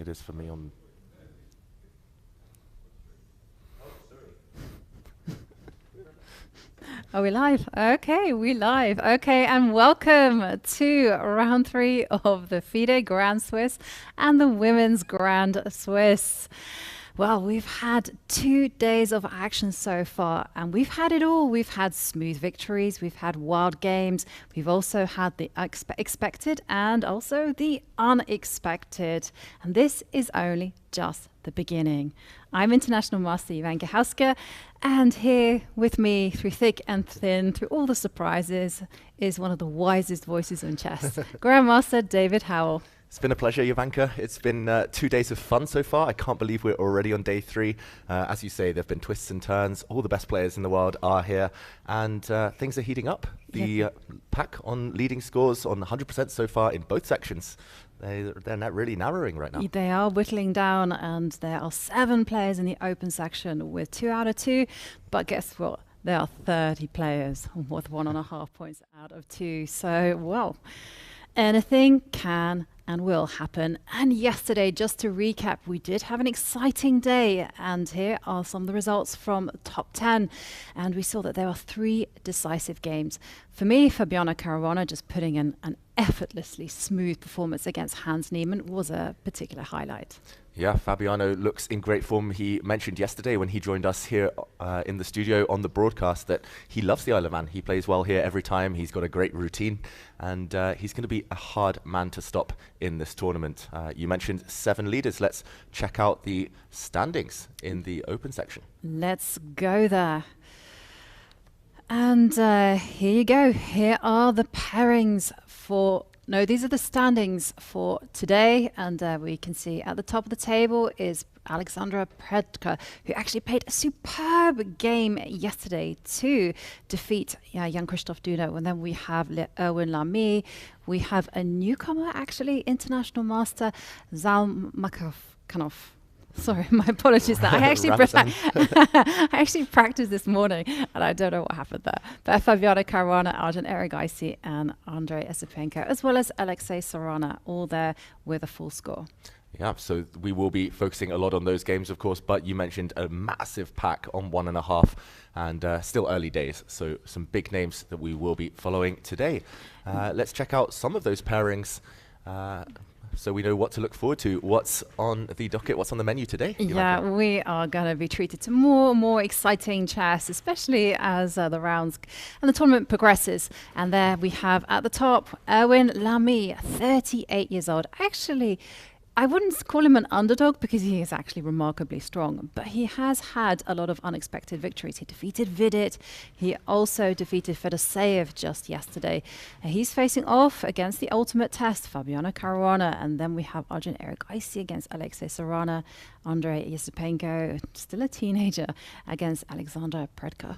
it is for me on. Are we live? Okay, we live. Okay, and welcome to round 3 of the FIDE Grand Swiss and the Women's Grand Swiss. Well, we've had 2 days of action so far, and we've had it all. We've had smooth victories, we've had wild games, we've also had the expected and also the unexpected. And this is only just the beginning. I'm International Master Jovanka Houska, and here with me through thick and thin, through all the surprises, is one of the wisest voices in chess, Grandmaster David Howell. It's been a pleasure, Jovanka. It's been 2 days of fun so far. I can't believe we're already on day 3. As you say, there have been twists and turns. All the best players in the world are here, and things are heating up. The pack on leading scores on 100% so far in both sections. They're not really narrowing right now. They are whittling down, and there are 7 players in the open section with 2 out of 2. But guess what? There are 30 players with 1.5 points out of 2. So, well, anything can and will happen. And yesterday, just to recap, we did have an exciting day, and here are some of the results from top 10. And we saw that there are 3 decisive games. For me, Fabiano Caruana just putting in an effortlessly smooth performance against Hans Niemann was a particular highlight. Yeah, Fabiano looks in great form. He mentioned yesterday when he joined us here in the studio on the broadcast that he loves the Isle of Man. He plays well here every time. He's got a great routine, and he's going to be a hard man to stop in this tournament. You mentioned 7 leaders. Let's check out the standings in the open section. Let's go there. And here you go. Here are the pairings for... No, these are the standings for today, and we can see at the top of the table is Alexandr Predke, who actually played a superb game yesterday to defeat Jan-Christoph Duno. And then we have Erwin Lamy. We have a newcomer, actually, international master, Zhalmakhanov. Sorry, my apologies. That I actually practiced this morning, and I don't know what happened there. But Fabiano Caruana, Arjun, Erigaisi, and Andrei Esipenko, as well as Alexey, Sarana, all there with a full score. Yeah, so we will be focusing a lot on those games, of course, but you mentioned a massive pack on 1.5, and still early days, so some big names that we will be following today. Let's check out some of those pairings. So we know what to look forward to. What's on the docket? What's on the menu today? Yeah, we are going to be treated to more exciting chess, especially as the rounds and the tournament progresses. And there we have at the top, Erwin Lamy, 38 years old. Actually, I wouldn't call him an underdog because he is actually remarkably strong, but he has had a lot of unexpected victories. He defeated Vidit. He also defeated Fedoseev just yesterday. He's facing off against the ultimate test, Fabiano Caruana, and then we have Arjun Erigaisi against Alexey Sarana, Andrei Esipenko, still a teenager, against Alexandr Predke.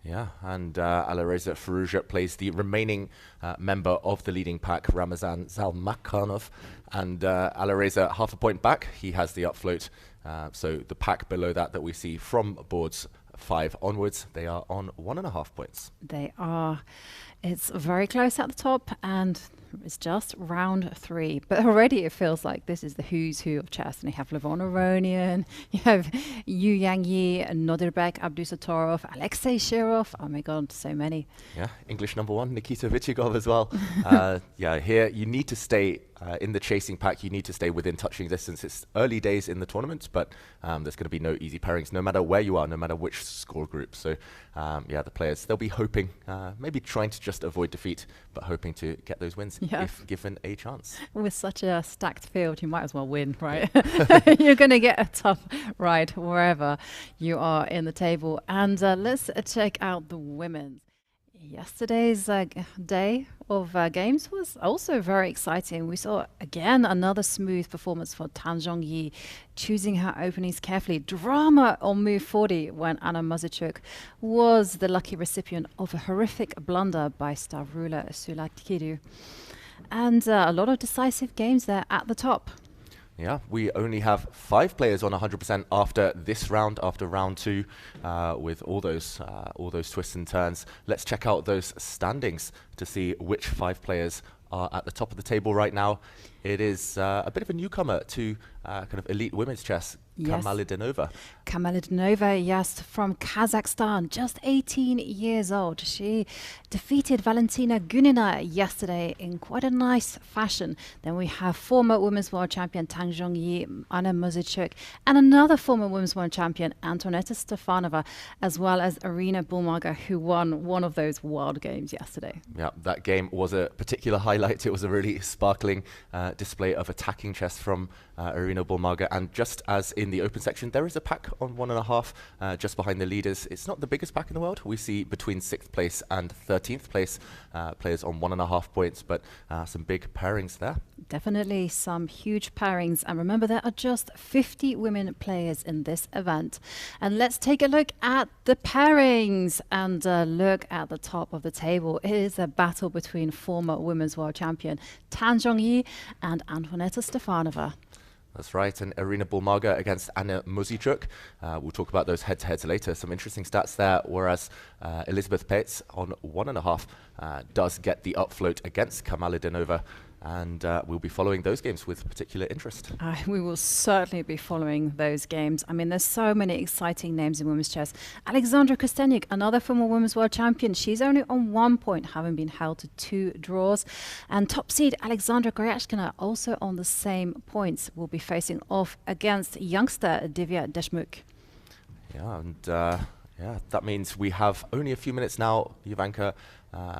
Yeah, and Alireza Firouzja plays the remaining member of the leading pack, Ramazan Zhalmakhanov, and Alireza half a point back. He has the upfloat. So the pack below that we see from boards 5 onwards, they are on 1.5 points. They are. It's very close at the top, and it's just round 3. But already it feels like this is the who's who of chess. And you have Levon, Aronian, you have Yu Yangyi, Nodirbek, Abdusatorov, Alexey Shirov. Oh my God, so many. Yeah, English #1, Nikita Vichigov as well. Yeah, here you need to stay in the chasing pack. You need to stay within touching distance. It's early days in the tournament, but there's going to be no easy pairings, no matter where you are, no matter which score group. So yeah, the players, they'll be hoping, maybe trying to just avoid defeat, but hoping to get those wins if given a chance. With such a stacked field, you might as well win, right? You're going to get a tough ride wherever you are in the table. And let's check out the women's. Yesterday's day of games was also very exciting. We saw again another smooth performance for Zhongyi, choosing her openings carefully. Drama on move 40 when Anna Mazurchuk was the lucky recipient of a horrific blunder by star ruler Sulakidu. And a lot of decisive games there at the top. Yeah, we only have 5 players on 100% after this round, after round 2, with all those twists and turns. Let's check out those standings to see which 5 players are at the top of the table right now. It is a bit of a newcomer to kind of elite women's chess, Yes. Kamalidinova. Kamalidinova, yes, from Kazakhstan, just 18 years old. She defeated Valentina Gunina yesterday in quite a nice fashion. Then we have former Women's World Champion Tang Zhongyi, Anna Muzichuk, and another former Women's World Champion, Antonetta Stefanova, as well as Irina Bulmaga, who won one of those wild games yesterday. Yeah, that game was a particular highlight. It was a really sparkling display of attacking chess from Irina Bulmaga. And just as in the open section, there is a pack on 1.5 just behind the leaders. It's not the biggest pack in the world. We see between 6th place and 13th place players on 1.5 points, but some big pairings there. Definitely some huge pairings. And remember, there are just 50 women players in this event. And let's take a look at the pairings and look at the top of the table. It is a battle between former Women's World Champion Tang Zhongyi and Antonetta Stefanova. That's right, and Irina Bulmaga against Anna Muzichuk. We'll talk about those head-to-heads later. Some interesting stats there, whereas Elizabeth Pates on 1.5 does get the upfloat against Kamalidinova. And we'll be following those games with particular interest. We will certainly be following those games. I mean, there's so many exciting names in women's chess. Alexandra Kostenyuk, another former Women's World Champion. She's only on 1 point, having been held to 2 draws. And top seed Alexandra Goryachkina, also on the same points, will be facing off against youngster Divya Deshmukh. Yeah, and that means we have only a few minutes now, Jovanka,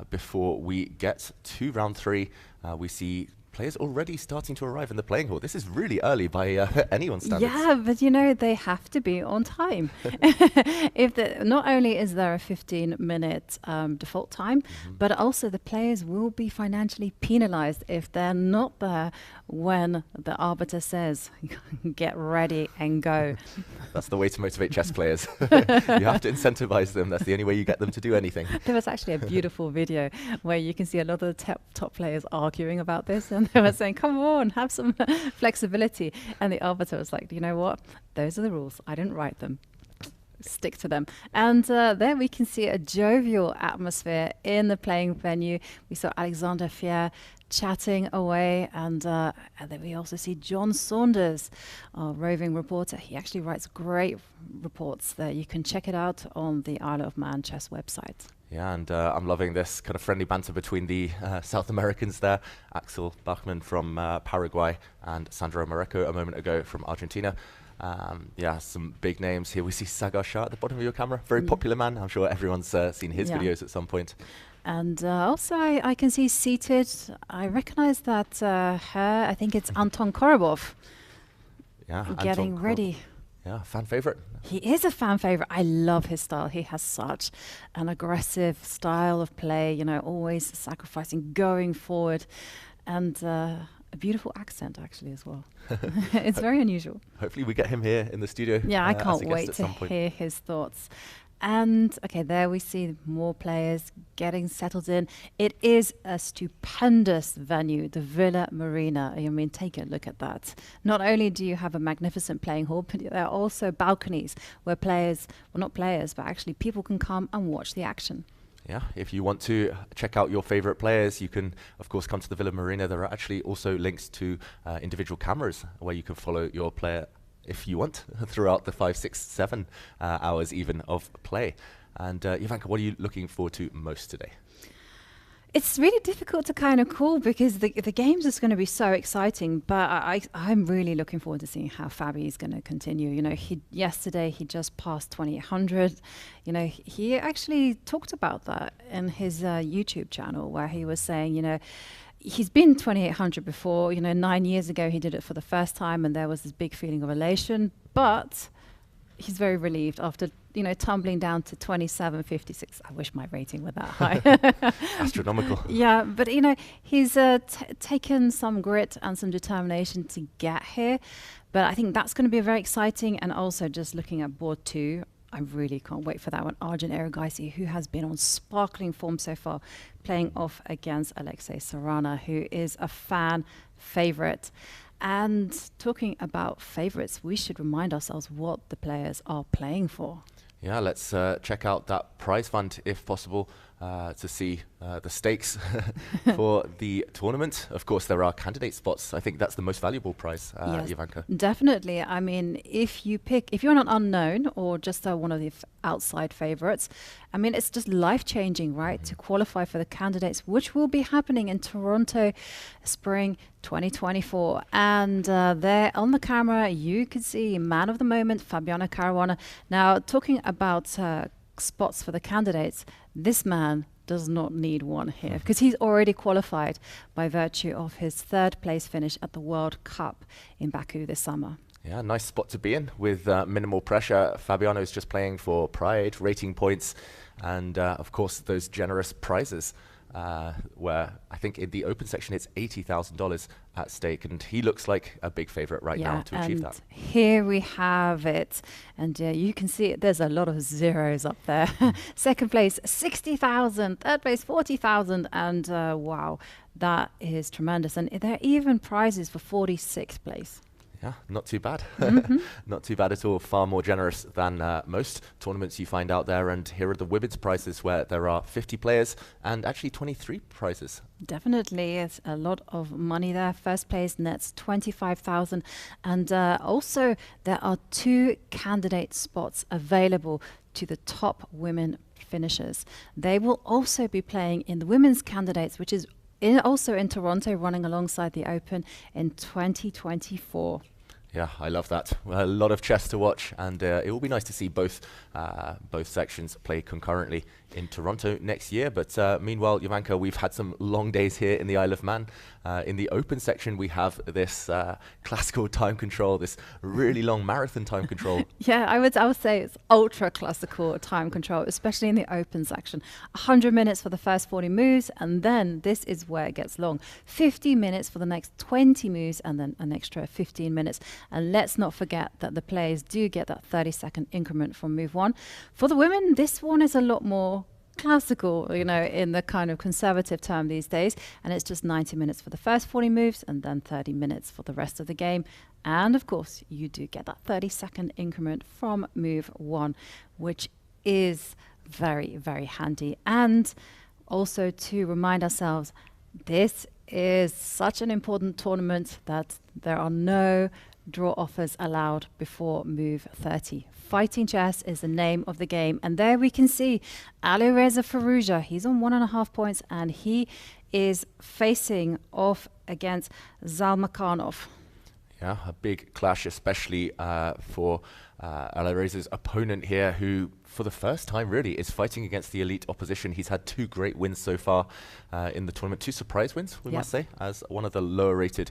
before we get to round 3. We see players already starting to arrive in the playing hall. This is really early by anyone's standards. Yeah, but they have to be on time. Not only is there a 15-minute default time, but also the players will be financially penalized if they're not there when the arbiter says, get ready and go. That's the way to motivate chess players. You have to incentivize them. That's the only way you get them to do anything. There was actually a beautiful video where you can see a lot of the top players arguing about this, and they were saying, come on, have some flexibility. And the arbiter was like, you know what? Those are the rules. I didn't write them. Stick to them. And there we can see a jovial atmosphere in the playing venue. We saw Alexander Fier chatting away, and then we also see John Saunders, our roving reporter. He actually writes great reports there. You can check it out on the Isle of Man chess website. Yeah, and I'm loving this kind of friendly banter between the South Americans there. Axel Bachmann from Paraguay and Sandro Mareco a moment ago from Argentina. Some big names here. We see Sagar Shah at the bottom of your camera. Very popular man. I'm sure everyone's seen his videos at some point. And also I can see seated, I recognize that I think it's Anton Korobov. Yeah, getting ready. Yeah, fan favorite. He is a fan favorite. I love his style. He has such an aggressive style of play, always sacrificing, going forward, and a beautiful accent actually as well. It's very unusual. Hopefully we get him here in the studio. Yeah, I can't wait to hear his thoughts. And okay, there we see more players getting settled in. It is a stupendous venue, the Villa Marina. I mean, take a look at that. Not only do you have a magnificent playing hall, but there are also balconies where but actually people can come and watch the action. Yeah, if you want to check out your favorite players, you can, of course, come to the Villa Marina. There are actually also links to individual cameras where you can follow your player if you want, throughout the 5, 6, 7 hours even of play. And Jovanka, what are you looking forward to most today? It's really difficult to kind of call because the games is going to be so exciting, but I'm really looking forward to seeing how Fabi is going to continue. Yesterday he just passed 2800. He actually talked about that in his YouTube channel where he was saying, he's been 2800 before. 9 years ago he did it for the first time, and there was this big feeling of elation. But he's very relieved after tumbling down to 2756. I wish my rating were that high. Astronomical. Yeah, but he's taken some grit and some determination to get here. But I think that's going to be very exciting. And also just looking at board 2. I really can't wait for that one. Arjun Erigaisi, who has been on sparkling form so far, playing off against Alexey Sarana, who is a fan favorite. And talking about favorites, we should remind ourselves what the players are playing for. Yeah, let's check out that prize fund if possible. to see the stakes for the tournament. Of course, there are candidate spots. I think that's the most valuable prize, Yes, Jovanka. definitely. I mean, if you're an unknown or just one of the outside favorites, I mean, it's just life-changing, right, to qualify for the candidates, which will be happening in Toronto spring 2024. And there on the camera, you could see man of the moment, Fabiano Caruana. Now, talking about spots for the candidates, this man does not need one here because he's already qualified by virtue of his third place finish at the World Cup in Baku this summer. Yeah, nice spot to be in with minimal pressure. Fabiano is just playing for pride, rating points, and of course those generous prizes where I think in the open section it's $80,000 at stake, and he looks like a big favorite right now to achieve that. Here we have it, and you can see it. There's a lot of zeros up there. Second place 60,000, third place 40,000, and wow, that is tremendous. And there are even prizes for 46th place. Yeah, not too bad. Not too bad at all. Far more generous than most tournaments you find out there. And here are the women's prizes where there are 50 players and actually 23 prizes. Definitely, it's a lot of money there. First place nets 25,000, and also there are 2 candidate spots available to the top women finishers. They will also be playing in the women's candidates, which is also in Toronto, running alongside the Open in 2024. Yeah, I love that. A lot of chess to watch, and it will be nice to see both sections play concurrently in Toronto next year. But meanwhile, Jovanka, we've had some long days here in the Isle of Man. In the open section, we have this classical time control, this really long marathon time control. Yeah, I would say it's ultra classical time control, especially in the open section. 100 minutes for the first 40 moves, and then this is where it gets long. 50 minutes for the next 20 moves, and then an extra 15 minutes. And let's not forget that the players do get that 30-second increment from move 1. For the women, this one is a lot more classical, you know, in the kind of conservative term these days. And it's just 90 minutes for the first 40 moves and then 30 minutes for the rest of the game. And of course, you do get that 30-second increment from move 1, which is very, very handy. And also to remind ourselves, this is such an important tournament that there are no draw offers allowed before move 30. Fighting chess is the name of the game. And there we can see Alireza Firouzja. He's on 1.5 points, and he is facing off against Zhalmakhanov. Yeah, a big clash, especially for Alireza's opponent here, who for the first time really is fighting against the elite opposition. He's had 2 great wins so far in the tournament, 2 surprise wins, we must say, as one of the lower rated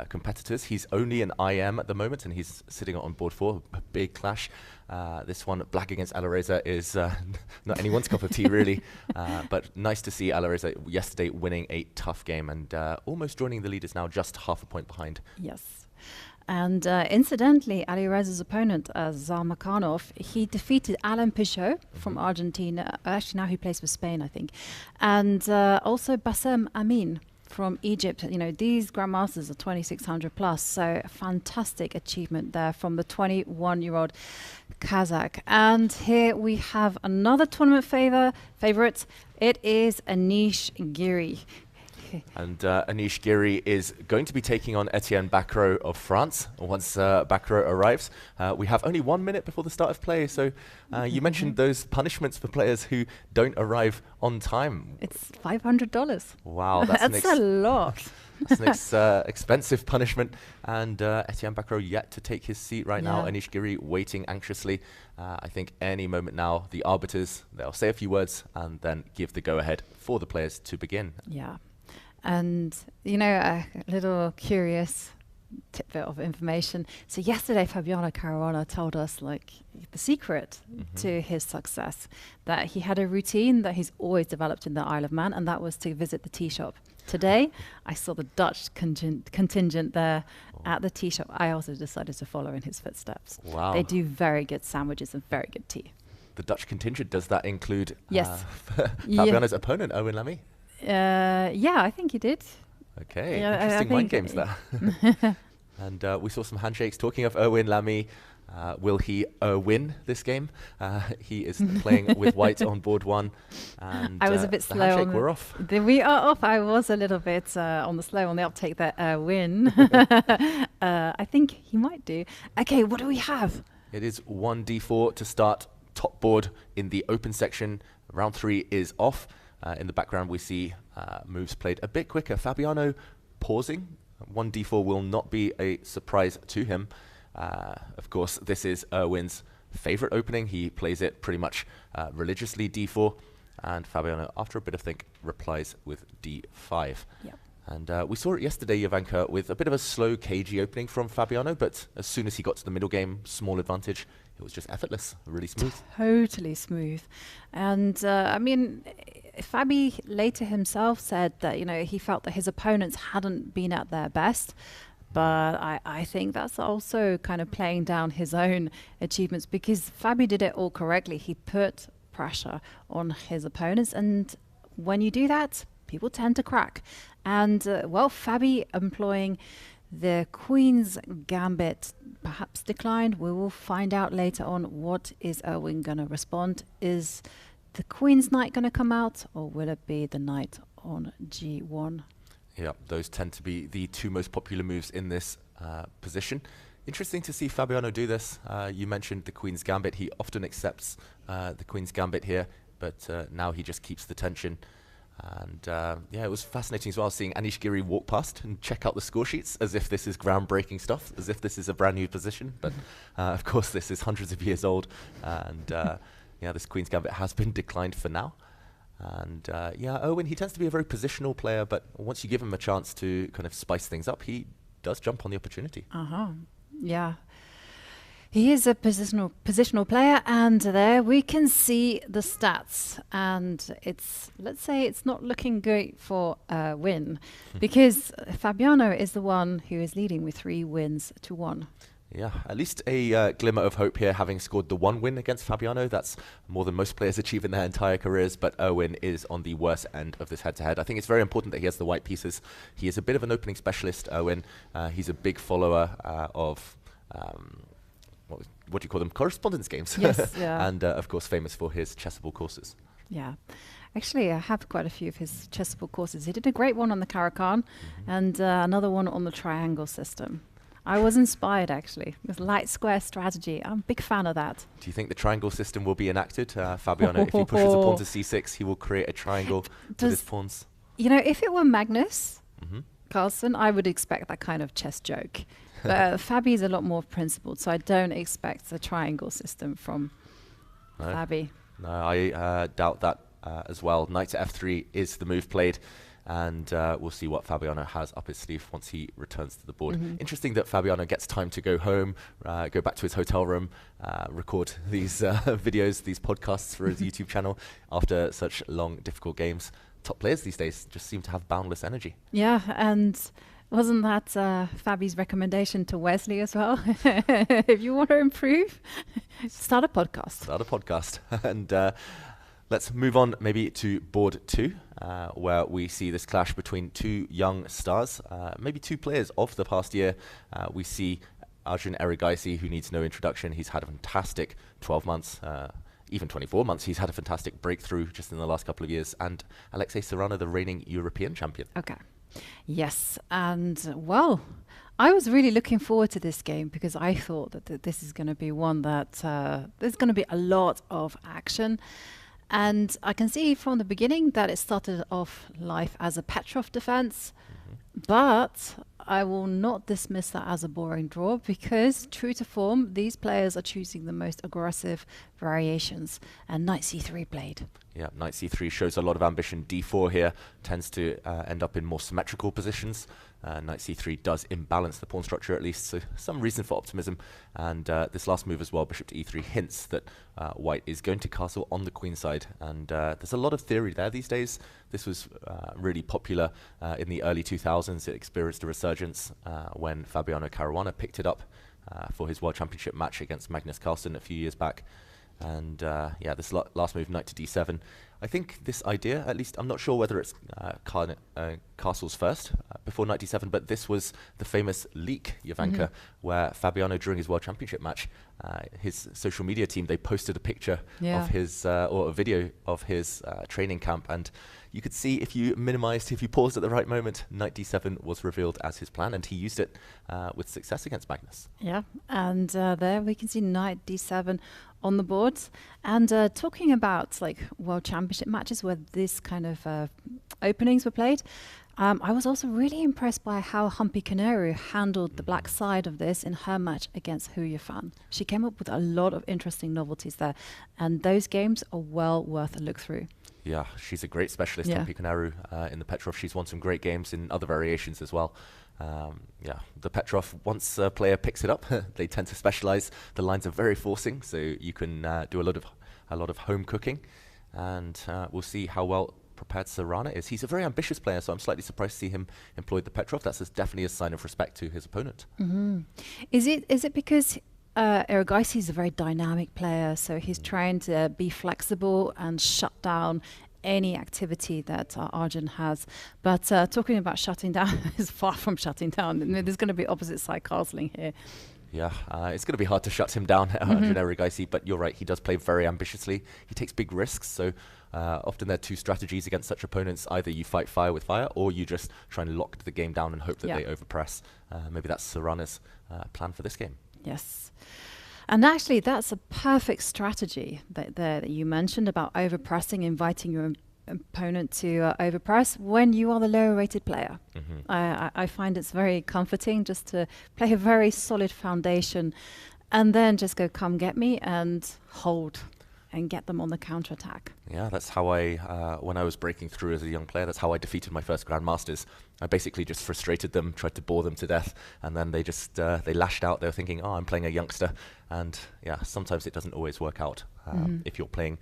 competitors. He's only an IM at the moment, and he's sitting on board 4, a big clash. This one, black against Alireza, is not anyone's cup of tea really, but nice to see Alireza yesterday winning a tough game and almost joining the leaders now, just half a point behind. Yes. And incidentally, Alireza's opponent, Zhalmakhanov, he defeated Alain Pichot from Argentina. Actually, now he plays for Spain, I think. And also Bassem Amin from Egypt. You know, these grandmasters are 2,600 plus, so a fantastic achievement there from the 21-year-old Kazakh. And here we have another tournament favorite. It is Anish Giri. And Anish Giri is going to be taking on Etienne Bacrot of France once Bacrot arrives. We have only 1 minute before the start of play, so you mentioned those punishments for players who don't arrive on time. It's $500. Wow, that's a lot. That's an expensive punishment, and Etienne Bacrot yet to take his seat right now. Anish Giri waiting anxiously. I think any moment now, the arbiters, they'll say a few words and then give the go-ahead for the players to begin. Yeah. And, you know, a little curious tidbit of information. So yesterday, Fabiano Caruana told us, like, the secret to his success, that he had a routine that he's always developed in the Isle of Man, and that was to visit the tea shop. Today, I saw the Dutch contingent there at the tea shop. I also decided to follow in his footsteps. Wow. They do very good sandwiches and very good tea. The Dutch contingent, does that include Yes. Fabiano's opponent, Owen Lemmy? Yeah, I think he did. Okay, Yeah, interesting mind games there. And we saw some handshakes. Talking of Erwin Lamy, will he win this game? He is playing with white on board 1. And I was a bit slow. Handshake, we're off. We are off. I was a little bit on the uptake there. Win. I think he might do. Okay, what do we have? It is 1d4 to start top board in the open section. Round 3 is off. In the background, we see moves played a bit quicker. Fabiano pausing. 1d4 will not be a surprise to him. Of course, this is Erwin's favorite opening. He plays it pretty much religiously, d4. And Fabiano, after a bit of think, replies with d5. Yep. And we saw it yesterday, Jovanka, with a bit of a slow, cagey opening from Fabiano. But as soon as he got to the middle game, small advantage, it was just effortless, really smooth. Totally smooth. And I mean, Fabi later himself said that, he felt that his opponents hadn't been at their best. But I think that's also kind of playing down his own achievements, because Fabi did it all correctly. He put pressure on his opponents. And when you do that, people tend to crack. And, Fabi employing the Queen's Gambit perhaps declined. We will find out later on what is Erwin going to respond. Is the Queen's Knight going to come out, or will it be the Knight on G1? Yeah, those tend to be the two most popular moves in this position. Interesting to see Fabiano do this. You mentioned the Queen's Gambit. He often accepts the Queen's Gambit here, but now he just keeps the tension. And it was fascinating as well seeing Anish Giri walk past and check out the score sheets as if this is groundbreaking stuff, as if this is a brand new position. But of course, this is hundreds of years old. And this Queen's Gambit has been declined for now. And Erwin, he tends to be a very positional player, but once you give him a chance to kind of spice things up, he does jump on the opportunity. Yeah. He is a positional player, and there we can see the stats. And let's say it's not looking great for win, because Fabiano is the one who is leading with 3 wins to 1. Yeah, at least a glimmer of hope here, having scored the 1 win against Fabiano. That's more than most players achieve in their entire careers, but Erwin is on the worst end of this head-to-head. I think it's very important that he has the white pieces. He is a bit of an opening specialist, Erwin. He's a big follower of... what do you call them? Correspondence games. Yes, yeah. And of course famous for his chessable courses. Yeah. Actually, I have quite a few of his chessable courses. He did a great one on the Caracan and another one on the triangle system. I was inspired, actually. This light square strategy. I'm a big fan of that. Do you think the triangle system will be enacted? Fabiano, if he pushes a pawn to c6, he will create a triangle with his pawns. If it were Magnus Carlsen, I would expect that kind of chess joke. But Fabi is a lot more principled, so I don't expect a triangle system from Fabi. No, I doubt that as well. Knight to f3 is the move played, and we'll see what Fabiano has up his sleeve once he returns to the board. Interesting that Fabiano gets time to go home, go back to his hotel room, record these videos, these podcasts for his YouTube channel after such long, difficult games. Top players these days just seem to have boundless energy. Yeah, and... wasn't that Fabi's recommendation to Wesley as well? If you want to improve, start a podcast. And let's move on maybe to board 2, where we see this clash between 2 young stars, maybe 2 players of the past year. We see Arjun Erigaisi, who needs no introduction. He's had a fantastic 12 months, even 24 months. He's had a fantastic breakthrough just in the last couple of years. And Alexey Sarana, the reigning European champion. Okay. Yes, and I was really looking forward to this game because I thought that this is going to be one that there's going to be a lot of action. And I can see from the beginning that it started off life as a Petrov defense, but I will not dismiss that as a boring draw because, true to form, these players are choosing the most aggressive variations, and knight c3 played. Yeah, knight c3 shows a lot of ambition. d4 here tends to end up in more symmetrical positions. Knight c3 does imbalance the pawn structure at least, so some reason for optimism. And this last move as well, bishop to e3, hints that white is going to castle on the queen side. And there's a lot of theory there these days. This was really popular in the early 2000s. It experienced a resurgence when Fabiano Caruana picked it up for his World Championship match against Magnus Carlsen a few years back. And this last move, knight to d7, I think this idea, at least, I'm not sure whether it's Castles first before knight d7, but this was the famous leak, Jovanka, where Fabiano, during his World Championship match, his social media team, they posted a picture of his, or a video of his training camp, and you could see if you paused at the right moment, knight d7 was revealed as his plan, and he used it with success against Magnus. Yeah, and there we can see knight d7 on the board. And talking about like World Championship matches where this kind of openings were played, I was also really impressed by how Humpy Canaru handled the black side of this in her match against Hu Yifan. She came up with a lot of interesting novelties there, and those games are well worth a look through. Yeah, she's a great specialist, Humpy Canaru, in the Petrov. She's won some great games in other variations as well. The Petrov, once a player picks it up, they tend to specialize. The lines are very forcing, so you can do a lot of home cooking, and we'll see how well prepared Sarana is. He's a very ambitious player, so I'm slightly surprised to see him employ the Petrov. That's definitely a sign of respect to his opponent. Is it because Erigaisi is a very dynamic player, so he's trying to be flexible and shut down any activity that Arjun has? But talking about shutting down is far from shutting down. There's going to be opposite side castling here. Yeah, it's going to be hard to shut him down, Arjun Erigaisi, but you're right, he does play very ambitiously. He takes big risks, so often there are two strategies against such opponents. Either you fight fire with fire, or you just try and lock the game down and hope that they overpress. Maybe that's Sarana's plan for this game. Yes. And actually, that's a perfect strategy that you mentioned about overpressing, inviting your opponent to overpress when you are the lower rated player. I find it's very comforting just to play a very solid foundation and then just go, come get me, and hold and get them on the counterattack. Yeah, that's how when I was breaking through as a young player, that's how I defeated my first Grandmasters. I basically just frustrated them, tried to bore them to death, and then they just they lashed out. They were thinking, oh, I'm playing a youngster. And yeah, sometimes it doesn't always work out if you're playing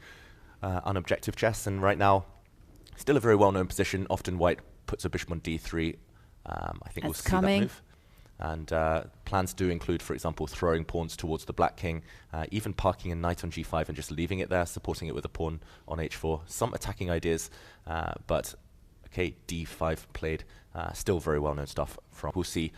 unobjective chess. And right now, still a very well-known position. Often white puts a bishop on d3. I think we'll see that move. And plans do include, for example, throwing pawns towards the black king, even parking a knight on g5 and just leaving it there, supporting it with a pawn on h4. Some attacking ideas, but okay, d5 played. Still very well-known stuff from. We'll see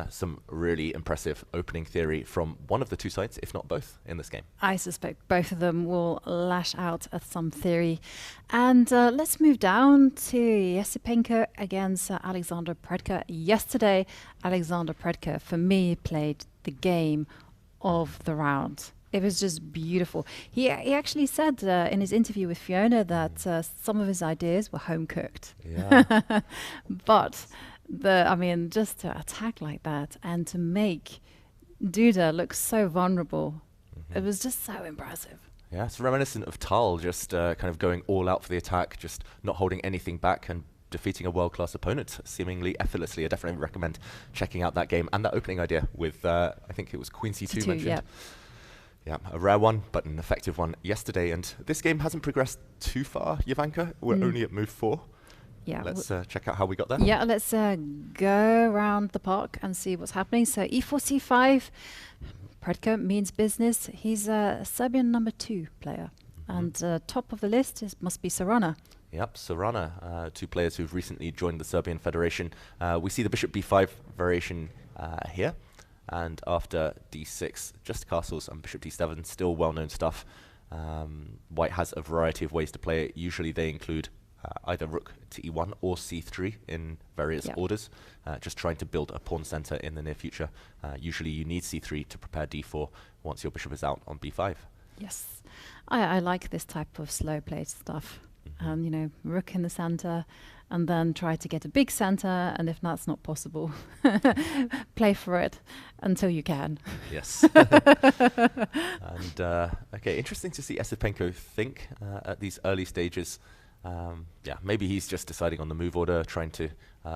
some really impressive opening theory from one of the two sides, if not both, in this game. I suspect both of them will lash out at some theory. And let's move down to Esipenko against Alexandr Predke. Yesterday, Alexandr Predke, for me, played the game of the round. It was just beautiful. He actually said in his interview with Fiona that some of his ideas were home-cooked. Yeah. But just to attack like that and to make Duda look so vulnerable, it was just so impressive. Yeah, it's reminiscent of Tal, just kind of going all out for the attack, just not holding anything back and defeating a world-class opponent seemingly effortlessly. I definitely recommend checking out that game and that opening idea with, I think it was Queen C2 mentioned. Yeah, a rare one, but an effective one yesterday. And this game hasn't progressed too far, Jovanka. We're only at move 4. Yeah, let's check out how we got there. Yeah, let's go around the park and see what's happening. So e4, c5. Predke means business. He's a Serbian number 2 player. And top of the list must be Sarana. Yep, Sarana, two players who've recently joined the Serbian Federation. We see the bishop b5 variation here. And after d6, just castles, and bishop d7, still well-known stuff. White has a variety of ways to play it. Usually they include either rook to e1 or c3 in various orders, just trying to build a pawn center in the near future. Usually you need c3 to prepare d4 once your bishop is out on b5. Yes, I like this type of slow play stuff. Rook in the center, and then try to get a big center, and if that's not possible, play for it until you can. Yes. And okay, interesting to see Esipenko think at these early stages. Maybe he's just deciding on the move order, trying to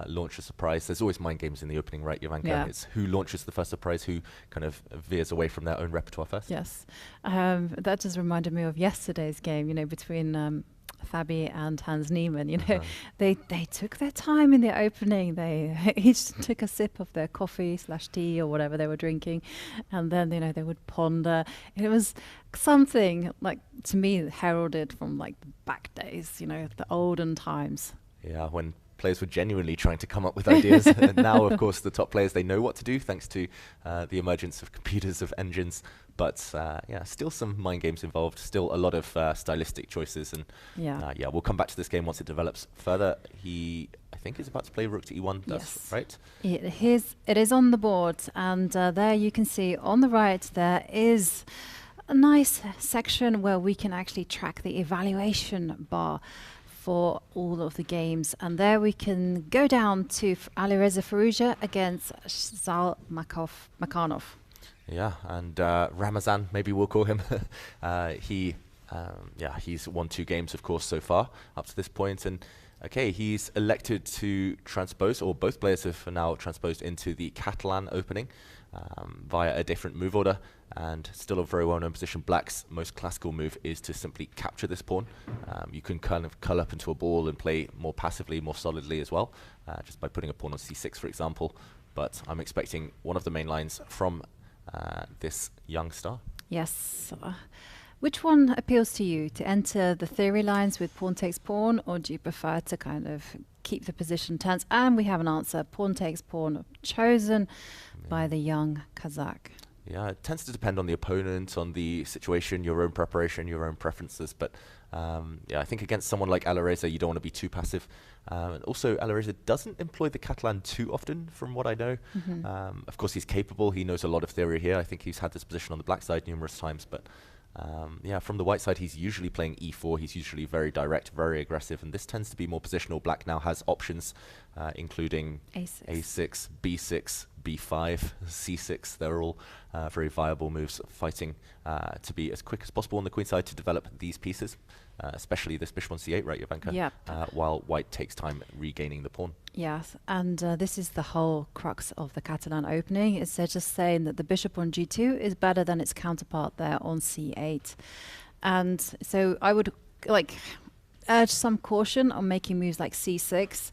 launch a surprise. There's always mind games in the opening, right, Jovanka? Yeah. It's who launches the first surprise, who kind of veers away from their own repertoire first. Yes. That just reminded me of yesterday's game, between Fabi and Hans Niemann, they took their time in the opening. They each took a sip of their coffee/tea or whatever they were drinking, and then they would ponder. It was something like, to me, heralded from like the back days, the olden times. Yeah, when players were genuinely trying to come up with ideas. And now, of course, the top players, they know what to do thanks to the emergence of computers, of engines. But still some mind games involved, still a lot of stylistic choices. And we'll come back to this game once it develops further. He, I think, is about to play rook to e1. That's right? It is on the board. And there you can see on the right, there is a nice section where we can actually track the evaluation bar for all of the games, and there we can go down to Alireza Firouzja against Zhalmakhanov. Yeah, and Ramazan, maybe we'll call him. He's won 2 games, of course, so far up to this point, and he's elected to transpose, or both players have now transposed into the Catalan opening via a different move order. And still a very well-known position. Black's most classical move is to simply capture this pawn. You can kind of curl up into a ball and play more passively, more solidly as well, just by putting a pawn on c6, for example. But I'm expecting one of the main lines from this young star. Yes. Which one appeals to you? To enter the theory lines with pawn takes pawn, or do you prefer to kind of keep the position tense? And we have an answer. Pawn takes pawn, chosen by the young Kazakh. Yeah, it tends to depend on the opponent, on the situation, your own preparation, your own preferences. But I think against someone like Alireza, you don't want to be too passive. And also, Alireza doesn't employ the Catalan too often, from what I know. Of course, he's capable. He knows a lot of theory here. I think he's had this position on the black side numerous times. But from the white side, he's usually playing e4. He's usually very direct, very aggressive. And this tends to be more positional. Black now has options, including a6, b6, b5, c6. They're all very viable moves, fighting to be as quick as possible on the queen side to develop these pieces, especially this bishop on c8, right, Jovanka? Yep. While white takes time regaining the pawn. Yes, and this is the whole crux of the Catalan opening. It's just saying that the bishop on g2 is better than its counterpart there on c8. And so I would urge some caution on making moves like c6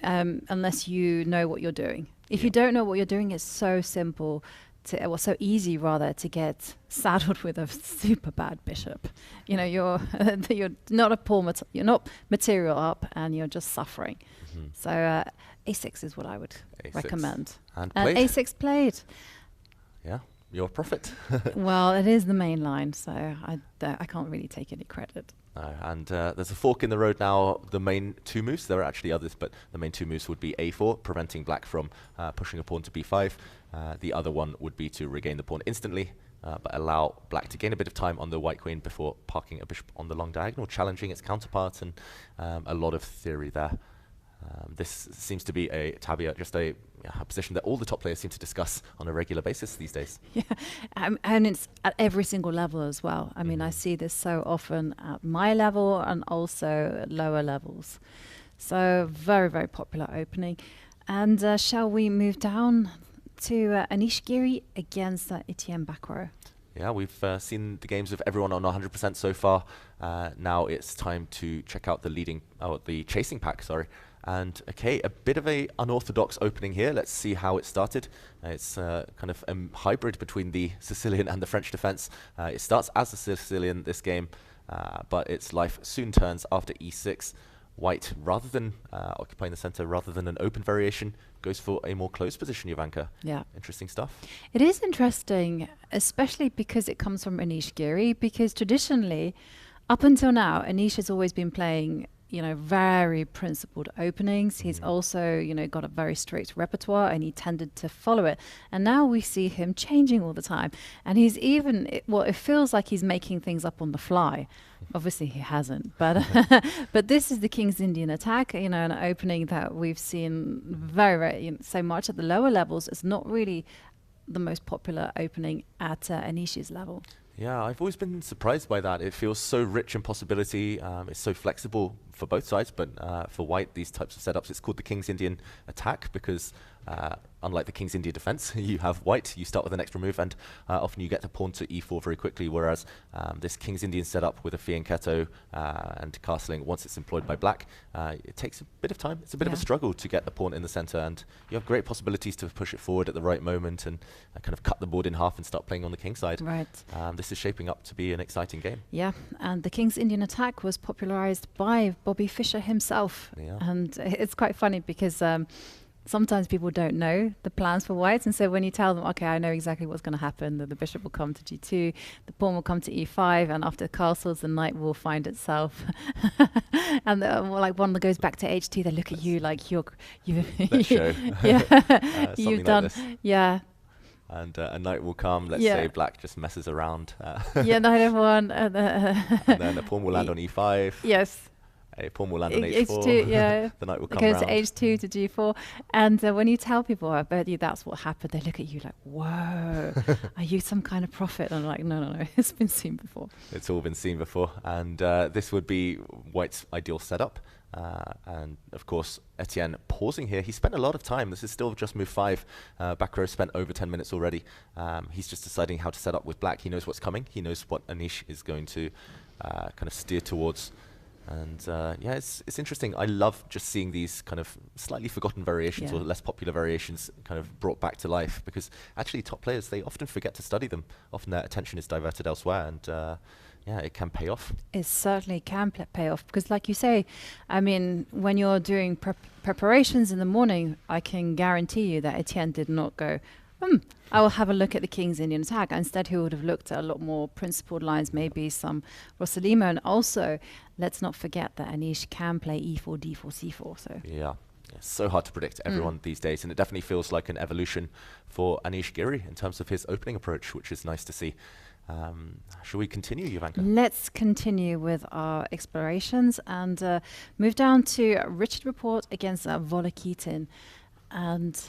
unless you know what you're doing. If you don't know what you're doing, it's so simple so easy rather to get saddled with a super bad bishop. You're not you're not material up, and you're just suffering. So a6 is what I would recommend. And a6 played. Yeah, your prophet. Well, it is the main line, so I can't really take any credit. And there's a fork in the road now. The main 2 moves, there are actually others, but the main 2 moves would be a4, preventing black from pushing a pawn to b5. The other one would be to regain the pawn instantly, but allow black to gain a bit of time on the white queen before parking a bishop on the long diagonal, challenging its counterpart, and a lot of theory there. This seems to be a position that all the top players seem to discuss on a regular basis these days. Yeah, and it's at every single level as well. I mean, I see this so often at my level and also at lower levels. So very, very popular opening. And shall we move down to Anish Giri against Etienne Bacrot? Yeah, we've seen the games of everyone on 100% so far. Now it's time to check out the chasing pack, And a bit of a unorthodox opening here. Let's see how it started. It's kind of a hybrid between the Sicilian and the French defense. It starts as a Sicilian this game, but its life soon turns after e6. White, rather than occupying the center, rather than an open variation, goes for a more closed position, Jovanka. Yeah. Interesting stuff. It is interesting, especially because it comes from Anish Giri, because traditionally, up until now, Anish has always been playing very principled openings. He's also, got a very strict repertoire, and he tended to follow it. And now we see him changing all the time. And he's even, it feels like he's making things up on the fly. Obviously he hasn't, but but this is the King's Indian attack, an opening that we've seen very, very, so much at the lower levels. It's not really the most popular opening at Anish's level. Yeah, I've always been surprised by that. It feels so rich in possibility. It's so flexible for both sides, but for white, these types of setups, it's called the King's Indian attack because unlike the King's Indian defense, you have white, you start with an extra move, and often you get the pawn to e4 very quickly, whereas this King's Indian setup with a fianchetto and castling, once it's employed by black, it takes a bit of time. It's a bit of a struggle to get the pawn in the center, and you have great possibilities to push it forward at the right moment and kind of cut the board in half and start playing on the king side. Right. This is shaping up to be an exciting game. Yeah, and the King's Indian attack was popularized by Bobby Fischer himself. Yeah. And it's quite funny because sometimes people don't know the plans for white, and so when you tell them, okay, I know exactly what's going to happen, that the bishop will come to g2, the pawn will come to e5, and after castles the knight will find itself and like one that goes back to h2, they look at you like you've you've done like yeah. And a knight will come, let's say black just messes around. Knight f1. And then a pawn will land on e5. Yes. A pawn will land on h4. h2, yeah. The knight will come goes round. to h2 to g4. And when you tell people, I bet you that's what happened, they look at you like, whoa, are you some kind of prophet? And I'm like, no, it's been seen before. It's all been seen before. And this would be white's ideal setup. And of course, Etienne pausing here. He spent a lot of time. This is still just move 5. Bacrot spent over 10 minutes already. He's just deciding how to set up with black. He knows what's coming. He knows what Anish is going to kind of steer towards. And yeah, it's interesting. I love just seeing these kind of slightly forgotten variations or less popular variations kind of brought back to life, because actually top players, they often forget to study them. Often their attention is diverted elsewhere, and yeah, it can pay off. It certainly can pay off, because like you say, I mean, when you're doing preparations in the morning, I can guarantee you that Etienne did not go, I will have a look at the King's Indian attack. Instead, he would have looked at a lot more principled lines, maybe some Rossalimo. And also, let's not forget that Anish can play e4, d4, c4. So yeah, it's so hard to predict everyone these days. And it definitely feels like an evolution for Anish Giri in terms of his opening approach, which is nice to see. Shall we continue, Jovanka? Let's continue with our explorations and move down to Richard Rapport against Volokitin. And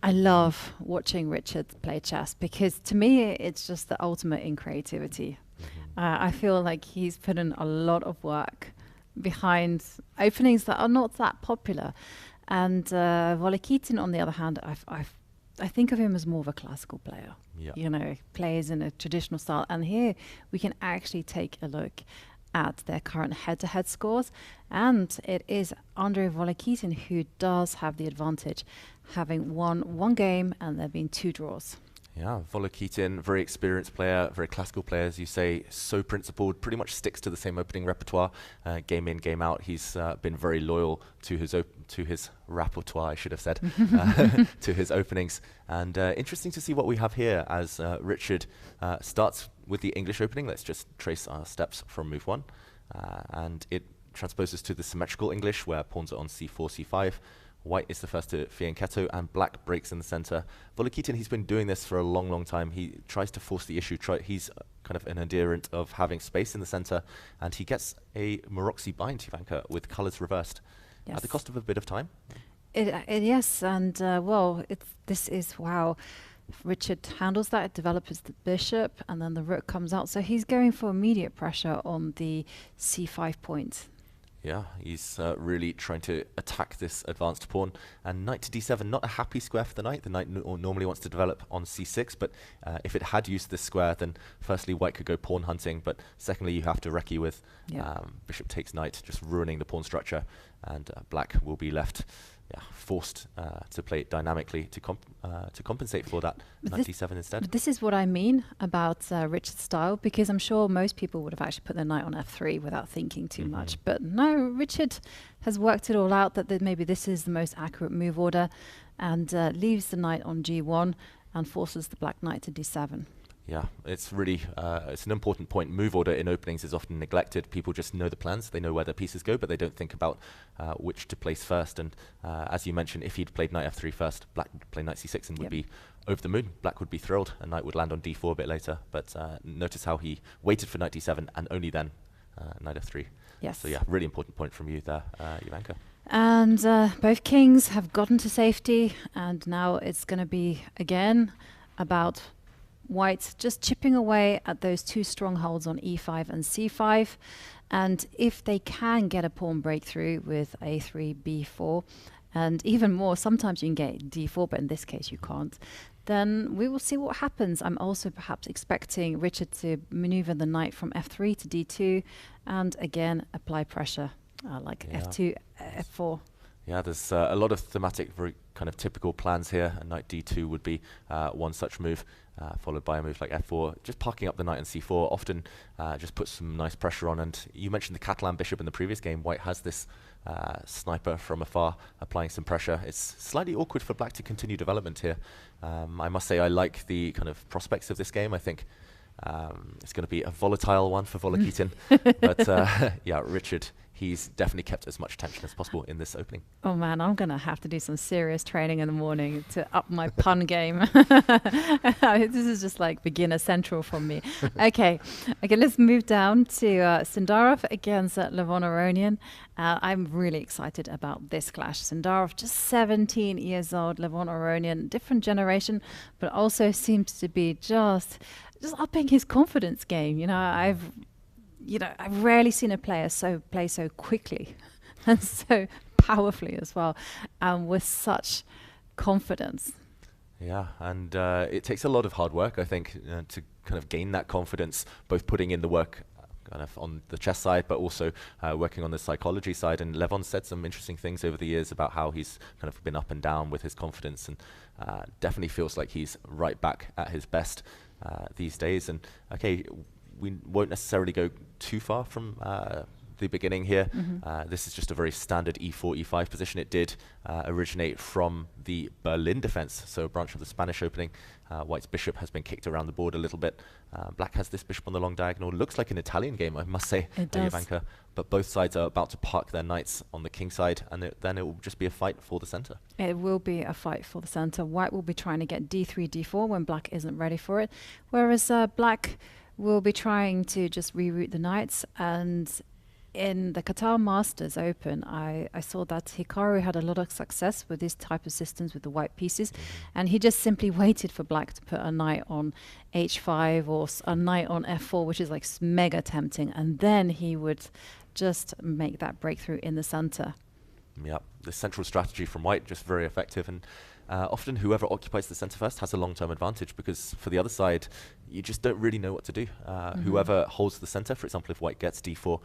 I love watching Richard play chess, because to me it's just the ultimate in creativity. I feel like he's put in a lot of work behind openings that are not that popular. And Volokitin, on the other hand, I think of him as more of a classical player. You know, plays in a traditional style. And here we can actually take a look at their current head-to-head scores, and it is Andrei Volokitin who does have the advantage, having won 1 game and there being 2 draws. Yeah, Volokitin, very experienced player, very classical player, as you say, so principled, pretty much sticks to the same opening repertoire, game in, game out. He's been very loyal to his repertoire, I should have said, to his openings. And interesting to see what we have here as Richard starts with the English opening. Let's just trace our steps from move 1. And it transposes to the symmetrical English, where pawns are on c4, c5. White is the first to fianchetto, and black breaks in the center. Volokitin, he's been doing this for a long, long time. He tries to force the issue. He's kind of an adherent of having space in the center, and he gets a Maroczy bind, Jovanka, with colors reversed at the cost of a bit of time. Yes, and well, this is, wow. Richard handles that, it develops the bishop, and then the rook comes out. So he's going for immediate pressure on the c5 point. Yeah, he's really trying to attack this advanced pawn. And knight to d7, not a happy square for the knight. The knight normally wants to develop on c6, but if it had used this square, then firstly, white could go pawn hunting, but secondly, you have to recce with bishop takes knight, just ruining the pawn structure, and black will be left forced to play it dynamically to compensate for that. Knight d7 instead. This is what I mean about Richard's style, because I'm sure most people would have actually put their knight on f3 without thinking too much. But no, Richard has worked it all out that maybe this is the most accurate move order, and leaves the knight on g1 and forces the black knight to d7. Yeah, it's really it's an important point. Move order in openings is often neglected. People just know the plans, they know where their pieces go, but they don't think about which to place first. And as you mentioned, if he'd played knight f3 first, black would play knight c6 and would be over the moon. Black would be thrilled, and knight would land on d4 a bit later. But notice how he waited for knight d7 and only then knight f3. Yes. So yeah, really important point from you there, Jovanka. And both kings have gotten to safety, and now it's going to be again about white just chipping away at those 2 strongholds on e5 and c5, and if they can get a pawn breakthrough with a3, b4, and even more, sometimes you can get d4, but in this case you can't, then we will see what happens. I'm also perhaps expecting Richard to maneuver the knight from f3 to d2, and again apply pressure, like f2, f4. Yeah, there's a lot of thematic, very kind of typical plans here. A knight d2 would be one such move, followed by a move like f4. Just parking up the knight on c4 often just puts some nice pressure on. And you mentioned the Catalan bishop in the previous game. White has this sniper from afar applying some pressure. It's slightly awkward for black to continue development here. I must say I like the kind of prospects of this game. I think it's going to be a volatile one for Volokitin. But yeah, Richard, he's definitely kept as much tension as possible in this opening. Oh man, I'm going to have to do some serious training in the morning to up my pun game. This is just like beginner central for me. Okay, let's move down to Sindarov against Levon Aronian. I'm really excited about this clash. Sindarov, just 17 years old, Levon Aronian, different generation, but also seems to be just upping his confidence game. You know, I've rarely seen a player play so quickly and so powerfully as well, and with such confidence. Yeah, and it takes a lot of hard work, I think, to kind of gain that confidence, both putting in the work kind of on the chess side, but also working on the psychology side. And Levon said some interesting things over the years about how he's kind of been up and down with his confidence, and definitely feels like he's right back at his best these days. And okay, we won't necessarily go too far from the beginning here. This is just a very standard e4, e5 position. It did originate from the Berlin defense, so a branch of the Spanish opening. White's bishop has been kicked around the board a little bit. Black has this bishop on the long diagonal. Looks like an Italian game, I must say, Jovanka. But both sides are about to park their knights on the king side, and then it will just be a fight for the center. It will be a fight for the center. White will be trying to get d3, d4 when black isn't ready for it, whereas black will be trying to just reroute the knights. And in the Qatar Masters Open, I saw that Hikaru had a lot of success with this type of systems with the white pieces, and he just simply waited for black to put a knight on h5 or a knight on f4, which is like mega tempting, and then he would just make that breakthrough in the center. Yeah, the central strategy from white, just very effective. And often whoever occupies the center first has a long-term advantage, because for the other side, you just don't really know what to do. Whoever holds the center, for example, if white gets d4,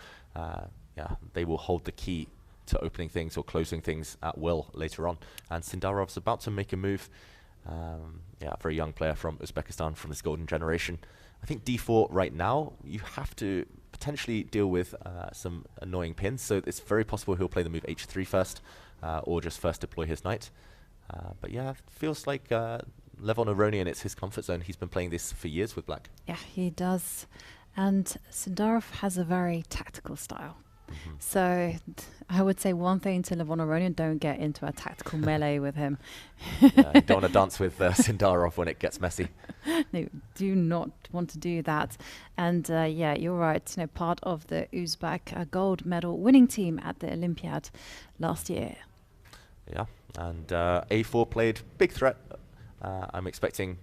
they will hold the key to opening things or closing things at will later on. And Sindarov's about to make a move. Very young player from Uzbekistan, from this golden generation. I think d4 right now, you have to potentially deal with some annoying pins. So it's very possible he'll play the move h3 first, or just first deploy his knight. But yeah, it feels like Levon Aronian, it's his comfort zone. He's been playing this for years with black. Yeah, he does. And Sindarov has a very tactical style. So I would say one thing to Levon Aronian: don't get into a tactical melee with him. You don't want to dance with Sindarov when it gets messy. No, do not want to do that. And you're right. You know, part of the Uzbek gold medal winning team at the Olympiad last year. Yeah, and a4 played, big threat. I'm expecting,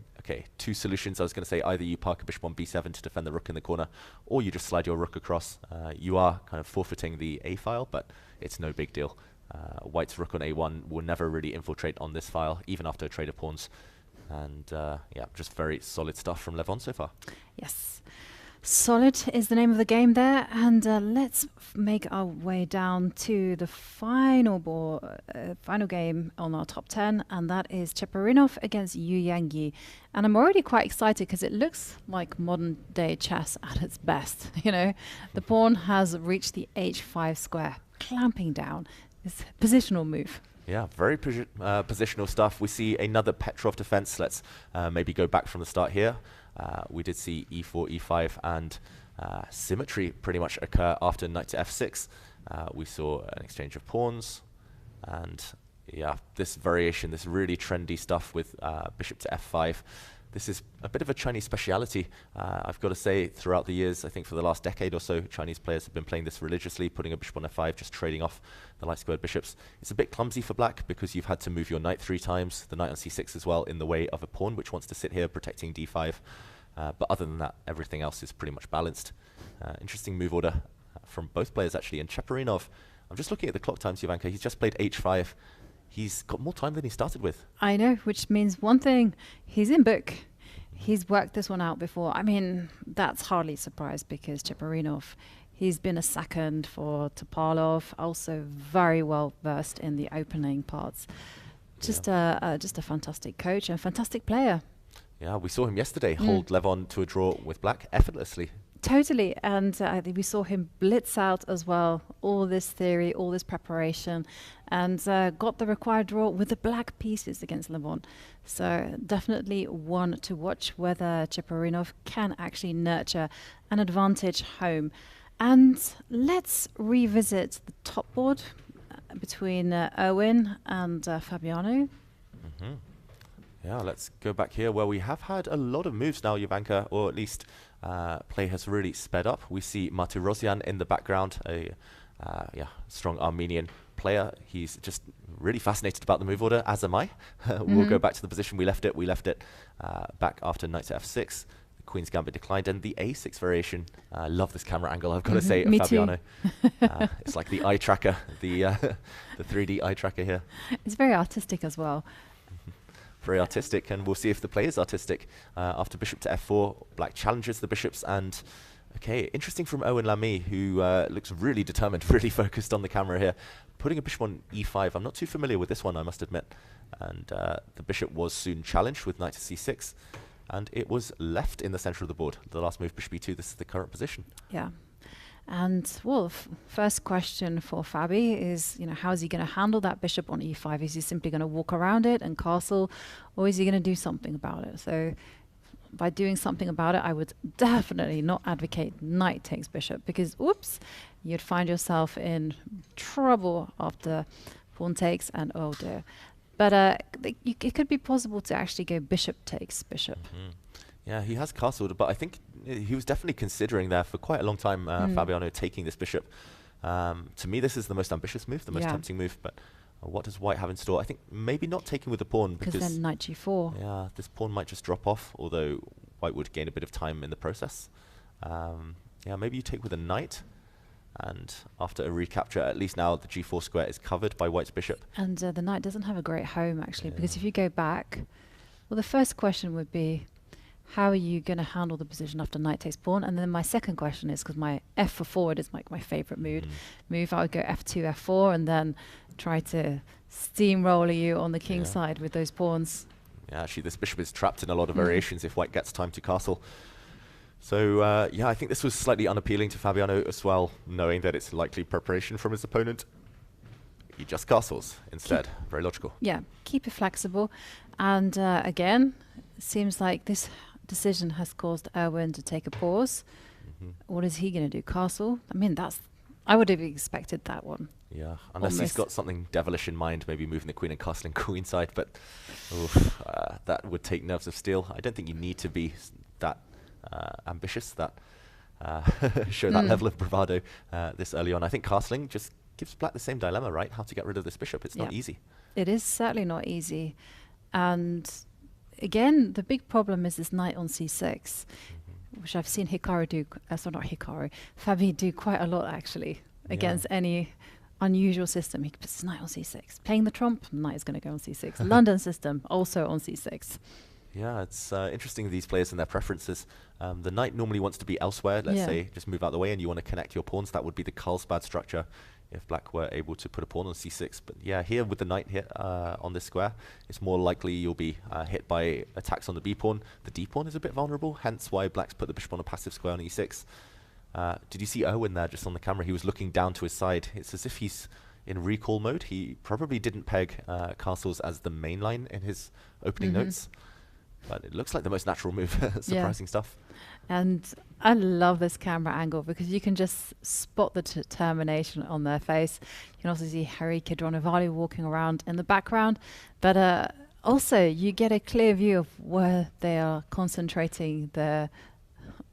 two solutions. I was going to say either you park a bishop on b7 to defend the rook in the corner, or you just slide your rook across. You are kind of forfeiting the a file, but it's no big deal. White's rook on a1 will never really infiltrate on this file, even after a trade of pawns. And just very solid stuff from Levon so far. Yes. Solid is the name of the game there, and let's make our way down to the final game on our top 10, and that is Cheparinov against Yu Yangyi. And I'm already quite excited because it looks like modern day chess at its best. You know, the pawn has reached the h5 square, clamping down. It's a positional move. Yeah, very positional stuff. We see another Petrov defense. Let's maybe go back from the start here. We did see e4, e5, and symmetry pretty much occur after knight to f6. We saw an exchange of pawns, and this variation, this really trendy stuff with bishop to f5. This is a bit of a Chinese speciality. I've got to say, throughout the years, I think for the last decade or so, Chinese players have been playing this religiously, putting a bishop on f5, just trading off the light squared bishops. It's a bit clumsy for black because you've had to move your knight 3 times, the knight on c6 as well, in the way of a pawn which wants to sit here protecting d5. But other than that, everything else is pretty much balanced. Interesting move order from both players, actually. And Cheparinov, I'm just looking at the clock times, Jovanka. He's just played h5. he's got more time than he started with. I know, which means one thing, he's in book. He's worked this one out before. I mean, that's hardly a surprise because Cheparinov, he's been a second for Topalov, also very well versed in the opening parts. Just a fantastic coach and fantastic player. Yeah, we saw him yesterday hold Levon to a draw with black effortlessly. Totally, and I think we saw him blitz out as well, all this theory, all this preparation, and got the required draw with the black pieces against Levon. So definitely one to watch whether Cheparinov can actually nurture an advantage home. And let's revisit the top board between Erwin and Fabiano. Yeah, let's go back here where we have had a lot of moves now, Jovanka, or at least play has really sped up. We see Martirosyan in the background, a strong Armenian player. He's just really fascinated about the move order, as am I. We'll go back to the position we left it. We left it back after knight to f6. The queen's gambit declined, and the a6 variation. I love this camera angle, I've got to say, Me Fabiano. too. It's like the eye tracker, the 3D eye tracker here. It's very artistic as well. Very artistic, and we'll see if the play is artistic. After bishop to f4, black challenges the bishops, and okay, interesting from Owen Lamy, who looks really determined, really focused on the camera here, putting a bishop on e5. I'm not too familiar with this one, I must admit. And the bishop was soon challenged with knight to c6, and it was left in the center of the board. The last move, bishop e2, this is the current position. Yeah. And well, first question for Fabi is, how is he going to handle that bishop on e5? Is he simply going to walk around it and castle, or is he going to do something about it? So by doing something about it, I would definitely not advocate knight takes bishop, because oops, you'd find yourself in trouble after pawn takes and oh dear. But it could be possible to actually go bishop takes bishop. Yeah, he has castled, but I think he was definitely considering there for quite a long time, Fabiano, taking this bishop. To me, this is the most ambitious move, the most tempting move, but what does white have in store? I think maybe not taking with the pawn, because then knight g4. Yeah, this pawn might just drop off, although white would gain a bit of time in the process. Yeah, maybe you take with a knight, and after a recapture, at least now the g4 square is covered by white's bishop. And the knight doesn't have a great home, actually, because if you go back, well, the first question would be, how are you going to handle the position after knight takes pawn? And then my second question is, because my f for forward is like my favorite move, I would go f2, f4, and then try to steamroller you on the king side with those pawns. Yeah, actually, this bishop is trapped in a lot of variations if white gets time to castle. So, yeah, I think this was slightly unappealing to Fabiano as well, knowing that it's likely preparation from his opponent. He just castles instead. Very logical. Yeah, keep it flexible. And again, it seems like this decision has caused Erwin to take a pause. What is he going to do? Castle? I mean, I would have expected that one. Yeah, unless he's got something devilish in mind, maybe moving the queen and castling queenside, but that would take nerves of steel. I don't think you need to be that ambitious, that show that level of bravado this early on. I think castling just gives black the same dilemma, right? How to get rid of this bishop. It's not easy. It is certainly not easy. And again, the big problem is this knight on c6, which I've seen Hikaru do, Fabi do quite a lot actually, against any unusual system. He puts knight on c6. Playing the trump, knight is going to go on c6. London system, also on c6. Yeah, it's interesting, these players and their preferences. The knight normally wants to be elsewhere, let's say, just move out the way, and you want to connect your pawns. That would be the Carlsbad structure if black were able to put a pawn on c6. But yeah, here with the knight here on this square, it's more likely you'll be hit by attacks on the b pawn. The d pawn is a bit vulnerable, hence why black's put the bishop on a passive square on e6. Did you see Erwin there just on the camera? He was looking down to his side. It's as if he's in recall mode. He probably didn't peg castles as the main line in his opening notes. But it looks like the most natural move. Surprising stuff. And I love this camera angle because you can just spot the determination on their face. You can also see Harry Kedronovali walking around in the background. But also, you get a clear view of where they are concentrating their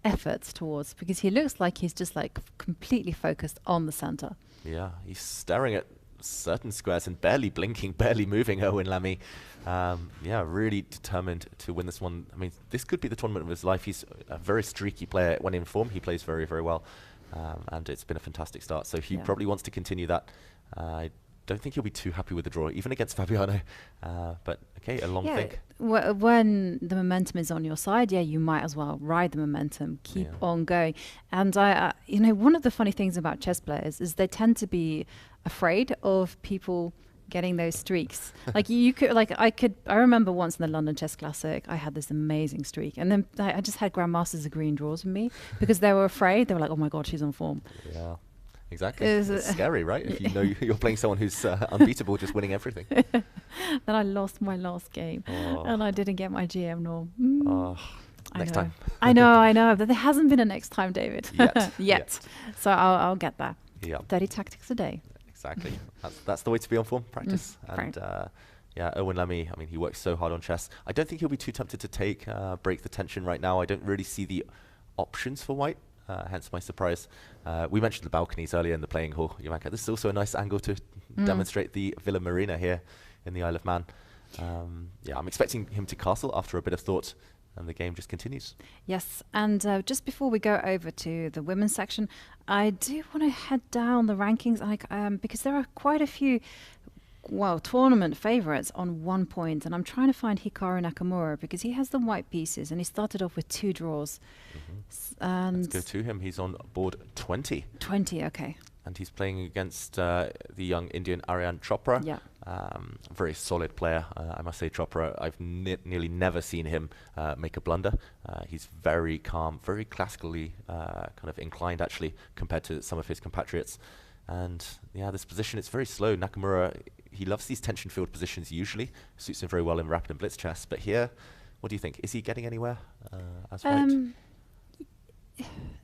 efforts towards, because he looks like he's just like completely focused on the center. Yeah, he's staring at certain squares and barely blinking, barely moving, Erwin Lamy. Yeah, really determined to win this one. I mean, this could be the tournament of his life. He's a very streaky player. When in form, he plays very, very well. And it's been a fantastic start. So he probably wants to continue that. I don't think he'll be too happy with the draw, even against Fabiano. But okay, a long think. When the momentum is on your side, you might as well ride the momentum, keep on going. And one of the funny things about chess players is they tend to be afraid of people getting those streaks. I remember once in the London Chess Classic, I had this amazing streak, and then I just had grandmasters agreeing draws with me because they were afraid. They were like, "Oh my God, she's on form." Yeah. Exactly. It's scary, right? If you know you're playing someone who's unbeatable, just winning everything. Then I lost my last game, and I didn't get my GM norm. Next time. I know. But there hasn't been a next time, David. Yet. So I'll get there. Yeah. 30 tactics a day. Exactly. That's the way to be on form, practice. And Erwin Lamy, I mean, he works so hard on chess. I don't think he'll be too tempted to break the tension right now. I don't really see the options for white. Hence my surprise. We mentioned the balconies earlier in the playing hall, Jovanka. This is also a nice angle to demonstrate the Villa Marina here in the Isle of Man. I'm expecting him to castle after a bit of thought, and the game just continues. Yes, and just before we go over to the women's section, I do want to head down the rankings because there are quite a few tournament favourites on 1 point, and I'm trying to find Hikaru Nakamura because he has the white pieces and he started off with 2 draws. And let's go to him. He's on board 20. 20, okay. And he's playing against the young Indian Aryan Chopra. Yeah. Very solid player, I must say. Chopra, I've nearly never seen him make a blunder. He's very calm, very classically kind of inclined, actually, compared to some of his compatriots. And this position, it's very slow. Nakamura, he loves these tension-filled positions usually. Suits him very well in rapid and blitz chess. But here, what do you think? Is he getting anywhere as white?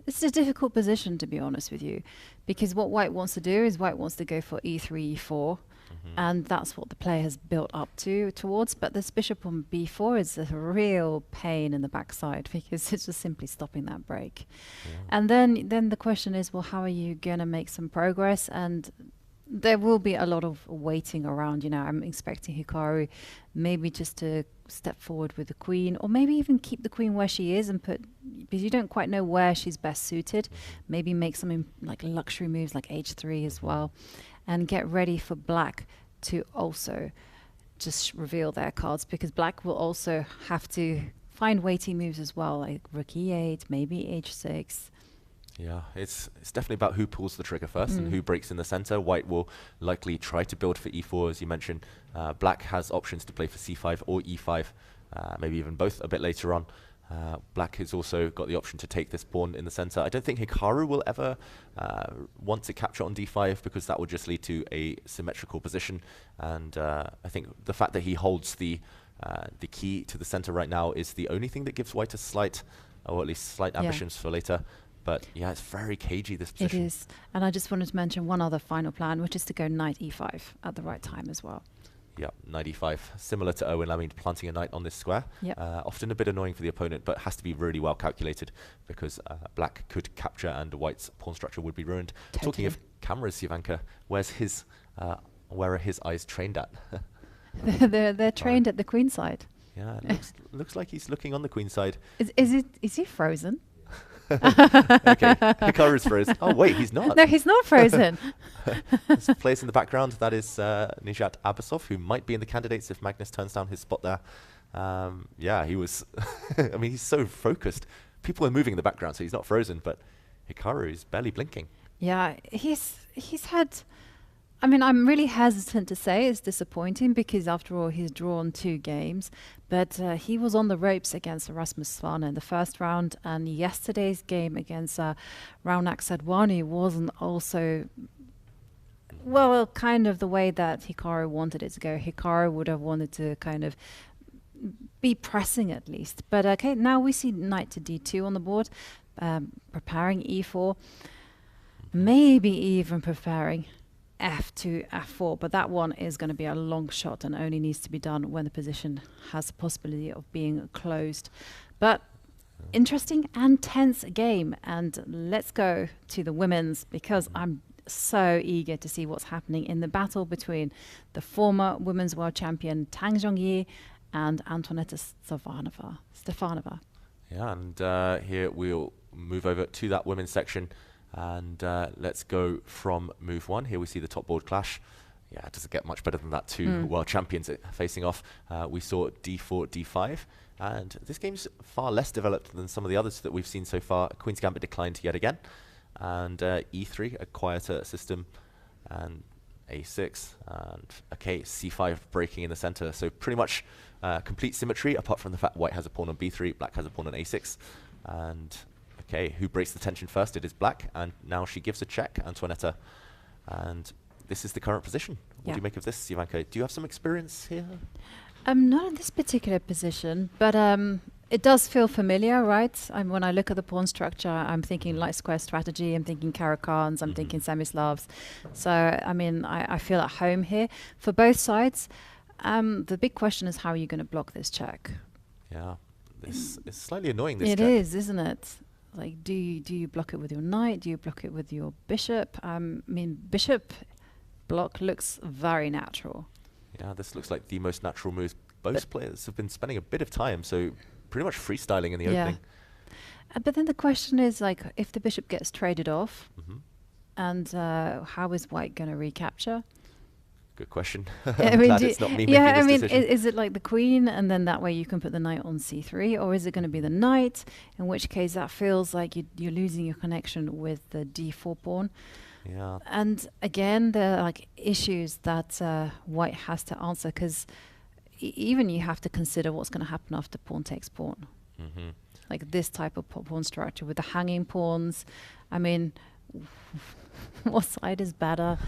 It's a difficult position, to be honest with you, because what white wants to do is white wants to go for e3, e4, and that's what the player has built up towards. But this bishop on b4 is a real pain in the backside because it's just simply stopping that break. And then the question is, well, how are you going to make some progress? And there will be a lot of waiting around. I'm expecting Hikaru maybe just to step forward with the queen, or maybe even keep the queen where she is and because you don't quite know where she's best suited. Maybe make some like luxury moves like h3 as well, and get ready for black to also just reveal their cards, because black will also have to find waiting moves as well, like rook e8, maybe h6. Yeah, it's definitely about who pulls the trigger first and who breaks in the center. White will likely try to build for e4, as you mentioned. Black has options to play for c5 or e5, maybe even both a bit later on. Black has also got the option to take this pawn in the center. I don't think Hikaru will ever want to capture on d5, because that would just lead to a symmetrical position. And I think the fact that he holds the key to the center right now is the only thing that gives white a slight, or at least slight ambitions for later. But it's very cagey, this position. It is. And I just wanted to mention one other final plan, which is to go knight e5 at the right time as well. Yeah, knight e5. Similar to Erwin Lamy, planting a knight on this square. Often a bit annoying for the opponent, but has to be really well calculated, because black could capture and white's pawn structure would be ruined. Totally. Talking of cameras, Jovanka, where are his eyes trained at? they're trained at the queen side. Yeah, it looks like he's looking on the queen side. Is he frozen? Okay, Hikaru's frozen. Oh wait, he's not. No, he's not frozen. There's players in the background. That is Nijat Abbasov, who might be in the candidates if Magnus turns down his spot there. He was. I mean, he's so focused. People are moving in the background, so he's not frozen. But Hikaru is barely blinking. Yeah, he's had. I mean, I'm really hesitant to say it's disappointing, because after all, he's drawn 2 games. But he was on the ropes against Rasmus Svane in the first round. And yesterday's game against Raunak Sadwani wasn't also, kind of the way that Hikaru wanted it to go. Hikaru would have wanted to kind of be pressing at least. But okay, now we see knight to d2 on the board, preparing e4, maybe even preparing f2, f4, but that one is going to be a long shot and only needs to be done when the position has the possibility of being closed. But interesting and tense game, and let's go to the women's, because I'm so eager to see what's happening in the battle between the former women's world champion Tang Zhongyi and Antoaneta Stefanova. Yeah, and here we'll move over to that women's section. And let's go from move 1. Here we see the top board clash. Yeah, it doesn't get much better than that. Two world champions facing off. We saw d4, d5. And this game's far less developed than some of the others that we've seen so far. Queen's Gambit declined yet again. And e3, a quieter system. And a6. And okay, c5 breaking in the center. So pretty much complete symmetry, apart from the fact white has a pawn on b3, black has a pawn on a6. And okay, who breaks the tension first? It is black. And now she gives a check, Antoinetta. And this is the current position. What do you make of this, Jovanka? Do you have some experience here? Not in this particular position, but it does feel familiar, right? When I look at the pawn structure, I'm thinking light square strategy, I'm thinking Caro-Khans, I'm thinking Semislavs. So, I mean, I feel at home here. For both sides, the big question is how are you going to block this check? Yeah, this is slightly annoying, this check. It is, isn't it? Like, do you block it with your knight? Do you block it with your bishop? I mean, bishop block looks very natural. Yeah, this looks like the most natural move. Both players have been spending a bit of time, so pretty much freestyling in the opening. But then the question is, like, if the bishop gets traded off, and how is white going to recapture? Good question. I I'm mean, glad it's not me making this decision. Is it like the queen, and then that way you can put the knight on c3, or is it going to be the knight? In which case, that feels like you're losing your connection with the d4 pawn. Yeah. And again, there are like issues that white has to answer, because even you have to consider what's going to happen after pawn takes pawn. Like this type of pawn structure with the hanging pawns. I mean, what side is better?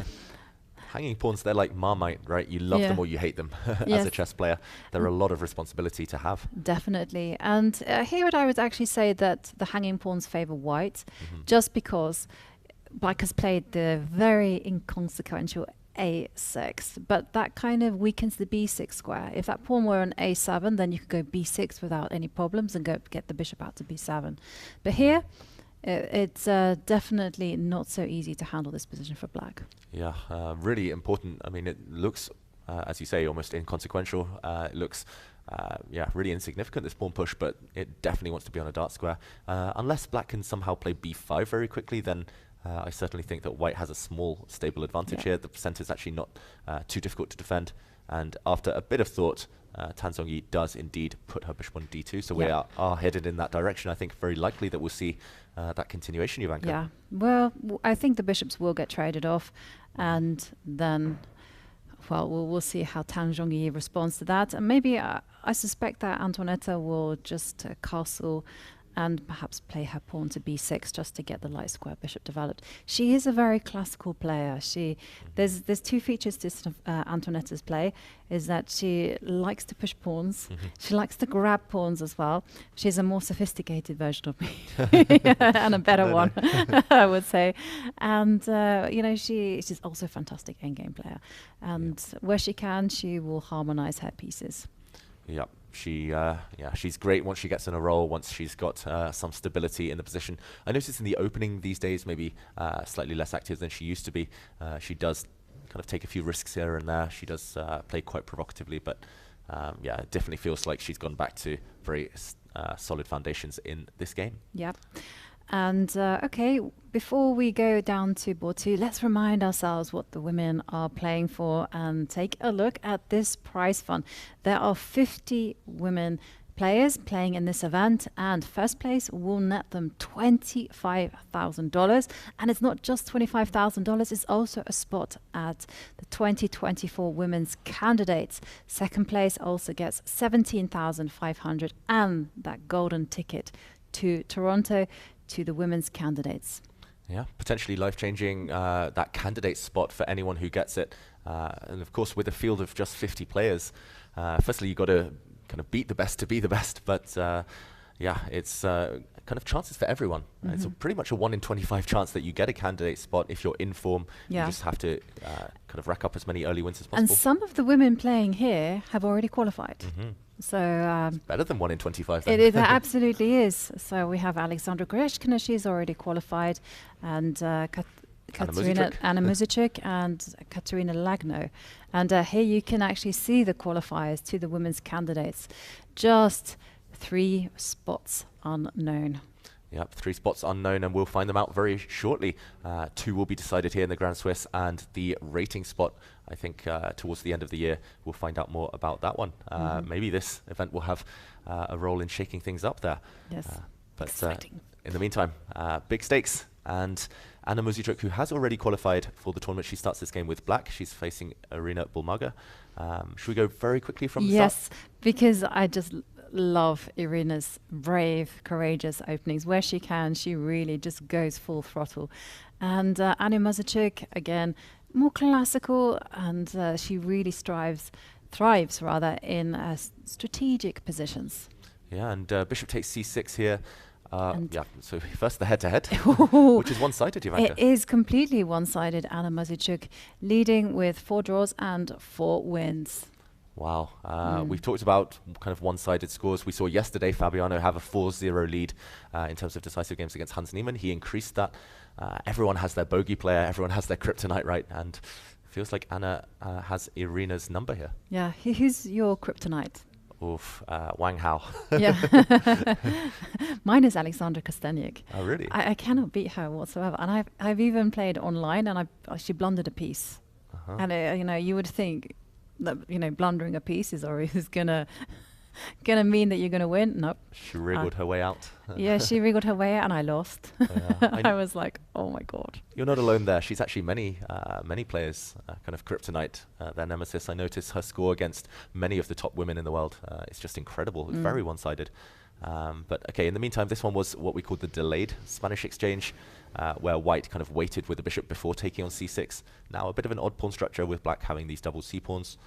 Hanging pawns, they're like Marmite, right? You love them or you hate them as a chess player. They're a lot of responsibility to have. Definitely. And here I would actually say that the hanging pawns favor white, just because black has played the very inconsequential a6, but that kind of weakens the b6 square. If that pawn were on a7, then you could go b6 without any problems and go get the bishop out to b7. But here, it's definitely not so easy to handle this position for black. Yeah, really important. I mean, it looks, as you say, almost inconsequential. It looks, really insignificant, this pawn push, but it definitely wants to be on a dark square. Unless black can somehow play b5 very quickly, then I certainly think that white has a small, stable advantage here. The center is actually not too difficult to defend. And after a bit of thought, Tan Zhongyi does indeed put her bishop on d2. So we are headed in that direction. I think very likely that we'll see that continuation, Jovanka. Yeah, well, I think the bishops will get traded off. And then, well, we'll see how Tan Zhongyi responds to that. And maybe I suspect that Antoinetta will just castle and perhaps play her pawn to b6 just to get the light square bishop developed. She is a very classical player. There's two features to Antoinetta's play, is that she likes to push pawns. She likes to grab pawns as well. She's a more sophisticated version of me and a better one, I would say. And she's also a fantastic endgame player. And where she can, she will harmonize her pieces. Yeah, she's great once she gets in a roll, once she's got some stability in the position. I noticed in the opening these days, maybe slightly less active than she used to be. She does kind of take a few risks here and there. She does play quite provocatively, but it definitely feels like she's gone back to very solid foundations in this game. Yep. And okay, before we go down to board 2, let's remind ourselves what the women are playing for and take a look at this prize fund. There are 50 women players playing in this event, and first place will net them $25,000. And it's not just $25,000, it's also a spot at the 2024 Women's Candidates. Second place also gets $17,500 and that golden ticket to Toronto to the Women's Candidates. Yeah, potentially life-changing, that candidate spot for anyone who gets it. And of course, with a field of just 50 players, firstly, you've got to kind of beat the best to be the best. But it's kind of chances for everyone. It's pretty much a 1 in 25 chance that you get a candidate spot if you're in form. You just have to kind of rack up as many early wins as possible. And some of the women playing here have already qualified. So better than 1 in 25 then. It absolutely is. So we have Alexandra Greshkina, she's already qualified, and Katerina Anna Muzichuk and Katerina Lagno. And here you can actually see the qualifiers to the women's candidates. Just 3 spots unknown. Yep, 3 spots unknown, and we'll find them out very shortly. 2 will be decided here in the Grand Swiss, and the rating spot, I think, towards the end of the year, we'll find out more about that one. Maybe this event will have a role in shaking things up there. Yes, but exciting. In the meantime, big stakes. And Anna Muzychuk, who has already qualified for the tournament, she starts this game with black. She's facing Irina Bulmaga. Should we go very quickly from the start? Yes, because I just love Irina's brave, courageous openings. Where she can, she really just goes full throttle. And Anna Muzychuk, again, more classical, and she really thrives in strategic positions. Yeah, and bishop takes c6 here. Yeah, so first the head-to-head, which is one-sided, Jovanka. It is completely one-sided. Anna Muzychuk leading with 4 draws and 4 wins. Wow. We've talked about kind of one-sided scores. We saw yesterday Fabiano have a 4-0 lead in terms of decisive games against Hans Niemann. He increased that. Everyone has their bogey player. Everyone has their kryptonite, right? And feels like Anna has Irina's number here. Yeah. Who's your kryptonite? Oof, Wang Hao. Yeah. Mine is Alexandra Kostenyuk. Oh, really? I cannot beat her whatsoever. And I've even played online, and she blundered a piece. And you would think that blundering a piece is gonna mean that you're gonna win. Nope. She wriggled her way out. Yeah, she wriggled her way out, and I lost. I was like, oh my god. You're not alone there. She's actually many players kind of kryptonite, their nemesis. I notice her score against many of the top women in the world. It's just incredible. It's very one-sided. But okay, in the meantime, this one was what we call the delayed Spanish exchange, where white kind of waited with the bishop before taking on c6. Now a bit of an odd pawn structure with black having these double c-pawns,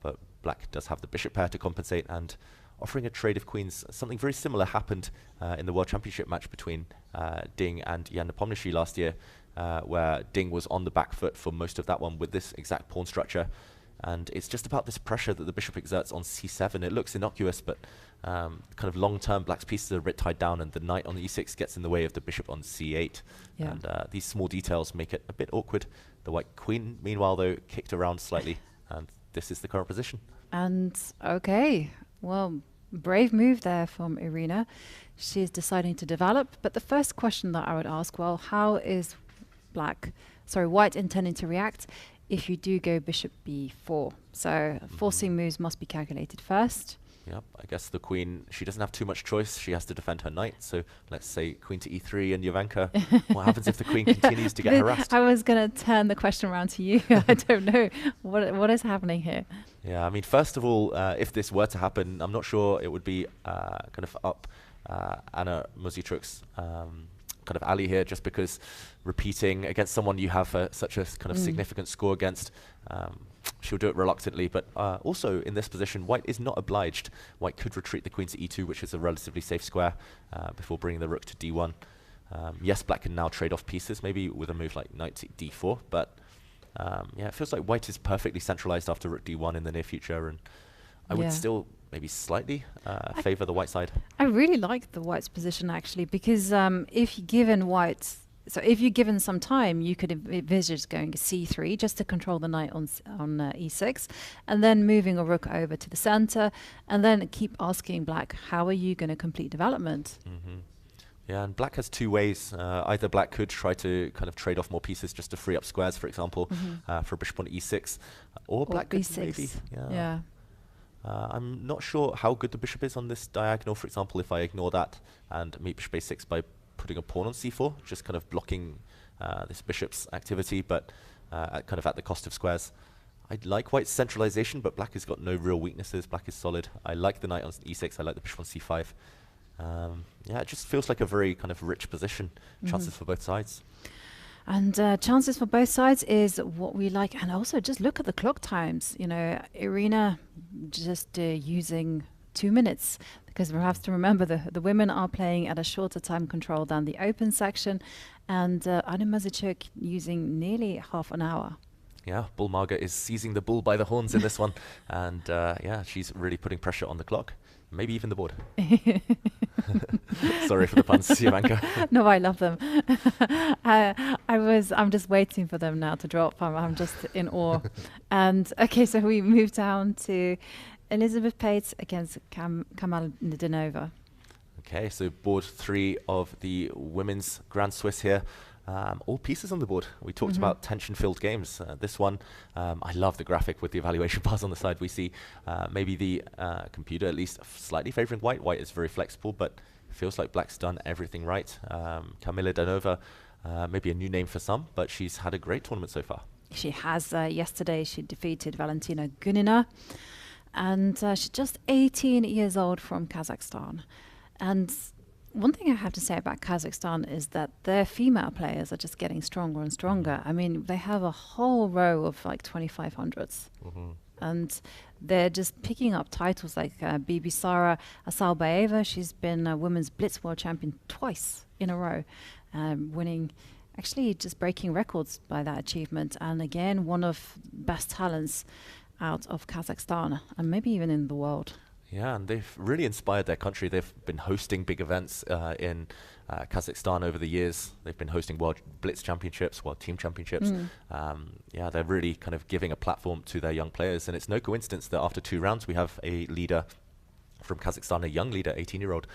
but black does have the bishop pair to compensate, and offering a trade of queens. Something very similar happened in the World Championship match between Ding and Jan Nepomniachtchi last year, where Ding was on the back foot for most of that one with this exact pawn structure. And it's just about this pressure that the bishop exerts on c7. It looks innocuous, but kind of long-term, black's pieces are a bit tied down, and the knight on e6 gets in the way of the bishop on c8. Yeah. And these small details make it a bit awkward. The white queen, meanwhile, though, kicked around slightly, and this is the current position. And okay, well, brave move there from Irina. She's deciding to develop. But the first question that I would ask, well, how is white intending to react if you do go bishop b4? So forcing moves must be calculated first. Yep, I guess the queen, she doesn't have too much choice. She has to defend her knight. So let's say queen to e3 and Jovanka. What happens if the queen continues to get harassed? I was going to turn the question around to you. I don't know. What is happening here? Yeah, I mean, first of all, if this were to happen, I'm not sure it would be kind of up Anna Muzychuk's kind of alley here, just because repeating against someone you have such a kind of significant score against, she'll do it reluctantly. But also in this position, white is not obliged. White could retreat the queen to e2, which is a relatively safe square, before bringing the rook to d1. Yes, black can now trade off pieces, maybe with a move like knight to d4, but yeah, it feels like white is perfectly centralized after rook d1 in the near future, and I would still maybe slightly favor the white side. I really like the white's position, actually, because if you're given some time, you could envisage going c3 just to control the knight on e6, and then moving a rook over to the center, and then keep asking black, how are you going to complete development? Yeah, and black has two ways. Either black could try to kind of trade off more pieces just to free up squares, for example, for bishop on e6, or black could b6. Maybe. Yeah. I'm not sure how good the bishop is on this diagonal. For example, if I ignore that and meet bishop a6 by putting a pawn on c4, just kind of blocking this bishop's activity, but kind of at the cost of squares. I like white's centralization, but black has got no real weaknesses. Black is solid. I like the knight on e6. I like the bishop on c5. Yeah, it just feels like a very kind of rich position. Chances for both sides. And chances for both sides is what we like. And also just look at the clock times. Irina just using 2 minutes, because we have to remember the women are playing at a shorter time control than the open section. And Anna Muzychuk using nearly half an hour. Yeah, Bulmaga is seizing the bull by the horns in this one. And yeah, she's really putting pressure on the clock. Maybe even the board. Sorry for the puns, Jovanka. No, I love them. I'm just waiting for them now to drop. I'm just in awe. And okay, so we move down to Elizabeth Pates against Kamalinova. Okay, so board 3 of the women's Grand Swiss here. All pieces on the board. We talked about tension-filled games. This one, I love the graphic with the evaluation bars on the side. We see maybe the computer at least slightly favoring white. White is very flexible, but it feels like black's done everything right. Kamila Danova, maybe a new name for some, but she's had a great tournament so far. She has. Yesterday, she defeated Valentina Gunina, and she's just 18 years old from Kazakhstan. And one thing I have to say about Kazakhstan is that their female players are just getting stronger and stronger. I mean, they have a whole row of like 2500s. And they're just picking up titles like Bibi Sara Asalbaeva. She's been a women's Blitz world champion twice in a row, winning, actually just breaking records by that achievement. And again, one of best talents out of Kazakhstan and maybe even in the world. Yeah, and they've really inspired their country. They've been hosting big events in Kazakhstan over the years. They've been hosting World Blitz Championships, World Team Championships. Yeah, they're really kind of giving a platform to their young players. And it's no coincidence that after 2 rounds, we have a leader from Kazakhstan, a young leader, 18-year-old,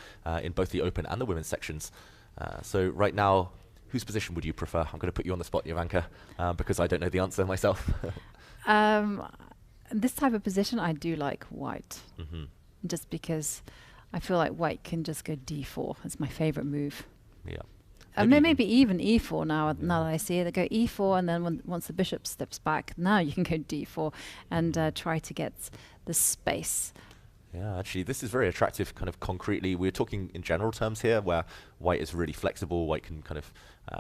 in both the open and the women's sections. So right now, whose position would you prefer? I'm going to put you on the spot, Jovanka, because I don't know the answer myself. This type of position, I do like white. Just because I feel like white can just go d4. It's my favorite move. Yeah. And maybe even e4 now. Now that I see it, they go e4, and then once the bishop steps back, now you can go d4 and try to get the space. Yeah, actually, this is very attractive kind of concretely. We're talking in general terms here, where white is really flexible. White can kind of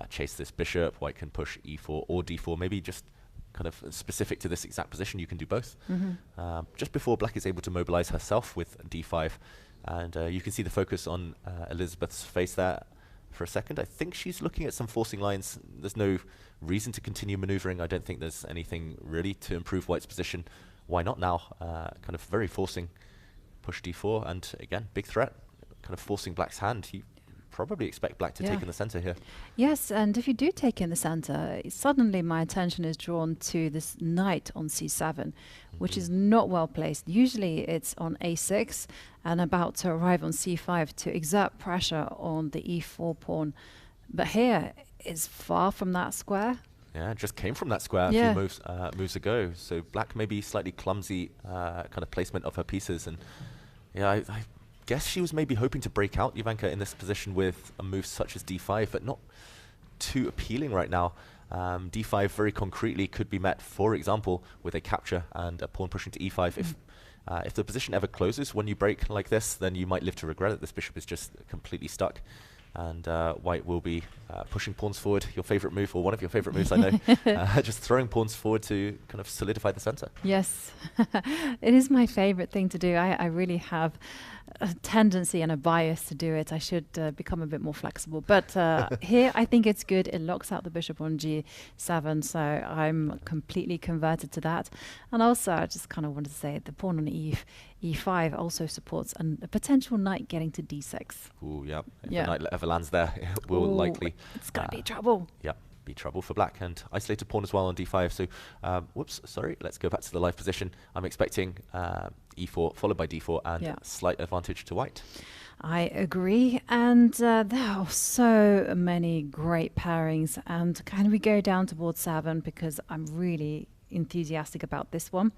chase this bishop. White can push e4 or d4, maybe just kind of specific to this exact position. You can do both. Just before black is able to mobilize herself with d5, and you can see the focus on Elizabeth's face there for a second. I think she's looking at some forcing lines. There's no reason to continue maneuvering. I don't think there's anything really to improve white's position. Why not now? Kind of very forcing push d4, and again, big threat, kind of forcing black's hand. You probably expect black to take in the center here. Yes, and if you do take in the center, suddenly my attention is drawn to this knight on c7, which is not well placed. Usually it's on a6 and about to arrive on c5 to exert pressure on the e4 pawn. But here it's far from that square. Yeah, it just came from that square a few moves ago. So black may be slightly clumsy kind of placement of her pieces. And yeah, I guess she was maybe hoping to break out Jovanka in this position with a move such as d5, but not too appealing right now. d5 very concretely could be met, for example, with a capture and a pawn pushing to e5. If the position ever closes when you break like this, then you might live to regret it. This bishop is just completely stuck. And white will be pushing pawns forward, your favorite move, or one of your favorite moves, I know. Just throwing pawns forward to kind of solidify the center. Yes, it is my favorite thing to do. I really have a tendency and a bias to do it. I should become a bit more flexible. But here, I think it's good. It locks out the bishop on g7, so I'm completely converted to that. And also, I just kind of wanted to say the pawn on e5 also supports a potential knight getting to d6. Ooh, yeah. If the knight ever lands there, it will likely... It's going to be trouble. Yeah, be trouble for black. And isolated pawn as well on d5. So, whoops, sorry. Let's go back to the live position. I'm expecting e4 followed by d4 and slight advantage to white. I agree. And there are so many great pairings. And can we go down to board 7 because I'm really enthusiastic about this one.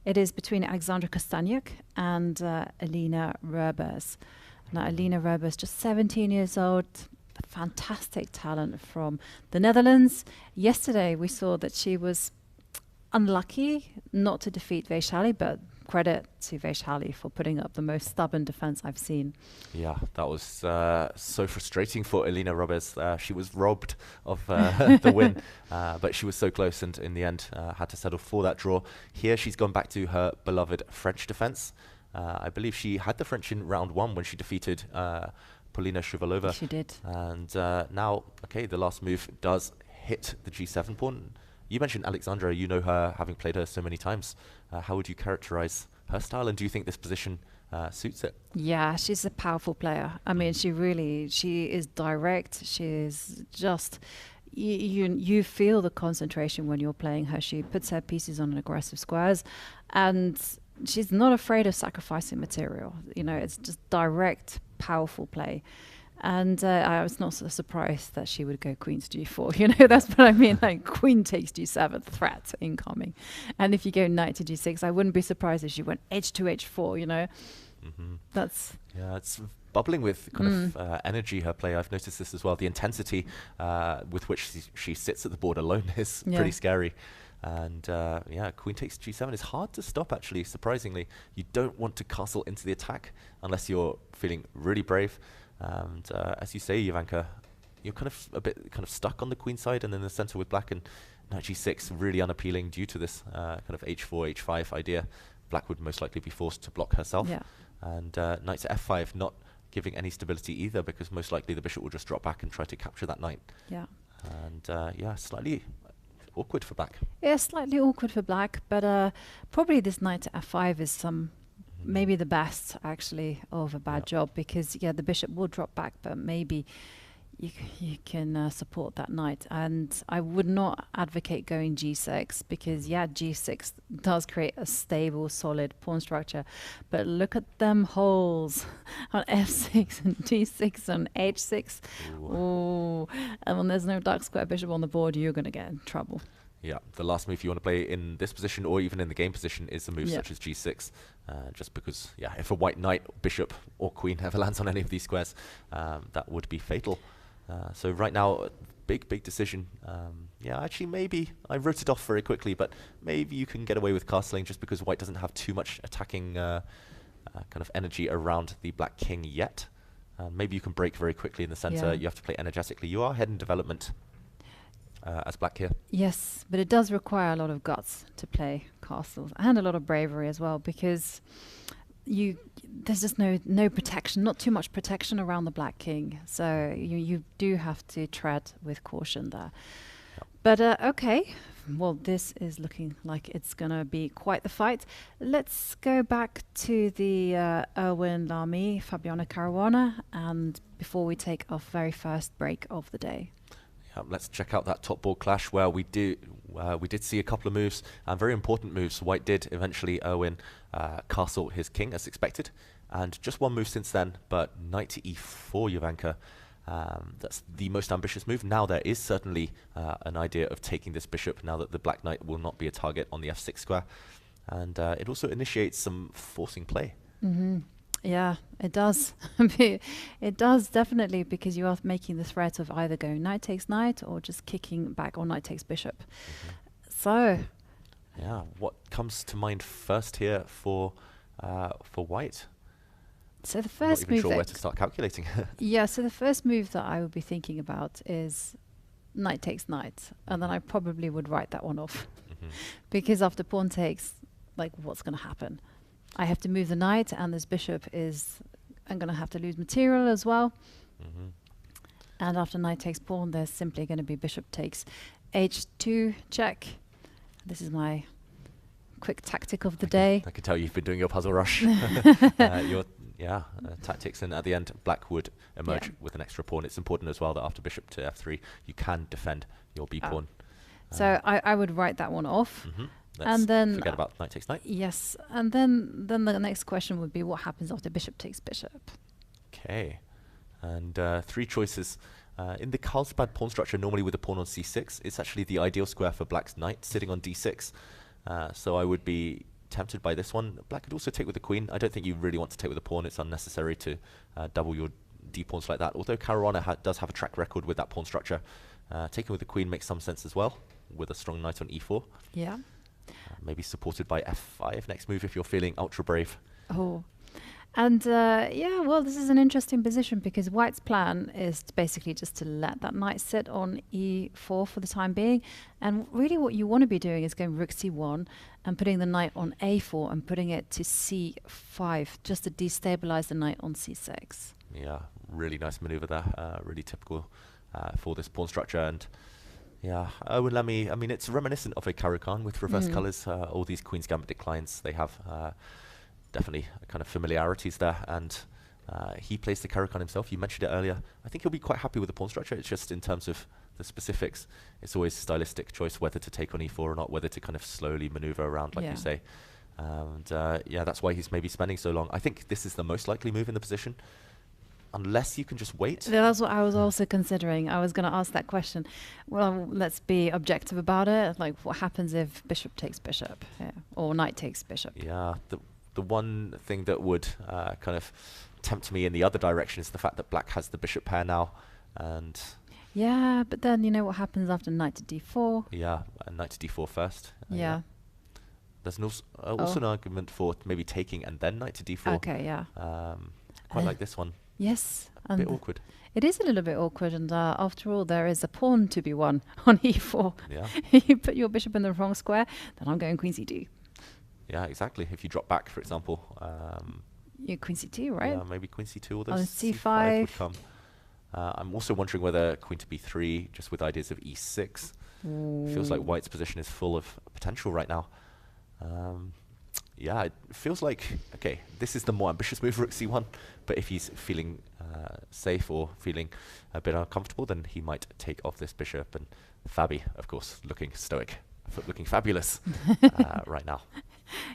It is between Alexandra Kostaniuk and Alina Rebers. Now, Alina Rebers, just 17 years old, a fantastic talent from the Netherlands. Yesterday, we saw that she was unlucky not to defeat Vaishali, but credit to Vaishali for putting up the most stubborn defense I've seen. Yeah, that was so frustrating for Alina Rebers. She was robbed of the win, but she was so close and in the end had to settle for that draw. Here she's gone back to her beloved French defense. I believe she had the French in round 1 when she defeated Polina Shuvalova. She did. And now, okay, the last move does hit the g7 pawn. You mentioned Alexandra. You know her, having played her so many times. How would you characterize her style, and do you think this position suits it? Yeah, she's a powerful player. I mean, she is direct. She is just... You feel the concentration when you're playing her. She puts her pieces on aggressive squares, and she's not afraid of sacrificing material. You know, it's just direct, powerful play. And I was not so surprised that she would go queen to g4. You know, that's what I mean. Like queen takes g7, threat incoming. And if you go knight to g6, I wouldn't be surprised if she went h2, h4, you know. That's... Yeah, it's bubbling with kind of energy, her play. I've noticed this as well. The intensity with which she sits at the board alone is pretty scary. And yeah, queen takes g7 is hard to stop, actually, surprisingly. You don't want to castle into the attack unless you're feeling really brave. And as you say, Jovanka, you're kind of a bit stuck on the queen side and in the center with black, and knight g6 really unappealing due to this kind of h4, h5 idea. Black would most likely be forced to block herself. Yeah. And knight to f5 not giving any stability either, because most likely the bishop will just drop back and try to capture that knight. Yeah. And yeah, slightly awkward for black. Yeah, slightly awkward for black, but probably this knight to f5 is maybe the best, actually, of a bad job, because, yeah, the bishop will drop back, but maybe you can support that knight. And I would not advocate going g6, because, yeah, g6 does create a stable, solid pawn structure. But look at them holes on f6 and d6 and h6. Ooh. And when there's no dark square bishop on the board, you're going to get in trouble. Yeah, the last move you want to play in this position or even in the game position is a move such as g6, just because, yeah, if a white knight, bishop or queen ever lands on any of these squares, that would be fatal. So right now, big decision. Yeah, actually, maybe I wrote it off very quickly, but maybe you can get away with castling just because white doesn't have too much attacking kind of energy around the black king yet. Maybe you can break very quickly in the center. You have to play energetically. You are ahead in development as black here. Yes, but it does require a lot of guts to play castles, and a lot of bravery as well, because there's just no protection, not too much protection around the black king. So you do have to tread with caution there. Yep. But okay, well, this is looking like it's going to be quite the fight. Let's go back to the Erwin Lamy, Fabiano Caruana, and before we take our very first break of the day. Let's check out that top board clash where we did see a couple of moves, and very important moves. White did eventually Erwin castle his king as expected, and just one move since then, but knight to e4, Jovanka. That's the most ambitious move. Now there is certainly an idea of taking this bishop now that the black knight will not be a target on the f6 square, and it also initiates some forcing play. Yeah, it does. It does, definitely, because you are making the threat of either going knight takes knight or just kicking back, or knight takes bishop. So, yeah, what comes to mind first here for white? So the I'm first not even move sure where to start calculating. Yeah, so the first move that I would be thinking about is knight takes knight, and then I probably would write that one off, because after pawn takes, like, what's going to happen? I have to move the knight, and this bishop I'm going to have to lose material as well. And after knight takes pawn, there's simply going to be bishop takes h2 check. This is my quick tactic of the day. I can tell you've been doing your puzzle rush. Your tactics, and at the end, black would emerge with an extra pawn. It's important as well that after bishop to f3, you can defend your b pawn. So I would write that one off. Let's and then forget about knight takes knight. Yes, and then the next question would be what happens after bishop takes bishop. Okay, and three choices. In the Carlsbad pawn structure, normally with a pawn on c6, it's actually the ideal square for black's knight sitting on d6. So I would be tempted by this one. Black could also take with the queen. I don't think you really want to take with the pawn. It's unnecessary to double your d-pawns like that, although Caruana does have a track record with that pawn structure. Taking with the queen makes some sense as well, with a strong knight on e4. Yeah. Maybe supported by f5 next move if you're feeling ultra brave. Oh, and yeah, well, this is an interesting position, because white's plan is basically just to let that knight sit on e4 for the time being. And really what you want to be doing is going rook c1 and putting the knight on a4 and putting it to c5, just to destabilize the knight on c6. Yeah, really nice maneuver there. Really typical for this pawn structure. And yeah, Erwin Lamy, I mean, it's reminiscent of a Caro-Kann with reverse colours. All these Queen's Gambit declines, they have definitely kind of familiarities there. And he plays the Caro-Kann himself. You mentioned it earlier. I think he'll be quite happy with the pawn structure. It's just in terms of the specifics, it's always stylistic choice whether to take on e4 or not, whether to kind of slowly maneuver around, like you say. And yeah, that's why he's maybe spending so long. I think this is the most likely move in the position, unless you can just wait. That's what I was also considering. I was going to ask that question. Well, let's be objective about it. Like, what happens if bishop takes bishop, or knight takes bishop? Yeah, the one thing that would kind of tempt me in the other direction is the fact that black has the bishop pair now, and yeah, but then you know what happens after knight to d4. Yeah, and knight to d4 first. Yeah. There's also an argument for maybe taking and then knight to d4. Okay, yeah. Quite like this one. Yes. A bit awkward. It is a little bit awkward, and after all, there is a pawn to be won on e4. Yeah. You put your bishop in the wrong square, then I'm going queen c2. Yeah, exactly. If you drop back, for example. You queen c2, right? Yeah, maybe queen c2, although c5 would come. I'm also wondering whether queen to b3, just with ideas of e6. Feels like white's position is full of potential right now. Yeah, it feels like, okay, this is the more ambitious move, rook c1, but if he's feeling safe or feeling a bit uncomfortable, then he might take off this bishop. And Fabi, of course, looking stoic, looking fabulous right now.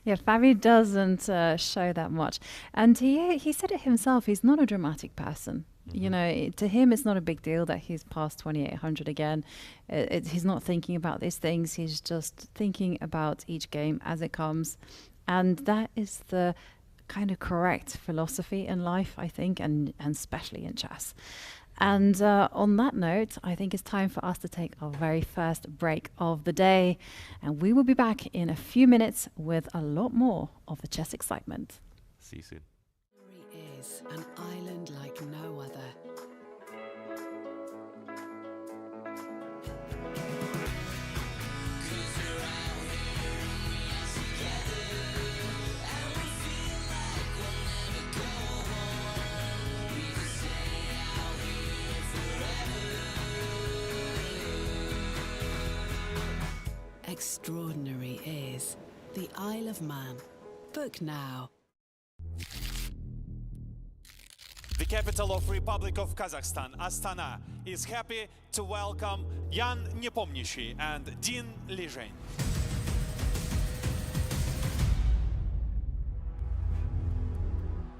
Yeah, Fabi doesn't show that much. And he said it himself, he's not a dramatic person. You know, to him, it's not a big deal that he's past 2800 again. He's not thinking about these things. He's just thinking about each game as it comes. And that is the kind of correct philosophy in life, I think, and especially in chess. And on that note, I think it's time for us to take our very first break of the day. And we will be back in a few minutes with a lot more of the chess excitement. See you soon. Is an island like no other. Extraordinary is the Isle of Man. Book now. The capital of Republic of Kazakhstan, Astana, is happy to welcome Yan Nepomniachtchi and Din Lizheng.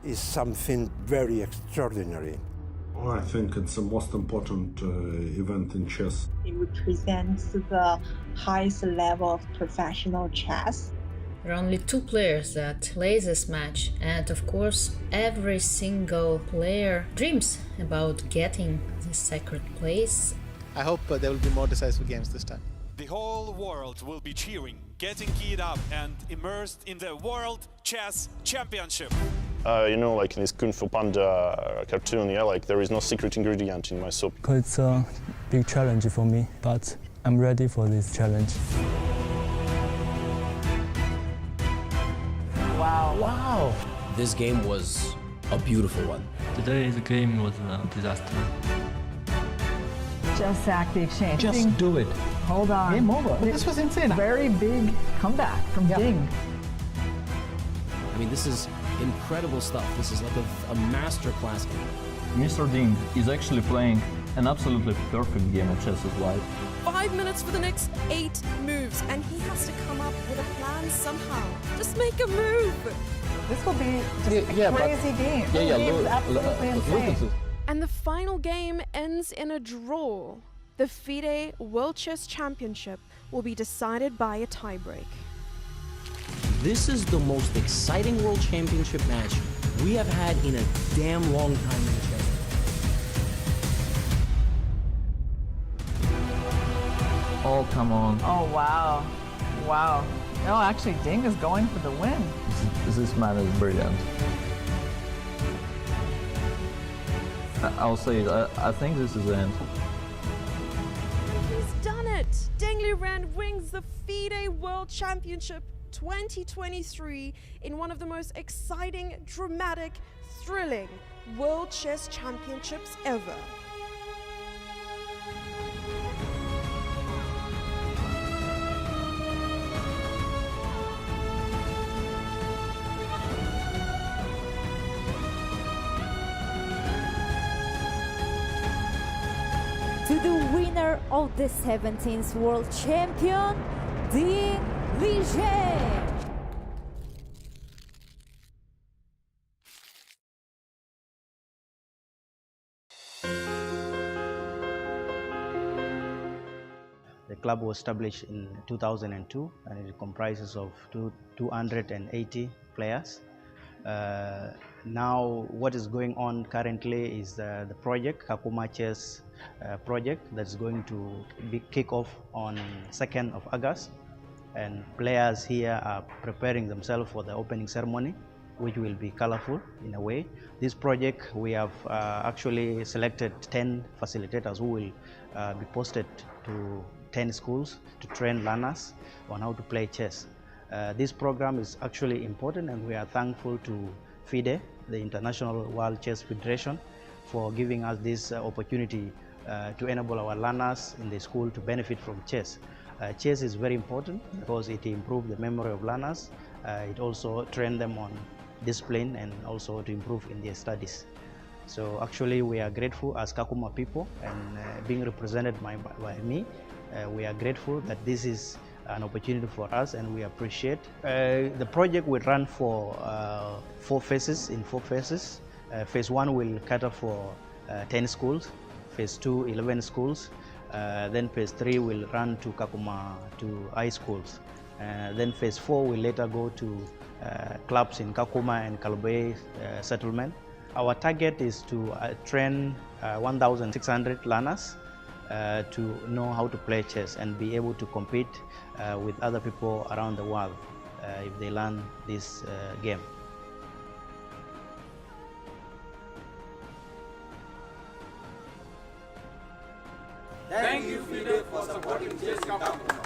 Is something very extraordinary. I think it's the most important event in chess. It represents the highest level of professional chess. There are only two players that play this match, and of course every single player dreams about getting this sacred place. I hope there will be more decisive games this time. The whole world will be cheering, getting keyed up and immersed in the World Chess Championship. You know, like in this Kung Fu Panda cartoon, yeah, like there is no secret ingredient in my soup. It's a big challenge for me, but I'm ready for this challenge. Wow. Wow. This game was a beautiful one. Today's game was a disaster. Just sack the exchange. Just do it. Hold on. Game over. But this was insane. Very big comeback from Ding. I mean, this is incredible stuff. This is like a masterclass game. Mr. Ding is actually playing an absolutely perfect game of chess as well. 5 minutes for the next 8 moves, and he has to come up with a plan somehow. Just make a move. This will be just a crazy game. Absolutely insane. And the final game ends in a draw. The FIDE World Chess Championship will be decided by a tiebreak. This is the most exciting World Championship match we have had in a damn long time in chess. Oh, come on. Oh, wow. Wow. No, actually, Ding is going for the win. This man is brilliant. I'll say it. I think this is the end. He's done it! Ding Liren wins the FIDE World Championship 2023 in one of the most exciting, dramatic, thrilling World Chess Championships ever. To the winner of the 17th World Champion, Din Lizheng. club was established in 2002 and it comprises of 280 players. Now what is going on currently is the project, Kakuma Chess project, that's going to kick off on 2nd of August, and players here are preparing themselves for the opening ceremony, which will be colorful in a way. This project, we have actually selected 10 facilitators who will be posted to 10 schools to train learners on how to play chess. This program is actually important, and we are thankful to FIDE, the International World Chess Federation, for giving us this opportunity to enable our learners in the school to benefit from chess. Chess is very important because it improves the memory of learners. It also trains them on discipline and also to improve in their studies. So actually we are grateful as Kakuma people, and being represented by me, we are grateful that this is an opportunity for us, and we appreciate. The project will run for 4 phases. Phase 1 will cater for 10 schools, phase 2 11 schools, then phase 3 will run to Kakuma to high schools, then phase 4 will later go to clubs in Kakuma and Kalobey settlement. Our target is to train 1,600 learners to know how to play chess and be able to compete with other people around the world if they learn this game. Thank you, FIDE, for supporting chess Kakuma.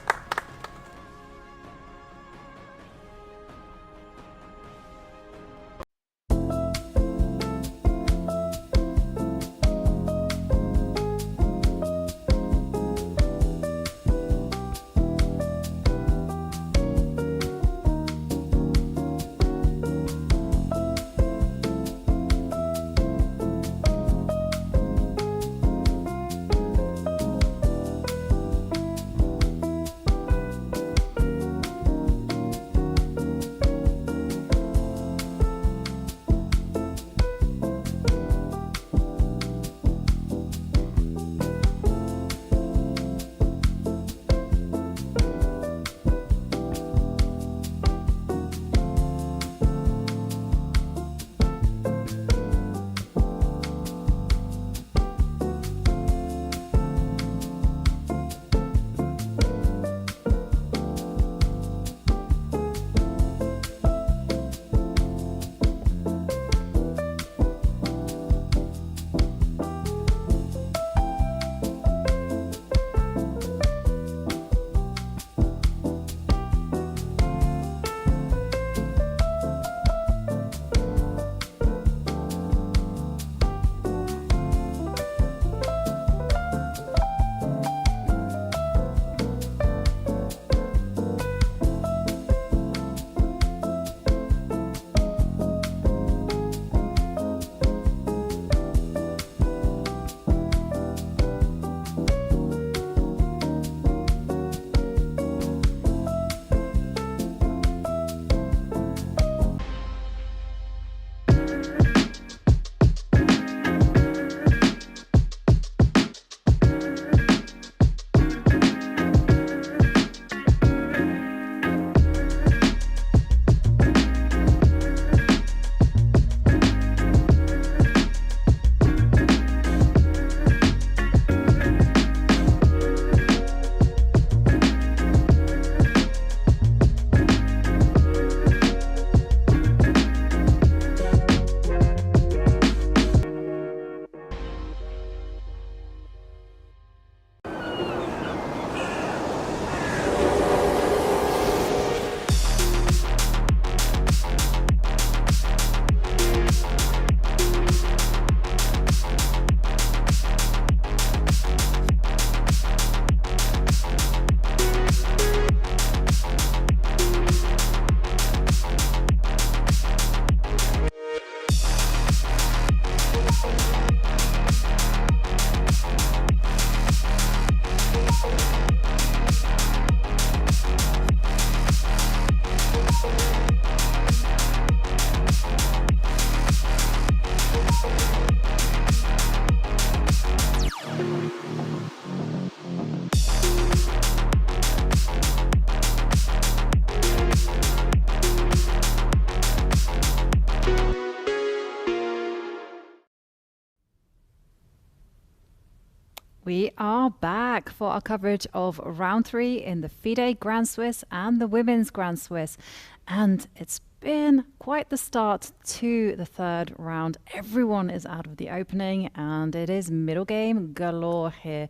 We are back for our coverage of round 3 in the FIDE Grand Swiss and the Women's Grand Swiss. And it's been quite the start to the third round. Everyone is out of the opening and it is middle game galore here.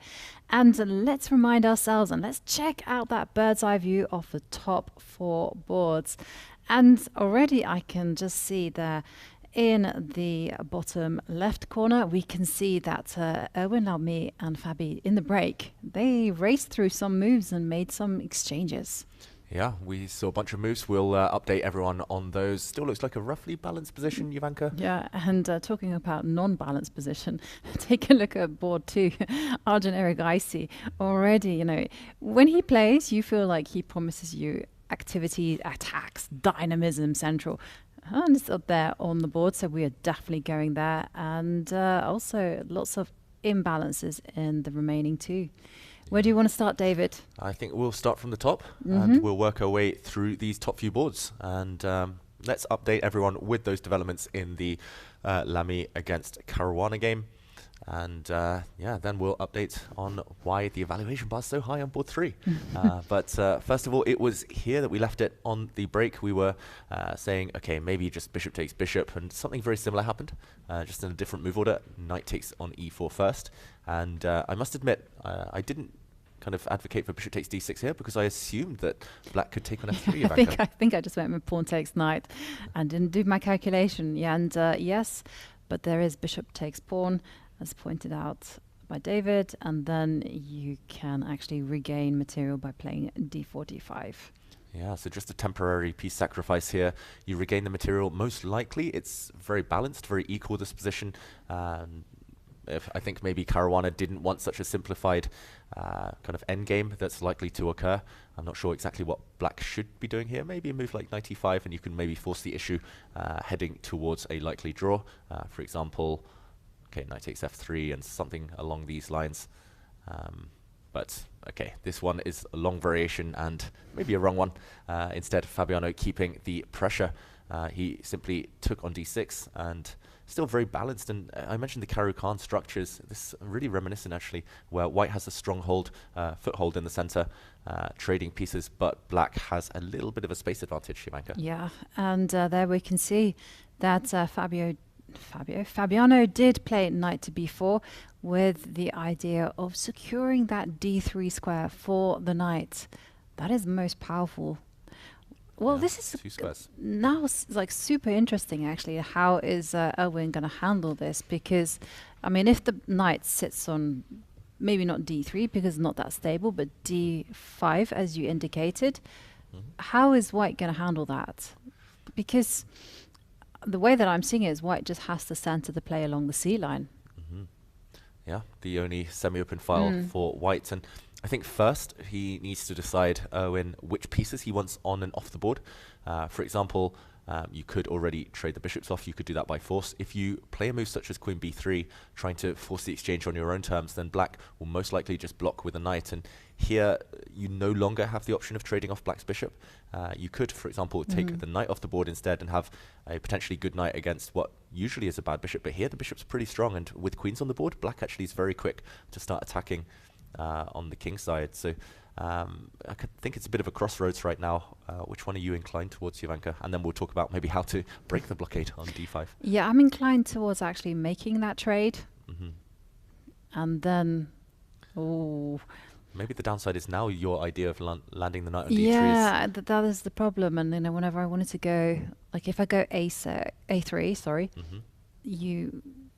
And let's remind ourselves and let's check out that bird's eye view of the top 4 boards. And already I can just see there in the bottom left corner, we can see that Erwin, Laumi and Fabi in the break, they raced through some moves and made some exchanges. Yeah, we saw a bunch of moves. We'll update everyone on those. Still looks like a roughly balanced position, Jovanka. Yeah, and talking about non-balanced position, take a look at board 2. Arjun Erigaisi already, you know, when he plays, you feel like he promises you activity, attacks, dynamism central. And it's up there on the board, so we are definitely going there. And also lots of imbalances in the remaining 2. Where do you want to start, David? I think we'll start from the top and we'll work our way through these top few boards. And let's update everyone with those developments in the Lamy against Caruana game. And yeah, then we'll update on why the evaluation bar is so high on board 3. But first of all, it was here that we left it on the break. We were saying, okay, maybe just bishop takes bishop, and something very similar happened, just in a different move order. Knight takes on e4 first. And I must admit, I didn't kind of advocate for bishop takes d6 here because I assumed that black could take on f3. I think I just went with pawn takes knight and didn't do my calculation. Yeah, and yes, but there is bishop takes pawn, as pointed out by David, and then you can actually regain material by playing d4, d5. Yeah, so just a temporary piece sacrifice here. You regain the material. Most likely, it's very balanced, very equal, this position. I think maybe Caruana didn't want such a simplified kind of endgame that's likely to occur. I'm not sure exactly what black should be doing here. Maybe a move like knight e5, and you can maybe force the issue heading towards a likely draw. For example, okay, knight takes f3 and something along these lines. But okay, this one is a long variation and maybe a wrong one. Instead, Fabiano keeping the pressure. He simply took on d6 and still very balanced. And I mentioned the Caro-Kann structures. This is really reminiscent, actually, where white has a strong foothold in the center, trading pieces, but black has a little bit of a space advantage, Jovanka. Yeah, and there we can see that Fabiano did play knight to b4 with the idea of securing that d3 square for the knight. That is most powerful. Well, yeah, this is now like super interesting, actually. How is Erwin going to handle this? Because, I mean, if the knight sits on maybe not d3 because it's not that stable, but d5 as you indicated, how is white going to handle that? Because the way that I'm seeing it is white just has to center the play along the c line. Yeah, the only semi-open file for white. And I think first he needs to decide, Erwin, which pieces he wants on and off the board. For example, you could already trade the bishops off. You could do that by force. If you play a move such as queen b3, trying to force the exchange on your own terms, then black will most likely just block with a knight. And here you no longer have the option of trading off black's bishop. You could, for example, take the knight off the board instead and have a potentially good knight against what usually is a bad bishop. But here the bishop's pretty strong, and with queens on the board, black actually is very quick to start attacking on the king side. So I think it's a bit of a crossroads right now. Which one are you inclined towards, Jovanka? And then we'll talk about maybe how to break the blockade on d5. Yeah, I'm inclined towards actually making that trade. And then, maybe the downside is now your idea of landing the knight on d3. Yeah, that is the problem. And you know, whenever I wanted to go, like if I go a3, sorry,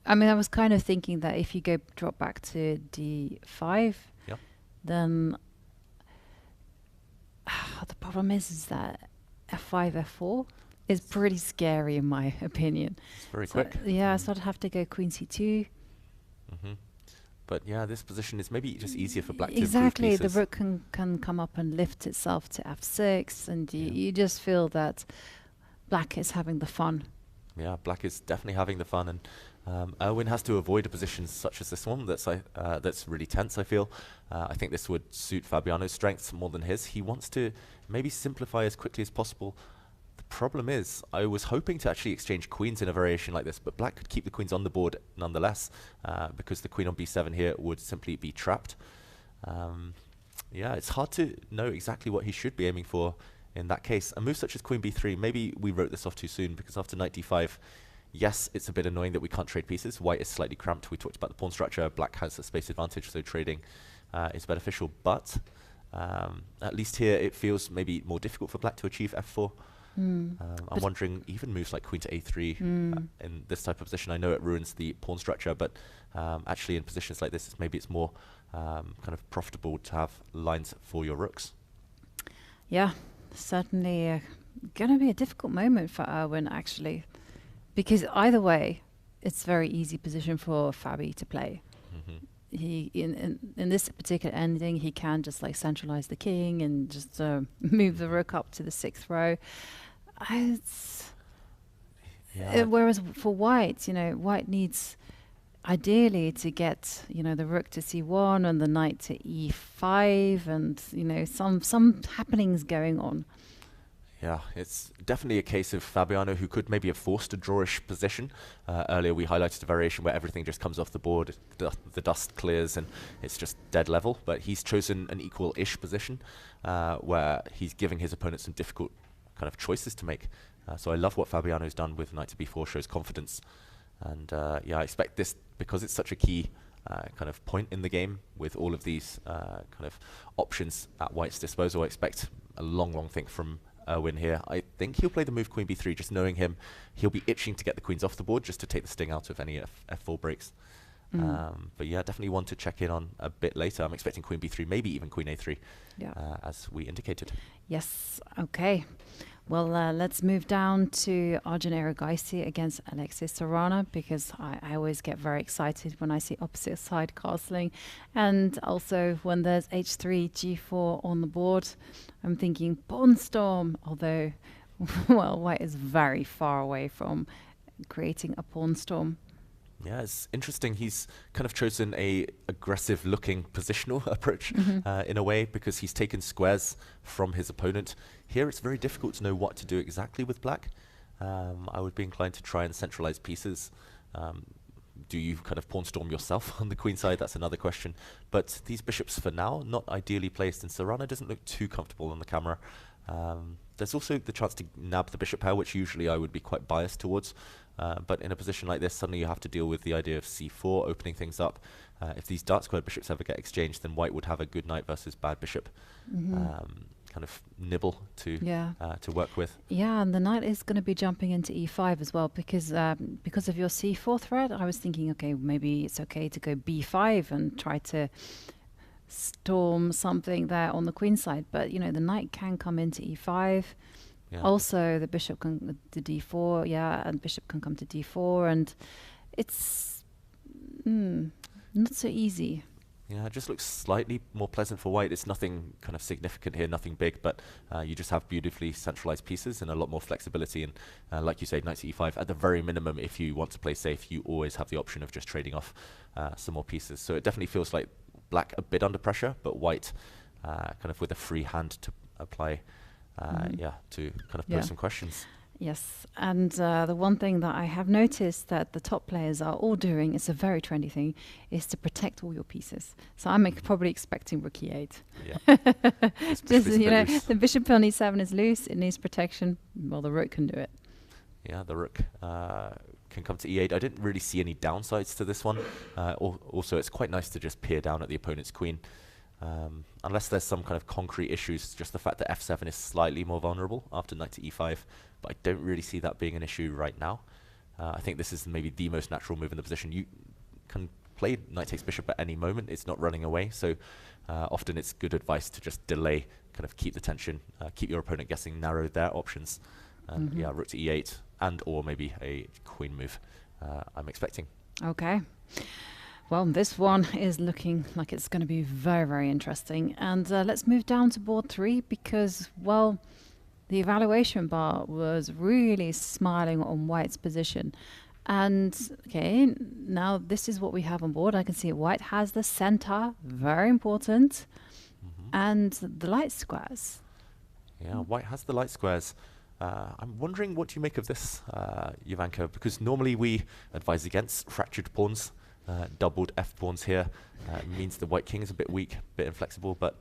I mean, I was kind of thinking that if you drop back to d5, then the problem is that f5, f4 is pretty scary in my opinion. It's very quick. Yeah, so I'd have to go queen c2. But yeah, this position is maybe just easier for black to exactly, improve pieces. The rook can come up and lift itself to f6, and you just feel that black is having the fun. Yeah, black is definitely having the fun, and Erwin has to avoid a position such as this one that's really tense, I feel. I think this would suit Fabiano's strengths more than his. He wants to maybe simplify as quickly as possible The problem is, I was hoping to actually exchange queens in a variation like this, but black could keep the queens on the board nonetheless, because the queen on b7 here would simply be trapped. Yeah, it's hard to know exactly what he should be aiming for in that case. A move such as queen b3, maybe we wrote this off too soon, because after knight d5, yes, it's a bit annoying that we can't trade pieces. White is slightly cramped. We talked about the pawn structure. Black has a space advantage, so trading is beneficial. But at least here it feels maybe more difficult for black to achieve f4. I'm wondering, even moves like queen to a3 in this type of position. I know it ruins the pawn structure, but actually in positions like this, maybe it's more kind of profitable to have lines for your rooks. Yeah, certainly going to be a difficult moment for Erwin, actually, because either way, it's very easy position for Fabi to play. He in this particular ending, he can just like centralize the king and just move the rook up to the 6th row. Whereas for white, white needs ideally to get the rook to c1 and the knight to e5, and some happenings going on. Yeah, it's definitely a case of Fabiano who could maybe have forced a drawish position. Earlier we highlighted a variation where everything just comes off the board, the dust clears and it's just dead level, but he's chosen an equal-ish position where he's giving his opponent some difficult kind of choices to make. So I love what Fabiano's done with knight to b4, shows confidence. And yeah, I expect this, because it's such a key kind of point in the game with all of these kind of options at white's disposal, I expect a long think from Erwin here. I think he'll play the move queen b3, just knowing him, he'll be itching to get the queens off the board just to take the sting out of any f4 breaks. But yeah, definitely one to check in on a bit later. I'm expecting queen b3, maybe even queen a3, as we indicated. Yes, okay. Well, let's move down to Arjun Erigaisi against Alexey Sarana, because I always get very excited when I see opposite side castling. And also when there's h3, g4 on the board, I'm thinking pawn storm, although, well, white is very far away from creating a pawn storm. Yeah, it's interesting. He's kind of chosen a aggressive-looking positional approach in a way, because he's taken squares from his opponent. Here, it's very difficult to know what to do exactly with black. I would be inclined to try and centralize pieces. Do you kind of pawn storm yourself on the queen side? That's another question. But these bishops, for now, not ideally placed, and Sarana doesn't look too comfortable on the camera. There's also the chance to nab the bishop pair, which usually I would be quite biased towards. But in a position like this, suddenly you have to deal with the idea of c4, opening things up. If these dark squared bishops ever get exchanged, then white would have a good knight versus bad bishop kind of nibble to work with. Yeah, and the knight is going to be jumping into e5 as well, because of your c4 threat. I was thinking, okay, maybe it's okay to go b5 and try to storm something there on the queen side. But, the knight can come into e5. Yeah. Also, the bishop can to d4, and bishop can come to d4, and it's not so easy. Yeah, it just looks slightly more pleasant for white. It's nothing kind of significant here, nothing big, but you just have beautifully centralized pieces and a lot more flexibility. And like you say, knight to e5, at the very minimum, if you want to play safe, you always have the option of just trading off some more pieces. So it definitely feels like black a bit under pressure, but white kind of with a free hand to apply. To kind of pose some questions. Yes, and the one thing that I have noticed that the top players are all doing, it's a very trendy thing, is to protect all your pieces. So I'm probably expecting rook e8. Yeah. Just, the bishop on e7 is loose, it needs protection. Well, the rook can do it. Yeah, the rook can come to e8. I didn't really see any downsides to this one. Also, it's quite nice to just peer down at the opponent's queen. Unless there's some kind of concrete issues, just the fact that f7 is slightly more vulnerable after knight to e5, but I don't really see that being an issue right now. I think this is maybe the most natural move in the position. You can play knight takes bishop at any moment, it's not running away, so often it's good advice to just delay, kind of keep the tension, keep your opponent guessing, narrow their options, and rook to e8, and or maybe a queen move I'm expecting. Okay. Well, this one is looking like it's going to be very, very interesting. And let's move down to board 3, because, well, the evaluation bar was really smiling on white's position. And, okay, now this is what we have on board. I can see white has the center, very important, and the light squares. Yeah, white has the light squares. I'm wondering what you make of this, Jovanka, because normally we advise against fractured pawns. Doubled f-pawns here means the white king is a bit weak, a bit inflexible, but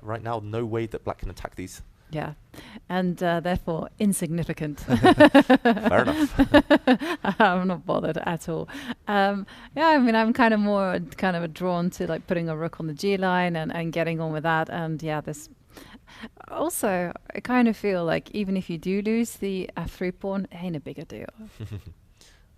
right now no way that black can attack these. Yeah, and therefore insignificant. Fair enough. I'm not bothered at all. Yeah, I mean, I'm kind of drawn to like putting a rook on the G line and getting on with that. And yeah, this also, I kind of feel like even if you do lose the f3 pawn, it ain't a bigger deal.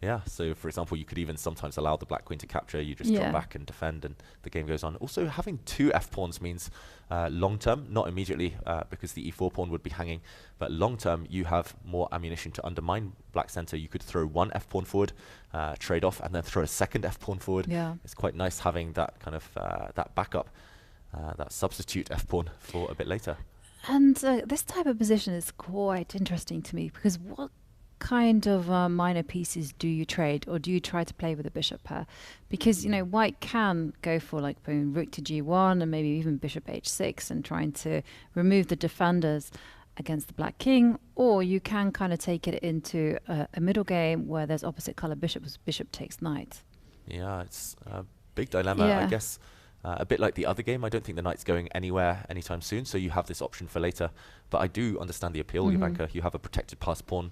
Yeah, so for example, you could even sometimes allow the black queen to capture, you just drop back and defend, and the game goes on. Also, having 2 f-pawns means long-term, not immediately because the e4 pawn would be hanging, but long-term you have more ammunition to undermine black center. You could throw 1 f-pawn forward, trade off, and then throw a second f-pawn forward. Yeah. It's quite nice having that kind of that backup, that substitute f-pawn for a bit later. And this type of position is quite interesting to me, because what kind of minor pieces do you trade, or do you try to play with a bishop pair? Because, you know, white can go for like putting rook to g1 and maybe even bishop h6 and trying to remove the defenders against the black king, or you can kind of take it into a middle game where there's opposite color bishops, bishop takes knight. Yeah, it's a big dilemma, I guess. A bit like the other game, I don't think the knight's going anywhere anytime soon, so you have this option for later. But I do understand the appeal, Jovanka. You have a protected passed pawn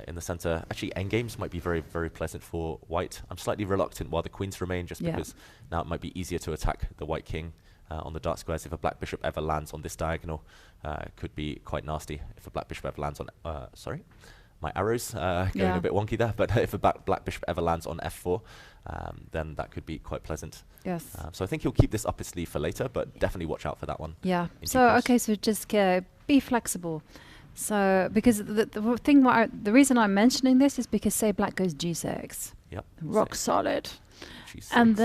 in the center. Actually, endgames might be very, very pleasant for white. I'm slightly reluctant while the queens remain, just because now it might be easier to attack the white king on the dark squares. If a black bishop ever lands on this diagonal, it could be quite nasty. If a black bishop ever lands on, sorry, my arrows going a bit wonky there, but if a black bishop ever lands on f4, then that could be quite pleasant. Yes. So I think he'll keep this up his sleeve for later, but definitely watch out for that one. Yeah. So, okay, so just be flexible. So, because the reason I'm mentioning this is because, say, black goes g6. Yep. Rock solid. G6. And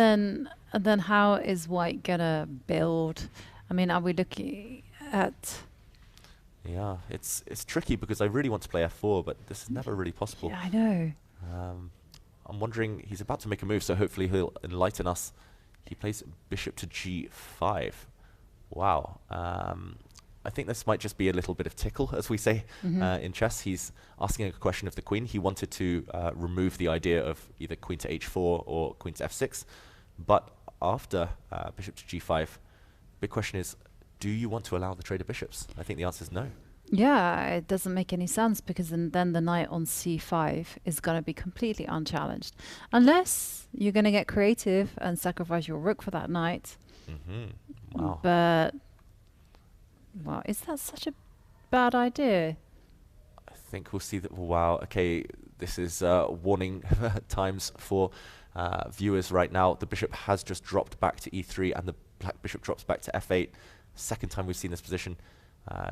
then how is white gonna build? I mean, are we looking at? Yeah, it's tricky because I really want to play f4, but this is never really possible. Yeah, I know. I'm wondering, he's about to make a move, so hopefully he'll enlighten us. He plays bishop to g5. Wow. I think this might just be a little bit of tickle, as we say in chess. He's asking a question of the queen. He wanted to remove the idea of either queen to h4 or queen to f6. But after bishop to g5, big question is, do you want to allow the trade of bishops? I think the answer is no. Yeah, it doesn't make any sense, because then the knight on c5 is going to be completely unchallenged. Unless you're going to get creative and sacrifice your rook for that knight. Wow. But, wow, is that such a bad idea? I think we'll see that. Wow, okay, this is warning times for viewers right now. The bishop has just dropped back to e3, and the black bishop drops back to f8. Second time we've seen this position.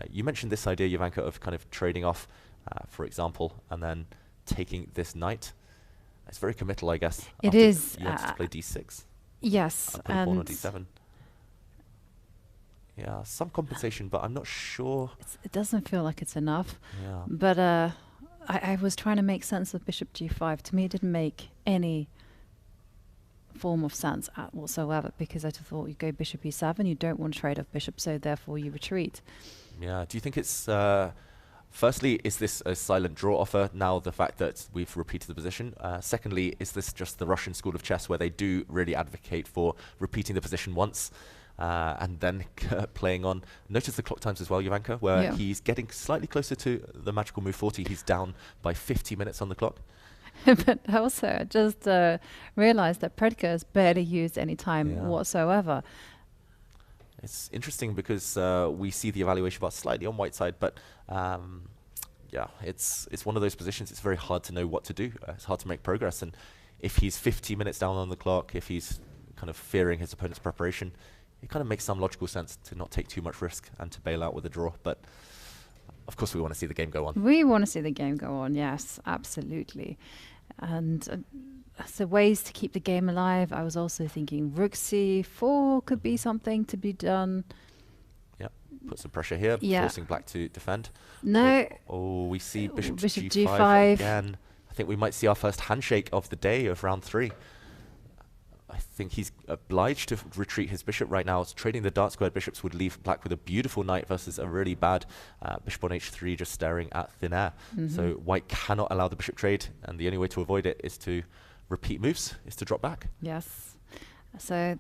You mentioned this idea, Jovanka, of kind of trading off, for example, and then taking this knight. It's very committal, I guess. It is. You wanted to play d6. Yes. Put a pawn on d7. Yeah, some compensation, but I'm not sure. It doesn't feel like it's enough. Yeah. But I was trying to make sense of bishop g5. To me, it didn't make any form of sense whatsoever, because I just thought you go bishop e7, you don't want to trade off bishop, so therefore you retreat. Yeah. Do you think it's firstly, is this a silent draw offer now, the fact that we've repeated the position? Secondly, is this just the Russian school of chess where they do really advocate for repeating the position once and then playing on? Notice the clock times as well, Jovanka, where he's getting slightly closer to the magical move 40. He's down by 50 minutes on the clock. But also, I just realized that Predke has barely used any time whatsoever. It's interesting because we see the evaluation bar slightly on white side, but yeah, it's one of those positions. It's very hard to know what to do. It's hard to make progress. And if he's 50 minutes down on the clock, if he's kind of fearing his opponent's preparation, it kind of makes some logical sense to not take too much risk and to bail out with a draw. But of course, we want to see the game go on. We want to see the game go on, yes, absolutely. And so ways to keep the game alive, I was also thinking rook c4 could be something to be done. Yep, put some pressure here, forcing black to defend. No. Oh, we see bishop g5 again. I think we might see our first handshake of the day of round 3. I think he's obliged to retreat his bishop right now. Trading the dark squared bishops would leave black with a beautiful knight versus a really bad bishop on h3 just staring at thin air. So white cannot allow the bishop trade, and the only way to avoid it is to repeat moves, is to drop back. Yes. So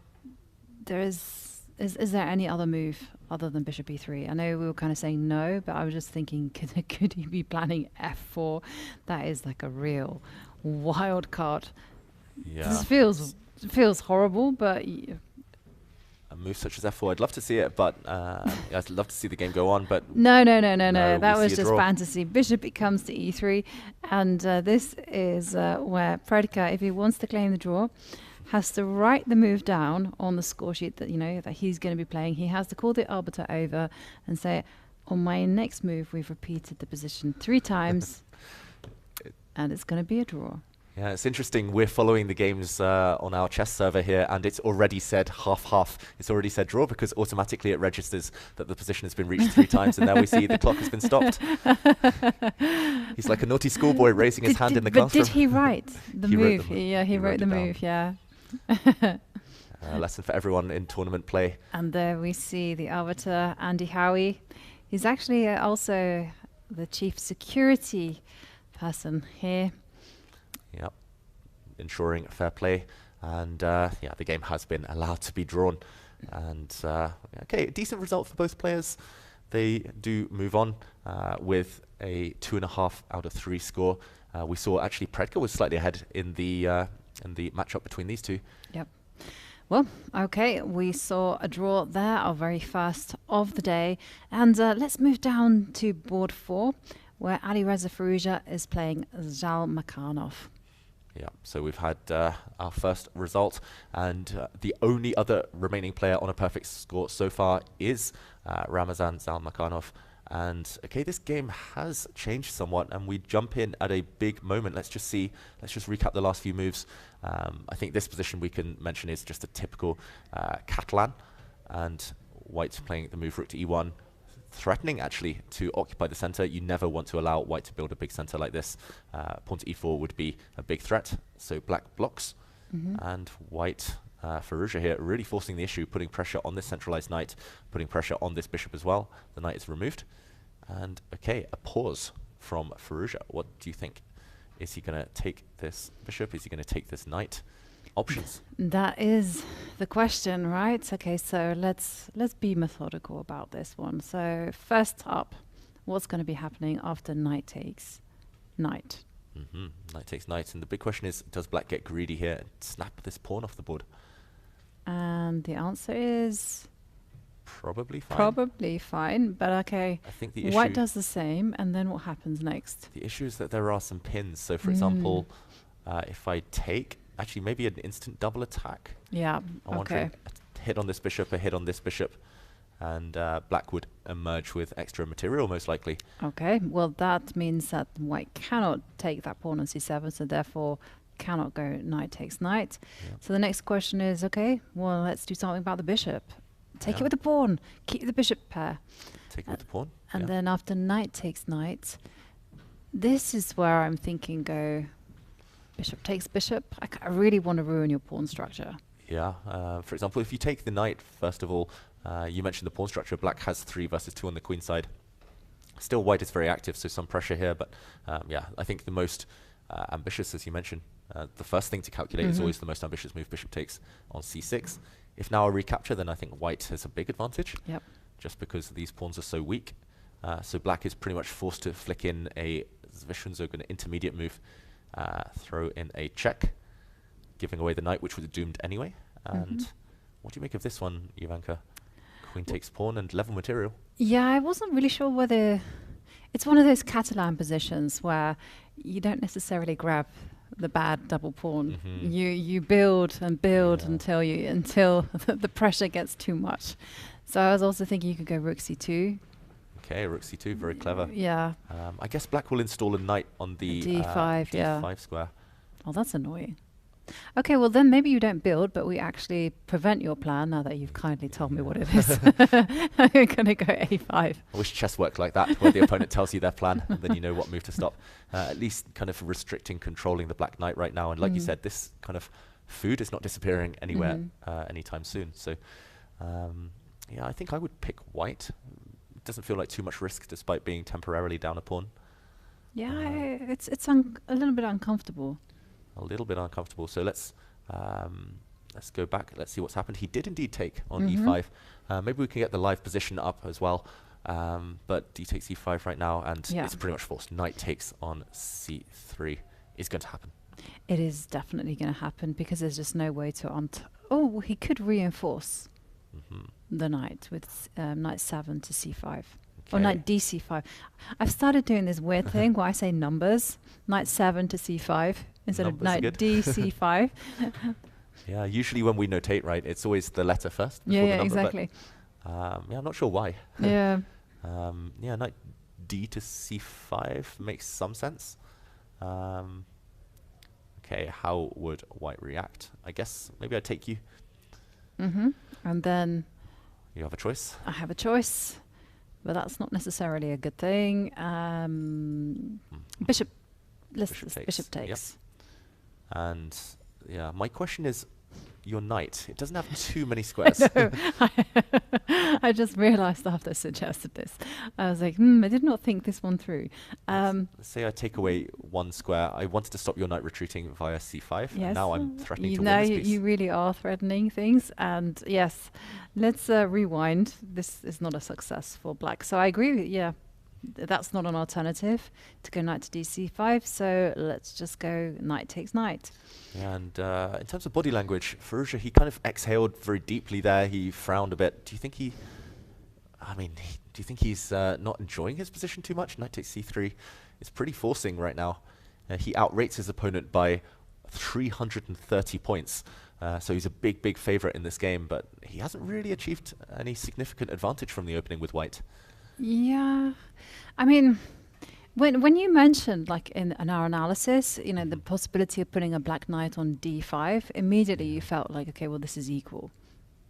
there is there any other move other than bishop e3? I know we were kind of saying no, but I was just thinking, could he be planning f4? That is like a real wild card. Yeah. This feels horrible, but a move such as f4, I'd love to see it, but I'd love to see the game go on, but no. That was just fantasy. Bishop becomes to e3, and this is where Predke, if he wants to claim the draw, has to write the move down on the score sheet that that he's going to be playing. He has to call the arbiter over and say, on my next move, we've repeated the position 3 times, and it's going to be a draw. Yeah, it's interesting. We're following the games on our chess server here, and it's already said half-half. It's already said draw because automatically it registers that the position has been reached 3 times, and there we see the clock has been stopped. He's like a naughty schoolboy raising his hand in the classroom. But did he write the move? He wrote the move, yeah. Lesson for everyone in tournament play. And there we see the arbiter, Andy Howie. He's actually also the chief security person here. Yep, ensuring fair play, and the game has been allowed to be drawn, and okay, a decent result for both players. They do move on with a 2.5 out of 3 score. We saw actually Predke was slightly ahead in the matchup between these two. Yep. Well, okay, we saw a draw there, our very first of the day, and let's move down to board 4, where Alireza Firouzja is playing Zhalmakhanov. Yeah, so we've had our first result, and the only other remaining player on a perfect score so far is Ramazan Zhalmakhanov. And okay, this game has changed somewhat, and we jump in at a big moment. Let's just recap the last few moves. I think this position we can mention is just a typical Catalan, and white's playing the move rook to e1, threatening actually to occupy the center. You never want to allow white to build a big center like this. Pawn to e4 would be a big threat, so black blocks, and white, Firouzja here, really forcing the issue, putting pressure on this centralized knight, putting pressure on this bishop as well. The knight is removed, and okay, a pause from Firouzja. What do you think? Is he going to take this bishop? Is he going to take this knight? Options. That is the question, right? Okay, so let's be methodical about this one. So first up, what's going to be happening after knight takes knight? Knight takes knight, and the big question is, does black get greedy here and snap this pawn off the board? And the answer is probably fine. Probably fine, but okay. I think the issue, white does the same, and then what happens next? The issue is that there are some pins. So for example, if I take, actually maybe an instant double attack. Yeah, a hit on this bishop, a hit on this bishop, and black would emerge with extra material most likely. Okay, well that means that white cannot take that pawn on c7, so therefore cannot go knight takes knight. Yeah. So the next question is, okay, well let's do something about the bishop. Take it with the pawn, keep the bishop pair. Take it with the pawn. And then after knight takes knight, this is where I'm thinking go bishop takes bishop. I really want to ruin your pawn structure. Yeah, for example, if you take the knight, first of all, you mentioned the pawn structure, black has 3 versus 2 on the queen side. Still white is very active, so some pressure here, but yeah, I think the most ambitious, as you mentioned, the first thing to calculate is always the most ambitious move, bishop takes on c6. If now a recapture, then I think white has a big advantage, just because these pawns are so weak. So black is pretty much forced to flick in a Zwischenzug, an intermediate move, throw in a check, giving away the knight, which was doomed anyway. And what do you make of this one, Jovanka? Queen takes pawn and level material. Yeah, I wasn't really sure whether... It's one of those Catalan positions where you don't necessarily grab the bad double pawn. You build and build until the pressure gets too much. So I was also thinking you could go rook c2. Okay, rook c2, very clever. Yeah. I guess black will install a knight on the d5, d5 square. Oh, that's annoying. Okay, well then maybe you don't build, but we actually prevent your plan now that you've kindly told me what it is. You're going to go a5. I wish chess worked like that, where the opponent tells you their plan, and then you know what move to stop. At least kind of restricting, controlling the black knight right now. And like you said, this kind of food is not disappearing anywhere anytime soon. So, yeah, I think I would pick white. It doesn't feel like too much risk despite being temporarily down a pawn. Yeah, it's a little bit uncomfortable. A little bit uncomfortable. So let's go back. Let's see what's happened. He did indeed take on e5. Maybe we can get the live position up as well. But d takes e5 right now, and it's pretty much forced. Knight takes on c3 is going to happen. It is definitely going to happen because there's just no way to oh, he could reinforce the knight with knight 7 to c5. Or knight dc5. I've started doing this weird thing where I say numbers, knight 7 to c5 instead of knight dc5. Yeah, usually when we notate, right, it's always the letter first. Yeah, the number, exactly. But, yeah, I'm not sure why. Yeah. Yeah, knight d to c5 makes some sense. Okay, how would white react? I guess maybe I take you. And then you have a choice. I have a choice, but that's not necessarily a good thing. Bishop takes. Yep. And yeah, my question is, your knight, it doesn't have too many squares. I just realized after I suggested this, I was like, I did not think this one through. Let's say I take away one square. I wanted to stop your knight retreating via c5. Yes. And now I'm threatening to win now this piece. you really are threatening things. And yes, let's rewind. This is not a success for black. So I agree with that's not an alternative to go knight to dc5. So let's just go knight takes knight. And in terms of body language, Firouzja, he kind of exhaled very deeply there. He frowned a bit. Do you think do you think he's not enjoying his position too much? Knight takes c3 is pretty forcing right now. He outrates his opponent by 330 points. So he's a big favorite in this game, but he hasn't really achieved any significant advantage from the opening with white. Yeah, I mean, when you mentioned, like in our analysis, the possibility of putting a black knight on d5, immediately you felt like, okay, well, this is equal.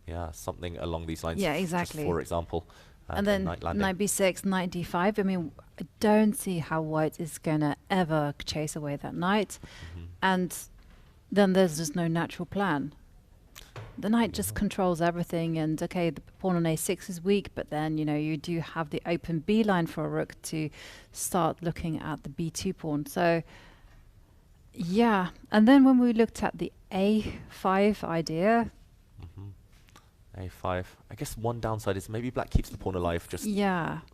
Yeah, something along these lines. Yeah, exactly. Just for example. And then knight b6, knight d5. I mean, I don't see how white is going to ever chase away that knight. And then there's just no natural plan. The knight just controls everything, and okay, the pawn on a6 is weak, but then you do have the open b line for a rook to start looking at the b2 pawn. So yeah, and then when we looked at the a5 idea, a5. I guess one downside is maybe black keeps the pawn alive just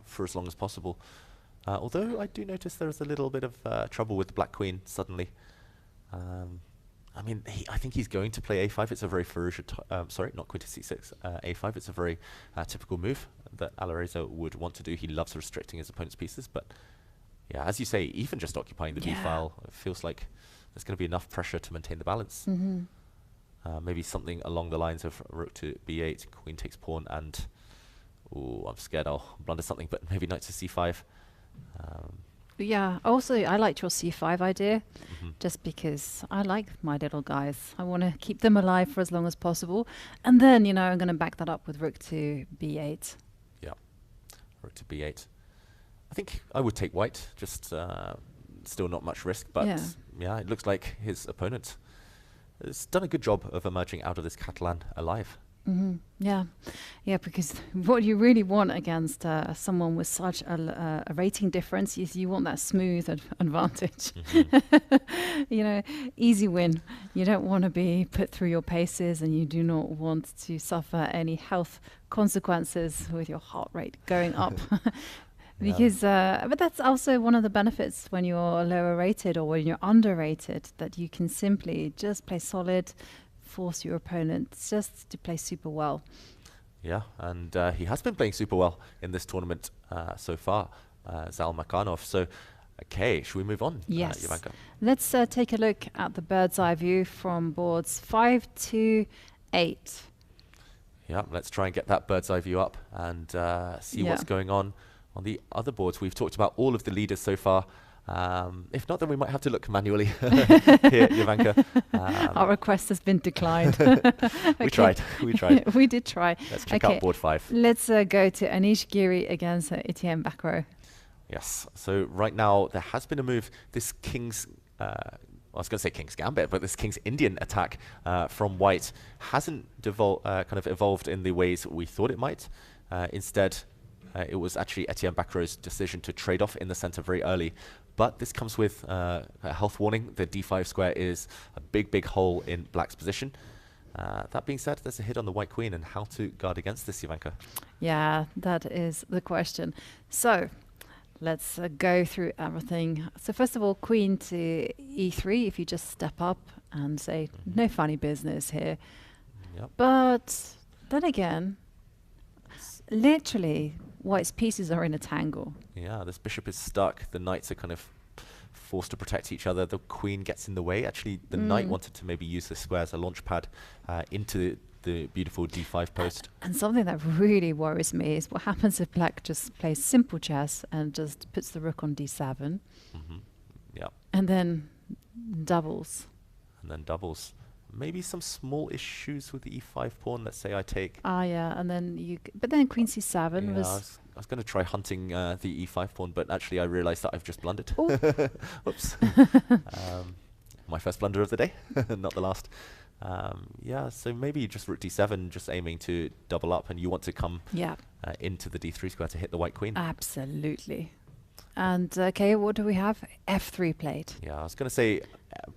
for as long as possible. Although I do notice there's a little bit of trouble with the black queen suddenly. I mean, I think he's going to play a5. It's a very Firouzja, sorry, not queen to c6, a5. It's a very typical move that Alireza would want to do. He loves restricting his opponent's pieces, but yeah, as you say, even just occupying the b file, it feels like there's going to be enough pressure to maintain the balance. Maybe something along the lines of rook to b8, queen takes pawn, and I'm scared I'll blunder something, but maybe knight to c5. Yeah, also I liked your c5 idea, just because I like my little guys. I want to keep them alive for as long as possible. And then, I'm going to back that up with rook to b8. Yeah, rook to b8. I think I would take white, just still not much risk, but yeah, it looks like his opponent has done a good job of emerging out of this Catalan alive. Yeah, because what you really want against someone with such a rating difference is you want that smooth advantage. Easy win. You don't want to be put through your paces, and you do not want to suffer any health consequences with your heart rate going up. Because, but that's also one of the benefits when you're lower rated or when you're underrated, that you can simply just play solid, force your opponent just to play super well. Yeah, and he has been playing super well in this tournament so far, Zhalmakhanov. So, okay, should we move on? Yes. Jovanka? Let's take a look at the bird's eye view from boards 5 to 8. Yeah, let's try and get that bird's eye view up and see what's going on the other boards. We've talked about all of the leaders so far. If not, then we might have to look manually here, Jovanka. Our request has been declined. We tried. We did try. Let's check out board 5. Let's go to Anish, Giri against Etienne, Bacrot. Yes. So right now there has been a move. This king's I was going to say King's Gambit, but this King's Indian attack from white hasn't kind of evolved in the ways we thought it might. Instead, it was actually Etienne Bacrot's decision to trade off in the center very early. But this comes with a health warning. The d5 square is a big, big hole in black's position. That being said, there's a hit on the white queen, and how to guard against this, Jovanka? Yeah, that is the question. So let's go through everything. So first of all, queen to e3, if you just step up and say, no funny business here. Yep. But then again, literally, white's pieces are in a tangle. Yeah, this bishop is stuck. The knights are kind of forced to protect each other. The queen gets in the way. Actually, the knight wanted to maybe use the square as a launch pad into the beautiful d5 post. And something that really worries me is what happens if black just plays simple chess and just puts the rook on d7. Yeah. And then doubles. And then doubles. Maybe some small issues with the e5 pawn. Let's say I take. Yeah, and then but then queen c7 was. I was going to try hunting the e5 pawn, but actually I realized that I've just blundered. Whoops. My first blunder of the day, not the last. Yeah, so maybe just rook d7, just aiming to double up, and you want to come into the d3 square to hit the white queen. Absolutely. And okay, what do we have? f3 played. Yeah, I was going to say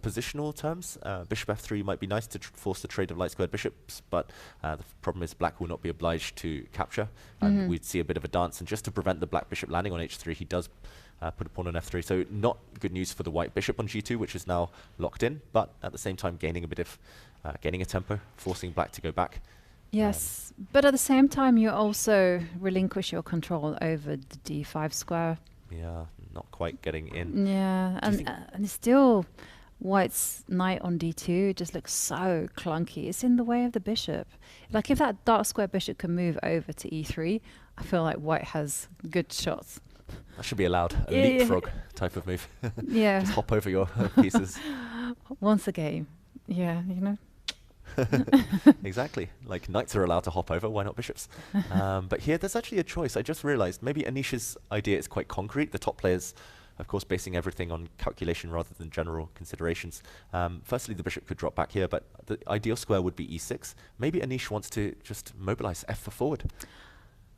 positional terms. Bishop f3 might be nice to force the trade of light squared bishops, but the problem is black will not be obliged to capture, and we'd see a bit of a dance. And just to prevent the black bishop landing on h3, he does put a pawn on f3. So not good news for the white bishop on g2, which is now locked in, but at the same time gaining a bit of gaining a tempo, forcing black to go back. Yes, but at the same time you also relinquish your control over the d5 square. Yeah, not quite getting in. Yeah, and still white's knight on d2 just looks so clunky. It's in the way of the bishop. Like if that dark square bishop can move over to e3, I feel like white has good shots. That should be allowed. A leapfrog type of move. Yeah. Just hop over your pieces. Once a game. Yeah, you know. Exactly. Like knights are allowed to hop over, why not bishops? But here there's actually a choice. I just realized maybe Anish's idea is quite concrete. The top players, of course, basing everything on calculation rather than general considerations. Firstly, the bishop could drop back here, but the ideal square would be e6. Maybe Anish wants to just mobilize f for forward.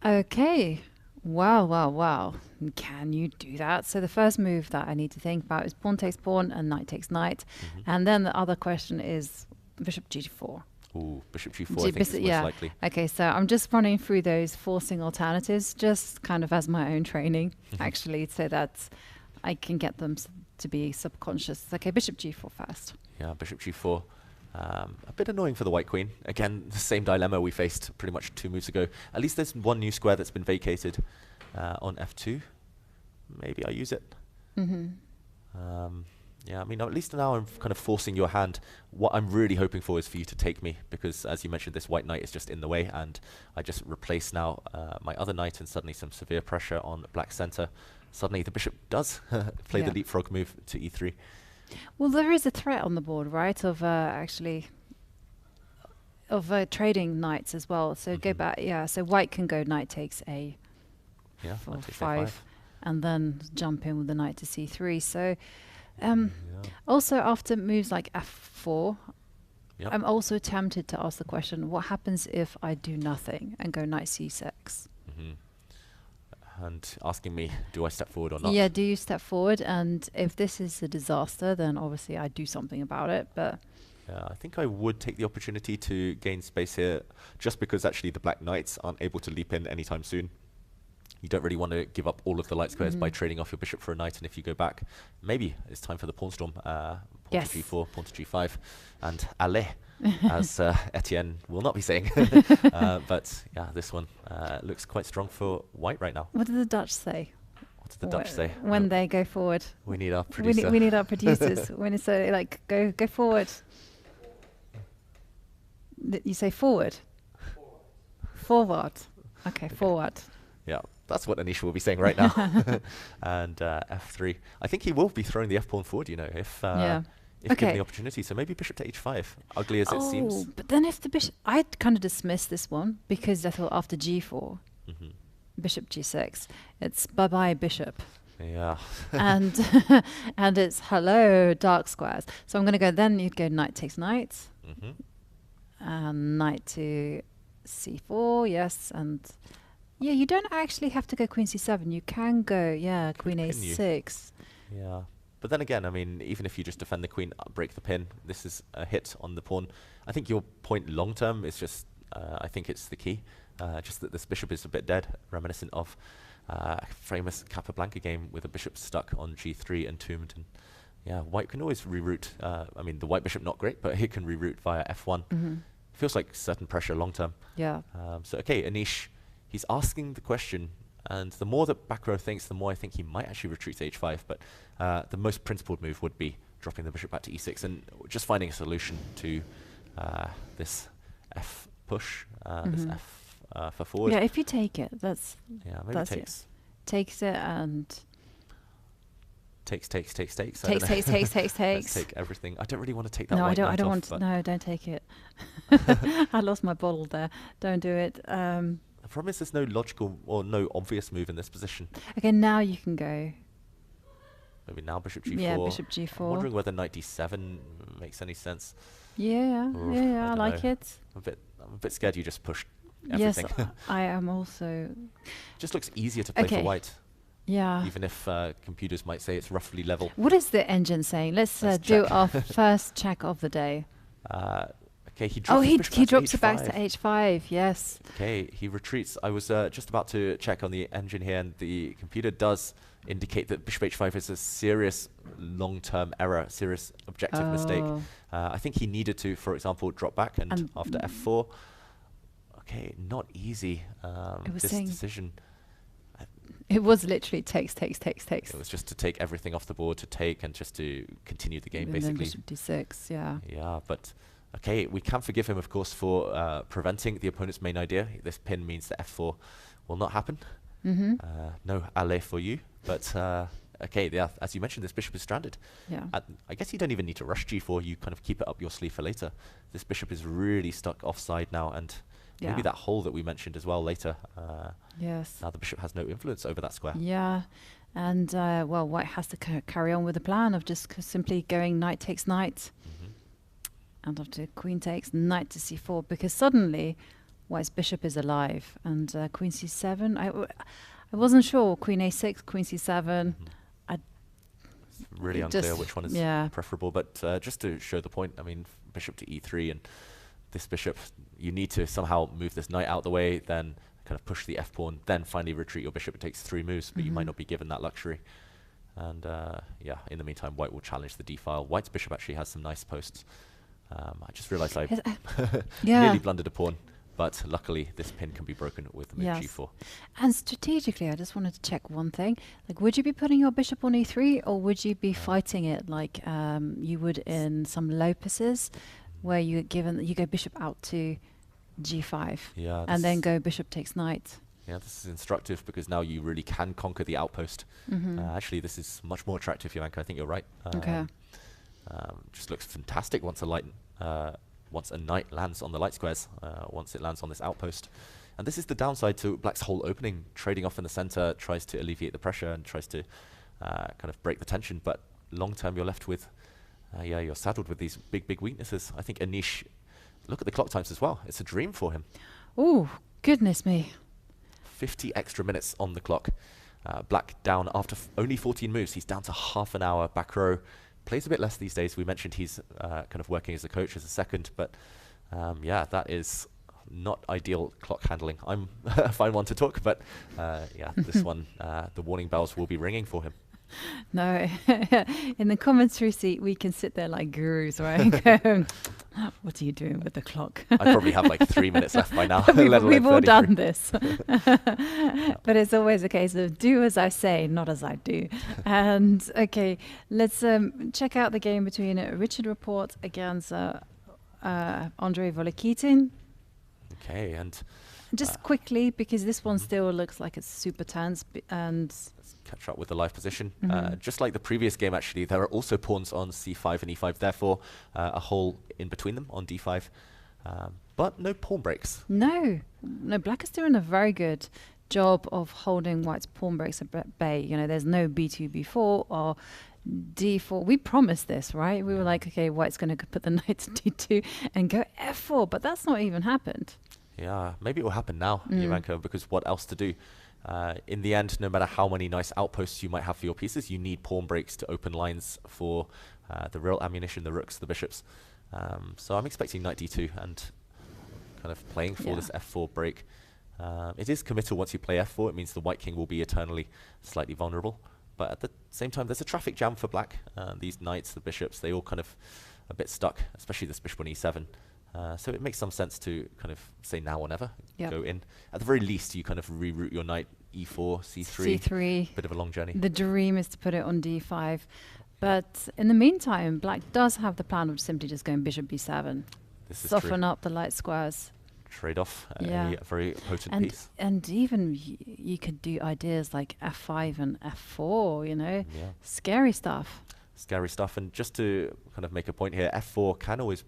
Okay. Wow. Can you do that? So the first move that I need to think about is pawn takes pawn and knight takes knight. And then the other question is bishop g4. Ooh, bishop g4 I think is most likely. Okay, so I'm just running through those forcing alternatives just kind of as my own training, actually, so that I can get them to be subconscious. Okay, bishop g4 first. Yeah, bishop g4. A bit annoying for the white queen. Again, the same dilemma we faced pretty much 2 moves ago. At least there's one new square that's been vacated on f2. Maybe I use it. Yeah, I mean, at least now I'm kind of forcing your hand. What I'm really hoping for is for you to take me, because as you mentioned, this white knight is just in the way, and I just replace now my other knight, and suddenly some severe pressure on black center. Suddenly the bishop does play the leapfrog move to e3. Well, there is a threat on the board, right, of trading knights as well. So go back, so white can go knight takes a for 5, and then jump in with the knight to c3. So also after moves like f4, I'm also tempted to ask the question, what happens if I do nothing and go knight c6? And asking me, do I step forward or not? Yeah, do you step forward? And if this is a disaster, then obviously I do something about it. But yeah, I think I would take the opportunity to gain space here, just because actually the black knights aren't able to leap in anytime soon. You don't really want to give up all of the light squares by trading off your bishop for a knight, and if you go back, maybe it's time for the pawn storm. Pawn to g4, pawn to g5, and allez, as Etienne will not be saying. But yeah, this one looks quite strong for white right now. What do the Dutch say? What do the Dutch say? When they go forward? We need our producer. We need our producers. When it's like, go forward. You say forward? Forward. Okay, forward. Yeah, that's what Anish will be saying right now. And f3. I think he will be throwing the f-pawn forward, you know, if given the opportunity. So maybe bishop to h5, ugly as it seems. But then if the bishop... I'd kind of dismiss this one, because I thought after g4, bishop g6, it's bye-bye bishop. Yeah. And and it's hello dark squares. So I'm going to go. Then you'd go knight takes knight, and knight to c4. Yes, and yeah, you don't actually have to go queen c7. You can go queen a6. Yeah. But then again, I mean, even if you just defend the queen, break the pin, this is a hit on the pawn. I think your point long term is just, I think it's the key, just that this bishop is a bit dead, reminiscent of a famous Capablanca game with a bishop stuck on g3 and entombed. And yeah, white can always reroute. I mean, the white bishop not great, but he can reroute via f1. Feels like certain pressure long term. Yeah. So okay, Anish, he's asking the question. And the more that Bacrot thinks, the more I think he might actually retreat to h5. But the most principled move would be dropping the bishop back to e6 and just finding a solution to this f push, this f for forward. Yeah, if you take it, that's maybe takes. Takes it and takes. Takes. Let's take everything. I don't really want to take that. No, I don't want to. No, don't take it. I lost my bottle there. Don't do it. The problem is there's no logical or no obvious move in this position. Okay, now you can go. Maybe now bishop g4. Yeah, bishop g4. I'm wondering whether knight d7 makes any sense. Yeah, I like it. I'm a bit scared you just pushed everything. Yes, I am also. Just looks easier to play for white. Yeah. Even if computers might say it's roughly level. What is the engine saying? Let's do our first check of the day. Okay, he drops it back to h5, yes. Okay, he retreats. I was just about to check on the engine here, and the computer does indicate that bishop h5 is a serious long-term error, serious objective mistake. I think he needed to, for example, drop back and after f4. Okay, not easy, this decision. It was literally takes. It was just to take everything off the board, to take and just to continue the game, basically. Bishop d6, yeah. Yeah, but... Okay, we can forgive him, of course, for preventing the opponent's main idea. This pin means that f4 will not happen. No alley for you. But, okay, yeah, as you mentioned, this bishop is stranded. Yeah. I guess you don't even need to rush g4. You kind of keep it up your sleeve for later. This bishop is really stuck offside now, and maybe that hole that we mentioned as well later. Yes. Now the bishop has no influence over that square. Yeah. And, well, white has to carry on with the plan of just simply going knight takes knight. And after queen takes, knight to c4, because suddenly white's bishop is alive. And queen c7, I wasn't sure. Queen a6, queen c7. It's really unclear which one is preferable. But just to show the point, I mean, bishop to e3 and this bishop, you need to somehow move this knight out the way, then kind of push the f-pawn, then finally retreat your bishop. It takes 3 moves, but you might not be given that luxury. And yeah, in the meantime, white will challenge the d-file. White's bishop actually has some nice posts. I just realised I nearly blundered a pawn, but luckily this pin can be broken with the move g4. And strategically, I just wanted to check one thing. Like, would you be putting your bishop on e3, or would you be fighting it like you would in some Lopeses, where you go bishop out to g5, and then go bishop takes knight? Yeah, this is instructive because now you really can conquer the outpost. Actually, this is much more attractive, Jovanka. I think you're right. Okay. Just looks fantastic once a knight lands on the light squares, once it lands on this outpost. And this is the downside to black's whole opening. Trading off in the center tries to alleviate the pressure and tries to kind of break the tension, but long term you're left with, you're saddled with these big weaknesses. I think Anish, look at the clock times as well. It's a dream for him. Oh, goodness me. 50 extra minutes on the clock. Black down after only 14 moves. He's down to half an hour. Bacrot plays a bit less these days. We mentioned he's kind of working as a coach as a second, but yeah, that is not ideal clock handling. I'm a fine one to talk, but yeah, this one, the warning bells will be ringing for him. No, in the commentary seat, we can sit there like gurus, right? Going, what are you doing with the clock? I probably have like 3 minutes left by now. We've all done this. But it's always a case of do as I say, not as I do. And okay, let's check out the game between Richard Rapport against Andrei Volokitin. Okay, and just quickly, because this one still looks like it's super tense, and let's catch up with the live position. Just like the previous game, actually, there are also pawns on c5 and e5, therefore a hole in between them on d5, but no pawn breaks. No, black is doing a very good job of holding white's pawn breaks at bay. You know, there's no b2, b4 or d4. We promised this, right? We were like, okay, white's going to put the knight to d2 and go f4, but that's not even happened. Yeah, maybe it will happen now, Jovanka, because what else to do? In the end, no matter how many nice outposts you might have for your pieces, you need pawn breaks to open lines for the real ammunition, the rooks, the bishops. So I'm expecting knight d2 and kind of playing for this f4 break. It is committal once you play f4. It means the white king will be eternally slightly vulnerable. But at the same time, there's a traffic jam for black. These knights, the bishops, they all kind of a bit stuck, especially this bishop on e7. So it makes some sense to kind of say now or never, go in. At the very least, you kind of reroute your knight e4, c3. c3. Bit of a long journey. The dream is to put it on d5. But in the meantime, black does have the plan of simply just going bishop b7. This is soften up the light squares. Trade-off, a very potent piece. And even you could do ideas like f5 and f4, you know, scary stuff. Scary stuff. And just to kind of make a point here, f4 can always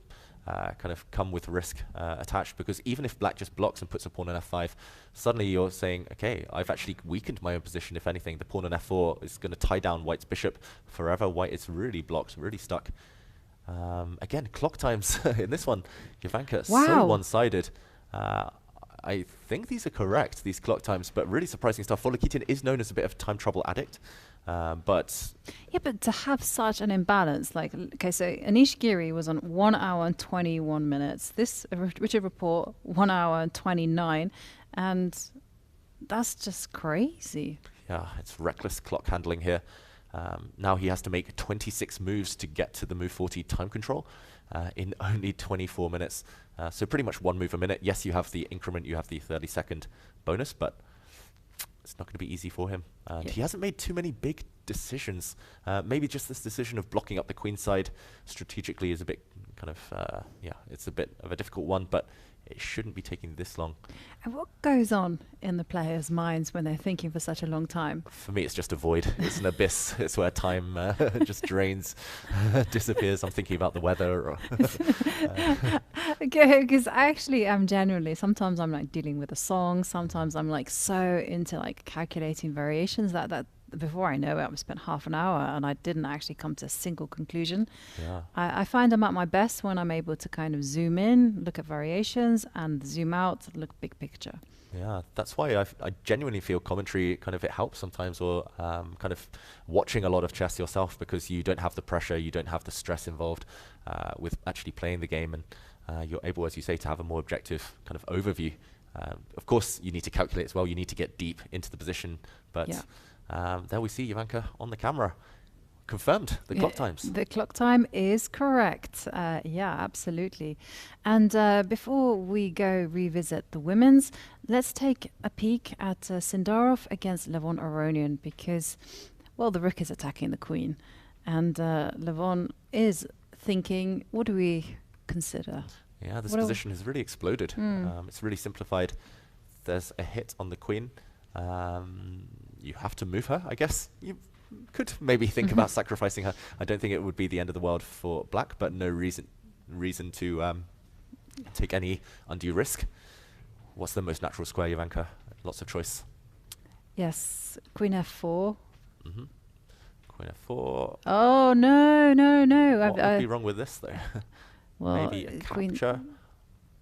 kind of come with risk attached, because even if black just blocks and puts a pawn on f5, suddenly you're saying, okay, I've actually weakened my own position. If anything, the pawn on f4 is going to tie down white's bishop forever. White is really blocked, really stuck. Again, clock times in this one, Jovanka, so one-sided. I think these are correct, these clock times, but really surprising stuff. Volokitin is known as a bit of time trouble addict, but... Yeah, but to have such an imbalance, like, okay, so Anish Giri was on 1 hour and 21 minutes. This Richard Rapport, 1 hour and 29, and that's just crazy. Yeah, it's reckless clock handling here. Now he has to make 26 moves to get to the move 40 time control in only 24 minutes. So pretty much one move a minute. Yes, you have the increment, you have the 30-second bonus, but it's not going to be easy for him. And he hasn't made too many big decisions. Maybe just this decision of blocking up the queen side strategically is a bit kind of, it's a bit of a difficult one, but it shouldn't be taking this long. And what goes on in the players' minds when they're thinking for such a long time? For me, it's just a void. It's an abyss. It's where time just drains, disappears. I'm thinking about the weather. Or okay, because actually I'm genuinely, sometimes I'm like dealing with a song. Sometimes I'm like so into like calculating variations that before I know it, I've spent half an hour and I didn't actually come to a single conclusion. Yeah. I find I'm at my best when I'm able to kind of zoom in, look at variations, and zoom out, look big picture. Yeah, that's why I genuinely feel commentary kind of it helps sometimes, or kind of watching a lot of chess yourself, because you don't have the pressure, you don't have the stress involved with actually playing the game, and you're able, as you say, to have a more objective kind of overview. Of course, you need to calculate as well, you need to get deep into the position, but there we see Jovanka on the camera. Confirmed, the clock times. The clock time is correct. Yeah, absolutely. And before we go revisit the women's, let's take a peek at Sindarov against Levon Aronian, because, well, the rook is attacking the queen. And Levon is thinking, what do we consider? Yeah, this position has really exploded. It's really simplified. There's a hit on the queen. You have to move her, I guess. You could maybe think about sacrificing her. I don't think it would be the end of the world for black, but no reason to take any undue risk. What's the most natural square, Jovanka? Lots of choice. Yes, queen f4. Queen f4. Oh, no. What would be wrong with this, though? Well, maybe a capture.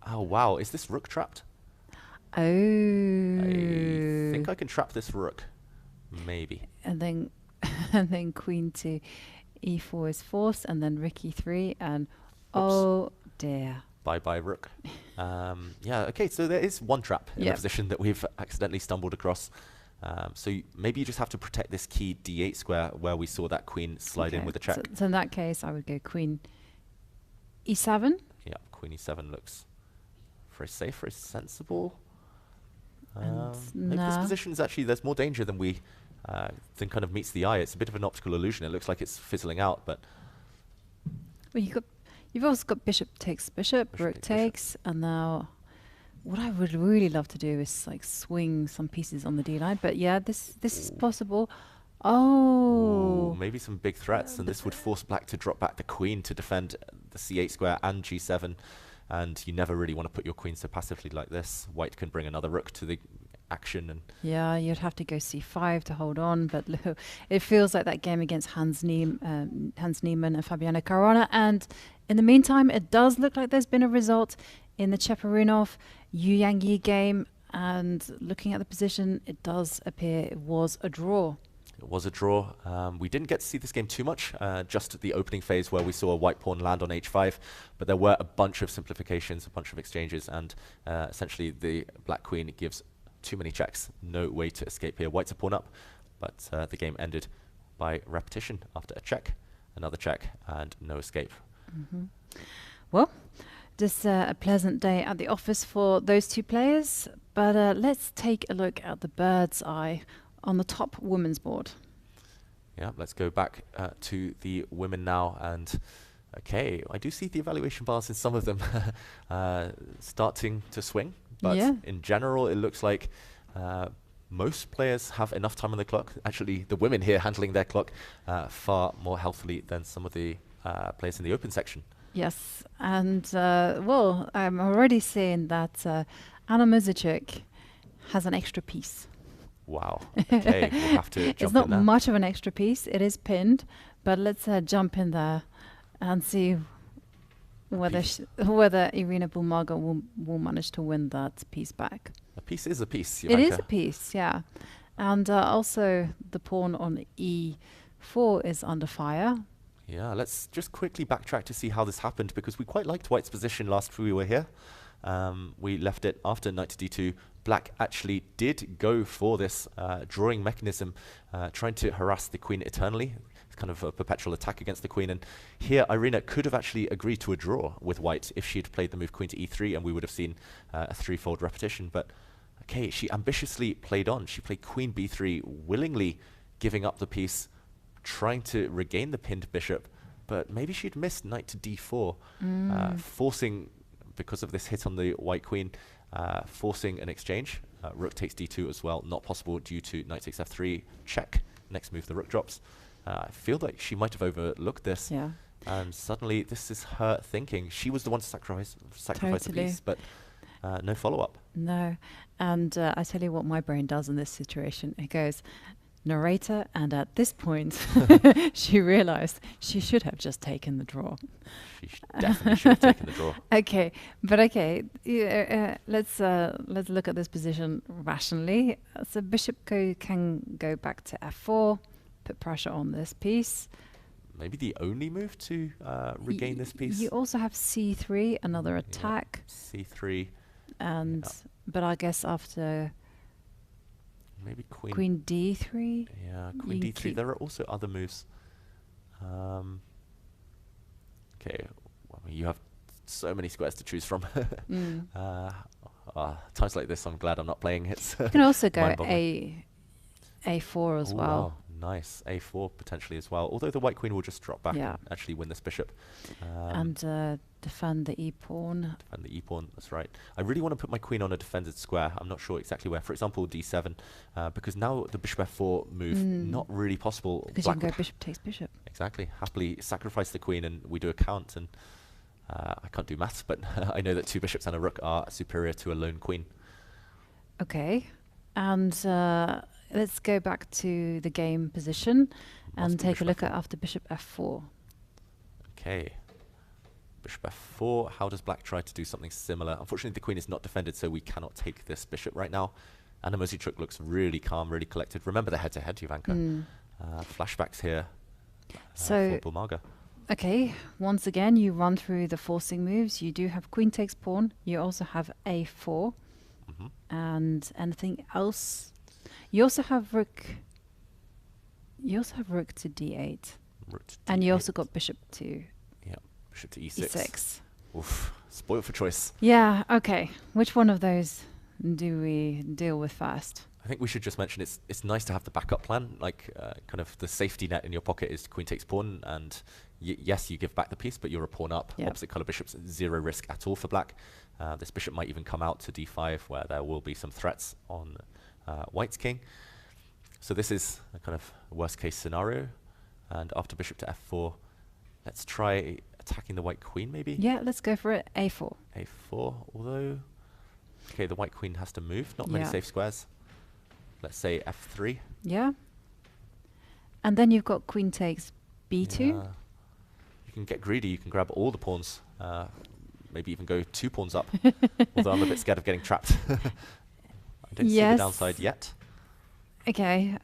Oh, wow. Is this rook trapped? Oh. I think I can trap this rook. Maybe. And then queen to e4 is forced, and then rook e3, and oh dear. Bye rook. Yeah, okay, so there is one trap in the position that we've accidentally stumbled across. So maybe you just have to protect this key d8 square where we saw that queen slide in with a check. So in that case, I would go queen e7. Yeah, queen e7 looks very safe, very sensible. Maybe this position is actually, there's more danger than we than kind of meets the eye. It's a bit of an optical illusion. It looks like it's fizzling out, but well, you've also got bishop takes bishop, rook takes, and now what I would really love to do is like swing some pieces on the d line. But yeah, this is possible. Oh, ooh, maybe some big threats, and this would force black to drop back the queen to defend the c8 square and g7. And you never really want to put your queen so passively like this. White can bring another rook to the action. And yeah, you'd have to go c5 to hold on, but it feels like that game against Hans Niemann and Fabiano Caruana. And in the meantime, it does look like there's been a result in the Cheparinov Yu Yangyi game. And looking at the position, it does appear it was a draw. It was a draw. We didn't get to see this game too much, just at the opening phase where we saw a white pawn land on h5, but there were a bunch of simplifications, a bunch of exchanges, and essentially the black queen gives too many checks. No way to escape here. White's a pawn up, but the game ended by repetition after a check, another check, and no escape. Well, just a pleasant day at the office for those two players, but let's take a look at the bird's eye on the top women's board. Yeah, let's go back to the women now. And okay, I do see the evaluation bars in some of them starting to swing. But in general, it looks like most players have enough time on the clock. Actually, the women here handling their clock far more healthily than some of the players in the open section. Yes, and well, I'm already seeing that Anna Muzichuk has an extra piece. Wow. Okay, we'll have to jump It's not in there. much of an extra piece. It is pinned, but let's jump in there and see whether whether Irina Bulmaga will manage to win that piece back. A piece is a piece, It is a piece, yeah. And also the pawn on e4 is under fire. Yeah, let's just quickly backtrack to see how this happened, because we quite liked White's position last we were here. We left it after knight to d2. Black actually did go for this drawing mechanism, trying to harass the queen eternally. It's kind of a perpetual attack against the queen. And here, Irina could have actually agreed to a draw with White if she had played the move queen to e3, and we would have seen a threefold repetition. But okay, she ambitiously played on. She played queen b3, willingly giving up the piece, trying to regain the pinned bishop. But maybe she'd missed knight to d4, forcing, because of this hit on the white queen, forcing an exchange. Rook takes d2 as well, not possible due to knight takes f3, check. Next move, the rook drops. I feel like she might have overlooked this. Yeah. And suddenly, this is her thinking. She was the one to sacrifice the piece, but no follow-up. No. And I tell you what my brain does in this situation. It goes, narrator, and at this point, she realized she should have just taken the draw. She definitely should have taken the draw. Okay, but okay, let's look at this position rationally. So bishop can go back to f4, put pressure on this piece. Maybe the only move to regain this piece. You also have c3, another attack. c3. And but I guess after maybe queen d3. Yeah, queen d3. There are also other moves. Okay, well, you have so many squares to choose from. Times like this, I'm glad I'm not playing it. You can also go a4 as well. Wow, nice. a4 potentially as well. Although the white queen will just drop back and actually win this bishop. And defend the e-pawn. Defend the e-pawn, that's right. I really want to put my queen on a defended square. I'm not sure exactly where. For example, d7, because now the bishop f4 move, not really possible. Because you can go bishop takes bishop. Exactly. Happily sacrifice the queen and we do a count. And I can't do maths, but I know that two bishops and a rook are superior to a lone queen. Okay. And let's go back to the game position and take a look at after bishop f4. Okay. Bishop f4. How does black try to do something similar? Unfortunately, the queen is not defended, so we cannot take this bishop right now. Anna Muzichuk looks really calm, really collected. Remember the head-to-head, Jovanka. Flashbacks here for Bulmaga. Okay, once again, you run through the forcing moves. You do have queen takes pawn. You also have a4. And anything else? You also have rook. You also have rook to d8. Rook to d8. And you also got bishop to bishop to e6. e6. Oof, spoiled for choice. Yeah, okay. Which one of those do we deal with first? I think we should just mention it's nice to have the backup plan, like kind of the safety net in your pocket is queen takes pawn, and yes, you give back the piece, but you're a pawn up. Opposite color bishops, zero risk at all for black. This bishop might even come out to d5, where there will be some threats on white's king. So this is a kind of worst case scenario. And after bishop to f4, let's try attacking the white queen, maybe? Yeah, let's go for it. a4. a4, although... Okay, the white queen has to move. Not many safe squares. let's say f3. Yeah. And then you've got queen takes b2. Yeah. You can get greedy. You can grab all the pawns. Maybe even go 2 pawns up. Although I'm a bit scared of getting trapped. I don't see the downside yet. Okay.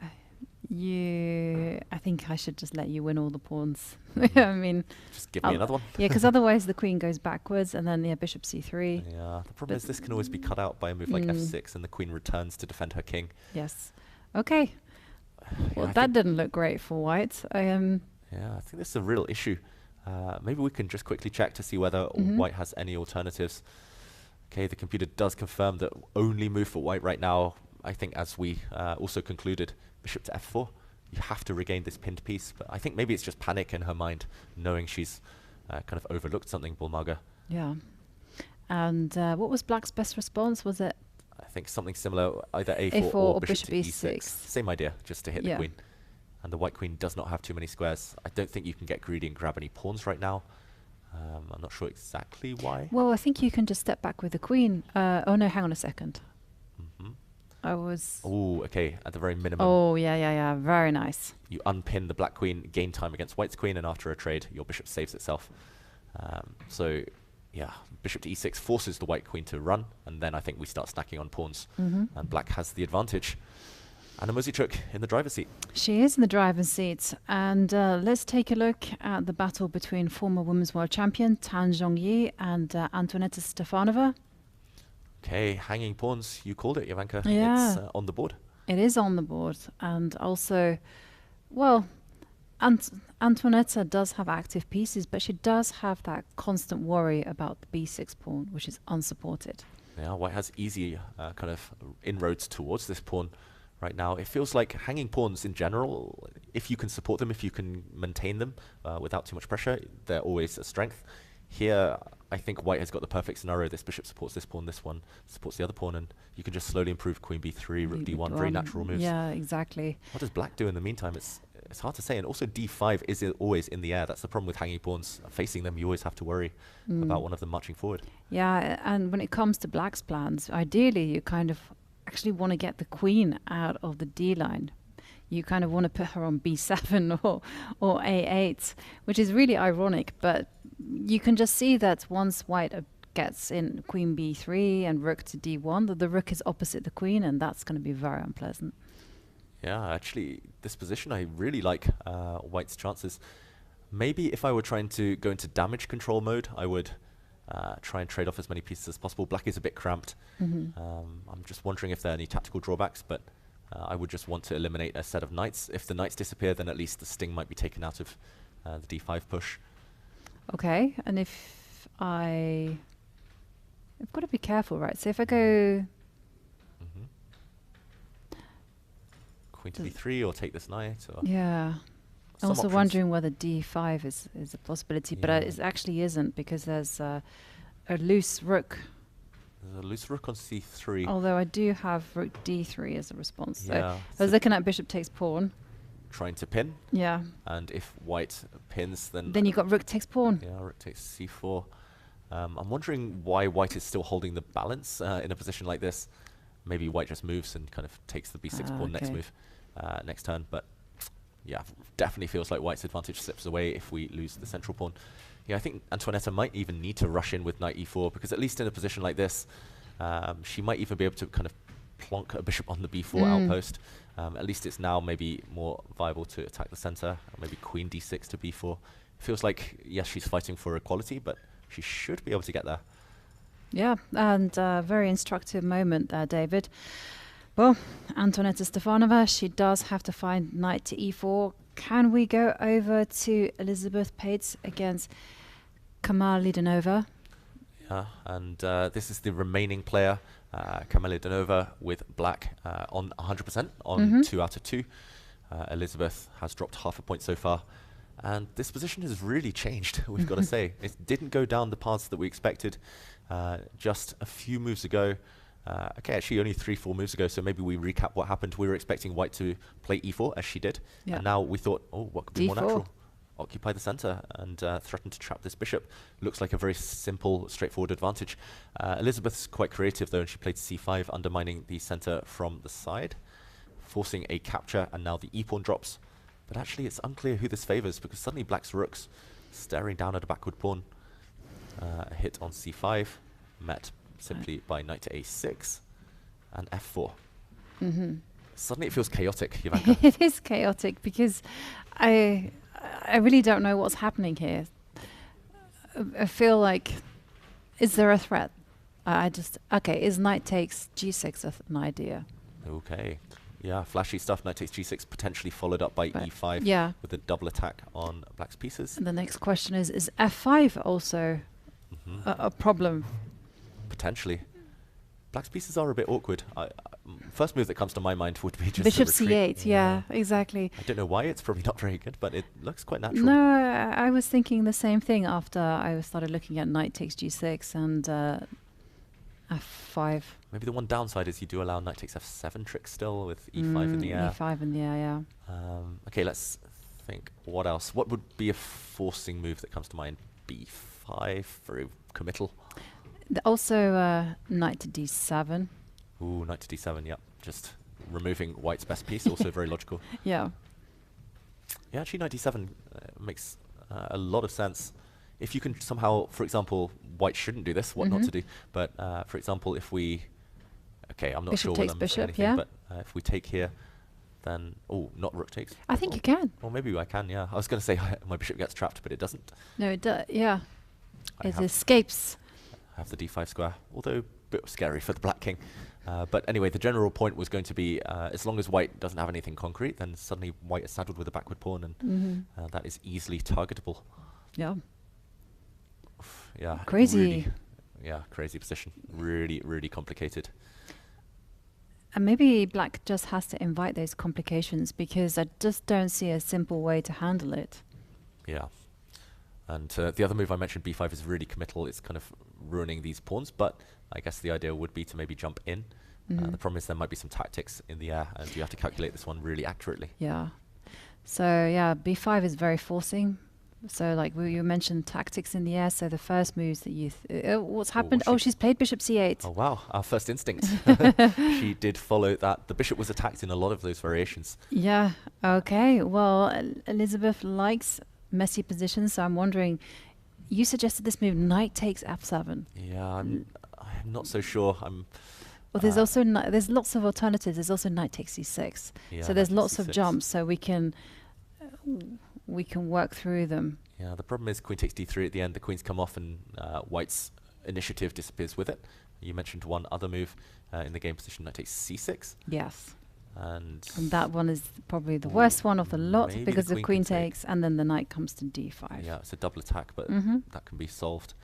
I think I should just let you win all the pawns. I mean, just give me another one. Yeah, because otherwise the queen goes backwards, and then bishop c3. Yeah, the problem is this can always be cut out by a move like f6, and the queen returns to defend her king. Yes. Okay. Well, that didn't look great for white. Yeah, I think this is a real issue. Maybe we can just quickly check to see whether white has any alternatives. Okay, the computer does confirm that only move for white right now, I think, as we also concluded, bishop to f4. You have to regain this pinned piece, but I think maybe it's just panic in her mind, knowing she's kind of overlooked something, Bulmaga. Yeah. And what was black's best response? Was it? I think something similar, either a4 or bishop to e6. Same idea, just to hit the queen. And the white queen does not have too many squares. I don't think you can get greedy and grab any pawns right now. I'm not sure exactly why. Well, I think you can just step back with the queen. Oh no, hang on a second. I was... Oh, okay, at the very minimum. Oh, yeah, very nice. You unpin the black queen, gain time against white's queen, and after a trade, your bishop saves itself. So, yeah, bishop to e6 forces the white queen to run, and then I think we start stacking on pawns, and black has the advantage. Anna Muzychuk in the driver's seat. She is in the driver's seat, and let's take a look at the battle between former women's world champion Tan Zhongyi and Antoaneta Stefanova. Okay, hanging pawns, you called it, Jovanka. Yeah. It's on the board. It is on the board, and also, well, Antoaneta does have active pieces, but she does have that constant worry about the b6 pawn, which is unsupported. Yeah, white has easy kind of inroads towards this pawn right now. It feels like hanging pawns in general, if you can support them, if you can maintain them without too much pressure, they're always a strength. Here, I think white has got the perfect scenario. This bishop supports this pawn, this one supports the other pawn, and you can just slowly improve queen b3, rook d1, very natural moves. Yeah, exactly. What does black do in the meantime? It's hard to say. And also d5 is always in the air. That's the problem with hanging pawns. Facing them, you always have to worry about one of them marching forward. Yeah, and when it comes to black's plans, ideally you kind of actually want to get the queen out of the d line. You kind of want to put her on b7 or a8, which is really ironic, but you can just see that once white gets in queen b3 and rook to d1, that the rook is opposite the queen, and that's going to be very unpleasant. Yeah, actually, this position, I really like white's chances. Maybe if I were trying to go into damage control mode, I would try and trade off as many pieces as possible. Black is a bit cramped. I'm just wondering if there are any tactical drawbacks, but I would just want to eliminate a set of knights. If the knights disappear, then at least the sting might be taken out of the d5 push. Okay, and I've got to be careful, right? So if I go... Queen to d3 or take this knight? Or yeah. I'm also wondering whether d5 is a possibility, but it actually isn't, because there's a loose rook. There's a loose rook on c3. Although I do have rook d3 as a response. So I was looking at bishop takes pawn. Trying to pin. Yeah. And if white pins, then... Then you got rook takes pawn. Yeah, rook takes c4. I'm wondering why white is still holding the balance in a position like this. Maybe white just moves and kind of takes the b6 pawn next move, next turn. But yeah, definitely feels like white's advantage slips away if we lose the central pawn. Yeah, I think Antoaneta might even need to rush in with knight e4, because at least in a position like this, she might even be able to kind of plonk a bishop on the b4 outpost. At least it's now maybe more viable to attack the center, or maybe queen d6 to b4. It feels like, yes, she's fighting for equality, but she should be able to get there. Yeah, and very instructive moment there, David. Well, Antoaneta Stefanova, she does have to find knight to e4. Can we go over to Elizabeth Pates against Kamalidanova? Yeah, and this is the remaining player, Kamalidanova, with black on 100% on 2 out of 2. Elizabeth has dropped half a point so far. And this position has really changed, we've got to say. It didn't go down the paths that we expected just a few moves ago. Okay, actually only 3-4 moves ago, so maybe we recap what happened. We were expecting white to play e4, as she did. Yeah. And now we thought, oh, what could be more natural? Occupy the center and threaten to trap this bishop. Looks like a very simple, straightforward advantage. Elizabeth's quite creative, though, and she played c5, undermining the center from the side. forcing a capture, and now the e-pawn drops. But actually it's unclear who this favors, because suddenly black's rook's staring down at a backward pawn. A hit on c5, met simply by knight to a6 and f4. Suddenly it feels chaotic, Jovanka. It is chaotic because I really don't know what's happening here. I feel like, is there a threat? Okay, is knight takes g6 an idea? Okay. Yeah, flashy stuff, knight takes g6, potentially followed up by e5 with a double attack on black's pieces. And the next question is f5 also a problem? Potentially. Black's pieces are a bit awkward. First move that comes to my mind would be just bishop a retreat. c8, yeah, exactly. I don't know why, it's probably not very good, but it looks quite natural. No, I was thinking the same thing after I started looking at knight takes g6 and f5. Maybe the one downside is you do allow knight takes f7 tricks still with e5 in the air. e5 in the air, yeah. Okay, let's think. What else? What would be a forcing move that comes to mind? b5 for committal. Also knight to d7. Ooh, knight to d7, yep. Just removing white's best piece, also very logical. Yeah. Yeah, actually knight d7 makes a lot of sense. If you can somehow, for example, white shouldn't do this, what not to do, but for example, if we, okay, I'm not bishop sure takes whether bishop, anything, yeah. but if we take here, then, oh, not rook takes. I think you can. Or maybe I can, yeah. I was going to say my bishop gets trapped, but it doesn't. No, it does, yeah. It escapes. I have the d5 square, although a bit scary for the black king. But anyway, the general point was going to be, as long as white doesn't have anything concrete, then suddenly white is saddled with a backward pawn, and that is easily targetable. Yeah. Yeah. Crazy. Really, yeah, crazy position. Really, really complicated. And maybe black just has to invite those complications, because I just don't see a simple way to handle it. Yeah. And the other move I mentioned, b5, is really committal. It's kind of ruining these pawns, but I guess the idea would be to maybe jump in. The problem is there might be some tactics in the air, and you have to calculate this one really accurately. Yeah. So yeah, b5 is very forcing. So like you mentioned tactics in the air. So the first moves that you, what's happened? Oh, she's played bishop c8. Oh wow, our first instinct. She did follow that. The bishop was attacked in a lot of those variations. Yeah. Okay. Well, Elizabeth likes messy positions, so I'm wondering. You suggested this move, knight takes f7. Yeah, I'm not so sure. Well, there's also there's lots of alternatives. There's also knight takes c6. Yeah, so there's lots of jumps. So we can work through them. Yeah, the problem is queen takes d3 at the end. The queens come off, and white's initiative disappears with it. You mentioned one other move in the game position, knight takes c6. Yes. And that one is probably the worst one of the lot, because the queen takes, takes, and then the knight comes to d5. Yeah, it's a double attack, but that can be solved.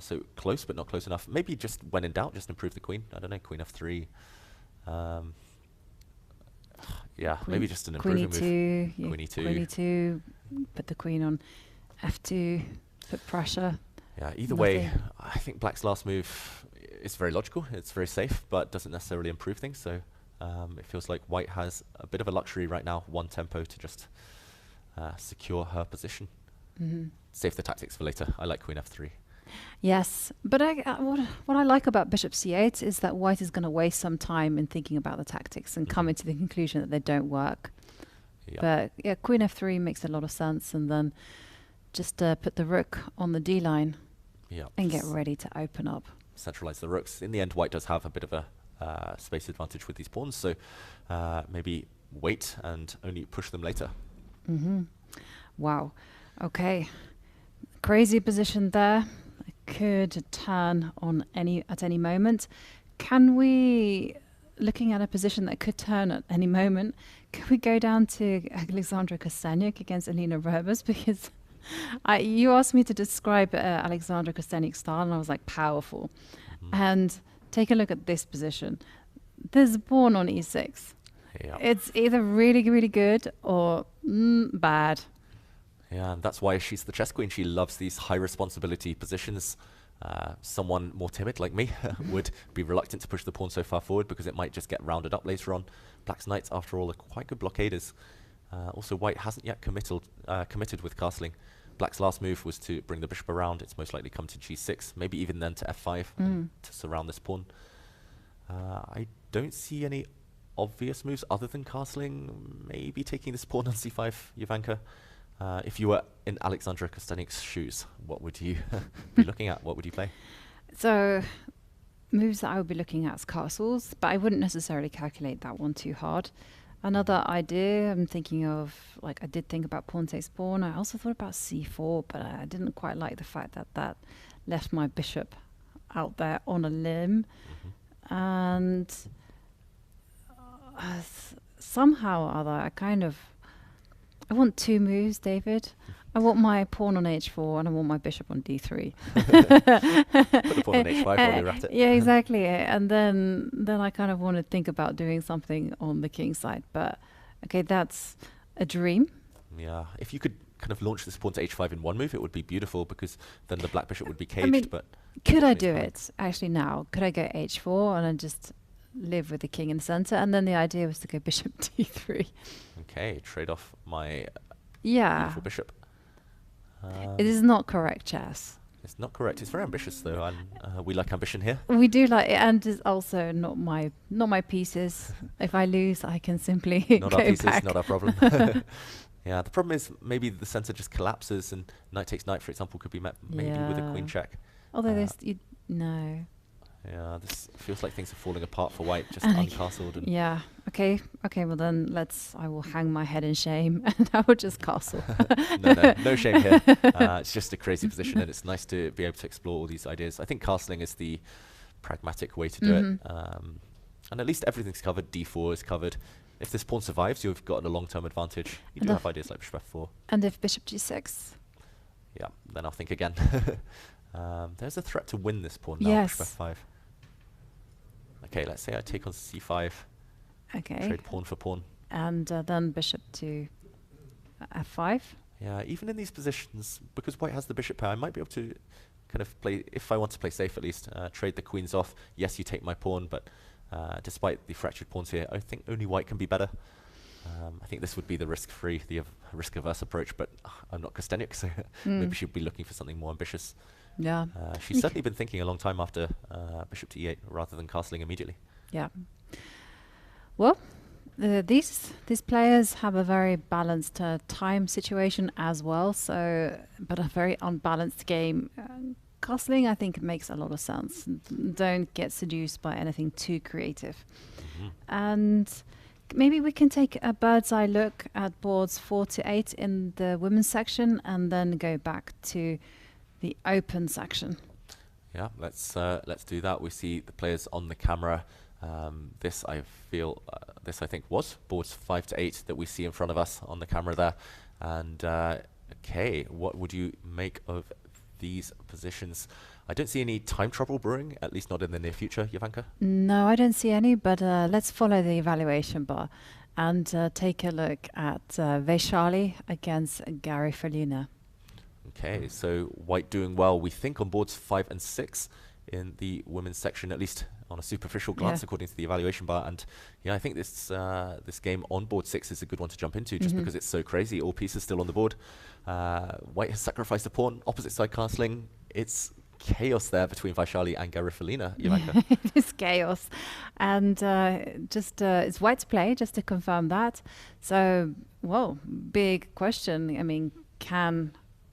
So close, but not close enough. Maybe just when in doubt, just improve the queen. I don't know, queen f3. Yeah, maybe just an improving move. Queen e2. Queen e2. Queen e2. Put the queen on f2. Put pressure. Yeah, either way, I think black's last move is very logical. It's very safe, but doesn't necessarily improve things. So it feels like white has a bit of a luxury right now, one tempo, to just secure her position. Save the tactics for later. I like queen f3. Yes, but what I like about bishop c8 is that white is going to waste some time in thinking about the tactics and come into the conclusion that they don't work. Yep. But yeah, queen f3 makes a lot of sense, and then just put the rook on the d line and get ready to open up. Centralize the rooks. In the end, white does have a bit of a space advantage with these pawns, so maybe wait and only push them later. Wow. Okay. Crazy position there. Could turn on at any moment. Can we, looking at a position that could turn at any moment, can we go down to Alexandra Kosteniuk against Alina Rebus? Because you asked me to describe Alexandra Kosteniuk's style, and I was like, powerful. And take a look at this position. There's a pawn on e6. It's either really, really good or bad. Yeah, and that's why she's the chess queen. She loves these high responsibility positions. Someone more timid like me would be reluctant to push the pawn so far forward, because it might just get rounded up later on. Black's knights, after all, are quite good blockaders. Also, white hasn't yet committed with castling. Black's last move was to bring the bishop around. It's most likely come to g6, maybe even then to f5 to surround this pawn. I don't see any obvious moves other than castling? Maybe taking this pawn on c5, Jovanka. If you were in Alexandra Kostanik's shoes, what would you be looking at? What would you play? So, moves that I would be looking at as castles, but I wouldn't necessarily calculate that one too hard. Another idea I'm thinking of, like I did think about pawn takes pawn. I also thought about c4, but I didn't quite like the fact that that left my bishop out there on a limb. And somehow or other, I want two moves, David. I want my pawn on h4 and I want my bishop on d3. Put the pawn on h5 while you're at it. Yeah, exactly. And then I kind of want to think about doing something on the king side. But okay, that's a dream. Yeah, if you could kind of launch this pawn to h5 in one move, it would be beautiful because then the black bishop would be caged. I mean, but could I do it actually now? Could I go h4 and then just live with the king in the center? And then the idea was to go bishop d3. Okay, trade off my beautiful bishop. It is not correct chess. It's not correct. It's very ambitious though, and we like ambition here. We do like it, and it's also not my pieces. If I lose, I can simply not go our pieces, back. not our problem. Yeah, the problem is maybe the center just collapses, and knight takes knight, for example, could be met maybe with a queen check. Although no. Yeah, this feels like things are falling apart for white, just uncastled. And yeah. Okay. Well then, I will hang my head in shame, and I will just castle. No shame here. It's just a crazy position, and it's nice to be able to explore all these ideas. I think castling is the pragmatic way to do it, and at least everything's covered. D4 is covered. If this pawn survives, you've got a long-term advantage. You do have ideas like bishop f4. And if bishop g6? Yeah, then I'll think again. There's a threat to win this pawn now. Yes. Bishop f5. Okay, let's say I take on c5. Okay. Trade pawn for pawn. And then bishop to f5. Yeah, even in these positions, because white has the bishop pair, I might be able to kind of play, if I want to play safe at least, trade the queens off. Yes, you take my pawn, but despite the fractured pawns here, I think only white can be better. I think this would be the risk-free, the risk-averse approach, but I'm not Kostanik, so maybe she'd be looking for something more ambitious. Yeah. She's certainly been thinking a long time after bishop to e8 rather than castling immediately. Yeah. Well, these players have a very balanced time situation as well, but a very unbalanced game. Castling, I think, makes a lot of sense. Don't get seduced by anything too creative. And maybe we can take a bird's eye look at boards 4 to 8 in the women's section and then go back to the open section. Yeah, let's do that. We see the players on the camera. This I think was boards 5 to 8 that we see in front of us on the camera there. And okay, what would you make of these positions? I don't see any time trouble brewing, at least not in the near future, Jovanka. No, I don't see any, but let's follow the evaluation bar and take a look at Vaishali against Garifalina. Okay, so white doing well, we think, on boards 5 and 6 in the women's section, at least on a superficial glance, according to the evaluation bar. And yeah, I think this game on board 6 is a good one to jump into, just because it's so crazy. All pieces still on the board. White has sacrificed a pawn, opposite side castling. It's chaos there between Vaishali and Garifalina, Jovanka. It's chaos. And it's white's play, just to confirm that. So, well, big question. I mean, can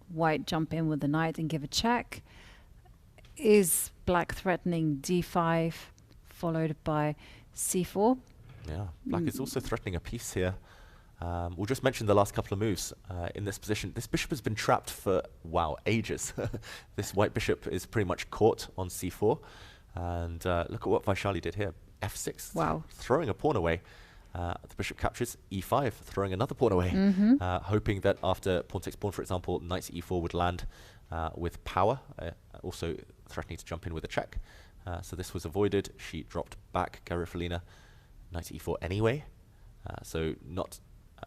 white jump in with the knight and give a check? Is black threatening d5 followed by c4? Yeah, black is also threatening a piece here. We'll just mention the last couple of moves in this position. This bishop has been trapped for, wow, ages. This white bishop is pretty much caught on c4. And look at what Vaishali did here. f6, wow, throwing a pawn away. The bishop captures e5, throwing another pawn away, hoping that after pawn takes pawn, for example, knight to e4 would land with power, also threatening to jump in with a check. So this was avoided. She dropped back, Garifalina, knight to e4 anyway. So not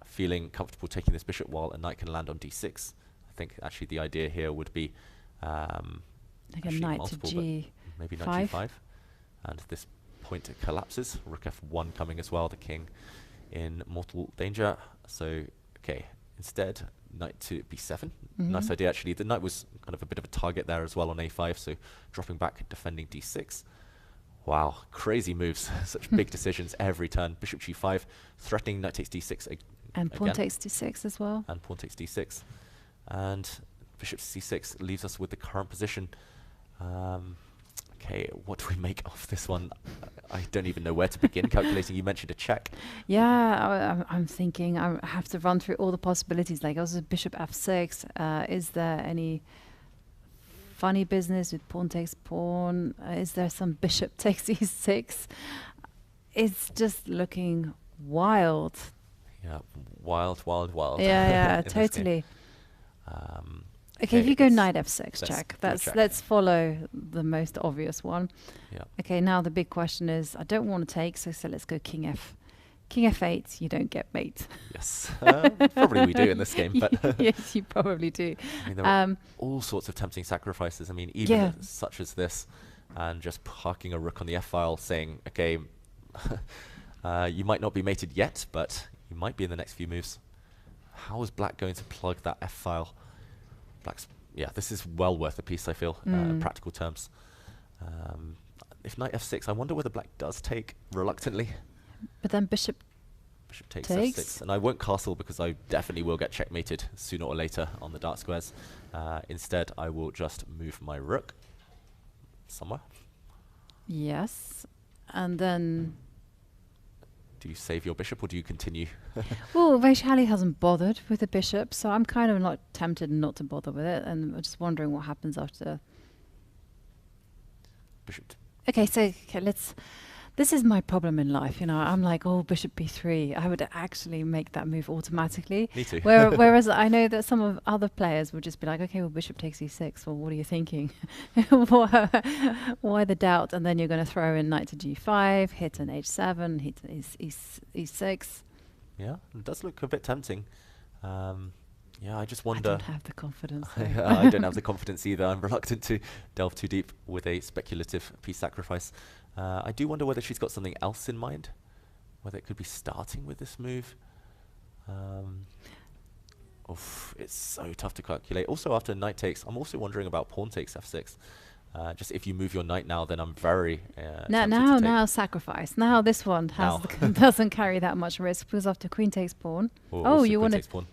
feeling comfortable taking this bishop while a knight can land on d6. I think actually the idea here would be like a knight to g5. Maybe knight g5. And this point collapses. Rook f1 coming as well, the king in mortal danger. So, okay, instead, knight to b7. Nice idea, actually. The knight was kind of a bit of a target there as well on a5, so dropping back, defending d6. Wow, crazy moves. Such big decisions every turn. Bishop g5, threatening knight takes d6 and pawn takes d6 as well. And pawn takes d6. And bishop c6 leaves us with the current position. Okay, what do we make of this one? I don't even know where to begin calculating. You mentioned a check. Yeah, I'm thinking I have to run through all the possibilities. Like also bishop f6. Is there any funny business with pawn takes pawn? Is there some bishop takes e6? It's just looking wild. Yeah, wild. Yeah, totally. Okay, if you go knight f6 check, let's follow the most obvious one. Yeah. Okay, now the big question is, I don't want to take, so let's go king f8. You don't get mate. Yes, probably we do in this game, but yes, you probably do. I mean, there are all sorts of tempting sacrifices. I mean, even such as this, and just parking a rook on the f file, saying, okay, you might not be mated yet, but you might be in the next few moves. How is black going to plug that f file? Yeah, this is well worth a piece, I feel, in practical terms. If knight f6, I wonder whether black does take reluctantly. But then bishop takes f6. And I won't castle because I definitely will get checkmated sooner or later on the dark squares. Instead, I will just move my rook somewhere. Yes. And then... Do you save your bishop or do you continue? Well, Vaishali hasn't bothered with the bishop, so I'm kind of not tempted not to bother with it, and I'm just wondering what happens after. Bishop. Okay, so this is my problem in life, you know. I'm like, oh, bishop b3. I would actually make that move automatically. Me too. Whereas I know that some of other players would just be like, okay, well, bishop takes e6. Well, what are you thinking? Why the doubt? And then you're going to throw in knight to g5, hit an h7, hit e6. Yeah, it does look a bit tempting. Yeah, I just wonder. I don't have the confidence. I don't have the confidence either. I'm reluctant to delve too deep with a speculative piece sacrifice. I do wonder whether she's got something else in mind, whether it could be starting with this move. It's so tough to calculate. Also, after knight takes, I'm also wondering about pawn takes f6. Just if you move your knight now, then I'm very now sacrifice. Now this one has doesn't carry that much risk because after queen takes pawn. Oh, you want to?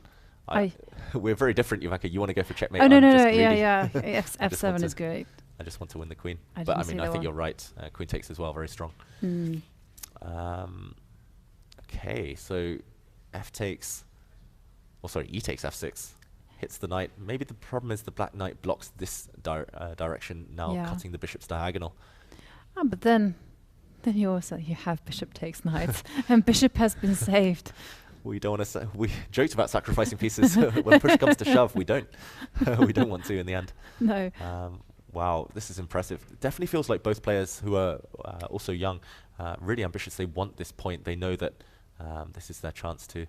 We're very different, Jovanka. You want to go for checkmate? Oh no, yeah. F7 is great. I just want to win the queen. But I mean, I think you're right. Queen takes as well, very strong. Okay, so f takes. Oh, sorry, e takes f6. Hits the knight. Maybe the problem is the black knight blocks this direction now, cutting the bishop's diagonal. But then you have bishop takes knight, and bishop has been saved. We don't want to. We joked about sacrificing pieces. When push comes to shove, we don't. We don't want to in the end. No. Wow, this is impressive. It definitely feels like both players who are also young, really ambitious. They want this point. They know that this is their chance to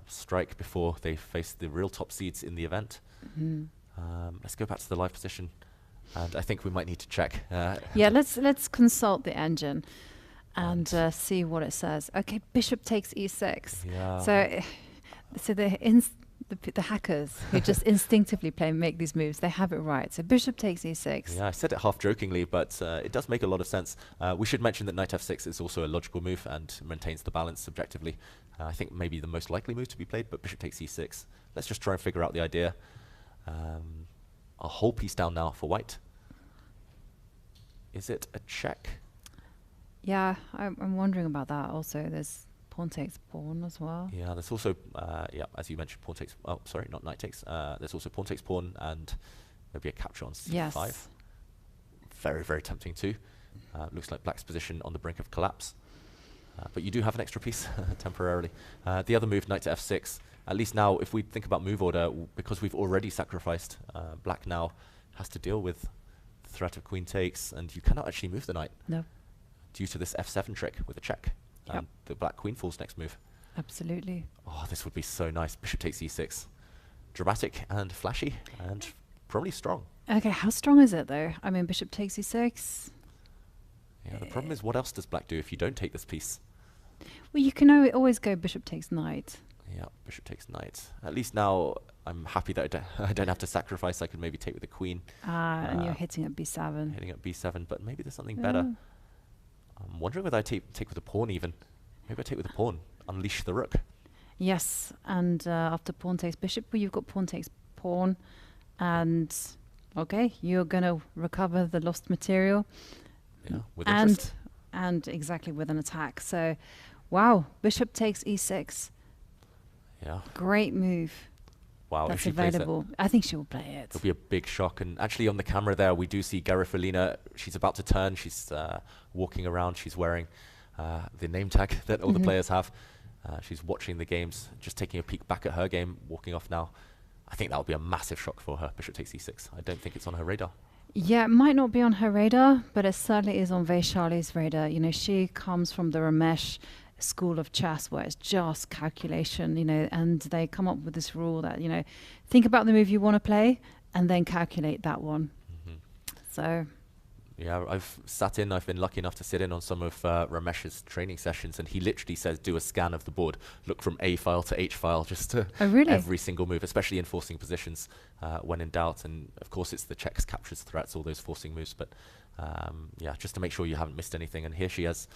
strike before they face the real top seeds in the event. Let's go back to the live position, and I think we might need to check. Yeah, let's consult the engine and see what it says. Okay, bishop takes e6. Yeah. So the hackers who just instinctively make these moves, they have it right. So bishop takes e6. Yeah, I said it half jokingly, but it does make a lot of sense. We should mention that knight f6 is also a logical move and maintains the balance subjectively. I think maybe the most likely move to be played, but bishop takes e6. Let's just try and figure out the idea. A whole piece down now for white. Is it a check? Yeah, I'm wondering about that also. There's pawn takes pawn as well. Yeah, there's also, as you mentioned, pawn takes, oh, sorry, not knight takes. There's also pawn takes pawn and maybe a capture on c5. Yes. Very, very tempting too. Looks like black's position on the brink of collapse. But you do have an extra piece temporarily. The other move, knight to f6. At least now, if we think about move order, because we've already sacrificed, black now has to deal with the threat of queen takes, and you cannot actually move the knight. No. Due to this f7 trick with a check. And the black queen falls next move. Absolutely. Oh, this would be so nice. Bishop takes e6. Dramatic and flashy and probably strong. Okay, how strong is it though? I mean, bishop takes e6. Yeah, the problem is, what else does black do if you don't take this piece? Well, you can always go bishop takes knight. Yeah, bishop takes knight. At least now I'm happy that I don't have to sacrifice. I can maybe take with the queen. And you're hitting at b7. Hitting at b7, but maybe there's something better. I'm wondering whether I take with the pawn even. Maybe I take with the pawn, unleash the rook. Yes, and after pawn takes bishop, well, you've got pawn takes pawn, and okay, you're going to recover the lost material. Yeah, with interest. And exactly with an attack. So, wow, bishop takes e6. Yeah. Great move. Wow, that's if she available. plays it, I think she will play it. It'll be a big shock. And actually on the camera there, we do see Garifalina. She's about to turn. She's walking around. She's wearing the name tag that all the players have. She's watching the games, just taking a peek back at her game, walking off now. I think that would be a massive shock for her. Bishop takes e6. I don't think it's on her radar. Yeah, it might not be on her radar, but it certainly is on Vaishali's radar. You know, she comes from the Ramesh school of chess where it's just calculation, you know, and they come up with this rule that, you know, think about the move you want to play and then calculate that one. So yeah, I've been lucky enough to sit in on some of Ramesh's training sessions, and he literally says do a scan of the board, look from A file to H file, just to every single move, especially in forcing positions when in doubt. And of course it's the checks, captures, threats, all those forcing moves, but yeah, just to make sure you haven't missed anything. And here she has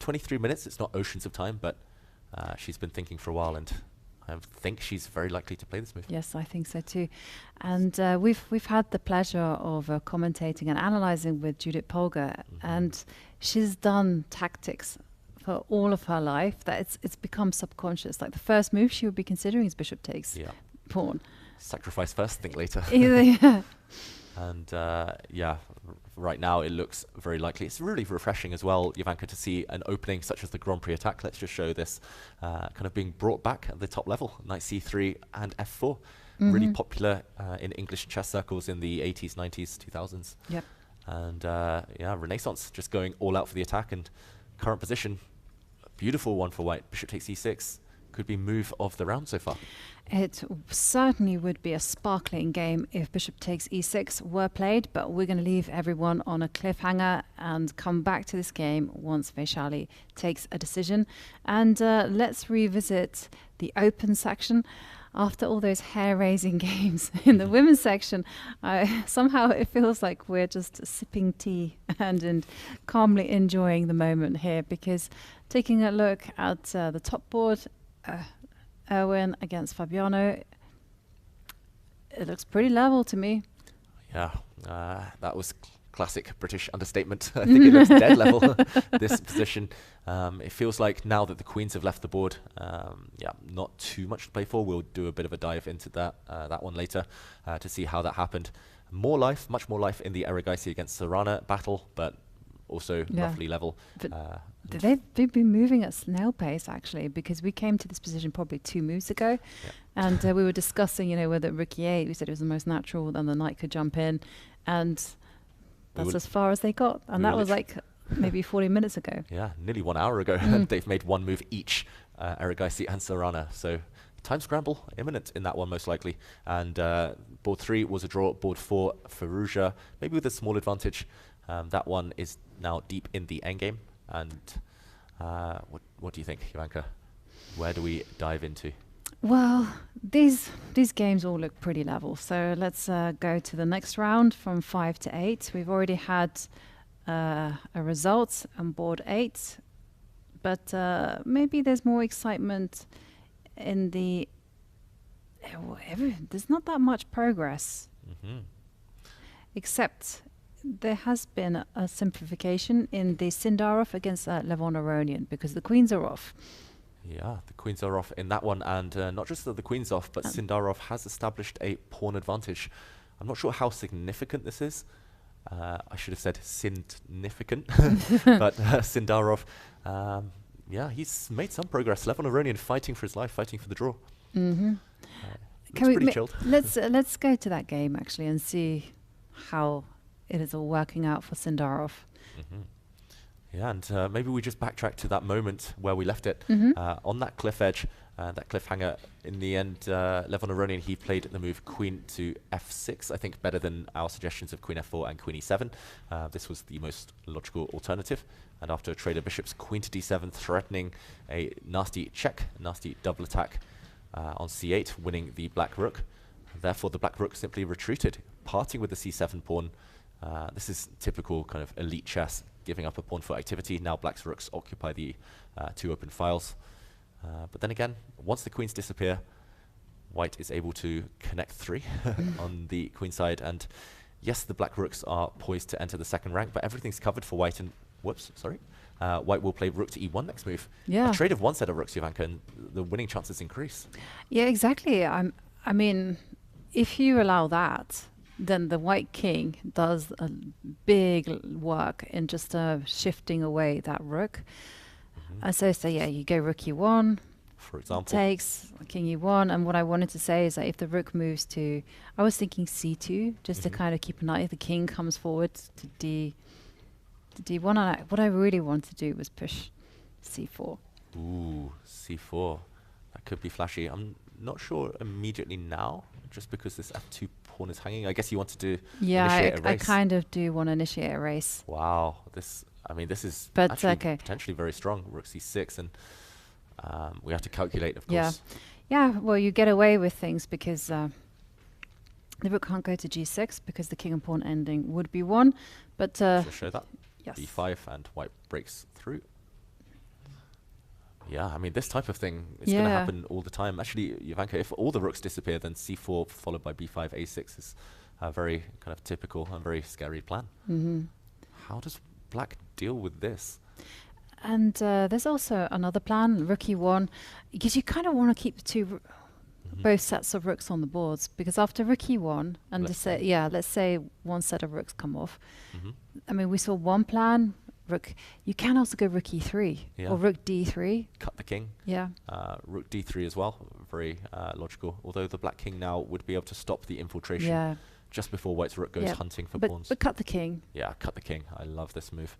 23 minutes. It's not oceans of time, but she's been thinking for a while, and I think she's very likely to play this move. Yes, I think so too. And we've had the pleasure of commentating and analysing with Judith Polgar, and she's done tactics for all of her life that it's become subconscious. Like the first move she would be considering is bishop takes pawn. Sacrifice first, think later. Yeah. And yeah, right now it looks very likely. It's really refreshing as well, Jovanka, to see an opening such as the Grand Prix attack. Let's just show this kind of being brought back at the top level. Knight c3 and f4. Really popular in English chess circles in the 80s, 90s, 2000s. Yep. And yeah, Renaissance just going all out for the attack. And current position, a beautiful one for white. Bishop takes e6. Could be move of the round so far. It certainly would be a sparkling game if bishop takes e6 were played, but we're going to leave everyone on a cliffhanger and come back to this game once Vaishali takes a decision. And let's revisit the open section. After all those hair-raising games in the women's section, somehow it feels like we're just sipping tea and calmly enjoying the moment here, because taking a look at the top board, Erwin against Fabiano, it looks pretty level to me. Yeah, that was classic British understatement. I think it looks dead level, this position. It feels like now that the queens have left the board, yeah, not too much to play for. We'll do a bit of a dive into that one later to see how that happened. More life, much more life in the Erigaisi against Sarana battle, but also roughly level. They've been moving at snail pace, actually, because we came to this position probably 2 moves ago, and we were discussing, you know, whether rook e8, we said it was the most natural, and the knight could jump in, and that's as far as they got, and that was like maybe 40 minutes ago. Yeah, nearly 1 hour ago. They've made one move each, Erigaisi and Sarana, so time scramble imminent in that one most likely. And board 3 was a draw, board 4 Firouzja, maybe with a small advantage. That one is now deep in the endgame. And what do you think, Jovanka? Where do we dive into? Well, these games all look pretty level. So let's go to the next round from 5 to 8. We've already had a result on board 8, but maybe there's more excitement in the... there's not that much progress. Except... there has been a simplification in the Sindarov against Levon Aronian, because the queens are off. Yeah, the queens are off in that one, and not just that the queen's off, but Sindarov has established a pawn advantage. I'm not sure how significant this is. I should have said significant, but Sindarov, yeah, he's made some progress. Levon Aronian fighting for his life, fighting for the draw. Pretty chilled. Let's go to that game actually and see how it is all working out for Sindarov. Yeah, and maybe we just backtrack to that moment where we left it. On that cliff edge, that cliffhanger, in the end, Levon Aronian, he played the move queen to f6, I think better than our suggestions of queen f4 and queen e7. This was the most logical alternative. And after a trade of bishops, queen to d7, threatening a nasty check, nasty double attack on c8, winning the black rook. Therefore, the black rook simply retreated, parting with the c7 pawn. This is typical kind of elite chess. giving up a pawn for activity. Now black's rooks occupy the 2 open files. But then again, once the queens disappear, white is able to connect 3 on the queen side. And yes, the black rooks are poised to enter the second rank, but everything's covered for white. And whoops, sorry. White will play rook to e1 next move. Yeah. A trade of 1 set of rooks, Jovanka, and the winning chances increase. Yeah, exactly. I mean, if you allow that, then the white king does a big work in just shifting away that rook. So yeah, you go rook e1, for example, takes king e1, and what I wanted to say is that if the rook moves to, I was thinking c2, just to kind of keep an eye. If the king comes forward to d1, and what I really wanted to do was push c4. Ooh, c4. That could be flashy. I'm not sure immediately now, just because this f2 pawn is hanging. I guess you want to do initiate a race. I kind of do want to initiate a race. Wow, this is but actually potentially very strong. Rook c6, and we have to calculate, of course. Yeah. Well, you get away with things because the rook can't go to g6 because the king and pawn ending would be 1. But she'll show that. Yes. b5, and white breaks through. Yeah, I mean, this type of thing is going to happen all the time. Actually, Jovanka, if all the rooks disappear, then c4 followed by b5, a6 is a very kind of typical and very scary plan. How does black deal with this? And there's also another plan, rook e1, because you kind of want to keep the both sets of rooks on the boards, because after rook e1, and let's say 1 set of rooks come off. I mean, we saw one plan. Rook, you can also go rook e3 or rook d3. Cut the king. Yeah. Rook d3 as well. Very logical. Although the black king now would be able to stop the infiltration just before white's rook goes hunting for pawns. But cut the king. Yeah, cut the king. I love this move.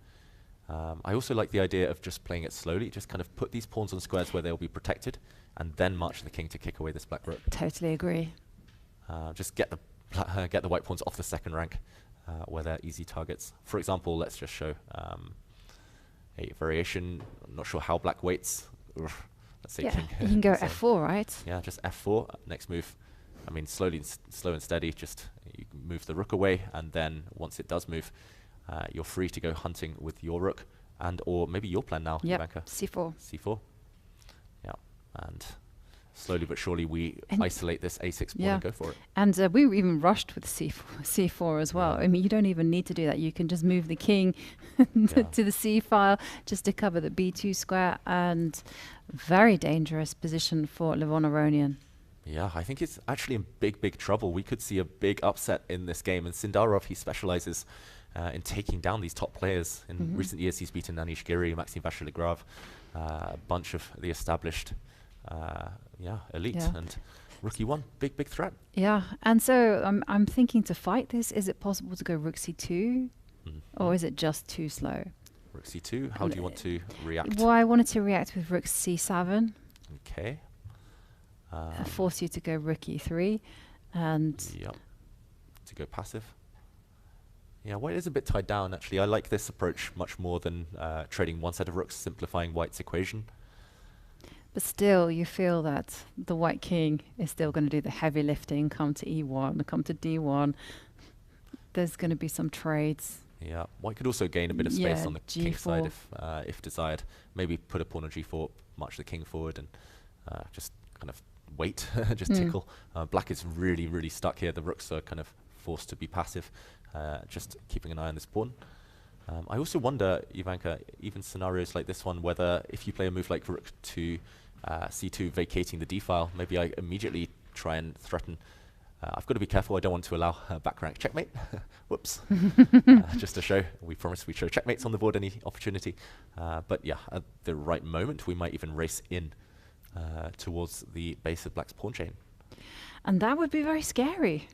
I also like the idea of just playing it slowly. Just kind of put these pawns on squares where they'll be protected, and then march the king to kick away this black rook. Totally agree. Just get the white pawns off the second rank. Where they're easy targets. For example, let's just show a variation. I'm not sure how black waits. Let's say king. You can go f4, right? Yeah, just f4. Next move. I mean, slow and steady. Just you move the rook away, and then once it does move, you're free to go hunting with your rook, or maybe your plan now, Jovanka. c4. c4. Yeah, and slowly but surely we isolate this a6 pawn and go for it. And we even rushed with c4 as well. I mean, you don't even need to do that. You can just move the king to the c file just to cover the b2 square, and very dangerous position for Levon Aronian. Yeah, I think it's actually in big trouble. We could see a big upset in this game, and Sindarov, he specializes in taking down these top players. In recent years, he's beaten Anish, Giri, Maxime Vachier-Lagrave, a bunch of the established elite, and rook e1, big threat. Yeah, and so I'm thinking to fight this. Is it possible to go rook c2, or is it just too slow? Rook c2. How do you want to react? Well, I wanted to react with rook c7. Okay. Force you to go rook e3, and to go passive. Yeah, white is a bit tied down. Actually, I like this approach much more than trading 1 set of rooks, simplifying white's equation. But still, you feel that the white king is still going to do the heavy lifting, come to e1, come to d1. There's going to be some trades. Yeah, white could also gain a bit of space on the king side if desired. Maybe put a pawn on g4, march the king forward, and just kind of wait, just tickle. Black is really stuck here. The rooks are kind of forced to be passive, just keeping an eye on this pawn. I also wonder, Jovanka, even scenarios like this one, whether if you play a move like rook to c2, vacating the d-file, maybe I immediately try and threaten. I've got to be careful. I don't want to allow back rank checkmate. Whoops. Just to show, we promised we'd show checkmates on the board any opportunity. But yeah, at the right moment, we might even race in towards the base of black's pawn chain. And that would be very scary.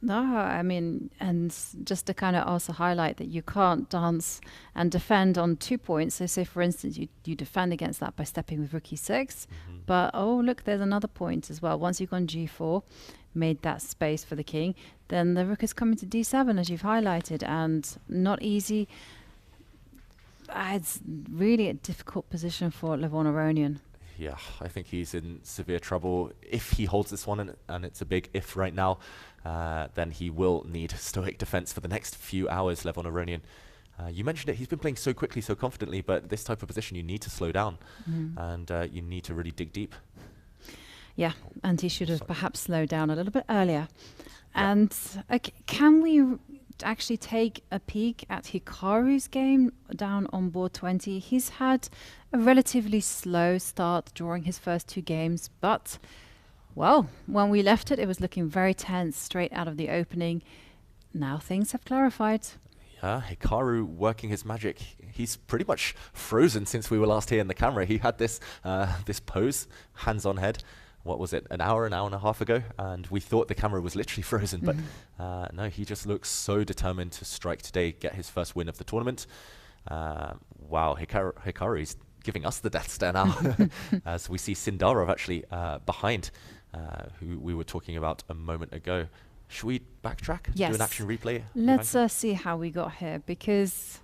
No, I mean, and just to kind of also highlight that you can't dance and defend on 2 points. So say, for instance, you defend against that by stepping with rook e6. But, oh, look, there's another point as well. Once you've gone g4, made that space for the king, then the rook is coming to d7, as you've highlighted, and not easy. It's really a difficult position for Levon Aronian. Yeah, I think he's in severe trouble. If he holds this one, and it's a big if right now, then he will need stoic defense for the next few hours, Levon Aronian. You mentioned it, he's been playing so quickly, so confidently, but this type of position you need to slow down and you need to really dig deep. Yeah, and he should have perhaps slowed down a little bit earlier. And can we actually take a peek at Hikaru's game down on board 20? He's had a relatively slow start during his first 2 games, but, well, when we left it, it was looking very tense straight out of the opening. Now things have clarified. Yeah, Hikaru working his magic. He's pretty much frozen since we were last here in the camera. He had this this pose, hands on head. What was it, an hour and a half ago? And we thought the camera was literally frozen, but no, he just looks so determined to strike today, get his first win of the tournament. Wow, Hikaru is giving us the death stare now, as we see Sindarov actually behind, who we were talking about a moment ago. Should we backtrack? Yes. Do an action replay? Let's see how we got here, because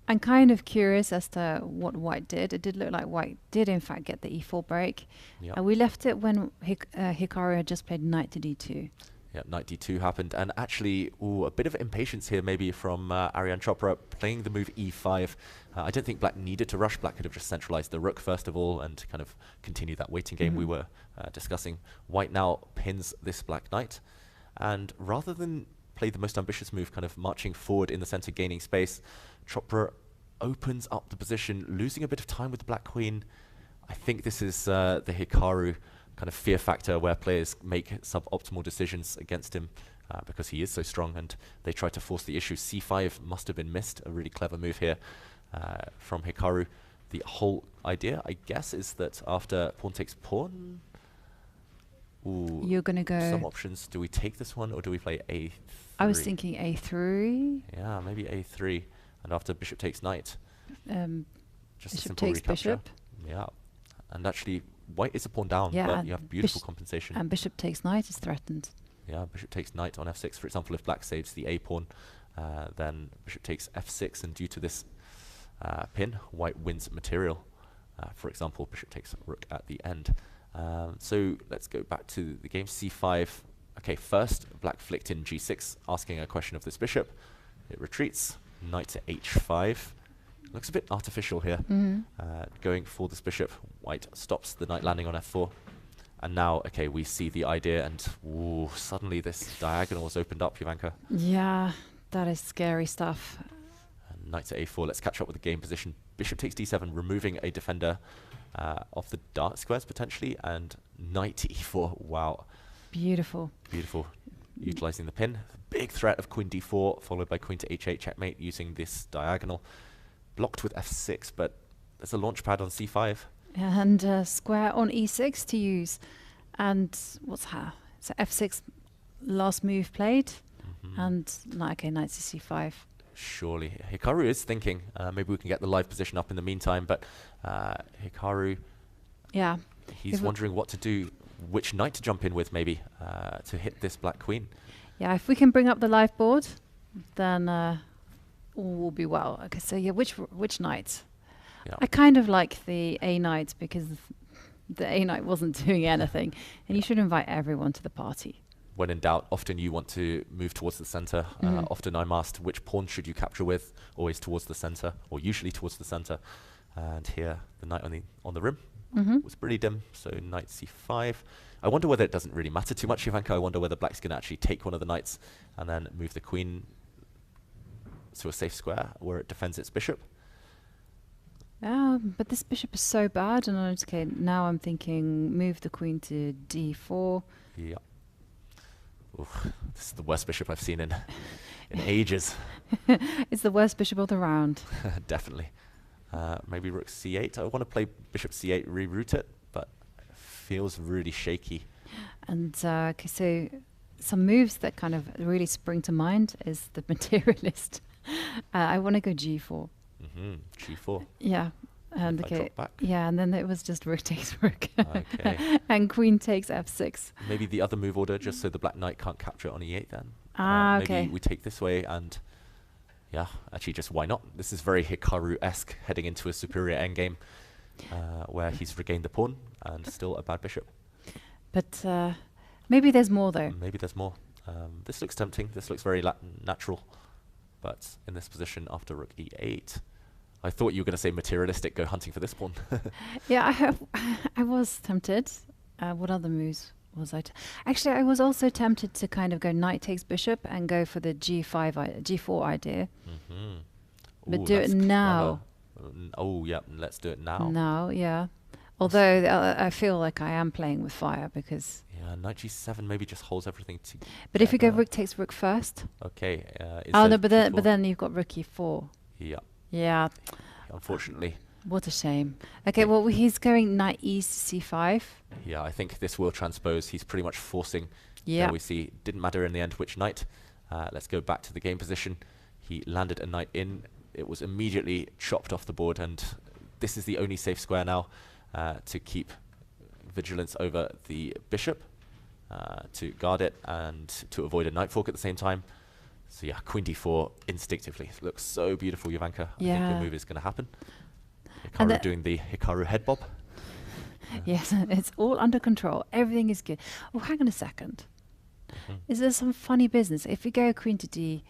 I'm kind of curious as to what White did. It did look like White did, in fact, get the e4 break. Yep. We left it when Hikaru had just played knight to d2. Yeah, knight d2 happened. And actually, a bit of impatience here maybe from Arjun Chopra playing the move e5. I don't think Black needed to rush. Black could have just centralized the rook first of all and kind of continue that waiting game we were discussing. White now pins this Black knight. And rather than play the most ambitious move, kind of marching forward in the center, gaining space, Chopra opens up the position, losing a bit of time with the Black Queen. I think this is the Hikaru kind of fear factor where players make suboptimal decisions against him because he is so strong, and they try to force the issue. C5 must have been missed. A really clever move here from Hikaru. The whole idea, I guess, is that after pawn takes pawn, you're going to go... Some options. Do we take this one or do we play a3? I was thinking a3. Yeah, maybe a3. And after bishop takes knight, just bishop takes recapture. bishop. Yeah. And actually, White is a pawn down, but you have beautiful compensation. And bishop takes knight is threatened. Yeah, bishop takes knight on f6. For example, if Black saves the a-pawn, then bishop takes f6, and due to this pin, White wins material. For example, bishop takes rook at the end. So let's go back to the game. C5. Okay, first Black flicked in g6, asking a question of this bishop. It retreats. Knight to h5. Looks a bit artificial here. Going for this bishop. White stops the knight landing on f4. And now, okay, we see the idea, and suddenly this diagonal has opened up, Jovanka. Yeah, that is scary stuff. And knight to a4. Let's catch up with the game position. Bishop takes d7, removing a defender off the dark squares potentially, and knight to e4. Wow. Beautiful. Beautiful. Utilizing the pin. Big threat of queen d4, followed by queen to h8 checkmate using this diagonal. Blocked with f6, but there's a launch pad on c5. And square on e6 to use. And what's that? So f6, last move played. And knight to c5. Surely. Hikaru is thinking, maybe we can get the live position up in the meantime, but Hikaru, yeah, he's wondering what to do, which knight to jump in with maybe to hit this Black Queen. Yeah, if we can bring up the live board, then all will be well. Okay, so yeah, which knight? Yeah. I kind of like the A knight because the A knight wasn't doing anything, and you should invite everyone to the party. When in doubt, often you want to move towards the center. Often I'm asked, which pawn should you capture with? Always towards the center, or usually towards the center. And here, the knight on the rim was pretty dim, so knight c5. I wonder whether it doesn't really matter too much, Jovanka. I wonder whether Black's going to actually take one of the knights and then move the queen to a safe square where it defends its bishop. But this bishop is so bad, and okay, now I'm thinking move the queen to d4. Yeah. Oof, this is the worst bishop I've seen in ages. It's the worst bishop of the round. Definitely. Maybe rook c8. I want to play bishop c8, reroute it, but it feels really shaky. And okay, so some moves that kind of really spring to mind is the materialist. I want to go g4. G4. Yeah. And okay, yeah, and then it was just rook takes rook, and queen takes f6. Maybe the other move order, just so the Black knight can't capture it on e8 then. Maybe we take this way, and yeah, actually just why not? This is very Hikaru-esque, heading into a superior endgame, where he's regained the pawn, and still a bad bishop. But maybe there's more though. Maybe there's more. This looks tempting, this looks very natural. But in this position after rook e8, I thought you were going to say materialistic, go hunting for this pawn. Yeah, I was tempted. What other moves was I? Actually, I was also tempted to kind of go knight takes bishop and go for the g4 idea. But Ooh, do it now. Oh, yeah, let's do it now. Now, yeah. Although I feel like I am playing with fire because... Yeah, knight g7 maybe just holds everything together. But if you go rook takes rook first... Okay. Oh, no, but then you've got rook e4. Yeah. Yeah. Unfortunately. What a shame. Okay, well, he's going knight east c5. Yeah, I think this will transpose. He's pretty much forcing. Yeah. There we see, didn't matter in the end which knight. Let's go back to the game position. He landed a knight in. It was immediately chopped off the board, and this is the only safe square now to keep vigilance over the bishop, to guard it, and to avoid a knight fork at the same time. So yeah, queen d4 instinctively looks so beautiful, Jovanka. Yeah. I think the move is going to happen. Hikaru doing the Hikaru head bob. Yes, it's all under control. Everything is good. Oh, hang on a second. Is there some funny business? If we go queen to d,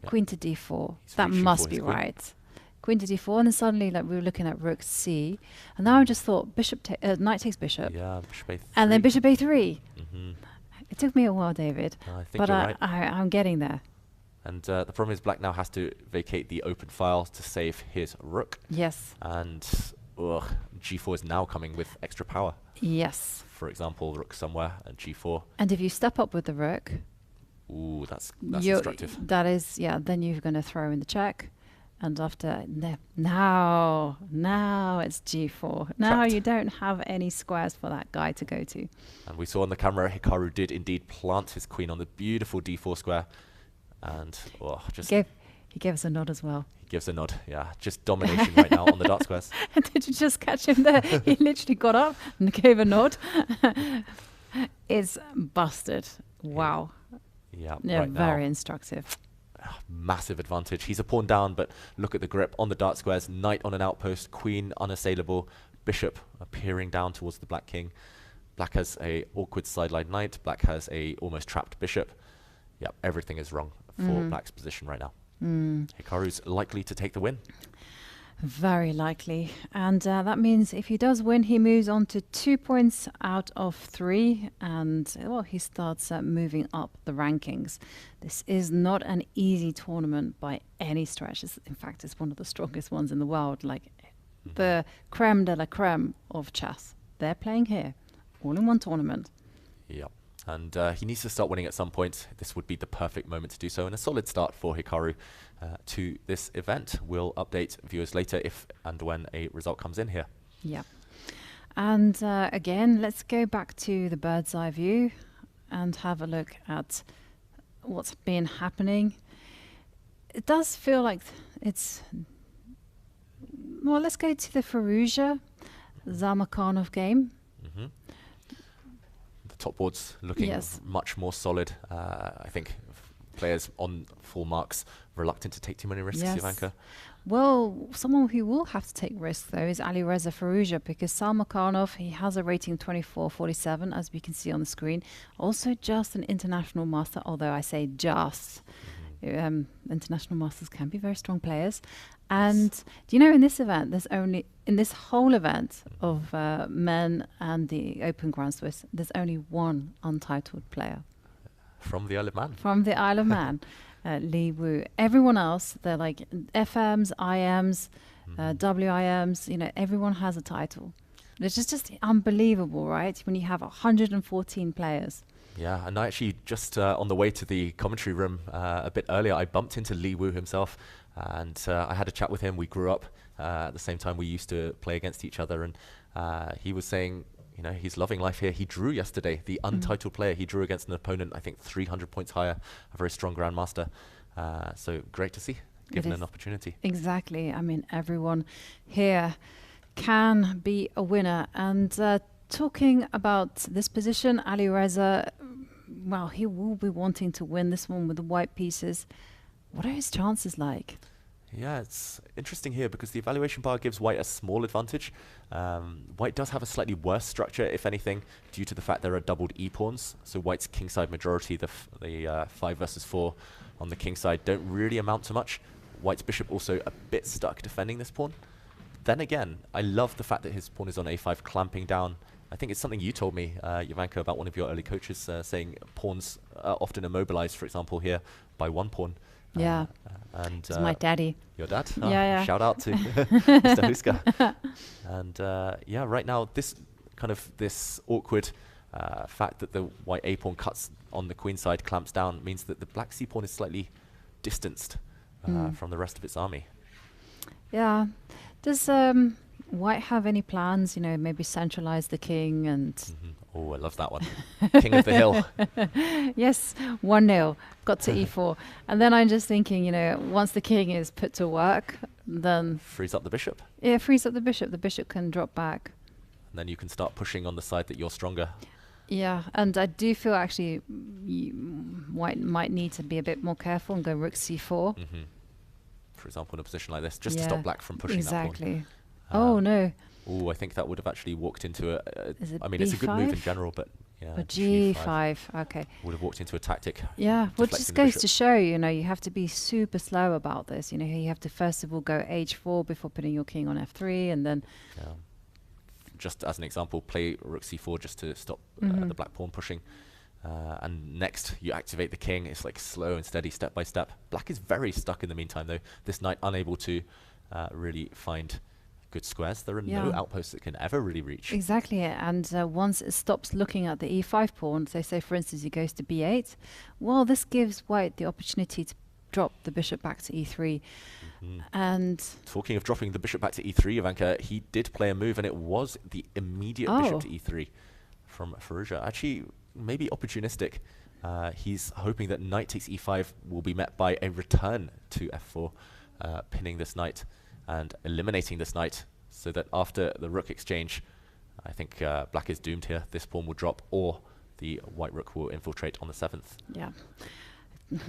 queen to d4, that must be right. Queen to d4, and then suddenly, like, we were looking at rook c, and now I just thought bishop knight takes bishop. Yeah, bishop a3. And then bishop a3. It took me a while, David, I think but you're right. I'm getting there. And the problem is black now has to vacate the open file to save his rook. Yes. And g4 is now coming with extra power. Yes. For example, rook somewhere at g4. And if you step up with the rook... Ooh, that's destructive. That is, yeah, then you're going to throw in the check. And after, now it's g4. Now you don't have any squares for that guy to go to. And we saw on the camera, Hikaru did indeed plant his queen on the beautiful d4 square. And just... He gave us a nod as well. He gives a nod, yeah. Just domination right now on the dark squares. Did you just catch him there? He literally got up and gave a nod. It's busted. Wow. Yeah, right very instructive. Massive advantage. He's a pawn down, but look at the grip on the dark squares. Knight on an outpost, queen unassailable, bishop appearing down towards the black king. Black has a awkward sideline knight. Black has a almost trapped bishop. Yep, everything is wrong for black's position right now. Hikaru's likely to take the win. Very likely. And that means if he does win, he moves on to 2 points out of 3. And, well, he starts moving up the rankings. This is not an easy tournament by any stretch. In fact, it's one of the strongest ones in the world. Like the creme de la creme of chess. They're playing here, all in one tournament. Yep. And he needs to start winning at some point. This would be the perfect moment to do so, and a solid start for Hikaru to this event. We'll update viewers later if and when a result comes in here. Yeah. And again, let's go back to the bird's eye view and have a look at what's been happening. It does feel like it's... Well, let's go to the Firouzja Zhalmakhanov game. Top board's looking much more solid. I think players on full marks reluctant to take too many risks, Jovanka. Well, someone who will have to take risks, though, is Alireza Firouzja, because Zhalmakhanov, he has a rating of 24.47, as we can see on the screen. Also just an international master, although I say just. International masters can be very strong players. And do you know, in this event, in this whole event of men and the Open Grand Swiss, there's only one untitled player. From the Isle of Man. From the Isle of Man, Li Wu. Everyone else, they're like FMs, IMs, WIMs, you know, everyone has a title. It's just unbelievable, right? When you have 114 players. Yeah, and I actually just on the way to the commentary room a bit earlier, I bumped into Li Wu himself, and I had a chat with him. We grew up at the same time. We used to play against each other, and he was saying, you know, he's loving life here. He drew yesterday, the untitled player. He drew against an opponent, I think 300 points higher, a very strong grandmaster. So great to see, given an opportunity. Exactly. I mean, everyone here can be a winner. And talking about this position, Alireza, well, he will be wanting to win this one with the white pieces. What are his chances like? Yeah, it's interesting here because the evaluation bar gives white a small advantage. White does have a slightly worse structure, if anything, due to the fact there are doubled e-pawns. So white's kingside majority, the 5 versus 4 on the kingside, don't really amount to much. White's bishop also a bit stuck defending this pawn. Then again, I love the fact that his pawn is on a5 clamping down. I think it's something you told me, Jovanka, about one of your early coaches saying pawns are often immobilized, for example, here by one pawn. Yeah, and it's my daddy. Your dad? Oh, yeah. Shout out to Mr. Houska. And yeah, right now, this awkward fact that the white a pawn cuts on the queen side, clamps down, means that the black c pawn is slightly distanced from the rest of its army. Yeah. Does white have any plans, maybe centralize the king and... Oh, I love that one. King of the hill. Yes, 1-0, got to e4. And then I'm just thinking, once the king is put to work, then... Frees up the bishop. Yeah, frees up the bishop. The bishop can drop back. And then you can start pushing on the side that you're stronger. Yeah, and I do feel actually white might need to be a bit more careful and go rook c4. For example, in a position like this, just to stop black from pushing that pawn. Exactly. Oh, no. Oh, I think that would have actually walked into I mean, B5? it's a good move in general, but yeah. But G5, okay. Would have walked into a tactic. Yeah, which just goes to show, you have to be super slow about this. You have to first of all go h4 before putting your king on f3, and then... Yeah. Just as an example, play rook c4 just to stop the black pawn pushing. And next, you activate the king. It's like slow and steady, step by step. Black is very stuck in the meantime, though. This knight unable to really find good squares. There are no outposts that can ever really reach. Exactly, and once it stops looking at the e5 pawn, so say for instance he goes to b8, well, this gives white the opportunity to drop the bishop back to e3. And talking of dropping the bishop back to e3, Jovanka, he did play a move, and it was the immediate bishop to e3 from Firouzja. Actually, maybe opportunistic. He's hoping that knight takes e5 will be met by a return to f4, pinning this knight and eliminating this knight, so that after the rook exchange, I think black is doomed here. This pawn will drop, or the white rook will infiltrate on the 7th. Yeah.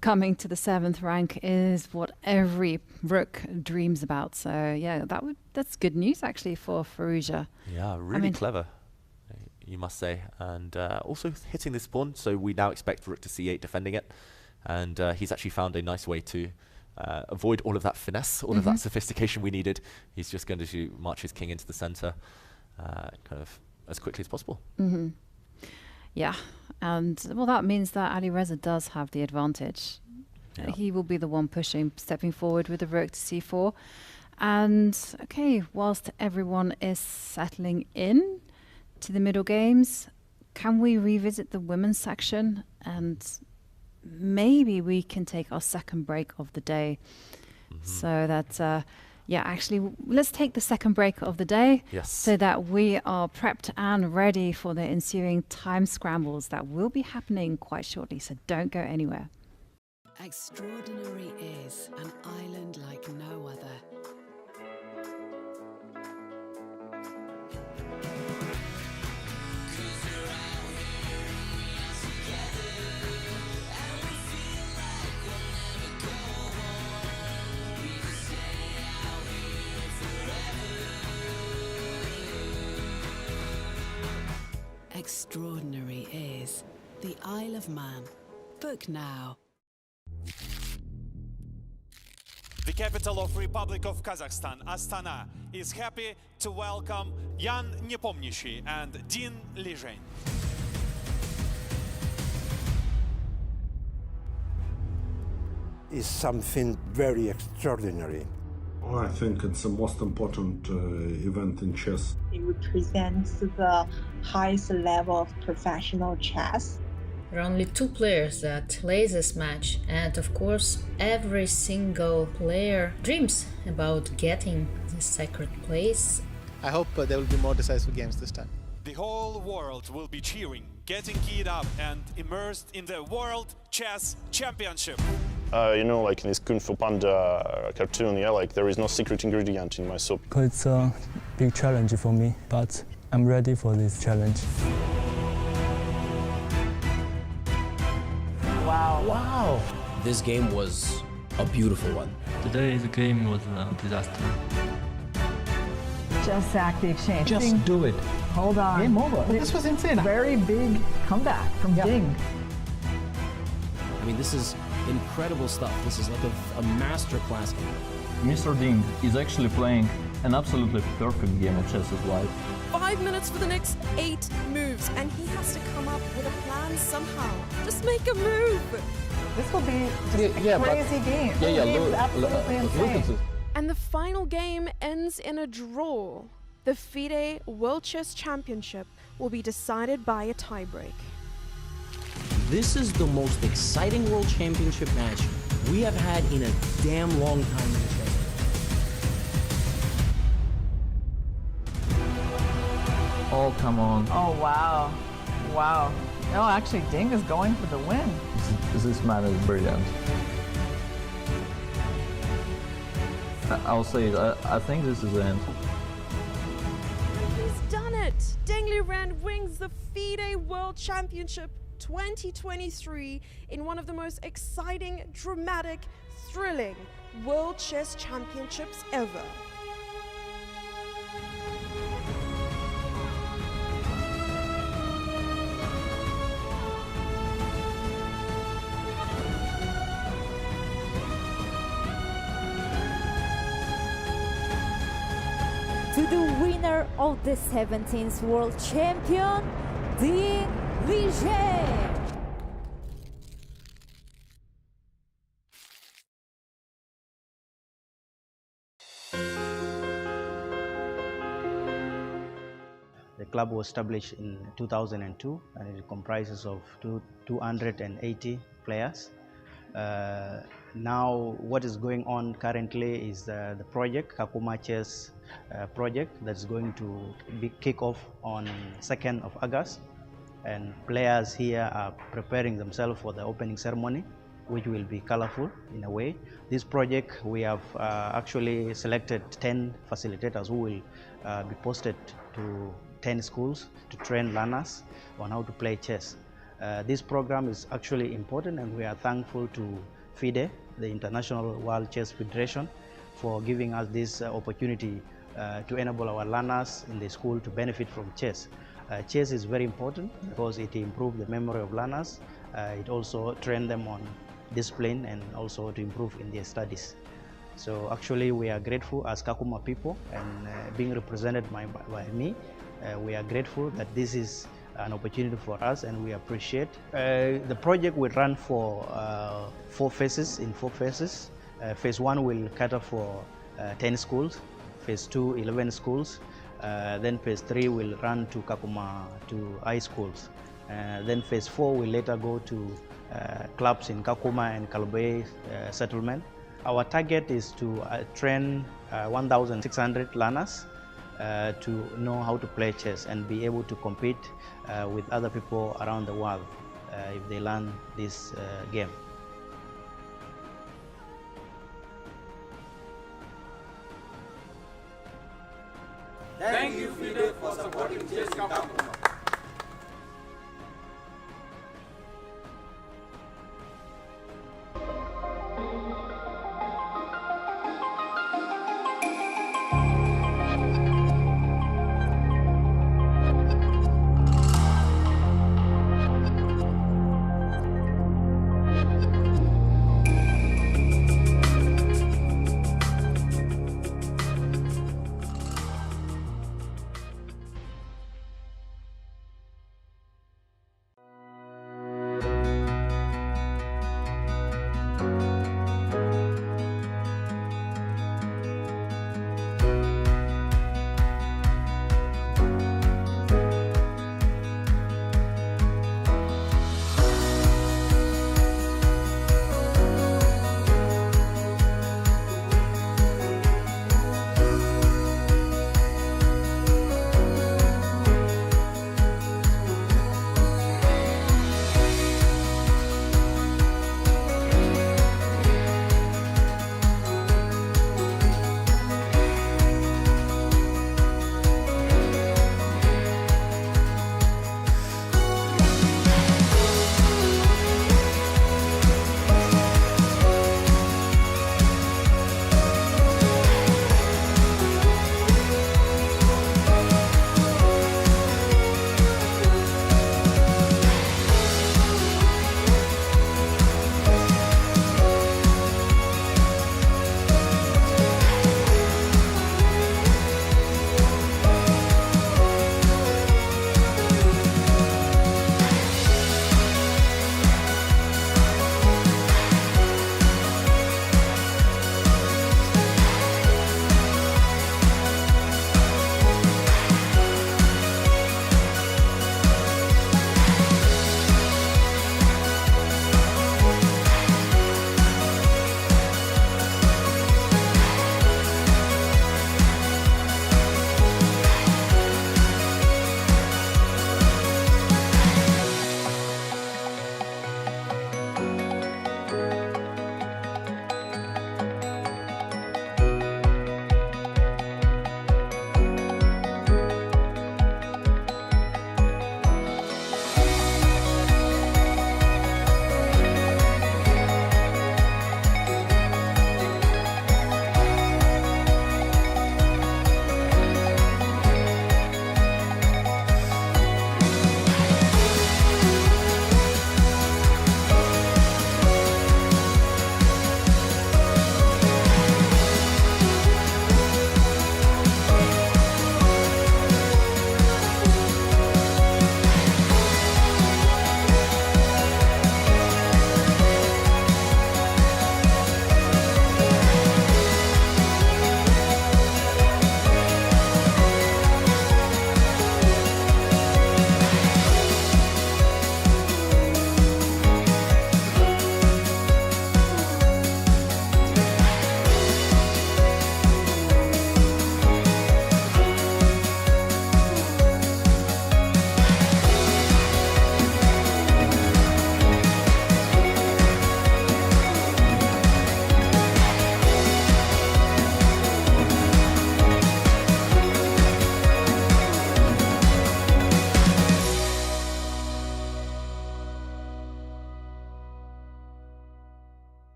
Coming to the 7th rank is what every rook dreams about. So yeah, that's good news actually for Firouzja. Yeah, really clever, you must say. And also hitting this pawn, so we now expect rook to c8 defending it. And he's actually found a nice way to avoid all of that finesse, all of that sophistication we needed. He's just going to march his king into the center kind of as quickly as possible. Yeah, and well, that means that Alireza does have the advantage. He will be the one pushing, stepping forward with the rook to c4. And okay, whilst everyone is settling in to the middle games, can we revisit the women's section? And maybe we can take our second break of the day. So that yeah, actually, let's take the second break of the day so that we are prepped and ready for the ensuing time scrambles that will be happening quite shortly. So don't go anywhere. Extraordinary is an island like no other. Extraordinary is the Isle of Man. Book now. The capital of Republic of Kazakhstan, Astana, is happy to welcome Yan Nepomniachtchi and Din Lizheng. Is something very extraordinary. I think it's the most important event in chess. It represents the highest level of professional chess. There are only 2 players that play this match, and of course every single player dreams about getting this sacred place. I hope there will be more decisive games this time. The whole world will be cheering, getting keyed up and immersed in the World Chess Championship. Like in this Kung Fu Panda cartoon, like there is no secret ingredient in my soup. It's a big challenge for me, but I'm ready for this challenge. Wow. This game was a beautiful one. Today's game was a disaster. Just sack the exchange. Just do it. Hold on. Game over. This was insane. Very big comeback from Ding. I mean, this is incredible stuff. This is like a masterclass game. Mr. Ding is actually playing an absolutely perfect game of chess as well. 5 minutes for the next 8 moves, and he has to come up with a plan somehow. Just make a move. This will be just a crazy game. Absolutely insane. And the final game ends in a draw. The FIDE World Chess Championship will be decided by a tiebreak. This is the most exciting World Championship match we have had in a damn long time in chess. Oh, come on. Oh, wow. Wow. No, actually, Ding is going for the win. This man is brilliant. I'll say it. I think this is the end. He's done it! Deng Liren wins the FIDE World Championship 2023 in one of the most exciting, dramatic, thrilling World Chess Championships ever. To the winner of the 17th World Champion, Deng Liren. The club was established in 2002 and it comprises of 280 players. Now what is going on currently is the project, Kakuma Chess project, that's going to kick off on 2nd of August, and players here are preparing themselves for the opening ceremony, which will be colorful in a way. This project, we have actually selected 10 facilitators who will be posted to 10 schools to train learners on how to play chess. This program is actually important, and we are thankful to FIDE, the International World Chess Federation, for giving us this opportunity to enable our learners in the school to benefit from chess. Chess is very important because it improves the memory of learners. It also trains them on discipline and also to improve in their studies. So actually we are grateful as Kakuma people, and being represented by me, we are grateful that this is an opportunity for us, and we appreciate. The project will run for 4 phases. Phase 1 will cater for 10 schools, phase 2 11 schools, then phase 3 will run to Kakuma to high schools, then phase 4 will later go to clubs in Kakuma and Kalobey settlement. Our target is to train 1,600 learners to know how to play chess and be able to compete with other people around the world if they learn this game. Thank you, FIDE, for supporting chess Kakuma.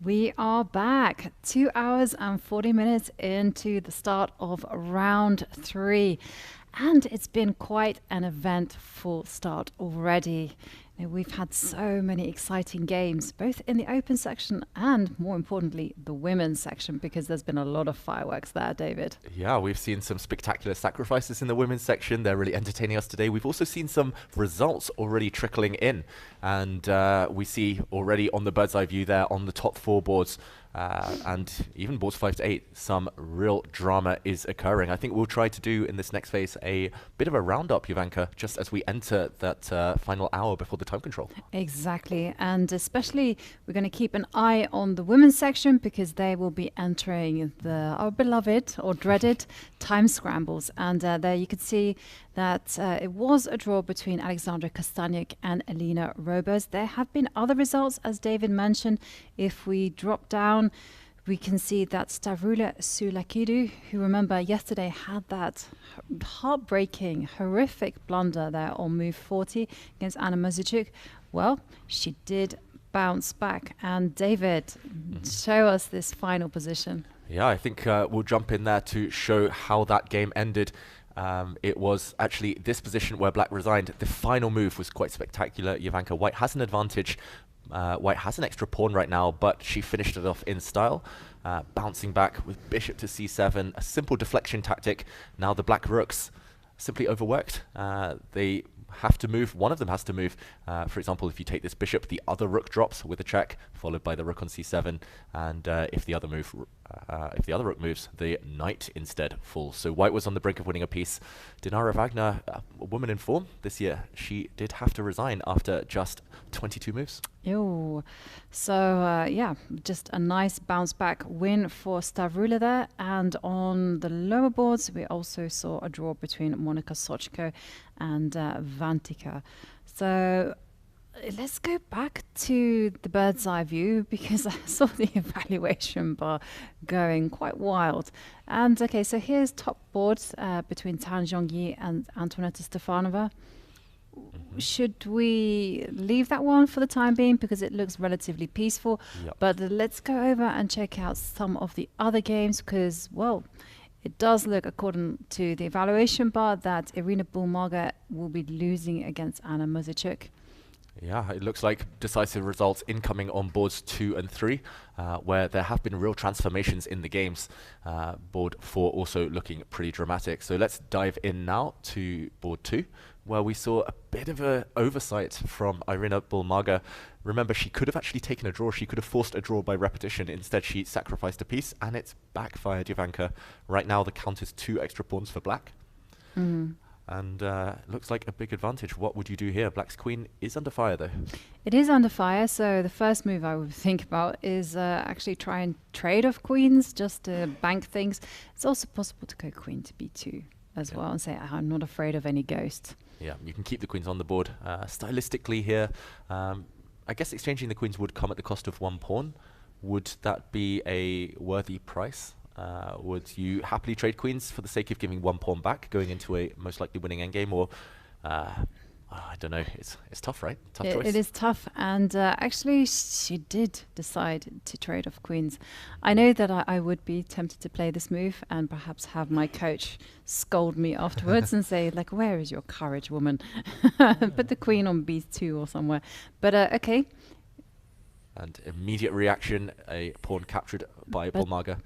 We are back 2 hours and 40 minutes into the start of round 3. And it's been quite an eventful start already. We've had so many exciting games, both in the open section and, more importantly, the women's section, because there's been a lot of fireworks there, David. Yeah, we've seen some spectacular sacrifices in the women's section. They're really entertaining us today. We've also seen some results already trickling in. And we see already on the bird's eye view there on the top 4 boards, and even boards 5 to 8, some real drama is occurring. I think we'll try to do in this next phase a bit of a roundup, Jovanka, just as we enter that final hour before the time control. Exactly, and especially we're going to keep an eye on the women's section because they will be entering our beloved or dreaded time scrambles. And there you can see that it was a draw between Alexandra Kastaniuk and Elina Robers. There have been other results, as David mentioned. If we drop down, we can see that Stavroula Sulakidou, who, remember, yesterday had that heartbreaking, horrific blunder there on move 40 against Anna Muzichuk. Well, she did bounce back. And David, show us this final position. Yeah, I think we'll jump in there to show how that game ended. It was actually this position where Black resigned. The final move was quite spectacular. Jovanka, White has an advantage. White has an extra pawn right now, but she finished it off in style, bouncing back with bishop to c7, a simple deflection tactic. Now the Black rooks simply overworked. They have to move. One of them has to move. For example, if you take this bishop, the other rook drops with a check, followed by the rook on c7, and if the other rook moves, the knight instead falls. So White was on the brink of winning a piece. Dinara Wagner, a woman in form this year, she did have to resign after just 22 moves. Ew. So, yeah, just a nice bounce back win for Stavroula there. And on the lower boards, we also saw a draw between Monika Sochko and Vantika. So let's go back to the bird's eye view because I saw the evaluation bar going quite wild. And okay, so here's top boards between Tan Zhongyi and Antonetta Stefanova. Should we leave that one for the time being because it looks relatively peaceful? Yep. But let's go over and check out some of the other games because, well, it does look, according to the evaluation bar, that Irina Bulmaga will be losing against Anna Muzichuk. Yeah, it looks like decisive results incoming on boards 2 and 3, where there have been real transformations in the games. Board 4 also looking pretty dramatic. So let's dive in now to board 2, where we saw a bit of an oversight from Irina Bulmaga. Remember, she could have actually taken a draw. She could have forced a draw by repetition. Instead, she sacrificed a piece, and it's backfired, Jovanka. Right now, the count is 2 extra pawns for Black. And looks like a big advantage. What would you do here? Black's queen is under fire, though. It is under fire, so the first move I would think about is actually try and trade off queens, just to bank things. It's also possible to go queen to b2 as well and say, I'm not afraid of any ghost. Yeah, you can keep the queens on the board. Stylistically here, I guess exchanging the queens would come at the cost of 1 pawn. Would that be a worthy price? Would you happily trade queens for the sake of giving 1 pawn back, going into a most likely winning endgame, or I don't know. It's tough, right? Tough choice. It is tough, and actually, she did decide to trade off queens. I know that I would be tempted to play this move and perhaps have my coach scold me afterwards and say, like, "Where is your courage, woman? Put the queen on b2 or somewhere." But okay. And immediate reaction: a pawn captured by Bulmaga.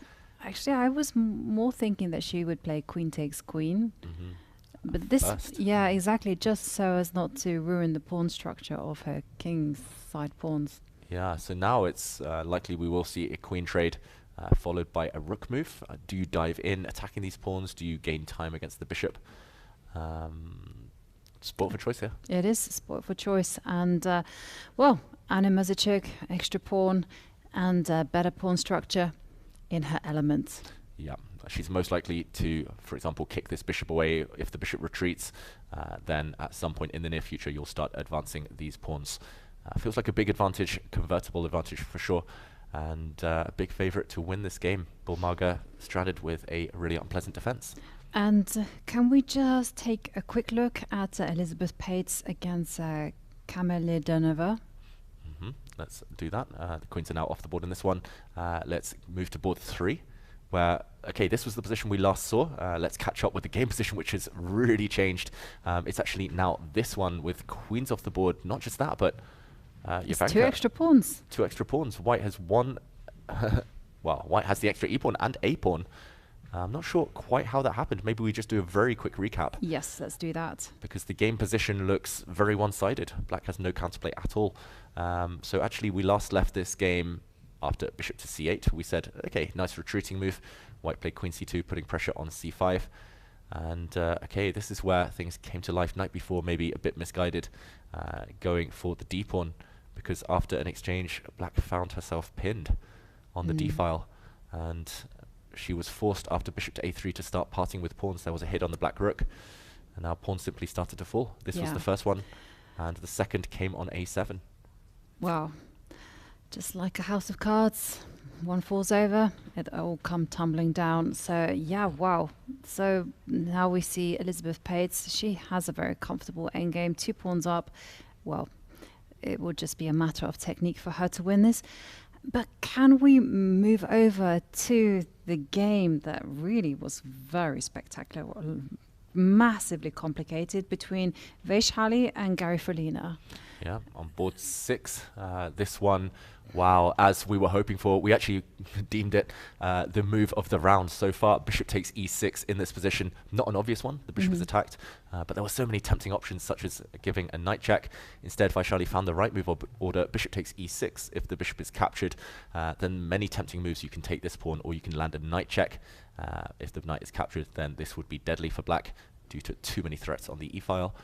Actually, I was more thinking that she would play queen takes queen. But this, yeah, exactly, just so as not to ruin the pawn structure of her king's side pawns. Yeah, so now it's likely we will see a queen trade followed by a rook move. Do you dive in, attacking these pawns? Do you gain time against the bishop? Sport for choice here. It is sport for choice. And, well, Anna Muzichuk, extra pawn and better pawn structure in her element. Yeah, she's most likely to, for example, kick this bishop away. If the bishop retreats, then at some point in the near future, you'll start advancing these pawns. Feels like a big advantage, convertible advantage for sure, and a big favorite to win this game. Bulmaga stranded with a really unpleasant defense. And can we just take a quick look at Elizabeth Pates against Kamele Donova? Let's do that. The queens are now off the board in this one. Let's move to board 3, where, okay, this was the position we last saw. Let's catch up with the game position, which has really changed. It's actually now this one with queens off the board. Not just that, but Jovanka, 2 extra pawns. 2 extra pawns. White has one. Well, White has the extra e-pawn and a-pawn. I'm not sure quite how that happened. Maybe we just do a very quick recap. Yes, let's do that. Because the game position looks very one-sided. Black has no counterplay at all. So actually, we last left this game after bishop to c8. We said, okay, nice retreating move. White played queen c2, putting pressure on c5. And okay, this is where things came to life. Knight b4, maybe a bit misguided, going for the d-pawn. Because after an exchange, Black found herself pinned on the d-file. And she was forced after bishop to a3 to start parting with pawns. There was a hit on the black rook, and now pawns simply started to fall. This was the first one, and the second came on a7. Wow. Just like a house of cards, one falls over, it all come tumbling down. So yeah, wow. So now we see Elizabeth Pates. She has a very comfortable endgame, 2 pawns up. Well, it would just be a matter of technique for her to win this. But can we move over to the game that really was very spectacular, massively complicated, between Vaishali and Garifalina? Yeah, on board 6, this one, wow, as we were hoping for, we actually deemed it the move of the round so far. Bishop takes e6 in this position, not an obvious one. The bishop is attacked, but there were so many tempting options, such as giving a knight check. Instead, Vaishali found the right move order. Bishop takes e6. If the bishop is captured, then many tempting moves. You can take this pawn, or you can land a knight check. If the knight is captured, then this would be deadly for black due to too many threats on the e-file.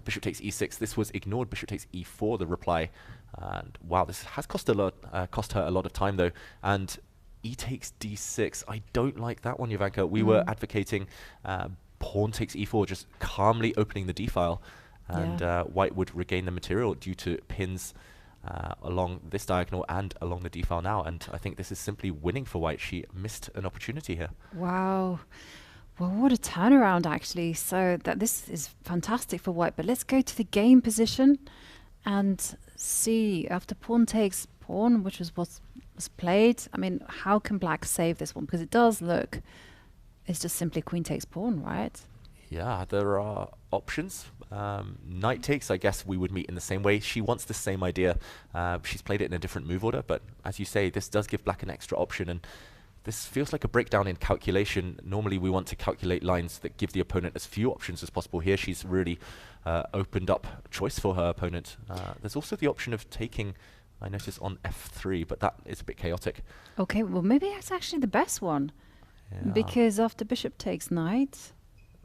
Bishop takes e6. This was ignored. Bishop takes e4, the reply. And wow, this has cost her a lot of time, though. And e takes d6. I don't like that one, Jovanka. We were advocating pawn takes e4, just calmly opening the d-file. And White would regain the material due to pins along this diagonal and along the d-file now. And I think this is simply winning for White. She missed an opportunity here. Wow. Well, what a turnaround, actually. So this is fantastic for White. But let's go to the game position and see, after pawn takes pawn, which was what was played, I mean, how can Black save this one? Because it does look, it's just simply queen takes pawn, right? Yeah, there are options. Knight takes, I guess we would meet in the same way. She wants the same idea. She's played it in a different move order. But as you say, this does give Black an extra option. And this feels like a breakdown in calculation. Normally we want to calculate lines that give the opponent as few options as possible. Here she's really opened up choice for her opponent. There's also the option of taking, I notice, on f3, but that is a bit chaotic. Okay, well maybe that's actually the best one. Yeah. Because after bishop takes knight...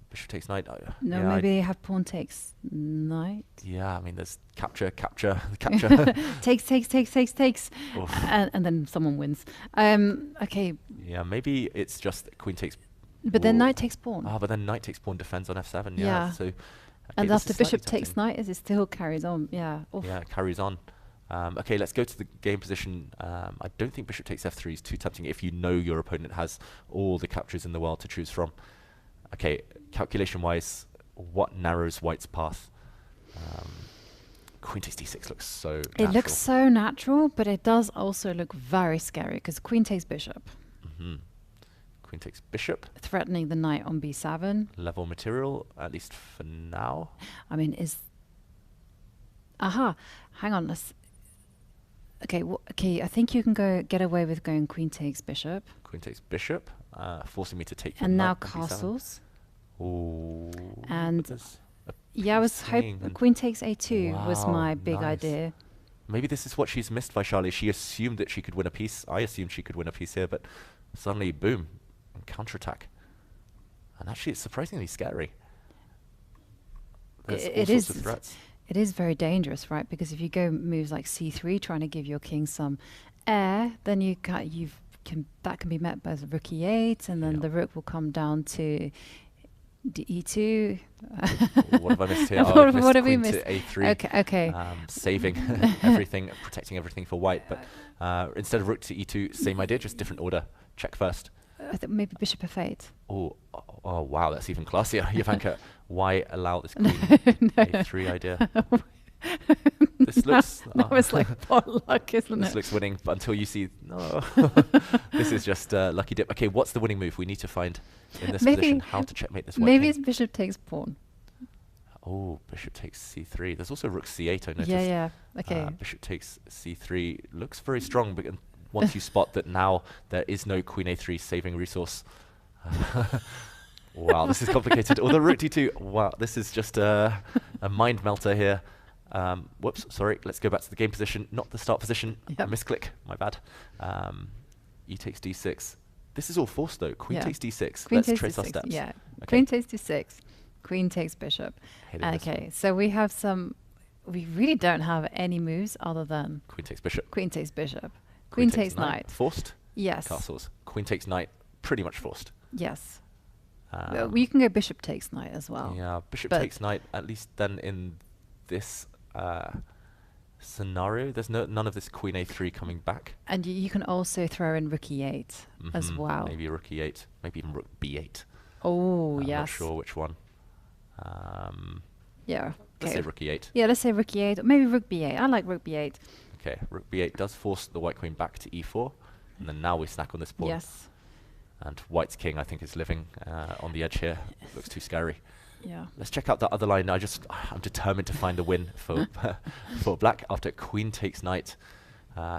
Bishop takes knight. No, yeah, maybe they have pawn takes knight. Yeah, I mean, there's capture. takes. And then someone wins. Okay. Yeah, maybe it's just queen takes. But then knight takes pawn. Ah, but then knight takes pawn defends on f7. Yeah. So. Okay, and after bishop takes knight, it still carries on. Yeah. Oof. Yeah, it carries on. Okay, let's go to the game position. I don't think bishop takes f3 is too tempting if you know your opponent has all the captures in the world to choose from. Okay, calculation-wise, what narrows White's path? Queen takes d6 looks so natural. It looks so natural, but it does also look very scary, because queen takes bishop. Queen takes bishop. Threatening the knight on b7. Level material, at least for now. I mean, Aha, hang on, okay, okay, I think you can get away with going queen takes bishop. Queen takes bishop, forcing me to take. And now castles. Ooh. And yeah, I was hoping queen takes a2 was my big idea. Maybe this is what she's missed, Vaishali. She assumed that she could win a piece. I assumed she could win a piece here, but suddenly, boom, counterattack. And actually, it's surprisingly scary. There's all sorts of threats. It is very dangerous, right? Because if you go moves like c3, trying to give your king some air, then that can be met by the rook e8, and then the rook will come down to e2. What have I missed here? What have we missed? To a3. Okay. Saving everything, protecting everything for White. But instead of rook to e2, same idea, just different order. Check first. I think maybe bishop f8. Oh, wow, that's even classier. Jovanka, why allow this queen a3 idea? This looks... that was like potluck, isn't it? This looks winning, but until you see... No. This is just lucky dip. Okay, what's the winning move? We need to find in this position how to checkmate this white Maybe king. it's bishop takes pawn. Oh, bishop takes c3. There's also rook c8, I noticed. Yeah. Okay. Bishop takes c3. Looks very strong, but once you spot that now there is no queen a3 saving resource. Wow, this is complicated. Or the rook d2. Wow, this is just a mind melter here. Whoops, sorry. Let's go back to the game position, not the start position. Yep. Misclick, my bad. E takes d6. This is all forced though. Queen takes d6. Queen Let's takes trace our d6. steps. Yeah. Okay. Queen takes d6. Queen takes bishop. Okay, so we have some... We really don't have any moves other than... Queen takes bishop. Queen takes bishop. Queen takes knight. Forced? Yes. Castles. Queen takes knight. Pretty much forced. Yes. You can go bishop takes knight as well. Yeah, bishop takes knight, at least then in this scenario. There's none of this queen a3 coming back. And you can also throw in rook e8 as well. Maybe rook e8, maybe even rook b8. Oh, I'm yes. not sure which one. Yeah. Let's say rook e8. Yeah, let's say rook e8, or maybe rook b8. I like rook b8. Okay, rook b8 does force the white queen back to e4, and then now we snack on this pawn. Yes. And white's king, I think, is living on the edge here. Looks too scary. Yeah. Let's check out that other line. I'm determined to find a win for for black after queen takes knight.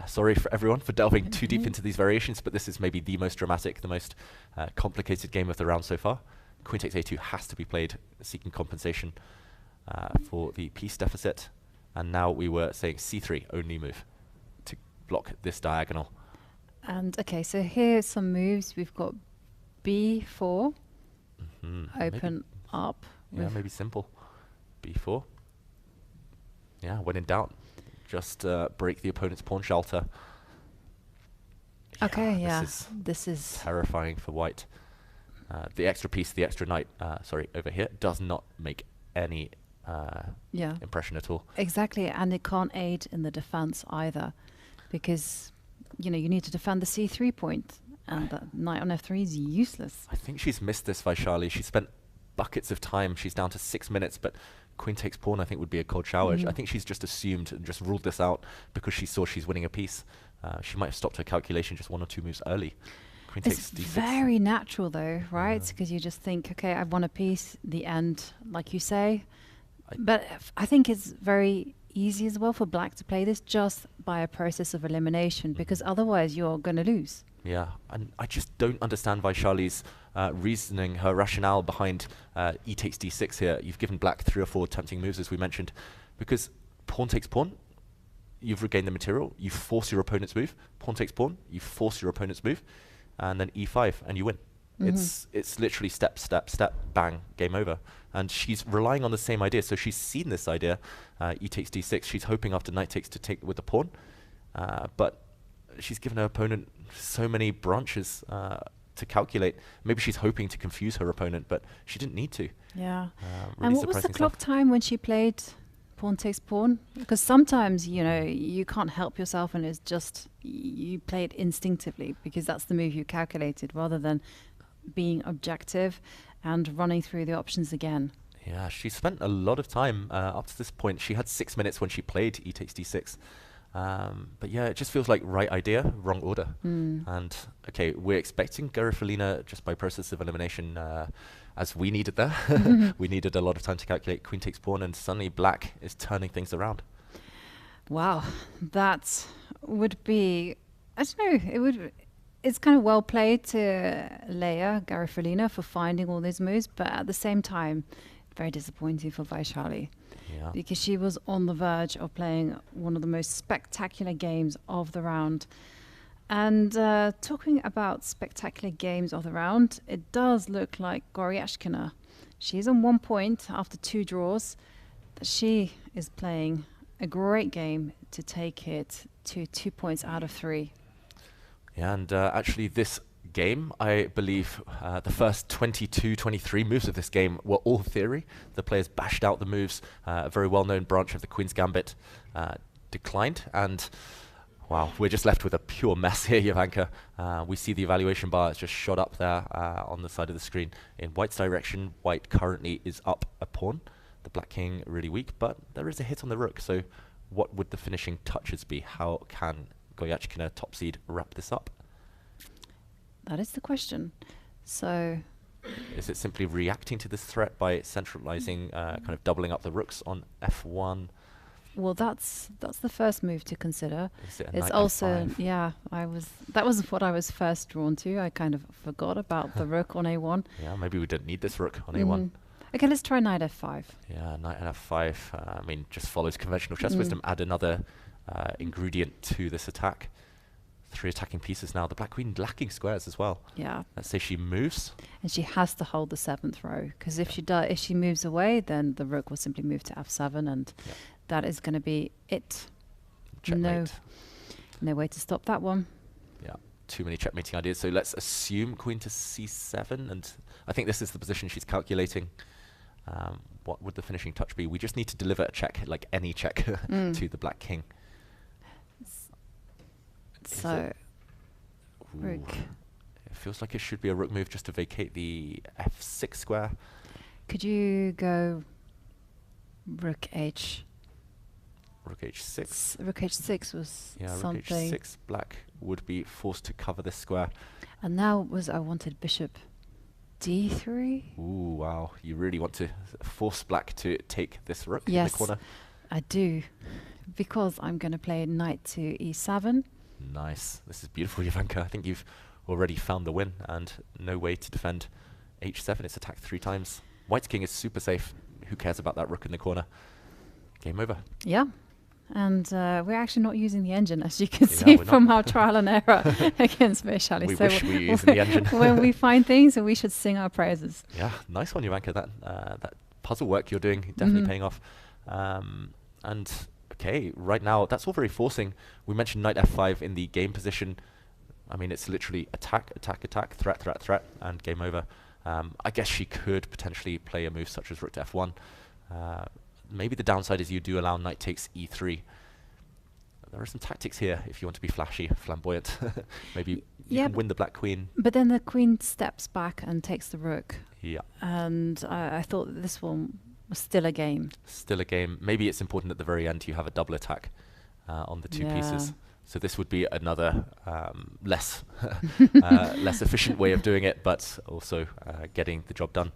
Sorry for everyone for delving too deep into these variations, but this is maybe the most dramatic, the most complicated game of the round so far. Queen takes a2 has to be played, seeking compensation for the piece deficit. And now we were saying c3, only move, to block this diagonal. And okay, so here's some moves. We've got b4, open up. Yeah, maybe simple. b4. Yeah, when in doubt, just break the opponent's pawn shelter. Okay, yeah. This is terrifying for white. The extra piece, the extra knight, over here, does not make any impression at all. Exactly, and it can't aid in the defense either, because you need to defend the c3 point, and the knight on f3 is useless. I think she's missed this, Vaishali. She spent buckets of time. She's down to 6 minutes, but queen takes pawn, I think, would be a cold shower. I think she's just assumed and just ruled this out because she saw she's winning a piece. She might have stopped her calculation just 1 or 2 moves early. Queen takes d6. Very natural though, right? Because you just think, okay, I've won a piece, the end, like you say. But I think it's very easy as well for black to play this just by a process of elimination, because otherwise you're going to lose. Yeah, and I just don't understand Vaishali's reasoning, her rationale behind e takes d6 here. You've given black 3 or 4 tempting moves, as we mentioned, because pawn takes pawn, you've regained the material, you force your opponent's move. Pawn takes pawn, you force your opponent's move, and then e5, and you win. It's literally step, step, step, bang, game over. And she's relying on the same idea. So she's seen this idea, e takes d6. She's hoping after knight takes to take with the pawn. But she's given her opponent so many branches to calculate. Maybe she's hoping to confuse her opponent, but she didn't need to. Yeah. Really and what was the clock time when she played pawn takes pawn? Because sometimes, you can't help yourself, and it's just you play it instinctively because that's the move you calculated, rather than being objective and running through the options again. Yeah, she spent a lot of time up to this point. She had 6 minutes when she played e takes d6. But yeah, it just feels like right idea, wrong order. And okay, we're expecting Garifalina just by process of elimination, as we needed there. We needed a lot of time to calculate queen takes pawn, and suddenly black is turning things around. Wow, that would be, I don't know, it's kind of well played to Leia Garifalina for finding all these moves, but at the same time, very disappointing for Vaishali. Yeah. Because she was on the verge of playing one of the most spectacular games of the round. And talking about spectacular games of the round, it does look like Goryashkina. She's on 1 point after 2 draws. She is playing a great game to take it to 2 points out of 3. Yeah, and actually this game, I believe the first 22, 23 moves of this game were all theory. The players bashed out the moves. A very well-known branch of the Queen's Gambit declined. And wow, we're just left with a pure mess here, Jovanka. We see the evaluation bar is just shot up there on the side of the screen. In white's direction, white currently is up a pawn. The black king really weak, but there is a hit on the rook. So what would the finishing touches be? How can Goyachkina top seed wrap this up? That is the question. So is it simply reacting to this threat by centralizing, kind of doubling up the rooks on f1? Well, that's the first move to consider. It's also f5? Yeah, that was what I was first drawn to. I kind of forgot about the rook on a1. Yeah, maybe we don't need this rook on a1. Okay, let's try knight f5. Yeah, knight and f5. I mean, just follows conventional chess wisdom. Add another ingredient to this attack. 3 attacking pieces now. The black queen lacking squares as well. Yeah. Let's say she moves. And she has to hold the 7th row, because if she moves away, then the rook will simply move to f7, and that is going to be it. Checkmate. No way to stop that one. Yeah, too many checkmating ideas. So let's assume queen to c7, and I think this is the position she's calculating. What would the finishing touch be? We just need to deliver a check, like any check, to the black king. So, rook. It feels like it should be a rook move just to vacate the f6 square. Could you go rook h? Rook h6. Rook h6 was something. Rook h6. Black would be forced to cover this square. And now I wanted bishop d3. Ooh, wow. You really want to force black to take this rook in the corner? I do. Because I'm going to play knight to e7. Nice. This is beautiful, Jovanka. I think you've already found the win, and no way to defend h7. It's attacked 3 times. White's king is super safe. Who cares about that rook in the corner? Game over. Yeah. And we're actually not using the engine, as you can see from our trial and error against Meshali. We wish we were using the engine. When we find things, we should sing our praises. Yeah, nice one, Jovanka. That puzzle work you're doing definitely paying off. And okay, right now, that's all very forcing. We mentioned knight f5 in the game position. I mean, it's literally attack, attack, attack, threat, threat, threat, and game over. I guess she could potentially play a move such as rook to f1. Maybe the downside is you do allow knight takes e3. There are some tactics here if you want to be flashy, flamboyant. Maybe you can win the black queen. But then the queen steps back and takes the rook. Yeah. And I thought this one was still a game. Still a game. Maybe it's important at the very end you have a double attack on the 2 pieces. So this would be another less efficient way of doing it, but also getting the job done.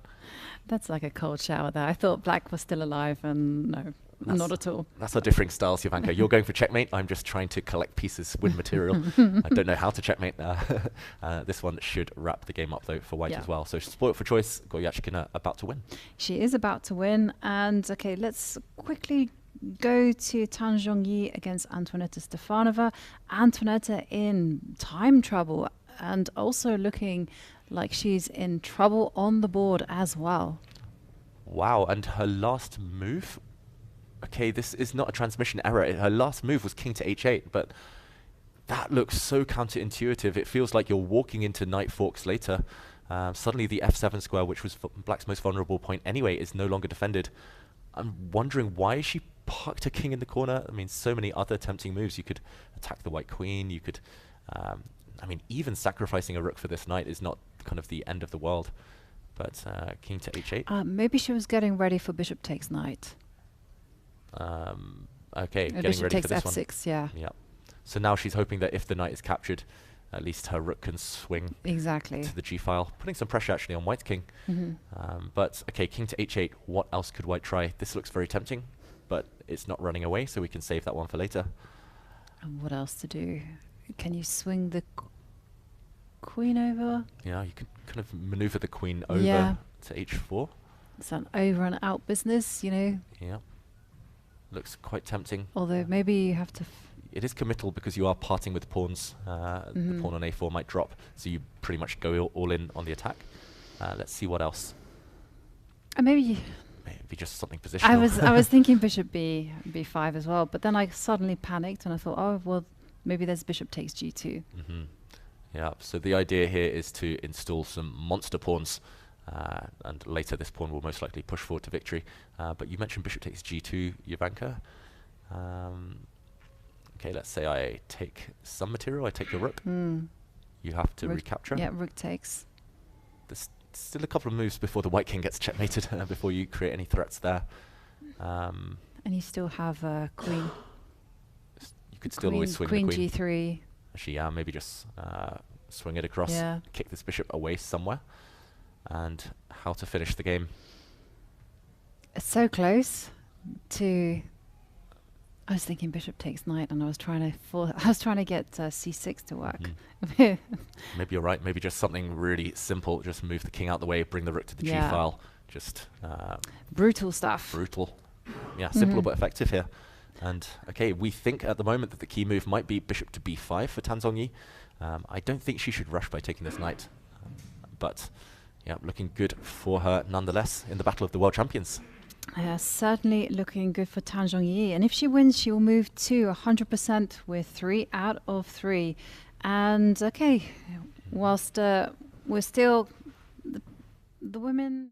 That's like a cold shower there. I thought black was still alive, and no, not at all. That's our differing styles, Jovanka. You're going for checkmate. I'm just trying to collect pieces, win material. I don't know how to checkmate. This one should wrap the game up, though, for white as well. So spoiled for choice. Goyachkina about to win. She is about to win. And, okay, let's quickly go to Tan Zhongyi against Antoaneta Stefanova. Antoaneta in time trouble, and also looking like she's in trouble on the board as well. Wow, and her last move... Okay, this is not a transmission error. Her last move was king to h8, but that looks so counterintuitive. It feels like you're walking into knight forks later. Suddenly the f7 square, which was black's most vulnerable point anyway, is no longer defended. I'm wondering why she parked a king in the corner. I mean, so many other tempting moves. You could attack the white queen. You could... I mean, even sacrificing a rook for this knight is not kind of the end of the world. But king to h8. Maybe she was getting ready for bishop takes knight. Okay, getting bishop ready takes for this f6, one. Yeah. So now she's hoping that if the knight is captured, at least her rook can swing to the g file, putting some pressure actually on white's king. But okay, king to h8. What else could white try? This looks very tempting, but it's not running away, so we can save that one for later. And what else to do? Can you swing the queen over? Yeah, you can kind of maneuver the queen over to h4. It's an over and out business, you know. Yeah. Looks quite tempting. Although maybe you have to... It is committal because you are parting with pawns. The pawn on a4 might drop, so you pretty much go all in on the attack. Let's see what else. Maybe just something positional. I was thinking bishop b5 as well, but then I suddenly panicked and I thought, oh, well, maybe there's bishop takes g2. Yeah, so the idea here is to install some monster pawns, and later this pawn will most likely push forward to victory. But you mentioned bishop takes g2, Jovanka. Okay, let's say I take some material, I take your rook. You have to recapture. Yeah, rook takes. There's still a couple of moves before the white king gets checkmated, before you create any threats there. And you still have queen. You could still always swing queen the queen. G3. Actually, yeah, maybe just swing it across, kick this bishop away somewhere, and how to finish the game. It's so close to. I was thinking bishop takes knight, and I was trying to get c6 to work. Maybe you're right. Maybe just something really simple. Just move the king out the way, bring the rook to the g file. Just brutal stuff. Brutal. Yeah, simple but effective here. And okay, we think at the moment that the key move might be bishop to b5 for Tan Zhongyi. I don't think she should rush by taking this knight, but yeah, looking good for her nonetheless in the battle of the world champions. Certainly looking good for Tan Zhongyi, and if she wins, she will move to 100% with 3 out of 3. And okay, whilst we're still the women,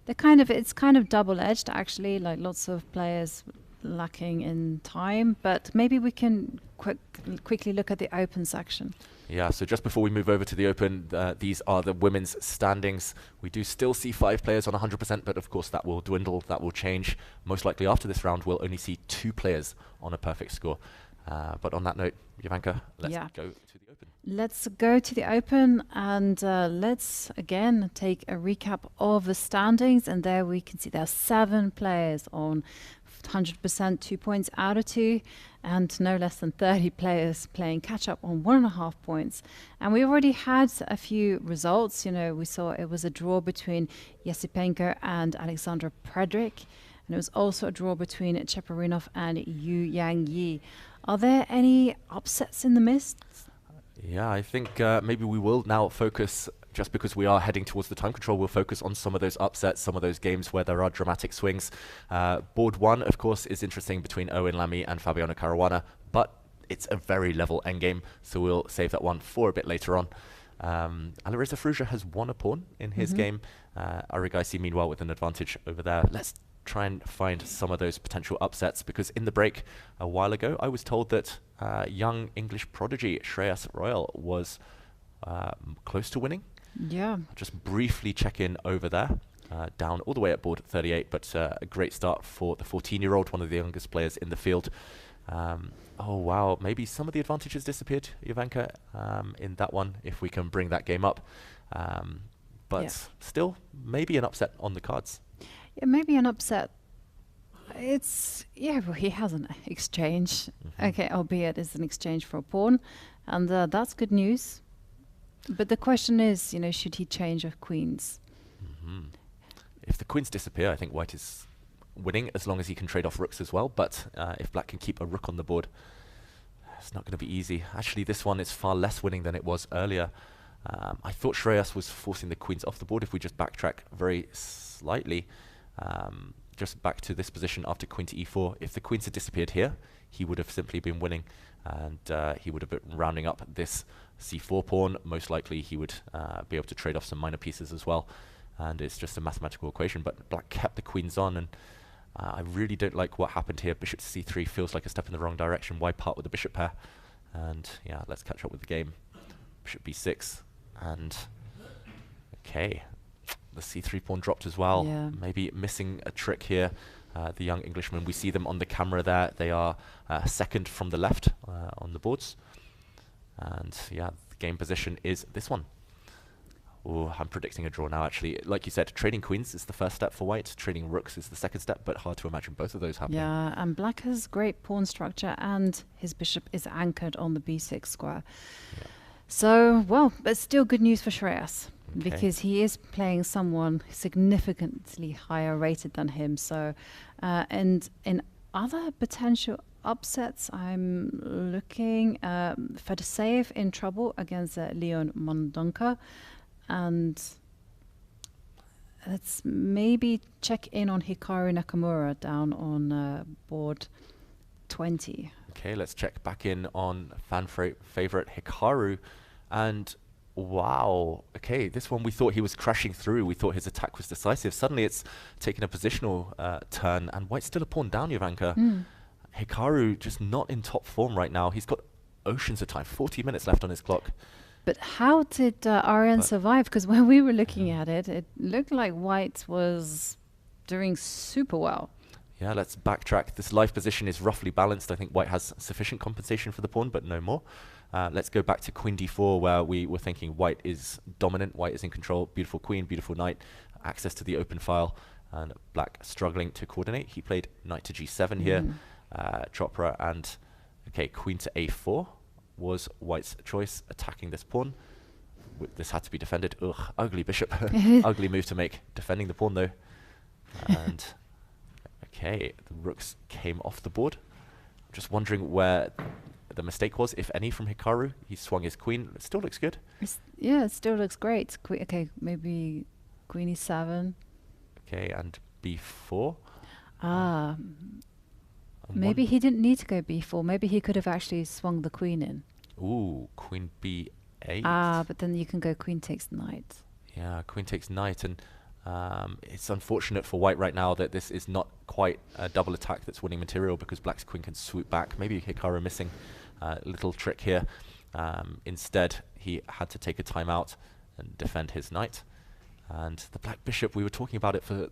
it's kind of double-edged actually. Like lots of players lacking in time, but maybe we can quickly look at the open section. Yeah, so just before we move over to the open, these are the women's standings. We do still see 5 players on 100%, but of course that will dwindle, that will change. Most likely after this round, we'll only see 2 players on a perfect score. But on that note, Jovanka, let's go to the open. Let's go to the open, and let's again take a recap of the standings. And there we can see there are 7 players on 100%, 2 points out of 2, and no less than 30 players playing catch up on 1.5 points. And we already had a few results. You know, we saw it was a draw between Esipenko and Alexandr Predke, and it was also a draw between Cheparinov and Yu Yang Yi. Are there any upsets in the mist? Yeah, I think maybe we will now focus, just because we are heading towards the time control, we'll focus on some of those upsets, some of those games where there are dramatic swings. Board 1, of course, is interesting between Erwin Lamy and Fabiano Caruana, but it's a very level endgame, so we'll save that one for a bit later on. Alireza Firouzja has won a pawn in his game. Erigaisi, meanwhile, with an advantage over there. Let's try and find some of those potential upsets, because in the break a while ago, I was told that young English prodigy Shreyas Royal was close to winning. Yeah. I'll just briefly check in over there, down all the way at board 38, but a great start for the 14-year-old, one of the youngest players in the field. Oh wow, maybe some of the advantages disappeared, Jovanka, in that one, if we can bring that game up. But still, maybe an upset on the cards. Yeah, maybe an upset. It's, well, he has an exchange. Okay, albeit it's an exchange for a pawn, and that's good news. But the question is, you know, should he change of queens? If the queens disappear, I think white is winning, as long as he can trade off rooks as well. But if black can keep a rook on the board, it's not going to be easy. Actually, this one is far less winning than it was earlier. I thought Shreyas was forcing the queens off the board. If we just backtrack very slightly, just back to this position after queen to e4, if the queens had disappeared here, he would have simply been winning, and he would have been rounding up this c4 pawn. Most likely he would be able to trade off some minor pieces as well, and it's just a mathematical equation. But black kept the queens on, and I really don't like what happened here. Bishop to c3 feels like a step in the wrong direction. Why part with the bishop pair? And yeah, let's catch up with the game. Bishop b6, and okay, the c3 pawn dropped as well. Maybe missing a trick here. The young Englishmen, we see them on the camera there. They are second from the left on the boards. And yeah, the game position is this one. Oh, I'm predicting a draw now, actually. Like you said, trading queens is the first step for white. Trading rooks is the second step, but hard to imagine both of those happening. Yeah, and black has great pawn structure, and his bishop is anchored on the b6 square. So, well, but still good news for Shreyas, because he is playing someone significantly higher rated than him. So, and in other potential upsets, I'm looking Fedoseev in trouble against Leon Mondonka, and let's maybe check in on Hikaru Nakamura down on board 20. Okay, let's check back in on fan favorite Hikaru, and wow, okay, this one we thought he was crashing through. We thought his attack was decisive. Suddenly it's taken a positional turn, and white's still a pawn down, Jovanka. Hikaru just not in top form right now. He's got oceans of time, 40 minutes left on his clock. But how did Arjun survive? Because when we were looking at it, it looked like white was doing super well. Yeah, let's backtrack. This live position is roughly balanced. I think white has sufficient compensation for the pawn, but no more. Let's go back to queen d4, where we were thinking white is dominant, white is in control. Beautiful queen, beautiful knight, access to the open file, and black struggling to coordinate. He played knight to g7 here, Chopra, and okay, queen to a4 was white's choice, attacking this pawn. This had to be defended. Ugh, ugly bishop. Ugly move to make. Defending the pawn, though. And okay, the rooks came off the board. Just wondering where the mistake was, if any, from Hikaru. He swung his queen. It still looks good. Yeah, it still looks great. Okay, maybe queen e7. Okay, and b4. Ah, maybe he didn't need to go b4. Maybe he could have actually swung the queen in. Ooh, queen b8. Ah, but then you can go queen takes knight. Yeah, queen takes knight, and it's unfortunate for white right now that this is not quite a double attack that's winning material, because black's queen can swoop back. Maybe Hikaru missing a little trick here. Instead, he had to take a timeout and defend his knight. And the black bishop, we were talking about it for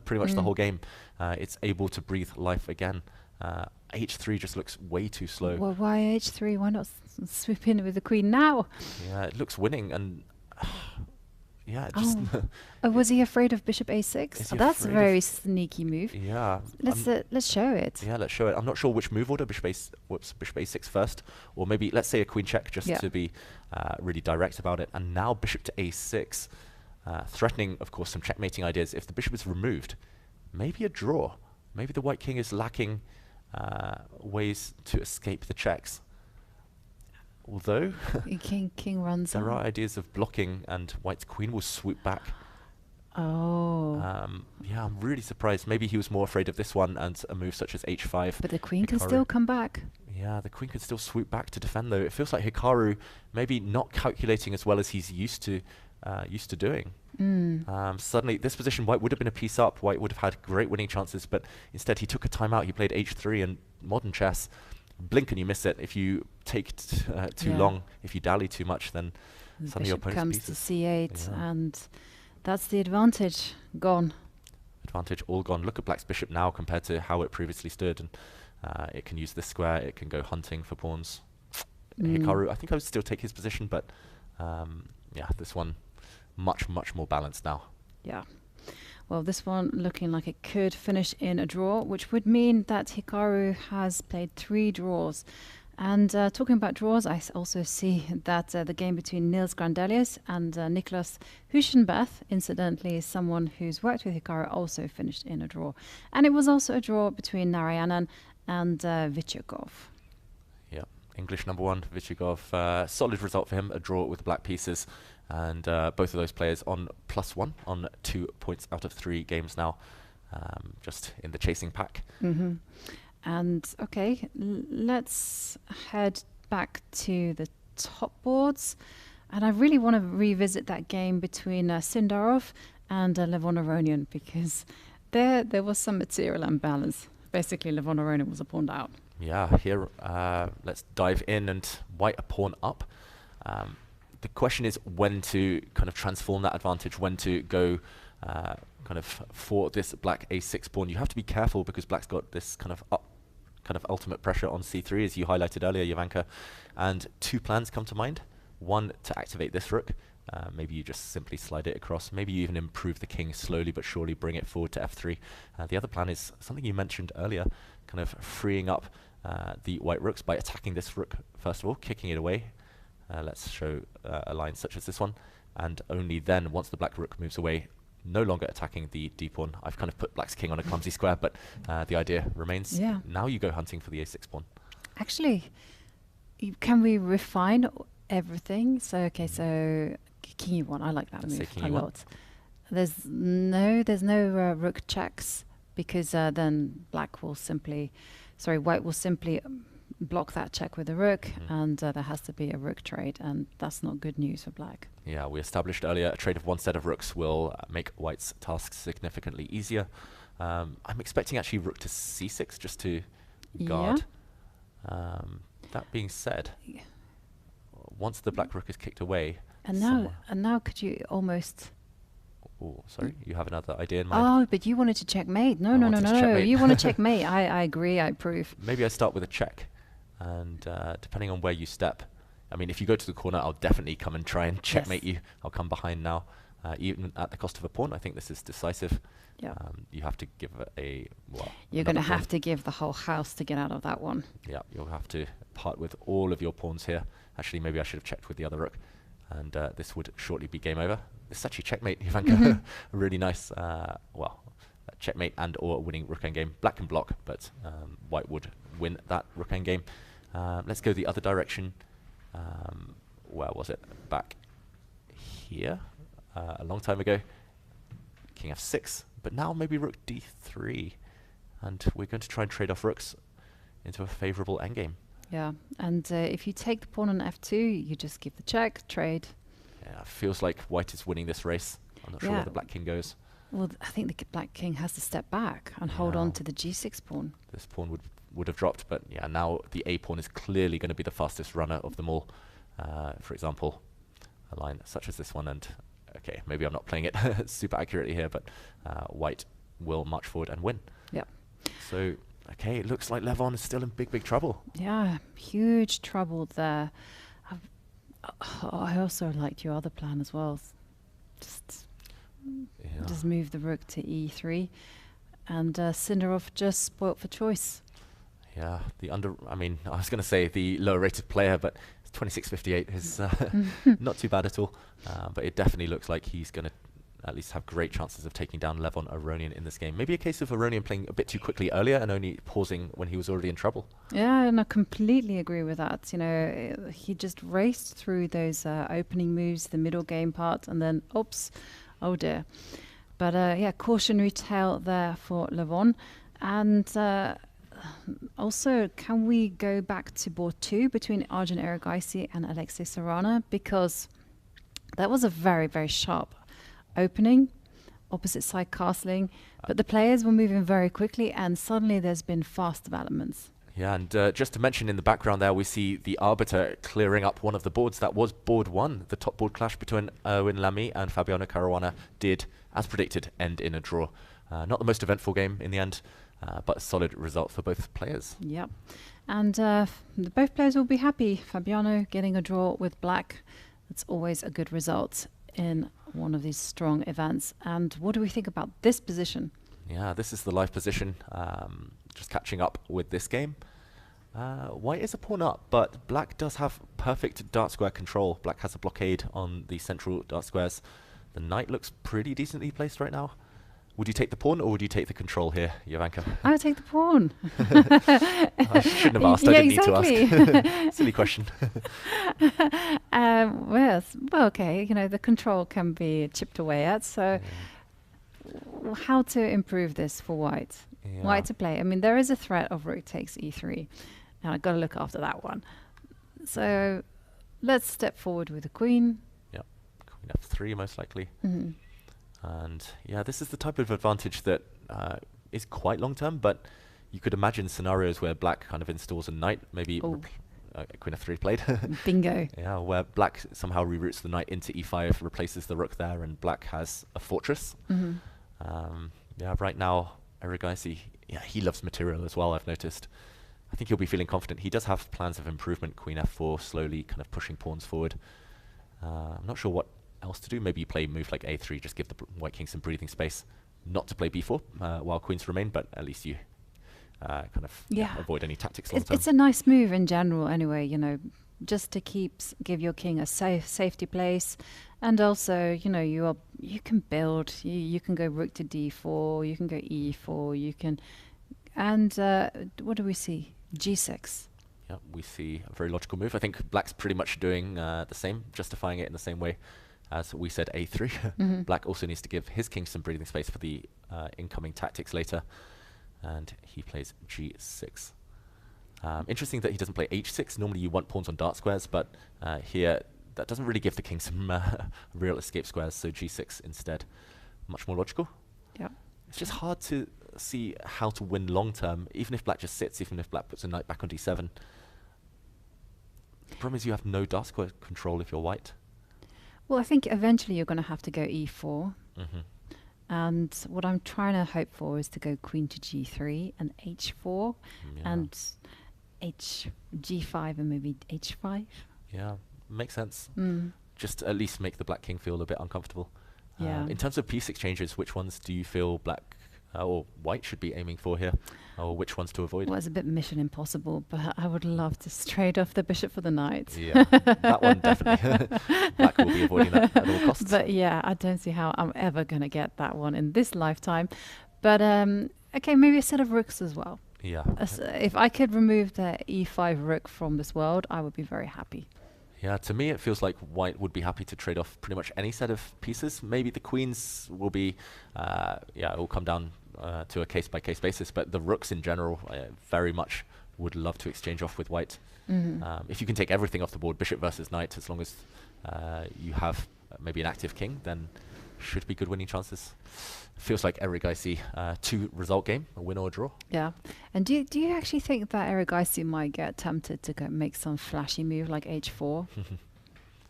pretty much the whole game. It's able to breathe life again. H3 just looks way too slow. Well, why H3? Why not swoop in with the queen now? Yeah, it looks winning, and yeah, it just. Oh, was he afraid of bishop a6? Oh, that's a very sneaky move. Yeah. Let's show it. Yeah, let's show it. I'm not sure which move order, bishop a6 first, or maybe let's say a queen check, just to be really direct about it. And now bishop to a6, threatening, of course, some checkmating ideas. If the bishop is removed, maybe a draw. Maybe the white king is lacking ways to escape the checks. Although king runs there are ideas of blocking, and white's queen will swoop back. Oh. Yeah, I'm really surprised. Maybe he was more afraid of this one and a move such as h5. But the queen can still come back. Yeah, the queen could still swoop back to defend, though. It feels like Hikaru maybe not calculating as well as he's used to doing. Suddenly, this position, white would have been a piece up. White would have had great winning chances, but instead he took a timeout. He played h3, and modern chess, blink and you miss it. If you take too long, if you dally too much, then suddenly your opponent's comes pieces. to c8, and that's the advantage gone. Advantage all gone. Look at black's bishop now compared to how it previously stood, and it can use this square. It can go hunting for pawns. Hikaru, I think I would still take his position, but yeah, this one much more balanced now. Yeah. Well, this one looking like it could finish in a draw, which would mean that Hikaru has played 3 draws. And talking about draws, I also see that the game between Niels Grandelius and Niklas Huschenbeth, incidentally, is someone who's worked with Hikaru, also finished in a draw. And it was also a draw between Narayanan and Vichikov. Yeah, English #1, Vichikov. Solid result for him, a draw with black pieces. And both of those players on +1 on 2 points out of 3 games now, just in the chasing pack. And okay, let's head back to the top boards. And I really want to revisit that game between Sindarov and Levon Aronian, because there was some material imbalance. Basically, Levon Aronian was a pawn out. Yeah, here let's dive in, and white a pawn up. The question is when to kind of transform that advantage, when to go kind of for this black a6 pawn. You have to be careful, because black's got this kind of ultimate pressure on c3, as you highlighted earlier, Jovanka. And 2 plans come to mind. One, to activate this rook. Maybe you just simply slide it across. Maybe you even improve the king slowly but surely, bring it forward to f3. The other plan is something you mentioned earlier, kind of freeing up the white rooks by attacking this rook first of all, kicking it away. Let's show a line such as this one, and only then, once the black rook moves away, no longer attacking the d-pawn. I've kind of put black's king on a clumsy square, but the idea remains. Yeah. Now you go hunting for the a6 pawn. Actually, can we refine everything? So, okay, so king e1, I like that move a lot. There's no rook checks, because then white will simply block that check with a rook, and there has to be a rook trade, and that's not good news for black. Yeah, we established earlier a trade of 1 set of rooks will make white's tasks significantly easier. I'm expecting actually rook to c6 just to guard. That being said, once the black rook is kicked away, and now could you almost Oh, sorry, you have another idea in mind? Oh, but you wanted to checkmate. No. You want to checkmate. I agree. I approve. Maybe I start with a check, and depending on where you step, I mean, if you go to the corner, I'll definitely come and try and checkmate you. I'll come behind now, even at the cost of a pawn. I think this is decisive. Yeah. You have to give You're going to have to give the whole house to get out of that one. Yeah, you'll have to part with all of your pawns here. Actually, maybe I should have checked with the other rook, and this would shortly be game over. This is actually checkmate, Jovanka. Really nice, checkmate and or winning rook endgame. Black can block, but white would win that rook endgame. Let's go the other direction. Where was it? Back here, a long time ago. King f6, but now maybe rook d3, and we're going to try and trade off rooks into a favorable endgame. Yeah, and if you take the pawn on f2, you just give the check, trade. Yeah, feels like white is winning this race. I'm not sure where the black king goes. Well, I think the black king has to step back and hold on to the g6 pawn. This pawn would have dropped, but yeah, now the a pawn is clearly going to be the fastest runner of them all. For example, a line such as this one, and okay, maybe I'm not playing it super accurately here, but white will march forward and win. Yeah. So, okay, it looks like Levon is still in big trouble. Yeah, huge trouble there. I also liked your other plan as well. Just move the rook to e3, and Sindarov just spoilt for choice. Yeah, I mean, I was going to say the lower rated player, but 26.58 is not too bad at all. But it definitely looks like he's going to at least have great chances of taking down Levon Aronian in this game. Maybe a case of Aronian playing a bit too quickly earlier and only pausing when he was already in trouble. Yeah, and I completely agree with that. You know, he just raced through those opening moves, the middle game part, and then, oops, oh dear. But yeah, cautionary tale there for Levon. And also, can we go back to board 2 between Arjun Erigaisi and Alexey Sarana? Because that was a very, very sharp opening, opposite side castling, but the players were moving very quickly, and suddenly there's been fast developments. Yeah, and just to mention in the background there, we see the arbiter clearing up one of the boards. That was board 1. The top board clash between Erwin Lamy and Fabiano Caruana did, as predicted, end in a draw. Not the most eventful game in the end, but a solid result for both players. Yep. And both players will be happy. Fabiano getting a draw with black. That's always a good result in one of these strong events. And what do we think about this position? Yeah, this is the live position. Just catching up with this game. White is a pawn up, but black does have perfect dart square control. Black has a blockade on the central dart squares. The knight looks pretty decently placed right now. Would you take the pawn or would you take the control here, Jovanka? I would take the pawn. I shouldn't have asked. I didn't need to ask. Silly question. Well, okay. You know, the control can be chipped away at. So, how to improve this for white? Yeah. White to play. I mean, there is a threat of rook takes e3. Now I've got to look after that one. So, let's step forward with the queen. Yeah, queen f3 most likely. Mm-hmm. And yeah, this is the type of advantage that is quite long term, but you could imagine scenarios where black kind of installs a knight, maybe queen f3 played. Bingo. Yeah, where black somehow reroutes the knight into e5, replaces the rook there, and black has a fortress. Mm-hmm. Yeah, right now, Erigaisi, yeah, he loves material as well, I've noticed. I think he'll be feeling confident. He does have plans of improvement, queen f4, slowly kind of pushing pawns forward. I'm not sure what else to do. Maybe you play a move like a3, just give the white king some breathing space, not to play b4 while queens remain, but at least you kind of avoid any tactics long term. It's a nice move in general anyway, you know, just to give your king a safety place, and also, you know, you can build, you can go rook to d4, you can go e4, you can, and what do we see? g6. Yeah, we see a very logical move. I think black's pretty much doing the same, justifying it in the same way as we said a3. Mm-hmm. Black also needs to give his king some breathing space for the incoming tactics later, and he plays g6. Interesting that he doesn't play h6. Normally you want pawns on dart squares, but here that doesn't really give the king some real escape squares, so g6 instead. Much more logical. Yeah. It's just hard to see how to win long term, even if black just sits, even if black puts a knight back on d7. The problem is you have no dart square control if you're white. Well, I think eventually you're going to have to go e4. Mm-hmm. And what I'm trying to hope for is to go queen to g3 and h4 and g5 and maybe h5. Yeah, makes sense. Just at least make the black king feel a bit uncomfortable. Yeah. In terms of piece exchanges, which ones do you feel black or white should be aiming for here? Or which ones to avoid? Well, it's a bit mission impossible, but I would love to trade off the bishop for the knight. Yeah, that one definitely. Black will be avoiding that at all costs. But yeah, I don't see how I'm ever going to get that one in this lifetime. But okay, maybe a set of rooks as well. Yeah. If I could remove the e5 rook from this world, I would be very happy. Yeah, to me it feels like white would be happy to trade off pretty much any set of pieces. Maybe the queens will be, it will come down to a case-by-case basis, but the rooks in general very much would love to exchange off with white. If you can take everything off the board, bishop versus knight, as long as you have maybe an active king, then should be good winning chances. Feels like Erigaisi 2-result game, a win or a draw. Yeah. And do you actually think that Erigaisi might get tempted to go make some flashy move like h4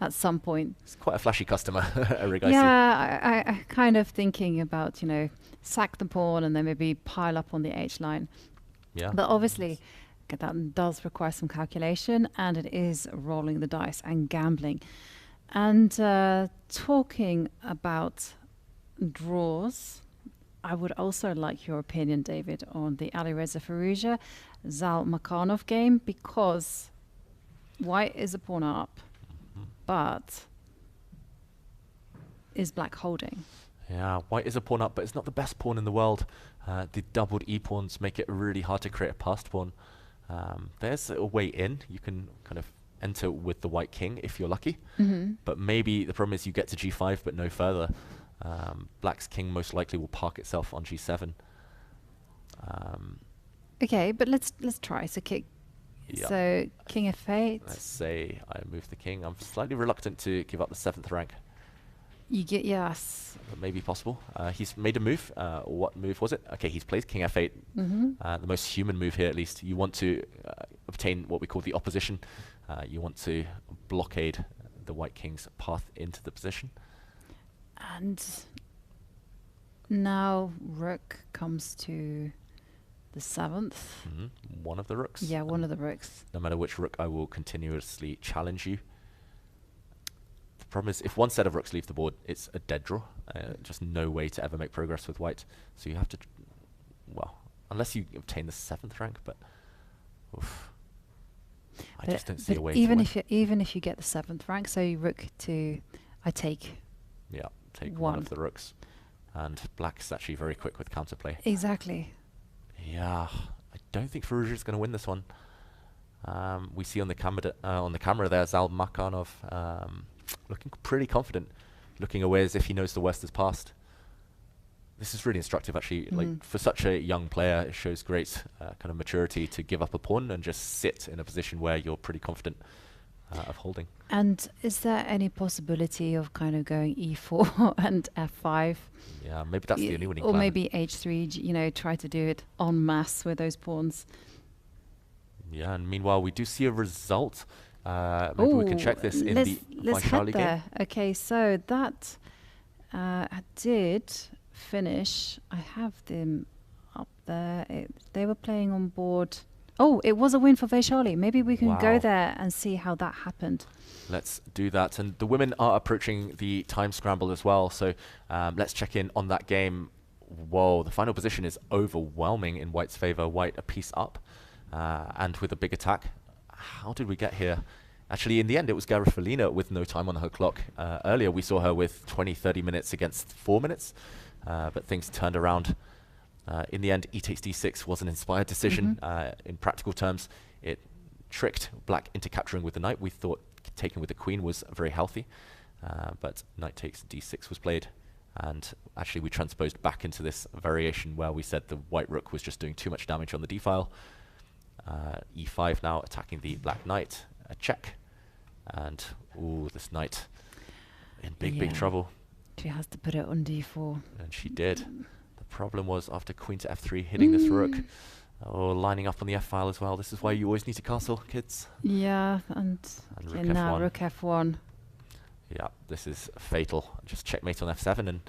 at some point? It's quite a flashy customer, Erigaisi. Yeah, I kind of thinking about, sack the pawn and then maybe pile up on the h line. Yeah. But obviously that does require some calculation, and it is rolling the dice and gambling. And talking about draws, I would also like your opinion, David, on the Alireza Firouzja Zhalmakhanov game, because white is a pawn up, but is black holding? Yeah, white is a pawn up, but it's not the best pawn in the world. The doubled e-pawns make it really hard to create a passed pawn. There's a way in. You can kind of enter with the white king if you're lucky. But maybe the problem is you get to g5 but no further. Black's king most likely will park itself on g7. Okay, but let's try. So so king f8. Let's say I move the king. I'm slightly reluctant to give up the 7th rank. You get yes. But maybe possible. He's made a move. What move was it? Okay, he's played king f8. The most human move here, at least. You want to obtain what we call the opposition. You want to blockade the white king's path into the position. And now rook comes to the 7th. One of the rooks. Yeah, one of the rooks. No matter which rook, I will continuously challenge you. The problem is, if one set of rooks leave the board, it's a dead draw. Just no way to ever make progress with white. So you have to, well, unless you obtain the 7th rank, but oof. I just don't see a way even to win. Even if you get the 7th rank, so you rook to, I take. Yeah, take one of the rooks. And black's actually very quick with counterplay. Exactly. Yeah, I don't think Firouzja is going to win this one. We see on the camera there, Zhalmakhanov looking pretty confident, looking away as if he knows the worst has passed. This is really instructive, actually. Like, for such a young player, it shows great kind of maturity to give up a pawn and just sit in a position where you're pretty confident of holding. And is there any possibility of kind of going e4 and f5? Yeah, maybe that's the only winning plan. Or plan. maybe h3, try to do it en masse with those pawns. Yeah, and meanwhile, we do see a result. Maybe we can check this in the Charlie game. Okay, so that did finish. I have them up there. They were playing on board. Oh, it was a win for Vaishali. Maybe we can go there and see how that happened. Let's do that. And the women are approaching the time scramble as well. So let's check in on that game. Whoa, the final position is overwhelming in white's favor. White a piece up and with a big attack. How did we get here? Actually, in the end, it was Garifalina with no time on her clock. Earlier, we saw her with 20-30 minutes against 4 minutes. But things turned around. In the end, e takes d6 was an inspired decision. In practical terms, it tricked black into capturing with the knight. We thought taking with the queen was very healthy, but knight takes d6 was played. And actually, we transposed back into this variation where we said the white rook was just doing too much damage on the d-file. e5 now attacking the black knight. A check. And, ooh, this knight in big trouble. She has to put it on d4. And she did. The problem was after queen to f3, hitting this rook. Oh, lining up on the f-file as well. This is why you always need to castle, kids. Yeah, and rook now f1. rook f1. Yeah, this is fatal. Just checkmate on f7 and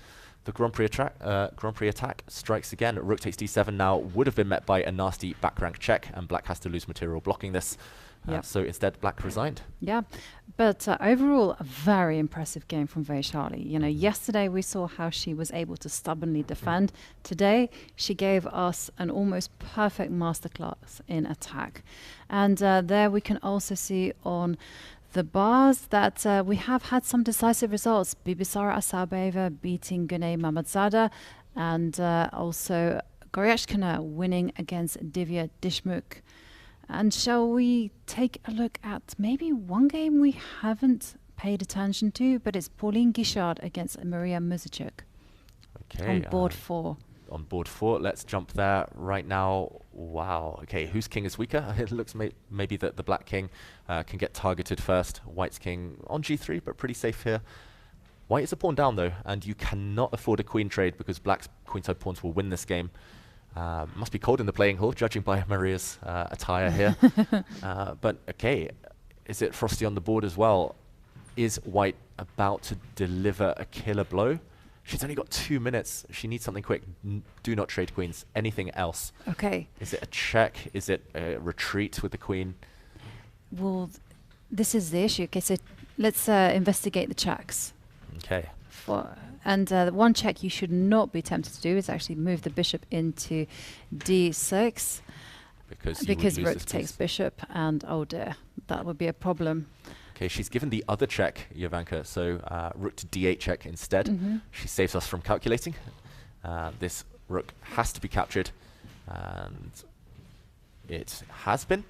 The Grand Prix attack strikes again. Rook takes d7 now would have been met by a nasty back rank check, and black has to lose material blocking this. So instead, black resigned. Yeah, but overall, a very impressive game from Vaishali. You know, yesterday we saw how she was able to stubbornly defend. Today, she gave us an almost perfect masterclass in attack. And there we can also see on the bars that we have had some decisive results. Bibisara Asabeva beating Gunay Mamadzada, and also Goryashkina winning against Divya Dishmukh. And shall we take a look at maybe one game we haven't paid attention to, but it's Pauline Guichard against Maria Muzichuk. Okay. On board 4. On board 4, let's jump there right now. Wow. Okay, whose king is weaker? It looks maybe that the black king can get targeted first. White's king on g3, but pretty safe here. White is a pawn down though, and you cannot afford a queen trade because black's queenside pawns will win this game. Must be cold in the playing hall, judging by Maria's attire here. But okay, is it frosty on the board as well? Is White about to deliver a killer blow? She's only got 2 minutes. She needs something quick. Do not trade queens. Anything else? Okay. Is it a check? Is it a retreat with the queen? Well, this is the issue. Okay, so let's investigate the checks. Okay. And the one check you should not be tempted to do is actually move the bishop into d6. Because rook takes bishop, and oh dear, that would be a problem. Okay, she's given the other check, Jovanka, so rook to d8 check instead. She saves us from calculating. This rook has to be captured, and it has been.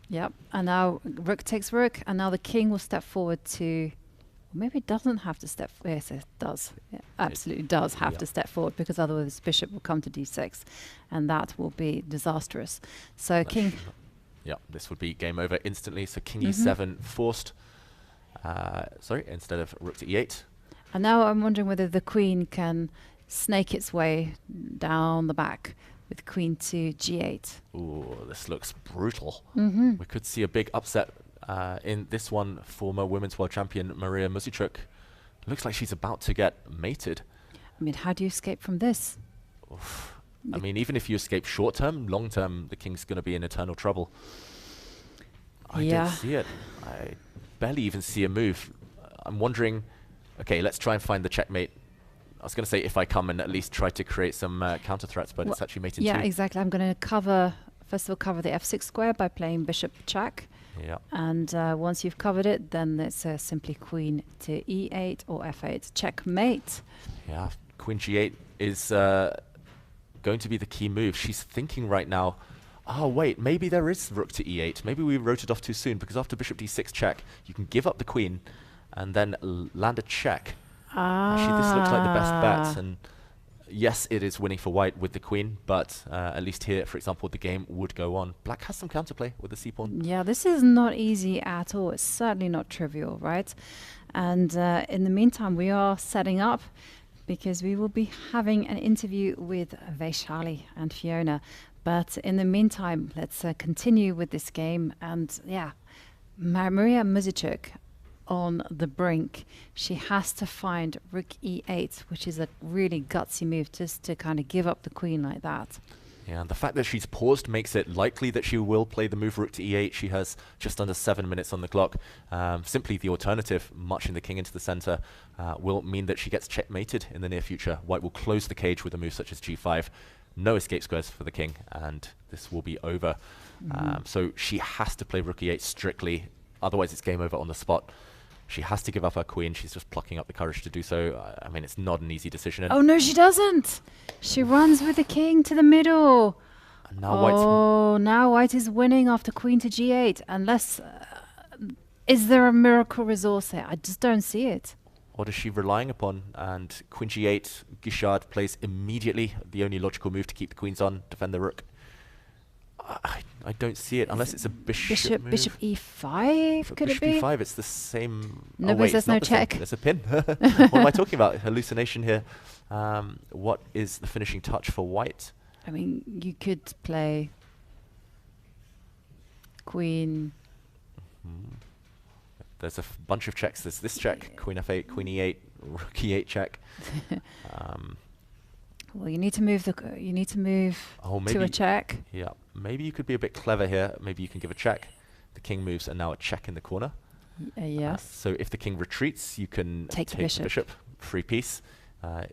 Yep, and now rook takes rook, and now the king will step forward to... Maybe it doesn't have to step... Yes, it does. It absolutely does have to step forward, because otherwise bishop will come to d6, and that will be disastrous. So king... Yeah, this would be game over instantly. So king e7 forced. Sorry, instead of rook to e8. And now I'm wondering whether the queen can snake its way down the back with queen to g8. Ooh, this looks brutal. We could see a big upset in this one. Former women's world champion Maria Muzichuk. Looks like she's about to get mated. I mean, how do you escape from this? Oof. I mean, even if you escape short term, long term, the king's going to be in eternal trouble. I don't see it. I barely even see a move. I'm wondering, okay, let's try and find the checkmate. I was going to say if I come and at least try to create some counter threats, but it's actually mating too. Yeah, exactly. I'm going to cover, first of all, cover the f6 square by playing bishop check. Yeah. And once you've covered it, then it's simply queen to e8 or f8. Checkmate. Yeah, queen g8 is going to be the key move. She's thinking right now, oh wait, maybe there is rook to e8. Maybe we wrote it off too soon, because after bishop d6 check, you can give up the queen and then land a check. Actually, this looks like the best bet. And yes, it is winning for white with the queen, but at least here, for example, the game would go on. Black has some counterplay with the c-pawn. Yeah, this is not easy at all. It's certainly not trivial, right? And in the meantime, we are setting up, because we will be having an interview with Vaishali and Fiona. But in the meantime, let's continue with this game. And yeah, Maria Muzichuk on the brink. She has to find rook e8, which is a really gutsy move, just to kind of give up the queen like that. Yeah, and the fact that she's paused makes it likely that she will play the move rook to e8. She has just under 7 minutes on the clock. Simply the alternative, marching the king into the center, will mean that she gets checkmated in the near future. White will close the cage with a move such as g5. No escape squares for the king, and this will be over. So she has to play rook e8 strictly, otherwise it's game over on the spot. She has to give up her queen. She's just plucking up the courage to do so. I mean, it's not an easy decision. Oh, no, she doesn't. She runs with the king to the middle. And now now white is winning after queen to g8. Unless, is there a miracle resource here? I just don't see it. What is she relying upon? And queen g8, Guichard plays immediately. The only logical move to keep the queens on, defend the rook. I don't see it unless it's a bishop move. Bishop e5, could it be? Bishop e5, it's the same. No, but there's no check. There's a pin. What am I talking about? Hallucination here. What is the finishing touch for white? I mean, you could play queen. There's a bunch of checks. There's this check, queen f8, queen e8, rook e8 check. Well, you need to move to a check. Yeah, maybe you could be a bit clever here. Maybe you can give a check. The king moves, and now a check in the corner. Yes. So if the king retreats, you can take the bishop. Free piece.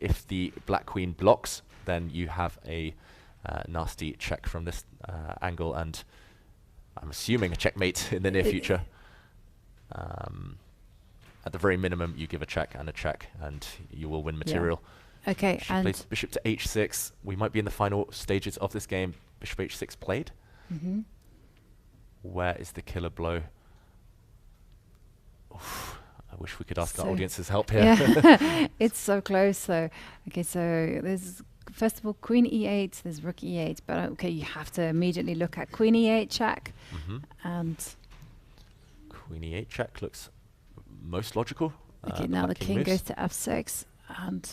If the black queen blocks, then you have a nasty check from this angle, and I'm assuming a checkmate in the near future. At the very minimum, you give a check, and you will win material. Yeah. Okay, she plays bishop to h6. We might be in the final stages of this game. Bishop h6 played. Where is the killer blow? Oof, I wish we could ask our audience's help here. Yeah. It's so close though. Okay, so there's first of all queen e8, there's rook e8, but okay, you have to immediately look at queen e8 check. And queen e8 check looks most logical. Okay, now the king goes to f6, and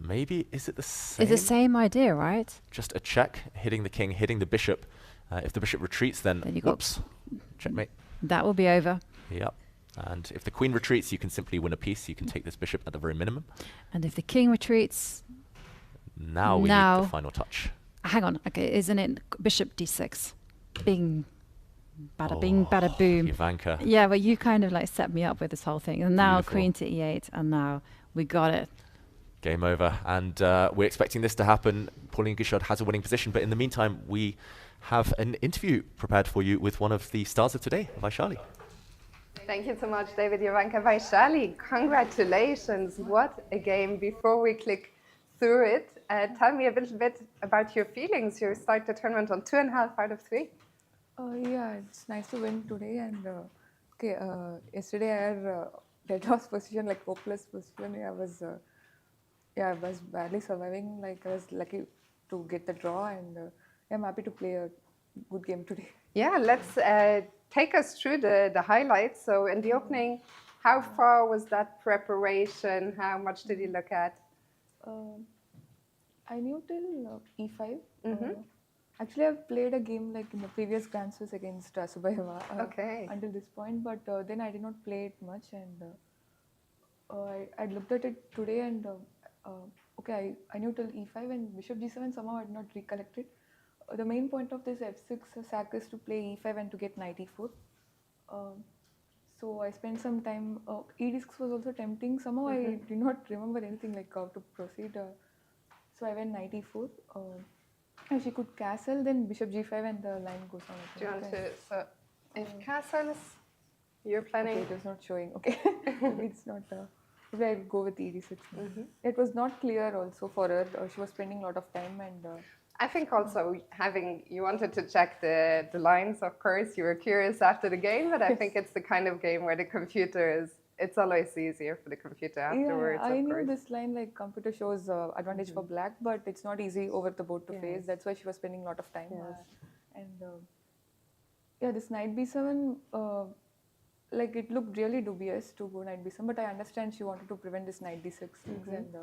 maybe is it the same? It's the same idea, right? Just a check, hitting the king, hitting the bishop. If the bishop retreats, then whoops, checkmate. That will be over. Yep. And if the queen retreats, you can simply win a piece. You can take this bishop at the very minimum. And if the king retreats, now we need the final touch. Hang on. Okay, isn't it bishop d6? Bing. Bada bing, bada boom. Jovanka. Yeah, but you kind of like set me up with this whole thing. And now queen to e8, and now we got it. Game over. And we're expecting this to happen. Pauline Guichard has a winning position. But in the meantime, we have an interview prepared for you with one of the stars of today, Vaishali. Thank you so much, David. Jovanka, Vaishali, congratulations. What a game. Before we click through it, tell me a little bit about your feelings. You started the tournament on 2.5 out of 3. Yeah, it's nice to win today. And yesterday I had dead loss position, like hopeless position. I was badly surviving. Like I was lucky to get the draw, and I'm happy to play a good game today. Yeah, let's take us through the highlights. So in the opening, how far was that preparation? How much did you look at? I knew till e5. Actually, I've played a game like in the previous Grand Swiss against Subayeva until this point, but then I did not play it much, and I looked at it today, and I knew till e5 and bishop g7. Somehow I did not recollect it. The main point of this f6 sack is to play e5 and to get knight e4. So I spent some time. E6 was also tempting. Somehow I did not remember anything like how to proceed. So I went knight e4. If she could castle, then bishop g5 and the line goes on. Do you want to? So if castles, you're planning. Okay, it was not showing. Okay, maybe it's not. Maybe I'll go with e6. It was not clear also for her. She was spending a lot of time, and I think also you wanted to check the lines. Of course, you were curious after the game, but I think it's the kind of game where the computer is. It's always easier for the computer afterwards. Yeah, I knew this line, like computer shows advantage for black, but it's not easy over the board to face. That's why she was spending a lot of time. And this knight b7, like it looked really dubious to go knight b7, but I understand she wanted to prevent this knight d6. And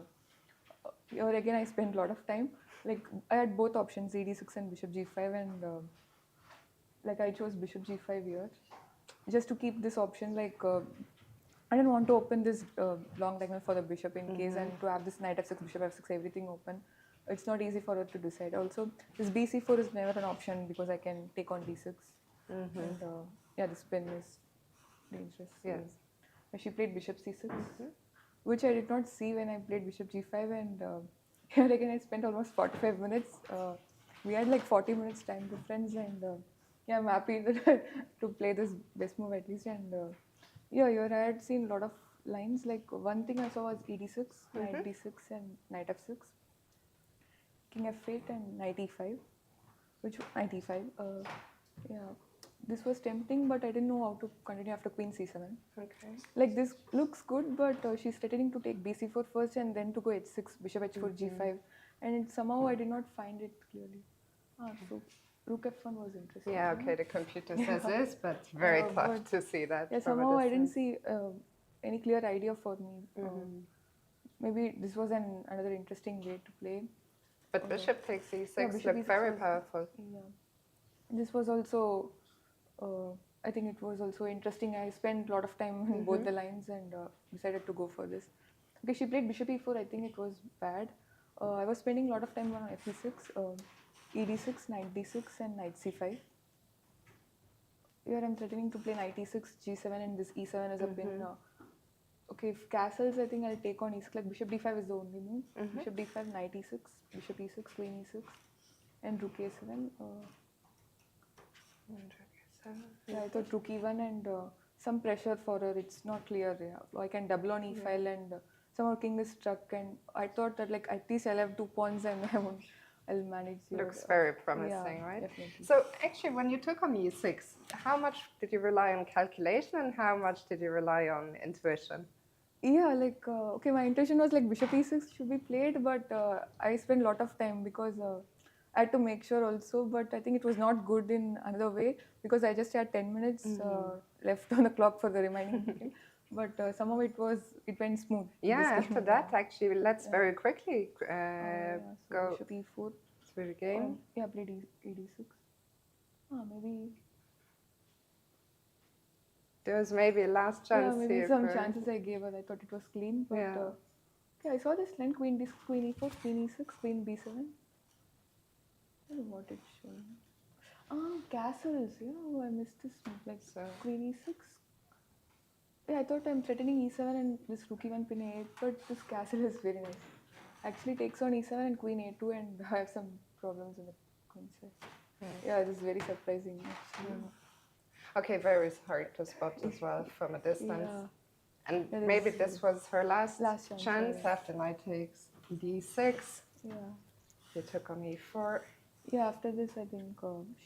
here again, I spent a lot of time. Like I had both options, e6 and bishop g5, and like I chose bishop g5 here, just to keep this option. Like I didn't want to open this long diagonal for the bishop in case, and to have this knight f6, bishop f6, everything open. It's not easy for her to decide. Also, this bc4 is never an option because I can take on d6. And the spin is dangerous. Yes. She played bishop c6, which I did not see when I played bishop g5, and here again I spent almost 45 minutes. We had like 40 minutes time difference, and I'm happy that to play this best move at least. And here I had seen a lot of lines. Like one thing I saw was e6, knight d6 and knight f6, king f8 and knight e5, knight e5. This was tempting, but I didn't know how to continue after queen c7. Okay. Like this looks good, but she's threatening to take bc4 first and then to go h6, bishop h4, g5, and somehow I did not find it clearly. So rook f1 was interesting. Yeah, okay, the computer says this, but it's very tough to see that. Yeah, somehow I didn't see any clear idea for me. Maybe this was another interesting way to play. But bishop takes e6 looked very powerful. Yeah. This was also, I think it was also interesting. I spent a lot of time in both the lines and decided to go for this. Okay, she played bishop e4. I think it was bad. I was spending a lot of time on fe6, ed6, knight d6, and knight c5. Here I'm threatening to play knight e6, g7, and this e7 is a pin. Okay, if castles, I think I'll take on e6. Like bishop d5 is the only move. Bishop d5, knight e6, bishop e6, queen e6, and rook a7. Yeah, I thought rook e1 and some pressure for her. It's not clear. Yeah. I can double on e file and somehow king is struck. And I thought that like at least I'll have 2 pawns and I'll manage. Looks very promising, yeah, right? Definitely. So actually, when you took on e6, how much did you rely on calculation and how much did you rely on intuition? Yeah, like okay, my intuition was like bishop e6 should be played, but I spent a lot of time because I had to make sure also, but I think it was not good in another way because I just had 10 minutes left on the clock for the remaining game. But somehow it went smooth. Yeah, after that, actually, let's very quickly So go bishop e4 through the game. Yeah, played ed6. Maybe. There's maybe a last chance maybe here. Some chances I gave her. I thought it was clean, but okay, I saw this line: queen d6, queen e4, queen e6, queen b7. I don't know what it's showing. Castles. Yeah, I missed this move. Like queen e6. Yeah, I thought I'm threatening e7 and this rook e1 pin a8, but this castle is very nice. Actually takes on e7 and queen a2, and I have some problems in the queen side. Yeah, this is very surprising. Actually. Okay, very hard to spot as well from a distance. Yeah. And maybe this was her last chance yeah. after knight takes d6. Yeah. She took on e4. Yeah, after this I think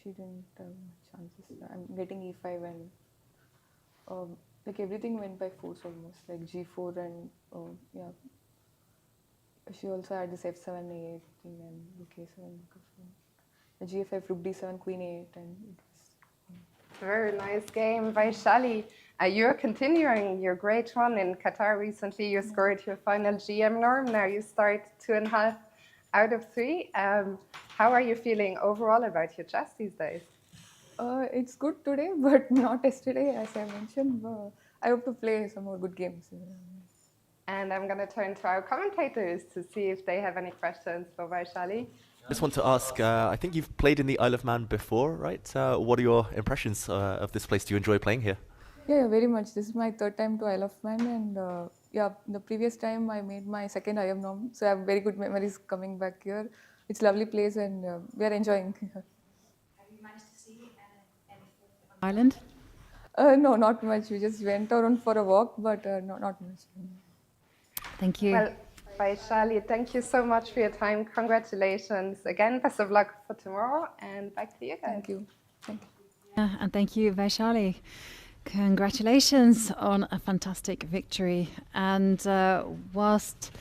she didn't have much chances. I'm getting e5 and like everything went by force almost, like g4 and yeah. She also had this f7, a8 thing and rook a7, g5, rook d7, queen a8, and it was very nice game by Shali. You're continuing your great run in Qatar recently. You scored your final GM norm. Now you start 2.5 out of 3. How are you feeling overall about your chess these days? It's good today, but not yesterday, as I mentioned. I hope to play some more good games. And I'm going to turn to our commentators to see if they have any questions for Vaishali. I just want to ask, I think you've played in the Isle of Man before, right? What are your impressions of this place? Do you enjoy playing here? Yeah, very much. This is my 3rd time to Isle of Man, and yeah, the previous time I made my 2nd IM norm, so I have very good memories coming back here. It's a lovely place, and we are enjoying. Have you managed to see any island? No, not much. We just went around for a walk, but not much. Thank you. Well, Vaishali, thank you so much for your time. Congratulations again. Best of luck for tomorrow, and back to you guys. Thank you. Thank you. Yeah, and thank you, Vaishali. Congratulations on a fantastic victory. And whilst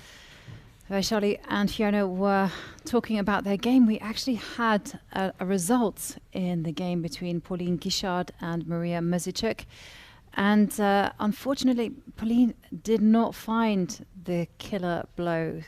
Vaishali and Fiona were talking about their game, we actually had a result in the game between Pauline Guichard and Maria Mezicuk. And unfortunately, Pauline did not find the killer blow.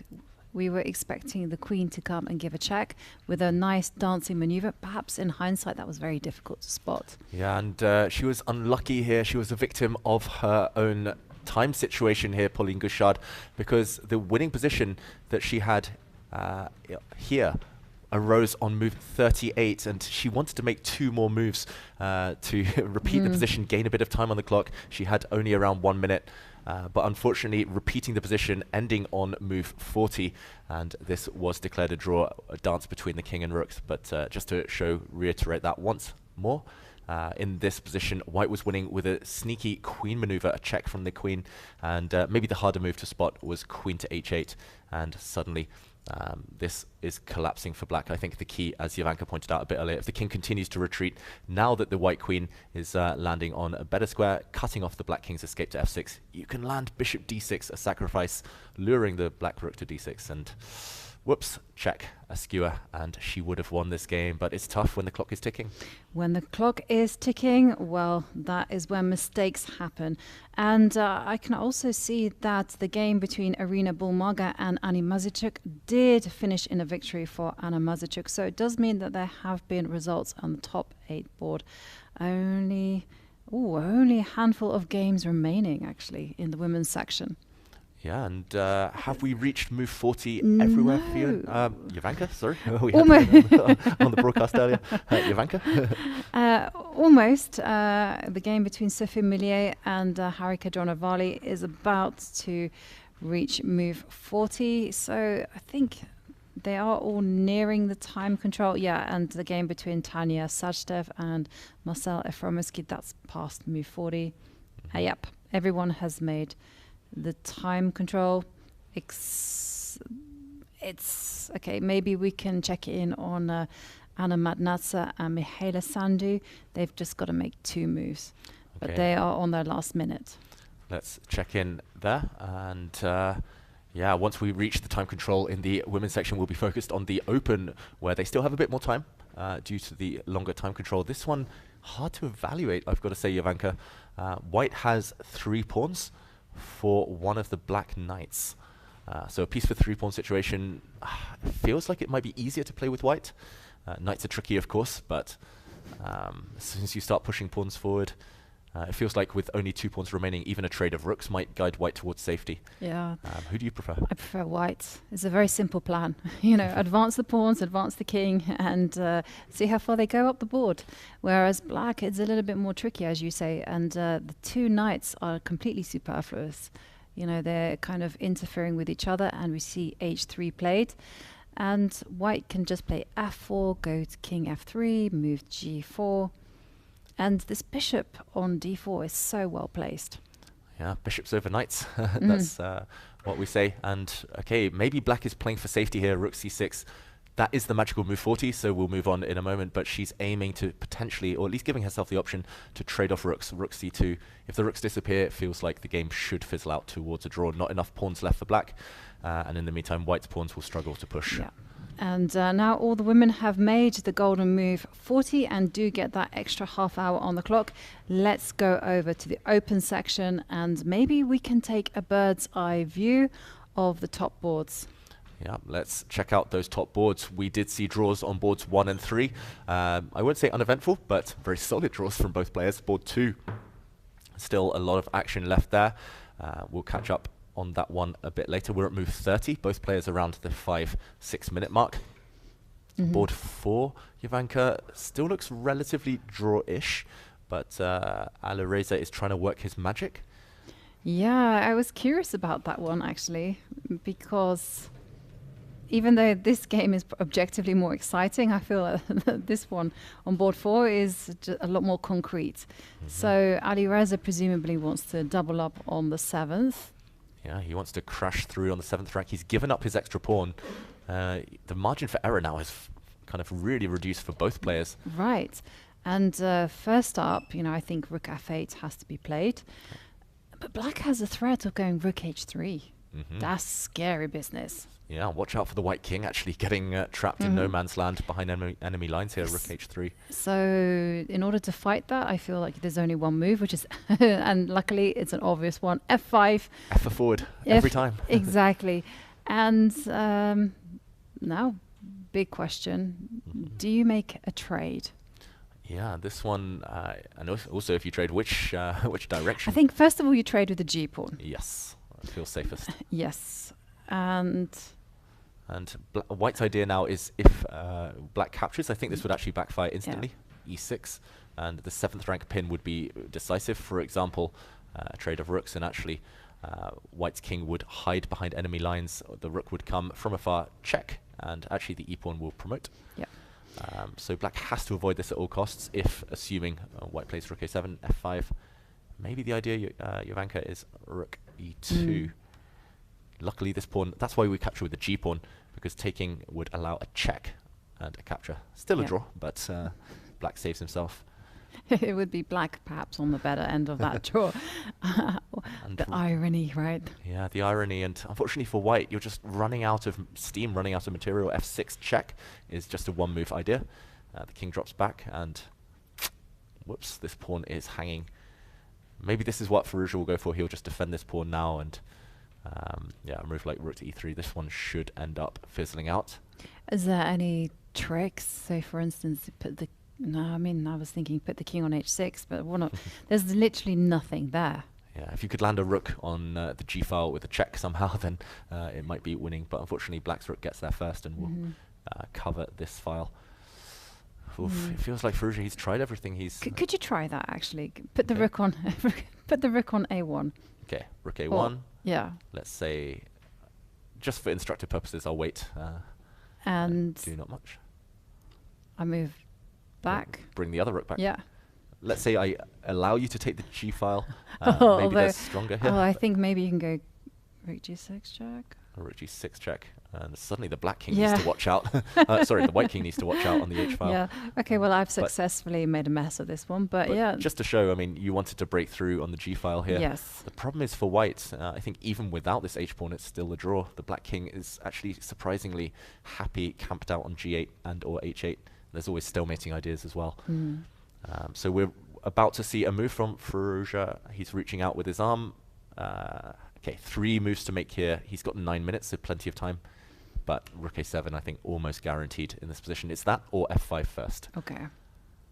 We were expecting the queen to come and give a check with a nice dancing maneuver. Perhaps in hindsight, that was very difficult to spot. Yeah, and she was unlucky here. She was a victim of her own time situation here, Pauline Guichard, because the winning position that she had here arose on move 38, and she wanted to make 2 more moves to repeat the position, gain a bit of time on the clock. She had only around 1 minute, but unfortunately repeating the position, ending on move 40, and this was declared a draw, a dance between the king and rooks. But just to reiterate that once more, in this position, White was winning with a sneaky queen maneuver, a check from the queen, and maybe the harder move to spot was queen to h8, and suddenly this is collapsing for black. I think the key, as Jovanka pointed out a bit earlier, if the king continues to retreat, now that the white queen is landing on a better square, cutting off the black king's escape to f6, you can land bishop d6, a sacrifice, luring the black rook to d6, and whoops, check, a skewer, and she would have won this game. But it's tough when the clock is ticking. When the clock is ticking, well, that is when mistakes happen. And I can also see that the game between Irina Bulmaga and Annie Mazicuk did finish in a victory for Anna Mazicuk. So it does mean that there have been results on the top 8 board. Only a handful of games remaining, actually, in the women's section. Yeah, and have we reached move 40 everywhere for you? Jovanka, sorry. We had on the broadcast earlier. Jovanka? Almost. The game between Sophie Millier and Harika Dronavali is about to reach move 40. So I think they are all nearing the time control. Yeah, and the game between Tanya Sajdev and Marcel Efromovsky, that's past move 40. Yep, everyone has made the time control. It's okay. Maybe we can check in on Anna Madnatsa and Mihaela Sandu. They've just got to make 2 moves, but they are on their last minute. Let's check in there, and yeah, once we reach the time control in the women's section, we'll be focused on the open, where they still have a bit more time due to the longer time control. This one hard to evaluate, I've got to say, Jovanka. White has 3 pawns for one of the black knights. So a piece for 3 pawn situation feels like it might be easier to play with white. Knights are tricky, of course, but as soon as you start pushing pawns forward, it feels like with only 2 pawns remaining, even a trade of rooks might guide white towards safety. Yeah. Who do you prefer? I prefer white. It's a very simple plan. You know, advance the pawns, advance the king, and see how far they go up the board. Whereas black, it's a little bit more tricky, as you say, and the 2 knights are completely superfluous. You know, they're kind of interfering with each other, and we see h3 played. And white can just play f4, go to king f3, move g4. And this bishop on d4 is so well placed. Yeah, bishops over knights. That's what we say. And okay, maybe black is playing for safety here. Rook c6. That is the magical move 40, so we'll move on in a moment. But she's aiming to potentially, or at least giving herself the option to trade off rooks. Rook c2. If the rooks disappear, it feels like the game should fizzle out towards a draw. Not enough pawns left for black. And in the meantime, white's pawns will struggle to push. Yeah. And now all the women have made the golden move 40 and do get that extra half hour on the clock. Let's go over to the open section, and maybe we can take a bird's eye view of the top boards. Yeah, let's check out those top boards. We did see draws on boards 1 and 3. I won't say uneventful, but very solid draws from both players. Board 2, still a lot of action left there. We'll catch up on that one a bit later. We're at move 30, both players around the 5-6 minute mark. Board 4, Jovanka, still looks relatively draw-ish, but Alireza is trying to work his magic. Yeah, I was curious about that one actually, because even though this game is objectively more exciting, I feel that this one on board 4 is a lot more concrete. So Alireza presumably wants to double up on the 7th. Yeah, he wants to crash through on the 7th rank. He's given up his extra pawn. The margin for error now is kind of really reduced for both players. Right. And first up, you know, I think rook f8 has to be played. But black has a threat of going rook h3. That's scary business. Yeah, watch out for the white king actually getting trapped in no man's land behind enemy lines here, rook h3. So in order to fight that, I feel like there's only one move, which is, and luckily it's an obvious one, f5. F for forward, every time. Exactly. And now, big question, do you make a trade? Yeah, this one, and also if you trade, which direction? I think first of all you trade with the g-pawn. Yes, that feels safest. Yes, and white's idea now is if black captures, I think this would actually backfire instantly. E6, and the 7th rank pin would be decisive. For example, a trade of rooks, and actually white's king would hide behind enemy lines. The rook would come from afar, check, and actually the e-pawn will promote. Yeah. So black has to avoid this at all costs, if assuming white plays rook a7, f5. Maybe the idea, Jovanka, is rook e2. Luckily this pawn, that's why we capture with the g-pawn, because taking would allow a check and a capture. Still a draw, but black saves himself. It would be black perhaps on the better end of that draw. The irony, right? Yeah, the irony. And unfortunately for white, you're just running out of steam, running out of material. f6 check is just a 1-move idea. The king drops back, and whoops, this pawn is hanging. Maybe this is what Firouzja will go for. He'll just defend this pawn now, and yeah, a move like rook to e3, this one should end up fizzling out. Is there any tricks? Say, for instance, put the... No, I mean, I was thinking put the king on h6, but we're not. There's literally nothing there. Yeah, if you could land a rook on the g file with a check somehow, then it might be winning. But unfortunately, black's rook gets there first and will cover this file. Oof, it feels like Firouzja, he's tried everything. Could you try that actually? Put the rook on. Put the rook on a1. Okay, rook a1. Yeah. Let's say, just for instructive purposes, I'll wait. And do not much. I move back. Bring the other rook back. Yeah. Let's say I allow you to take the g file. Maybe that's stronger here. Oh, I think maybe you can go rook g6 check. Or rook g6 check. And suddenly the black king needs to watch out. Sorry, the white king needs to watch out on the h file. Yeah. Okay, well, I've successfully made a mess of this one, but yeah. Just to show, I mean, you wanted to break through on the g file here. Yes. The problem is for white, I think even without this h pawn, it's still a draw. The black king is actually surprisingly happy camped out on g8 and or h8. There's always stalemating ideas as well. So we're about to see a move from Firouzja. He's reaching out with his arm. Okay, 3 moves to make here. He's got 9 minutes, so plenty of time. But rook a7, I think, almost guaranteed in this position. It's that or f5 first. Okay.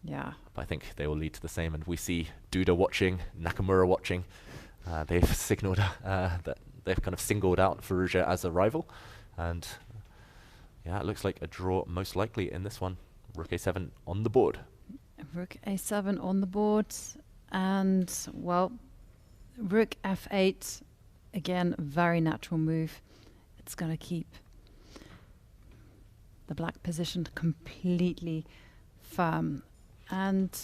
Yeah. But I think they will lead to the same. And we see Duda watching, Nakamura watching. They've signaled that they've kind of singled out Firouzja as a rival. And yeah, it looks like a draw most likely in this one. Rook a7 on the board. Rook a7 on the board. And, well, rook f8. Again, very natural move. It's going to keep the black position completely firm. And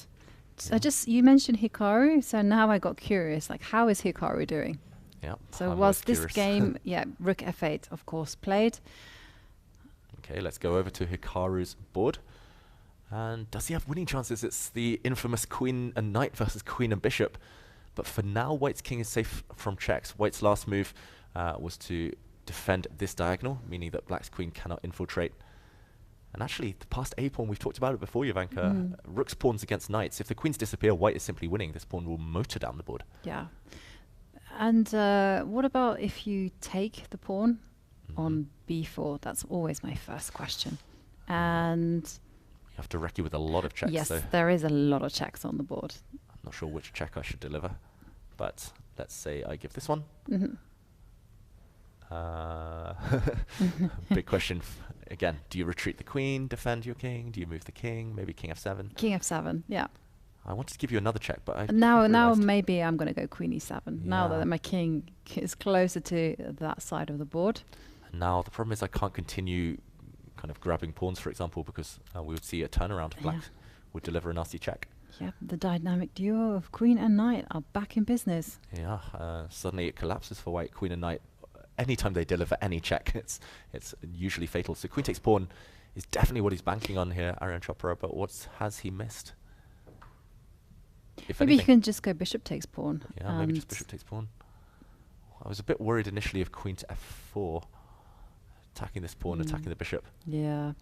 so you mentioned Hikaru, so now I got curious, like how is Hikaru doing? Yeah. So was this game, rook f8, of course, played. Okay, let's go over to Hikaru's board. And does he have winning chances? It's the infamous queen and knight versus queen and bishop. But for now, white's king is safe from checks. White's last move was to defend this diagonal, meaning that black's queen cannot infiltrate. And actually, the past a pawn, we've talked about it before, Jovanka. Rook's pawns against knights. If the queens disappear, white is simply winning. This pawn will motor down the board. Yeah. And what about if you take the pawn on b4? That's always my first question. And you have to wreck you with a lot of checks. Yes, there is a lot of checks on the board. I'm not sure which check I should deliver, but let's say I give this one. Big question. Again, do you retreat the queen, defend your king? Do you move the king? Maybe king f7? King f7, yeah. I wanted to give you another check, but I now maybe I'm going to go queen e7. Now that my king is closer to that side of the board. And now the problem is I can't continue kind of grabbing pawns, for example, because we would see a turnaround. Black would deliver a nasty check. Yep, the dynamic duo of queen and knight are back in business. Yeah, suddenly it collapses for white. Queen and knight, anytime they deliver any check, it's usually fatal. So queen takes pawn is definitely what he's banking on here, Arjun Chopra, but what has he missed? Maybe you can just go bishop takes pawn. Yeah, maybe just bishop takes pawn. I was a bit worried initially of queen to f4, attacking this pawn, attacking the bishop. Yeah.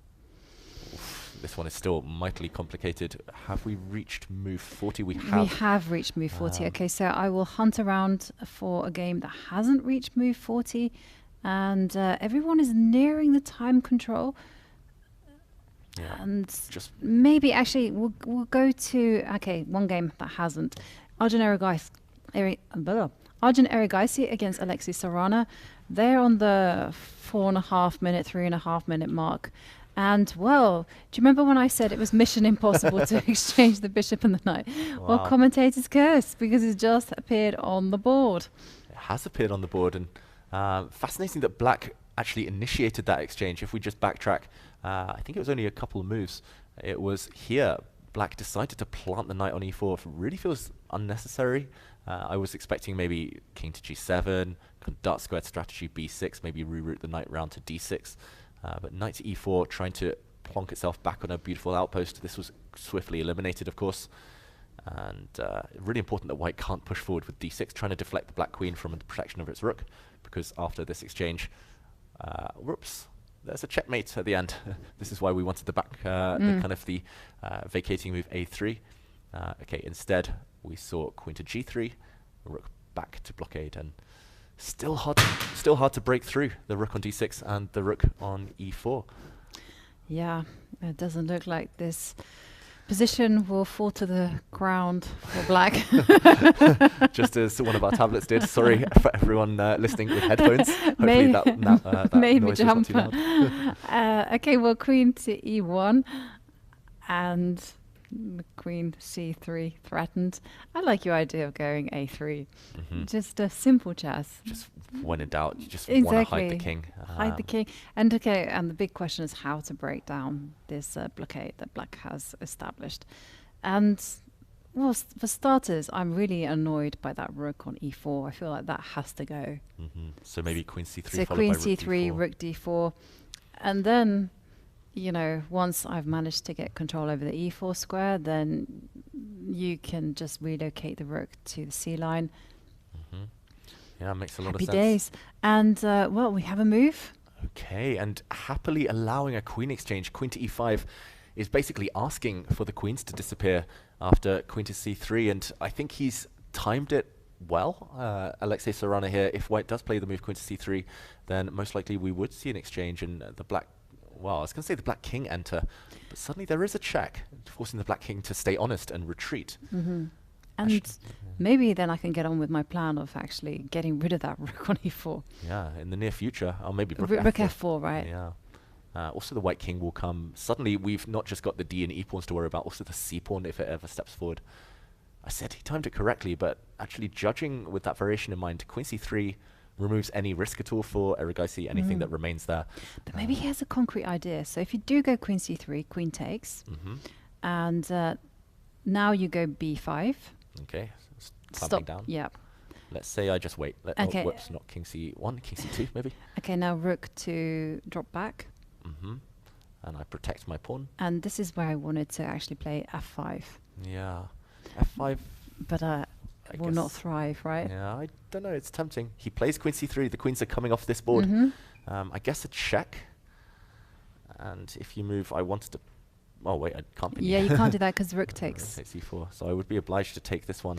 Oof, this one is still mightily complicated. Have we reached move 40? We have reached move 40. Okay, so I will hunt around for a game that hasn't reached move 40, and everyone is nearing the time control. Yeah, and just maybe actually we'll go to one game that hasn't. Arjun Erigaisi against Alexey Sarana. They're on the 3.5 minute mark. And, well, do you remember when I said it was mission impossible to exchange the bishop and the knight? Wow. Well, commentators curse because it's just appeared on the board. It has appeared on the board. And fascinating that black actually initiated that exchange. If we just backtrack, I think it was only a couple of moves. It was here. Black decided to plant the knight on e4. It really feels unnecessary. I was expecting maybe king to g7, dart squared strategy, b6, maybe reroute the knight round to d6. But knight to e4, trying to plonk itself back on a beautiful outpost. This was swiftly eliminated, of course. And really important that white can't push forward with d6, trying to deflect the black queen from the protection of its rook. Because after this exchange, whoops, there's a checkmate at the end. This is why we wanted the back, the vacating move a3. Okay, instead we saw queen to g3, rook back to blockade, and still hard to break through the rook on d6 and the rook on e4. Yeah, it doesn't look like this position will fall to the ground for black. Just as one of our tablets did. Sorry for everyone listening with headphones. Hopefully that made me noise was not jump. too loud. Okay, well, queen to e1 and queen c3 threatened. I like your idea of going a3. Just a simple chess. Just when in doubt, you just Exactly. want to hide the king. Hide the king. And okay, and the big question is how to break down this blockade that black has established. And well, for starters, I'm really annoyed by that rook on e4. I feel like that has to go. So maybe queen c3 So followed queen by rook c3, d4. rook d4. And then, you know, once I've managed to get control over the e4 square, then you can just relocate the rook to the c line. Yeah, makes a lot Happy of sense. days. And, well, we have a move. Okay, and happily allowing a queen exchange. Queen to e5 is basically asking for the queens to disappear after queen to c3, and I think he's timed it well. Alexey Sarana here, if white does play the move queen to c3, then most likely we would see an exchange, and the black, well, I was going to say the black king enter, but suddenly there is a check, forcing the black king to stay honest and retreat. And maybe then I can get on with my plan of actually getting rid of that rook on e4. Yeah, in the near future, or maybe rook F4, right? Yeah. Also, the white king will come. Suddenly, we've not just got the d and e pawns to worry about, also the c pawn if it ever steps forward. I said he timed it correctly, but actually judging with that variation in mind, queen c3 removes any risk at all for Erigaisi, anything that remains there. But maybe he has a concrete idea. So if you do go queen c3, queen takes, and now you go b5. Okay, clamping down. Yeah. Let's say I just wait. Okay. Oh, whoops, not king c1, king c2 maybe. Okay, now rook to drop back. And I protect my pawn. And this is where I wanted to actually play f5. Yeah, f5. But will not thrive, right? Yeah, I don't know. It's tempting. He plays queen c3. The queens are coming off this board. I guess a check. And if you move, I wanted to. Oh wait, I can't. Yeah, you can't do that because rook takes. c4. So I would be obliged to take this one.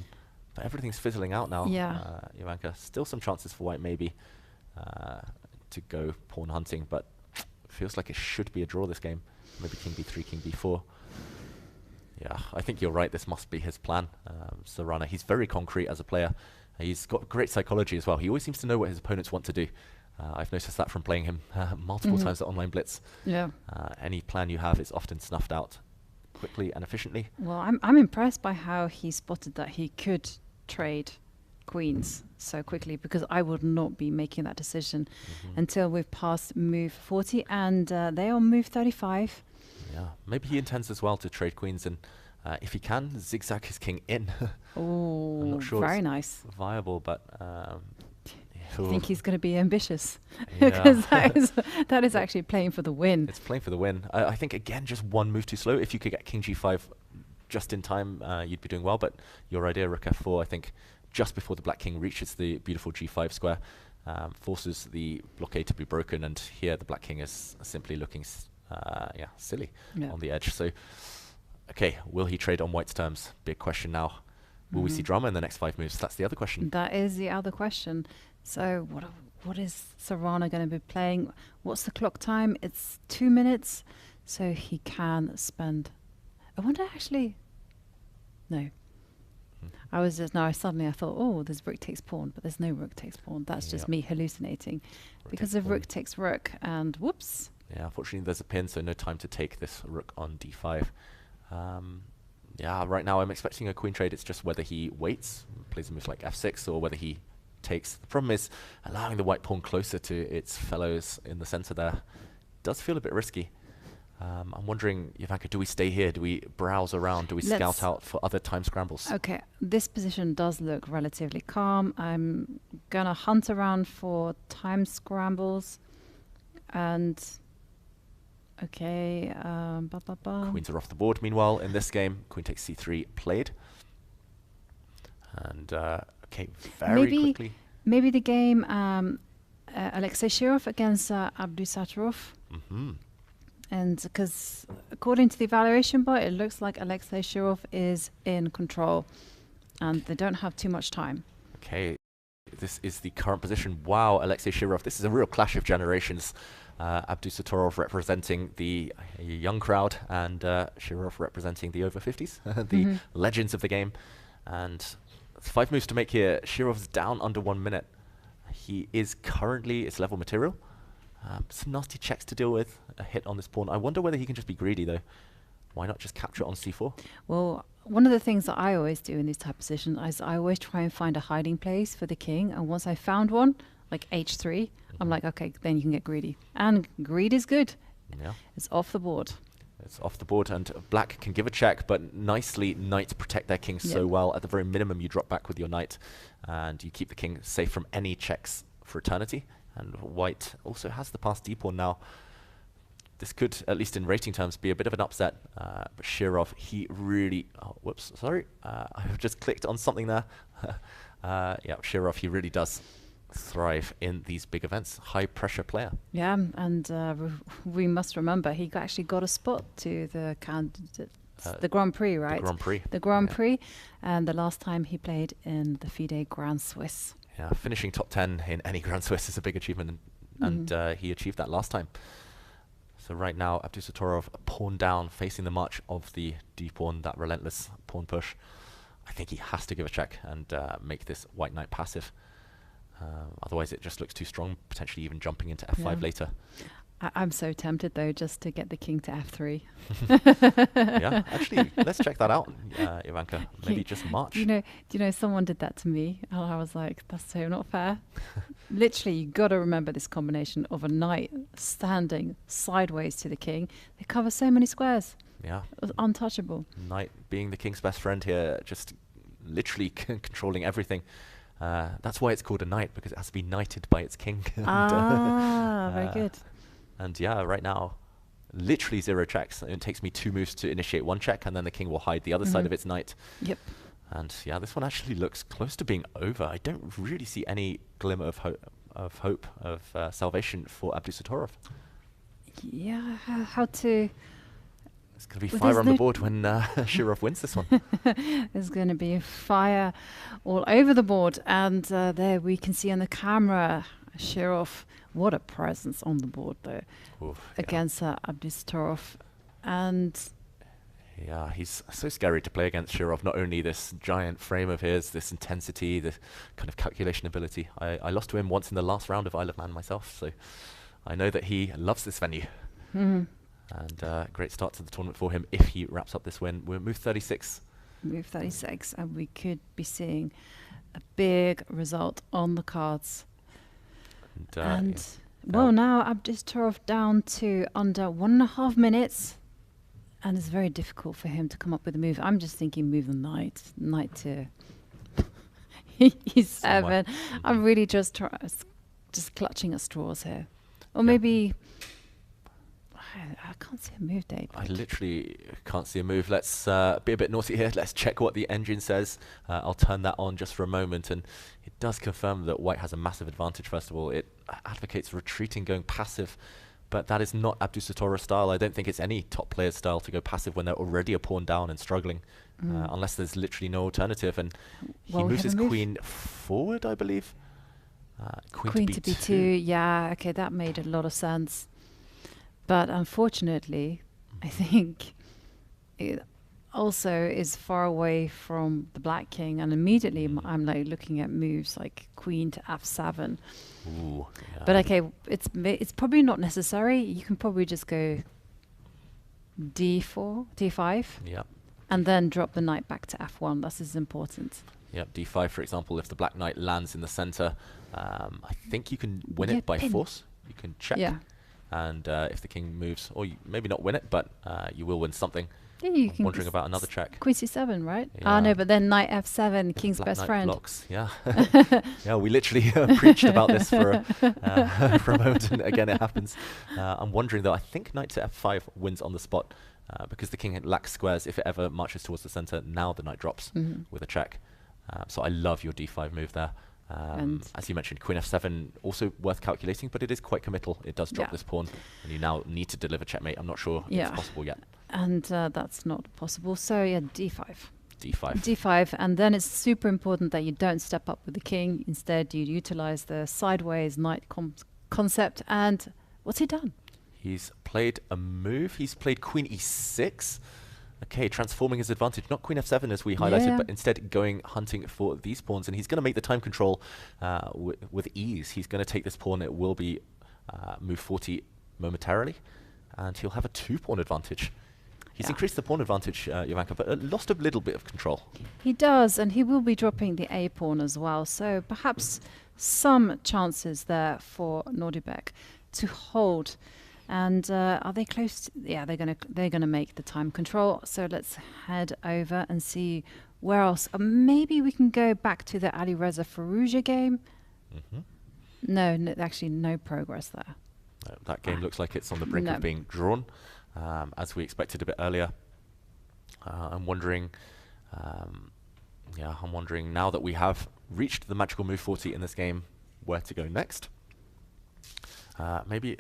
But everything's fizzling out now. Yeah. Jovanka, still some chances for white maybe to go pawn hunting, but feels like it should be a draw this game. Maybe king b3, king b4. Yeah, I think you're right. This must be his plan. Sarana, he's very concrete as a player. He's got great psychology as well. He always seems to know what his opponents want to do. I've noticed that from playing him multiple times at Online Blitz. Yeah. Any plan you have is often snuffed out quickly and efficiently. Well, I'm impressed by how he spotted that he could trade queens so quickly, because I would not be making that decision until we've passed move 40 and they are move 35. Yeah, maybe he intends as well to trade queens, and if he can, zigzag his king in. Oh, I'm not sure very it's nice. viable, but I think he's going to be ambitious because that is actually playing for the win. It's playing for the win. I think, again, just one move too slow. If you could get king g5 just in time, you'd be doing well. But your idea, rook f4, I think just before the black king reaches the beautiful g5 square, forces the blockade to be broken. And here the black king is simply looking silly on the edge. So, okay, will he trade on white's terms? Big question now. Will we see drama in the next 5 moves? That's the other question. That is the other question. So what is Sarana going to be playing? What's the clock time? It's 2 minutes, so he can spend. I wonder actually. No. I was just I thought, oh, there's rook takes pawn, but there's no rook takes pawn. That's just me hallucinating, because of rook takes rook, and whoops. Yeah, unfortunately there's a pin, so no time to take this rook on d5. Yeah, right now I'm expecting a queen trade. It's just whether he waits, plays a move like f6, or whether he takes. The problem is allowing the white pawn closer to its fellows in the center there does feel a bit risky. I'm wondering, Jovanka, do we stay here? Do we browse around? Do we scout out for other time scrambles? Okay, this position does look relatively calm. I'm gonna hunt around for time scrambles, and okay, Queens are off the board. Meanwhile, in this game, queen takes c3 played, and okay, very quickly. Maybe the game Alexey Shirov against Abdusattorov. And because according to the evaluation bar, it looks like Alexey Shirov is in control, and they don't have too much time. Okay. This is the current position. Wow, Alexey Shirov. This is a real clash of generations. Abdusattorov representing the young crowd and Shirov representing the over 50s, the legends of the game. And 5 moves to make here. Shirov's down under 1 minute. He is currently, it's level material. Some nasty checks to deal with. A hit on this pawn. I wonder whether he can just be greedy though. Why not just capture it on c4? Well, one of the things that I always do in these type of positions is I always try and find a hiding place for the king. And once I found one, like h3, I'm like, okay, then you can get greedy. And greed is good. Yeah. It's off the board. It's off the board, and black can give a check, but nicely knights protect their king so well. At the very minimum, you drop back with your knight, and you keep the king safe from any checks for eternity. And white also has the passed d pawn now. This could, at least in rating terms, be a bit of an upset. But Shirov, he really... Oh, whoops, sorry. I've just clicked on something there. Yeah, Shirov, he really does thrive in these big events. High pressure player. Yeah, and we must remember he actually got a spot to the the Grand Prix, right? The Grand Prix. The Grand Prix, and the last time he played in the FIDE Grand Swiss. Yeah, finishing top 10 in any Grand Swiss is a big achievement, and he achieved that last time. So right now, Abdusattorov pawn down, facing the march of the d-pawn, that relentless pawn push. I think he has to give a check and make this white knight passive. Otherwise, it just looks too strong, potentially even jumping into f5 later. I'm so tempted, though, just to get the king to f3. Yeah, actually, let's check that out, Jovanka. Maybe just march. Do you know, someone did that to me, and I was like, that's so not fair. Literally, you got to remember this combination of a knight standing sideways to the king. They cover so many squares. Yeah. It was untouchable. Knight being the king's best friend here, just literally controlling everything. That's why it's called a knight, because it has to be knighted by its king. And, very good. And yeah, right now, literally 0 checks. It takes me 2 moves to initiate 1 check, and then the king will hide the other side of its knight. Yep. And yeah, this one actually looks close to being over. I don't really see any glimmer of hope of salvation for Abdusattorov. Yeah, how to... It's going to be fire on the board when Shirov wins this one. There's going to be fire all over the board. And there we can see on the camera, Shirov, what a presence on the board, though, against Abdusattorov. And... yeah, he's so scary to play against Shirov. Not only this giant frame of his, this intensity, the kind of calculation ability. I lost to him once in the last round of Isle of Man myself, so I know that he loves this venue. And great start to the tournament for him if he wraps up this win. We're move 36. Move 36, and we could be seeing a big result on the cards. And well, now Abdusattorov down to under 1.5 minutes, and it's very difficult for him to come up with a move. I'm just thinking move the knight to e7. I'm really just clutching at straws here, or maybe I can't see a move, Dave. I literally can't see a move. Let's be a bit naughty here. Let's check what the engine says. I'll turn that on just for a moment, and it does confirm that white has a massive advantage. First of all, it advocates retreating, going passive, but that is not Abdusattorov's style. I don't think it's any top player's style to go passive when they're already a pawn down and struggling, unless there's literally no alternative. And he moves his queen forward, I believe. Queen to b2. Yeah, okay, that made a lot of sense. But unfortunately, I think it also is far away from the black king, and immediately I'm like looking at moves like queen to f7. Ooh, yeah. But okay, it's probably not necessary. You can probably just go d4, d5, and then drop the knight back to f1. This is important. Yep, d5, for example, if the black knight lands in the center, I think you can win it by force. You can check. Yeah. And if the king moves, or maybe not win it, but you will win something. Yeah, you can wondering about another check. Queen c7, right? Yeah. No, but then knight f7, king's best friend. Blocks. Yeah, yeah. We literally preached about this for a moment, and again it happens. I'm wondering though. I think knight to f5 wins on the spot because the king lacks squares. If it ever marches towards the center, now the knight drops with a check. So I love your d5 move there. As you mentioned, queen f7 also worth calculating, but it is quite committal. It does drop this pawn, and you now need to deliver checkmate. I'm not sure it's possible yet. And that's not possible. So yeah, d5. D5. D5, and then it's super important that you don't step up with the king. Instead, you utilize the sideways knight concept. And what's he done? He's played a move. He's played queen e6. Okay, transforming his advantage. Not queen f7 as we highlighted, but instead going hunting for these pawns. And he's going to make the time control with ease. He's going to take this pawn. It will be move 40 momentarily. And he'll have a 2-pawn advantage. He's increased the pawn advantage, Jovanka, but lost a little bit of control. He does, and he will be dropping the A pawn as well. So perhaps some chances there for Nordibek to hold. And are they close? Yeah, they're gonna make the time control. So let's head over and see where else. Maybe we can go back to the Alireza Firouzja game. No, actually, no progress there. That game looks like it's on the brink of being drawn. As we expected a bit earlier. I'm wondering now that we have reached the magical move 40 in this game, where to go next. Maybe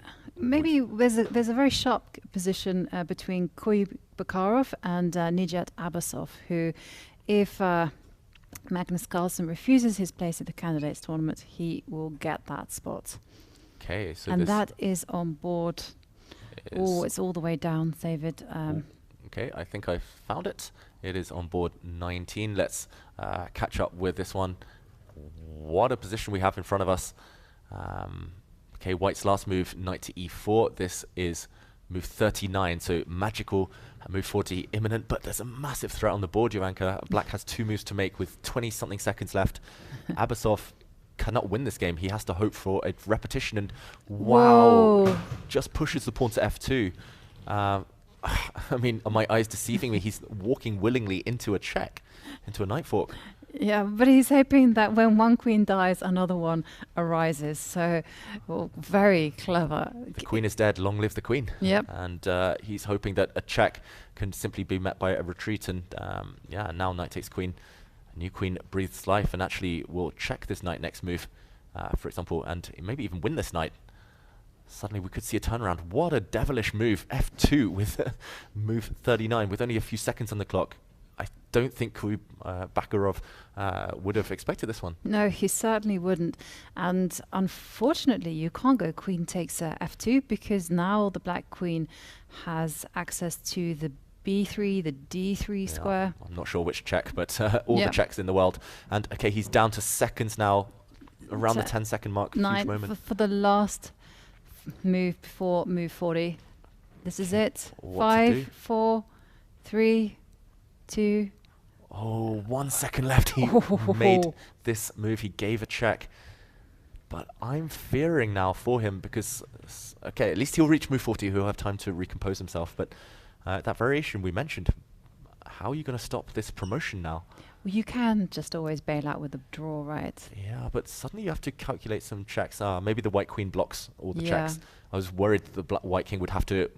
there's a very sharp position between Bacrot and Nijat Abbasov, who, if Magnus Carlsen refuses his place at the candidates tournament, he will get that spot. Okay, so and that is on board. Oh, it's all the way down, David. Okay, I think I found it. It is on board 19. Let's catch up with this one. What a position we have in front of us. Okay, White's last move, knight to e4. This is move 39, so magical. Move 40 imminent, but there's a massive threat on the board, Jovanka. Black has 2 moves to make with 20-something seconds left. Abbasov cannot win this game. He has to hope for a repetition, and wow, just pushes the pawn to f2. I mean, are my eyes deceiving me? He's walking willingly into a check, into a knight fork. Yeah, but he's hoping that when one queen dies, another one arises. So, very clever. The queen is dead. Long live the queen. Yep. And he's hoping that a check can simply be met by a retreat. And now knight takes queen. A new queen breathes life and actually will check this knight next move, for example, and maybe even win this knight. Suddenly we could see a turnaround. What a devilish move. F2 with move 39 with only a few seconds on the clock. I don't think Bacrot would have expected this one. No, he certainly wouldn't. And unfortunately, you can't go queen takes f2 because now the black queen has access to the b3, the d3 square. I'm not sure which check, but all the checks in the world. And okay, he's down to seconds now, around the 10-second mark. Huge moment. For the last move before move 40. This is it. What 5, 4, 3, 2. Oh, 1 second left. He made this move. He gave a check. But I'm fearing now for him because, okay, at least he'll reach move 40. He'll have time to recompose himself. But that variation we mentioned, how are you going to stop this promotion now? Well, you can just always bail out with a draw, right? Yeah, but suddenly you have to calculate some checks. Maybe the white queen blocks all the checks. I was worried that the white king would have to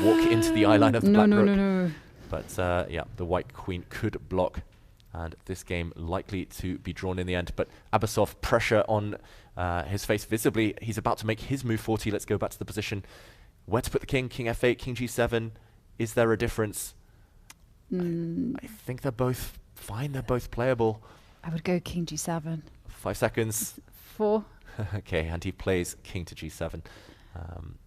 walk into the eye line of the black rook. No. But yeah, the white queen could block, and this game likely to be drawn in the end. But Abbasov, pressure on his face visibly. He's about to make his move 40. Let's go back to the position. Where to put the king? King f8, king g7. Is there a difference? I think they're both fine. They're both playable. I would go king g7. 5 seconds. 4. Okay, and he plays king to g7.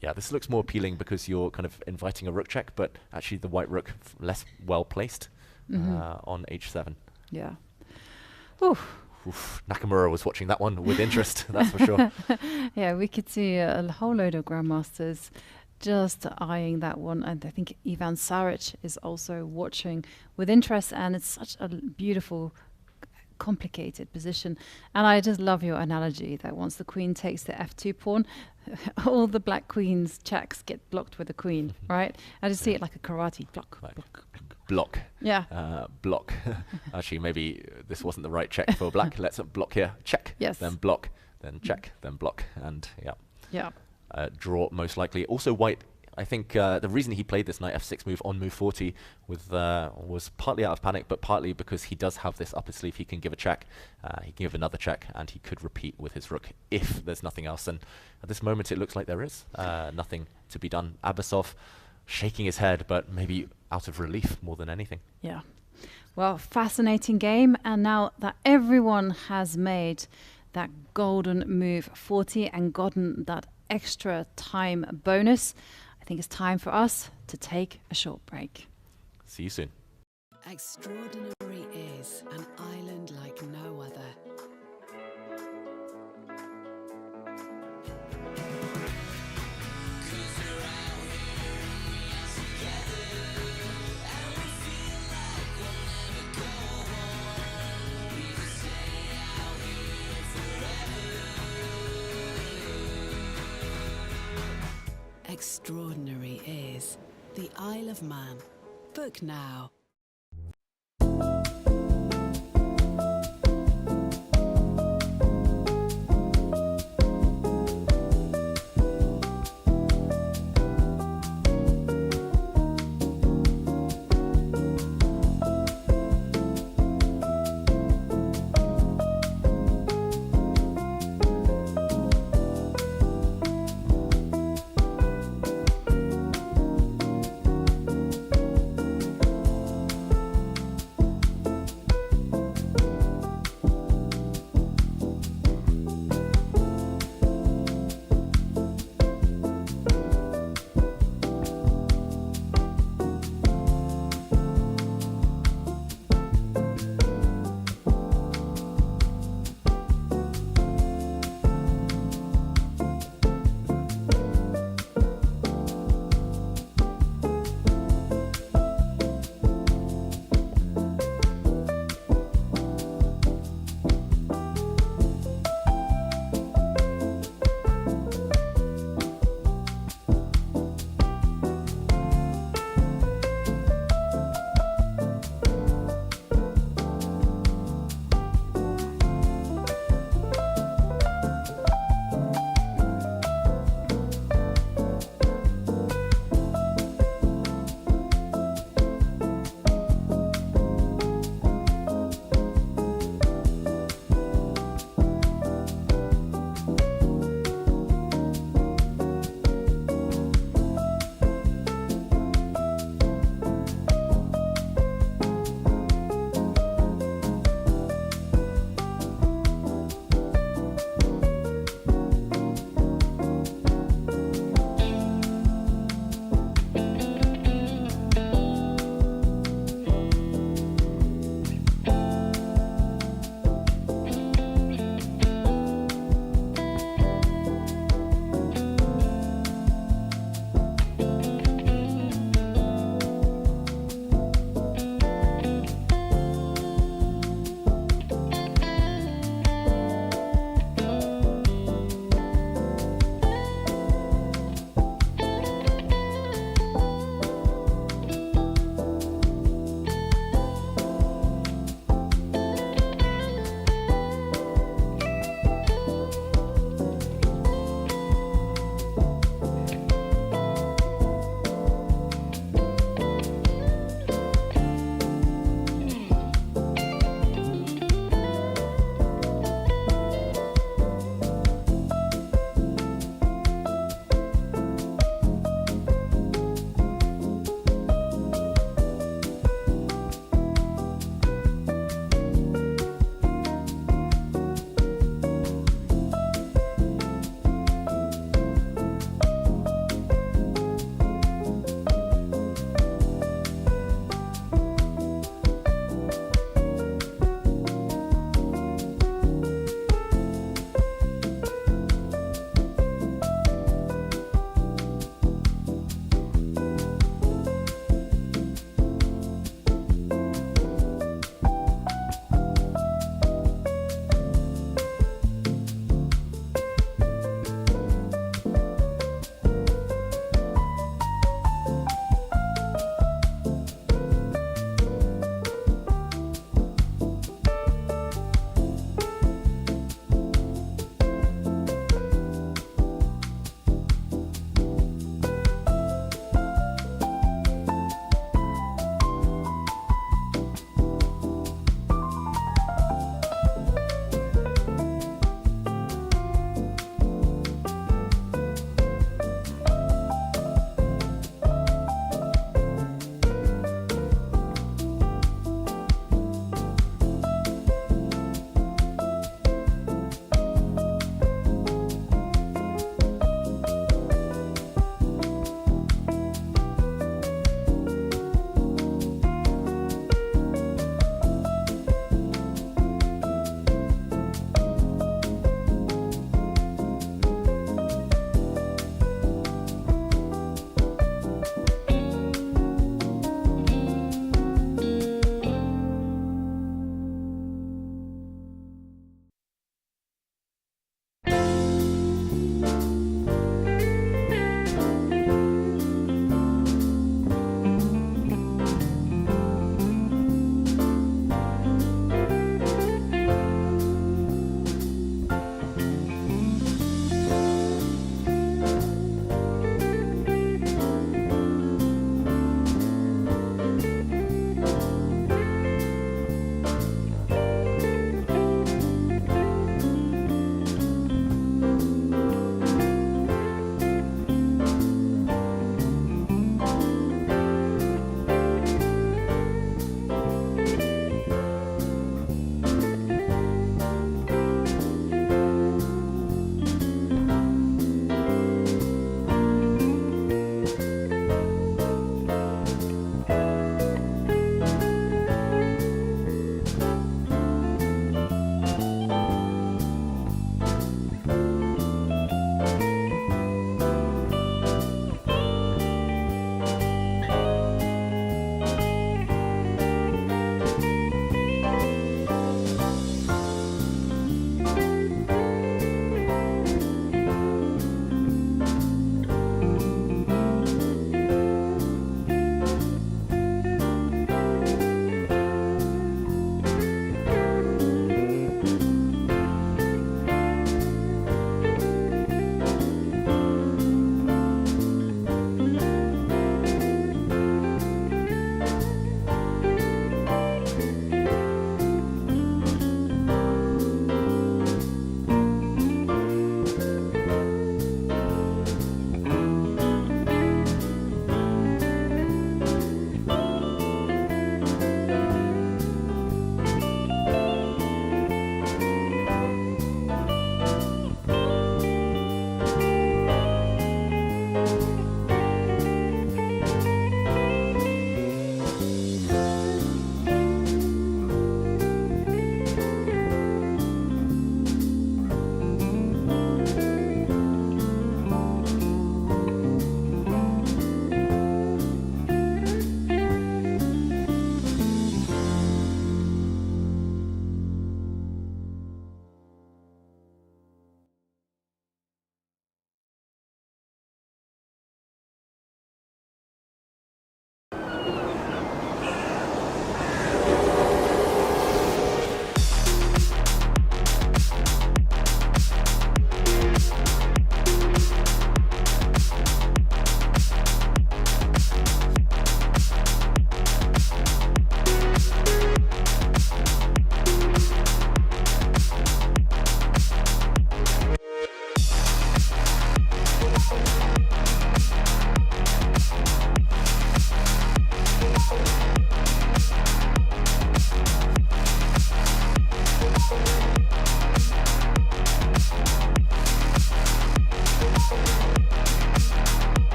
Yeah, this looks more appealing because you're kind of inviting a rook check, but actually the white rook less well placed on h7. Yeah. Oof, Nakamura was watching that one with interest, that's for sure. Yeah, we could see a whole load of grandmasters just eyeing that one, and I think Ivan Saric is also watching with interest, and it's such a beautiful, complicated position. And I just love your analogy that once the queen takes the f2 pawn, all the black queen's checks get blocked with the queen, right? I just see it like a karate block. Block. Yeah. Block. Actually, maybe this wasn't the right check for black. Let's block here. Check. Yes. Then block. Then check. Then block. And yeah. Yeah. Draw most likely. Also white, I think the reason he played this knight f6 move on move 40 was partly out of panic, but partly because he does have this up his sleeve. He can give a check, he can give another check, and he could repeat with his rook if there's nothing else. And at this moment it looks like there is nothing to be done. Abbasov shaking his head, but maybe out of relief more than anything. Yeah. Well, fascinating game. And now that everyone has made that golden move 40 and gotten that extra time bonus, I think it's time for us to take a short break. See you soon. Extraordinary is an island like no other. Extraordinary is the Isle of Man. Book now.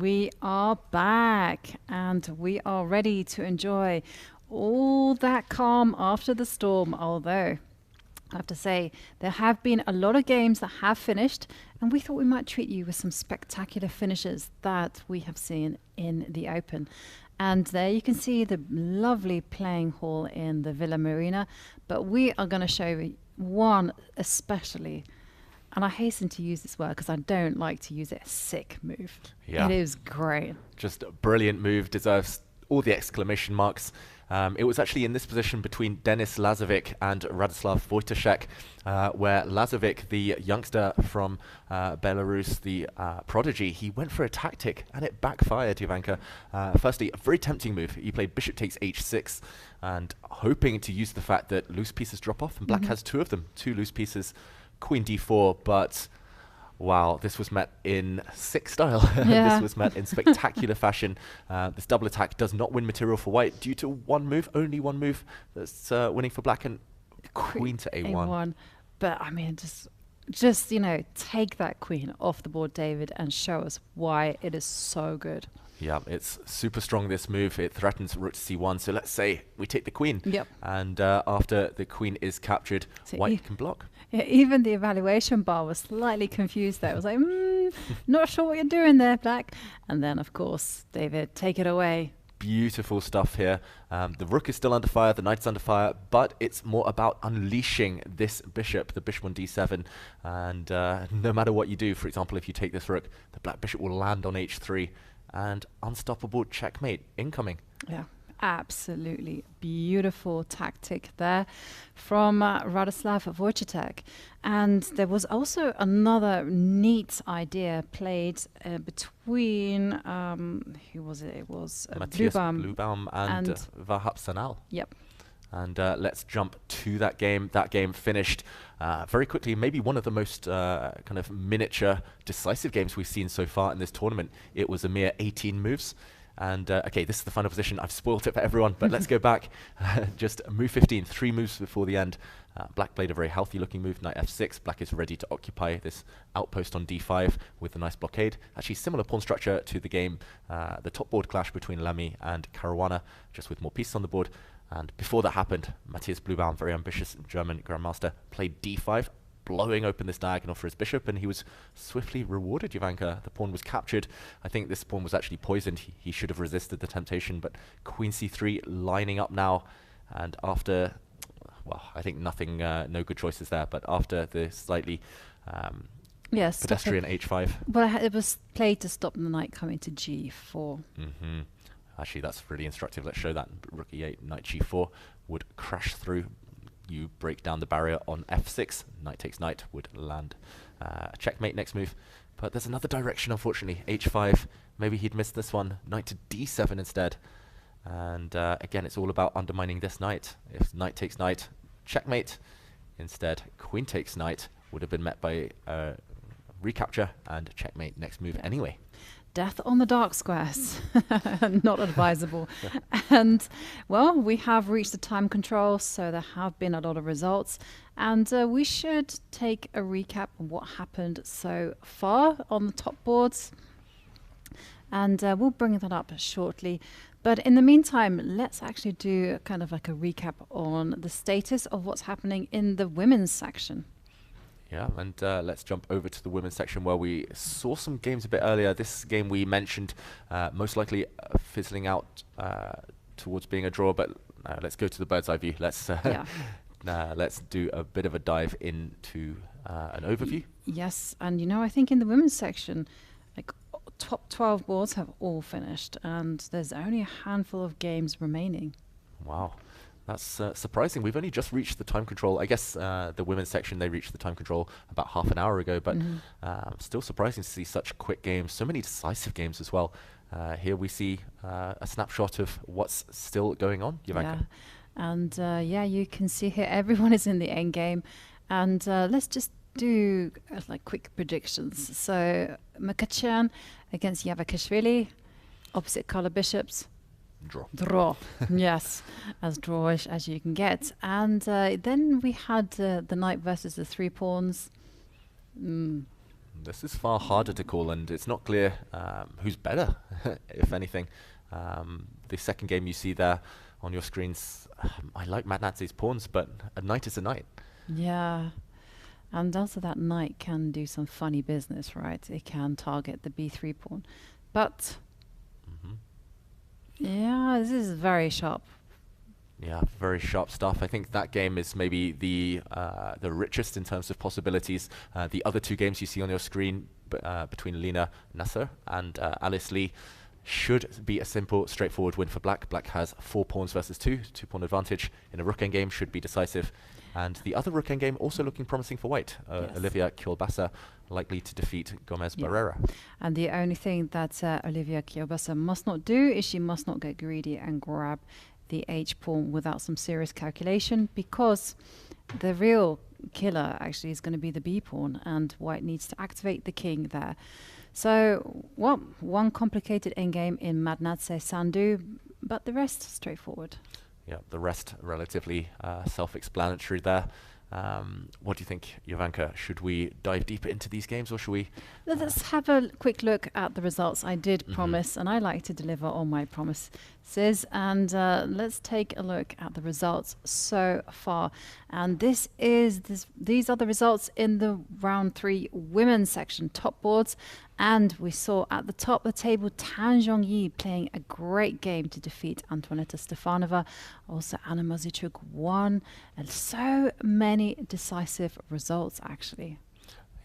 We are back and we are ready to enjoy all that calm after the storm, although I have to say there have been a lot of games that have finished, and we thought we might treat you with some spectacular finishes that we have seen in the Open. And there you can see the lovely playing hall in the Villa Marina, but we are going to show you one especially, and I hasten to use this word because I don't like to use it, sick move. Yeah. It is great. Just a brilliant move, deserves all the exclamation marks. It was actually in this position between Denis Lazovic and Radoslav Wojtaszek, where Lazovic, the youngster from Belarus, the prodigy, he went for a tactic and it backfired, Jovanka. Firstly, a very tempting move. He played bishop takes h6 and hoping to use the fact that loose pieces drop off, and black has two of them, two loose pieces, queen d4, but wow, this was met in sick style. Yeah. This was met in spectacular fashion. This double attack does not win material for white due to one move, only one move that's winning for black, and queen to a1. But I mean, just you know, take that queen off the board, David, and show us why it is so good. Yeah, it's super strong, this move. It threatens rook to c1. So let's say we take the queen. Yep. And after the queen is captured, So white can block. Yeah, even the evaluation bar was slightly confused there. It was like, not sure what you're doing there, black. And then, of course, David, take it away. Beautiful stuff here. The rook is still under fire, the knight is under fire, but it's more about unleashing this bishop, the bishop on d7. And no matter what you do, for example, if you take this rook, the black bishop will land on h3. And unstoppable checkmate incoming. Yeah, absolutely beautiful tactic there from Radoslav Wojtaszek. And there was also another neat idea played between, who was it? It was Matthias Blubaum and Vahap Sanal. Yep. And let's jump to that game. That game finished very quickly. Maybe one of the most kind of miniature decisive games we've seen so far in this tournament. It was a mere 18 moves. And okay, this is the final position. I've spoiled it for everyone, but let's go back. Just move 15, 3 moves before the end. Black played a very healthy looking move, knight f6. Black is ready to occupy this outpost on d5 with a nice blockade. Actually, similar pawn structure to the game, the top board clash between Lamy and Caruana, just with more pieces on the board. And before that happened, Matthias Blubaum, very ambitious German grandmaster, played d5, blowing open this diagonal for his bishop, and he was swiftly rewarded, Jovanka. The pawn was captured. I think this pawn was actually poisoned. He should have resisted the temptation, but queen c3 lining up now. And after, well, I think nothing, no good choices there, but after the slightly yes, pedestrian h5. Well, it was played to stop the knight coming to g4. Actually, that's really instructive. Let's show that. Rook e8, knight g4 would crash through. You break down the barrier on f6. Knight takes knight would land checkmate next move. But there's another direction, unfortunately. h5. Maybe he'd missed this one. Knight to d7 instead. And again, it's all about undermining this knight. If knight takes knight, checkmate. Instead, queen takes knight would have been met by recapture and checkmate next move anyway. Death on the dark squares. Not advisable. And, well, we have reached the time control, so there have been a lot of results. And we should take a recap of what happened so far on the top boards. And we'll bring that up shortly. But in the meantime, let's actually do kind of like a recap on the status of what's happening in the women's section. Yeah, and let's jump over to the women's section where we saw some games a bit earlier. This game we mentioned most likely fizzling out towards being a draw, but let's go to the bird's eye view. Let's let's do a bit of a dive into an overview. Yes, and you know, I think in the women's section, like top 12 boards have all finished, and there's only a handful of games remaining. Wow. That's surprising. We've only just reached the time control. I guess the women's section, they reached the time control about half an hour ago, but still surprising to see such quick games, so many decisive games as well. Here we see a snapshot of what's still going on, Jovanka. Yeah, and yeah, you can see here everyone is in the end game, and let's just do like quick predictions. So Mkhitaryan against Yavakhishvili, opposite color bishops. Draw. Yes, as drawish as you can get. And then we had the knight versus the 3 pawns. This is far harder to call, and it's not clear who's better, if anything. The second game you see there on your screens, I like Madnadze's pawns, but a knight is a knight. Yeah. And also that knight can do some funny business, right? It can target the b3 pawn. But, yeah, this is very sharp. Yeah, very sharp stuff. I think that game is maybe the richest in terms of possibilities. The other two games you see on your screen between Lina Nasser and Alice Lee should be a simple, straightforward win for Black. Black has 4 pawns versus 2 pawn advantage in a rook endgame, should be decisive. And the other rook endgame also looking promising for White. Olivia Kielbasa likely to defeat Gomez Barrera. And the only thing that Olivia Kielbasa must not do is she must not get greedy and grab the H pawn without some serious calculation, because the real killer actually is going to be the B pawn, and White needs to activate the king there. So, well, one complicated endgame in Madnadze Sandu, but the rest straightforward. Yeah, the rest relatively self-explanatory there. What do you think, Jovanka? Should we dive deeper into these games, or should we? Let's have a quick look at the results. I did promise, and I like to deliver on my promises. And let's take a look at the results so far. And these are the results in the round 3 women's section top boards. And we saw at the top of the table Tan Zhongyi playing a great game to defeat Antoaneta Stefanova. Also Anna Mozichuk won. And so many decisive results, actually.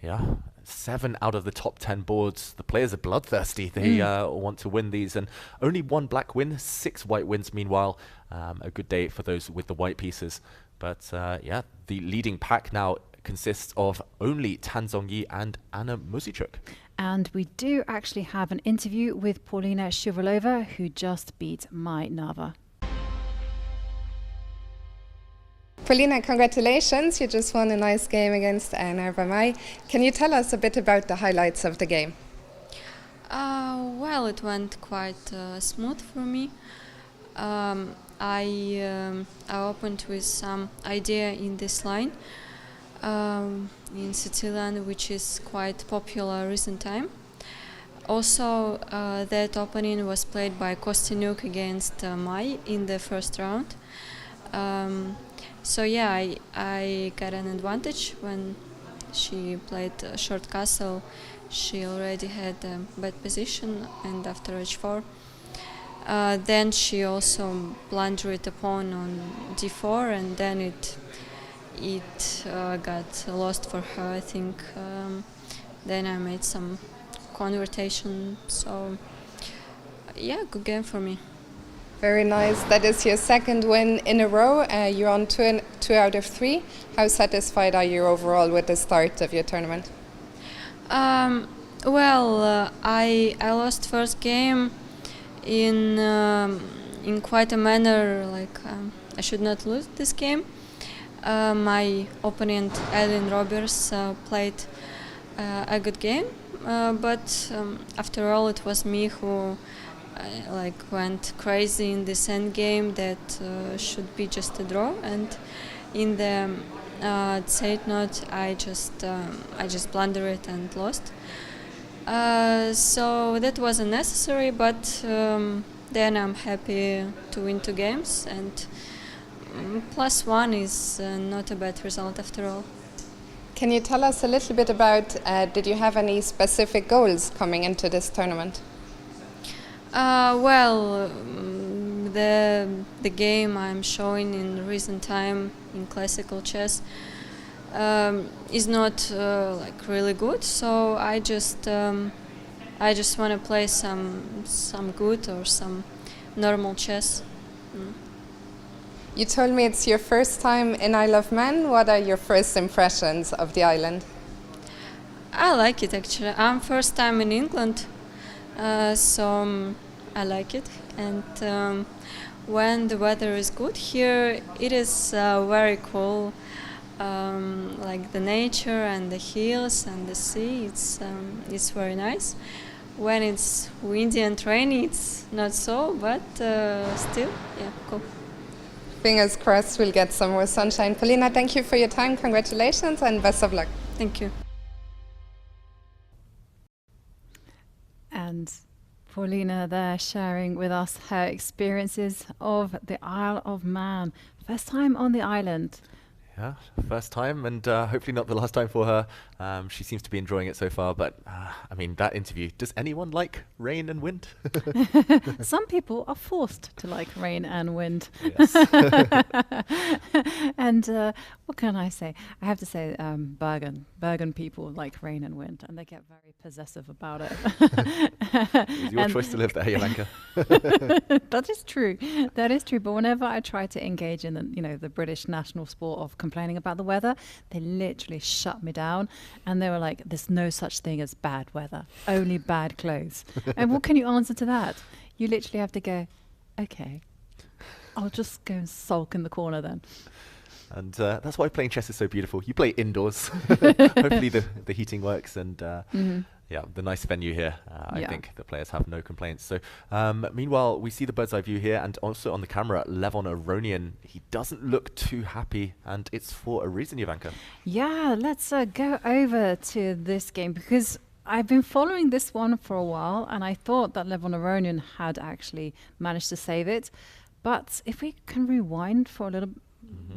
Yeah, 7 out of the top 10 boards. The players are bloodthirsty. They want to win these. And only 1 black win, 6 white wins. Meanwhile, a good day for those with the white pieces. But yeah, the leading pack now consists of only Tan Zhongyi and Anna Mozichuk. And we do actually have an interview with Paulina Shivalova, who just beat Mai Nava. Paulina, congratulations. You just won a nice game against Narva Mai. Can you tell us a bit about the highlights of the game? Well, it went quite smooth for me. I opened with some idea in this line. In Sicilian, which is quite popular recent time. Also, that opening was played by Kostyniuk against Mai in the first round. So yeah, I got an advantage when she played short castle. She already had a bad position, and after h4, then she also blundered a pawn on d4, and then it got lost for her, I think. Then I made some convertation, so yeah, good game for me. Very nice. That is your second win in a row. You're on 2 out of 3. How satisfied are you overall with the start of your tournament? Well, I lost first game in quite a manner, like I should not lose this game. My opponent, Eileen Roberts, played a good game, but after all, it was me who went crazy in this end game that should be just a draw. And in the Zeitnot, I just blundered it and lost. So that was unnecessary, but then I'm happy to win 2 games, and +1 is not a bad result after all. Can you tell us a little bit about, did you have any specific goals coming into this tournament? Well, the game I'm showing in recent time in classical chess is not really good, so I just want to play some good or some normal chess. You told me it's your first time in Isle of Man. What are your first impressions of the island? I like it, actually. I'm first time in England, so I like it. And when the weather is good here, it is very cool. Like the nature and the hills and the sea, it's very nice. When it's windy and rainy, it's not so, but still, yeah, cool. Fingers crossed we'll get some more sunshine. Paulina, thank you for your time. Congratulations and best of luck. Thank you. And Paulina there sharing with us her experiences of the Isle of Man. First time on the island. Yeah, first time, and hopefully not the last time for her. She seems to be enjoying it so far, but I mean, that interview, does anyone like rain and wind? Some people are forced to like rain and wind. Yes. And what can I say? I have to say Bergen people like rain and wind, and they get very possessive about it. It's your choice to live there, Jovanka. That is true. That is true. But whenever I try to engage in the British national sport of complaining about the weather, they literally shut me down, and they were like, "There's no such thing as bad weather, only bad clothes." And what can you answer to that? You literally have to go, "Okay, I'll just go and sulk in the corner then." And that's why playing chess is so beautiful. You play indoors. Hopefully the heating works, and yeah, the nice venue here. I think the players have no complaints. So meanwhile, we see the bird's eye view here, and also on the camera, Levon Aronian. He doesn't look too happy, and it's for a reason, Jovanka. Yeah, let's go over to this game, because I've been following this one for a while, and I thought that Levon Aronian had actually managed to save it. But if we can rewind for a little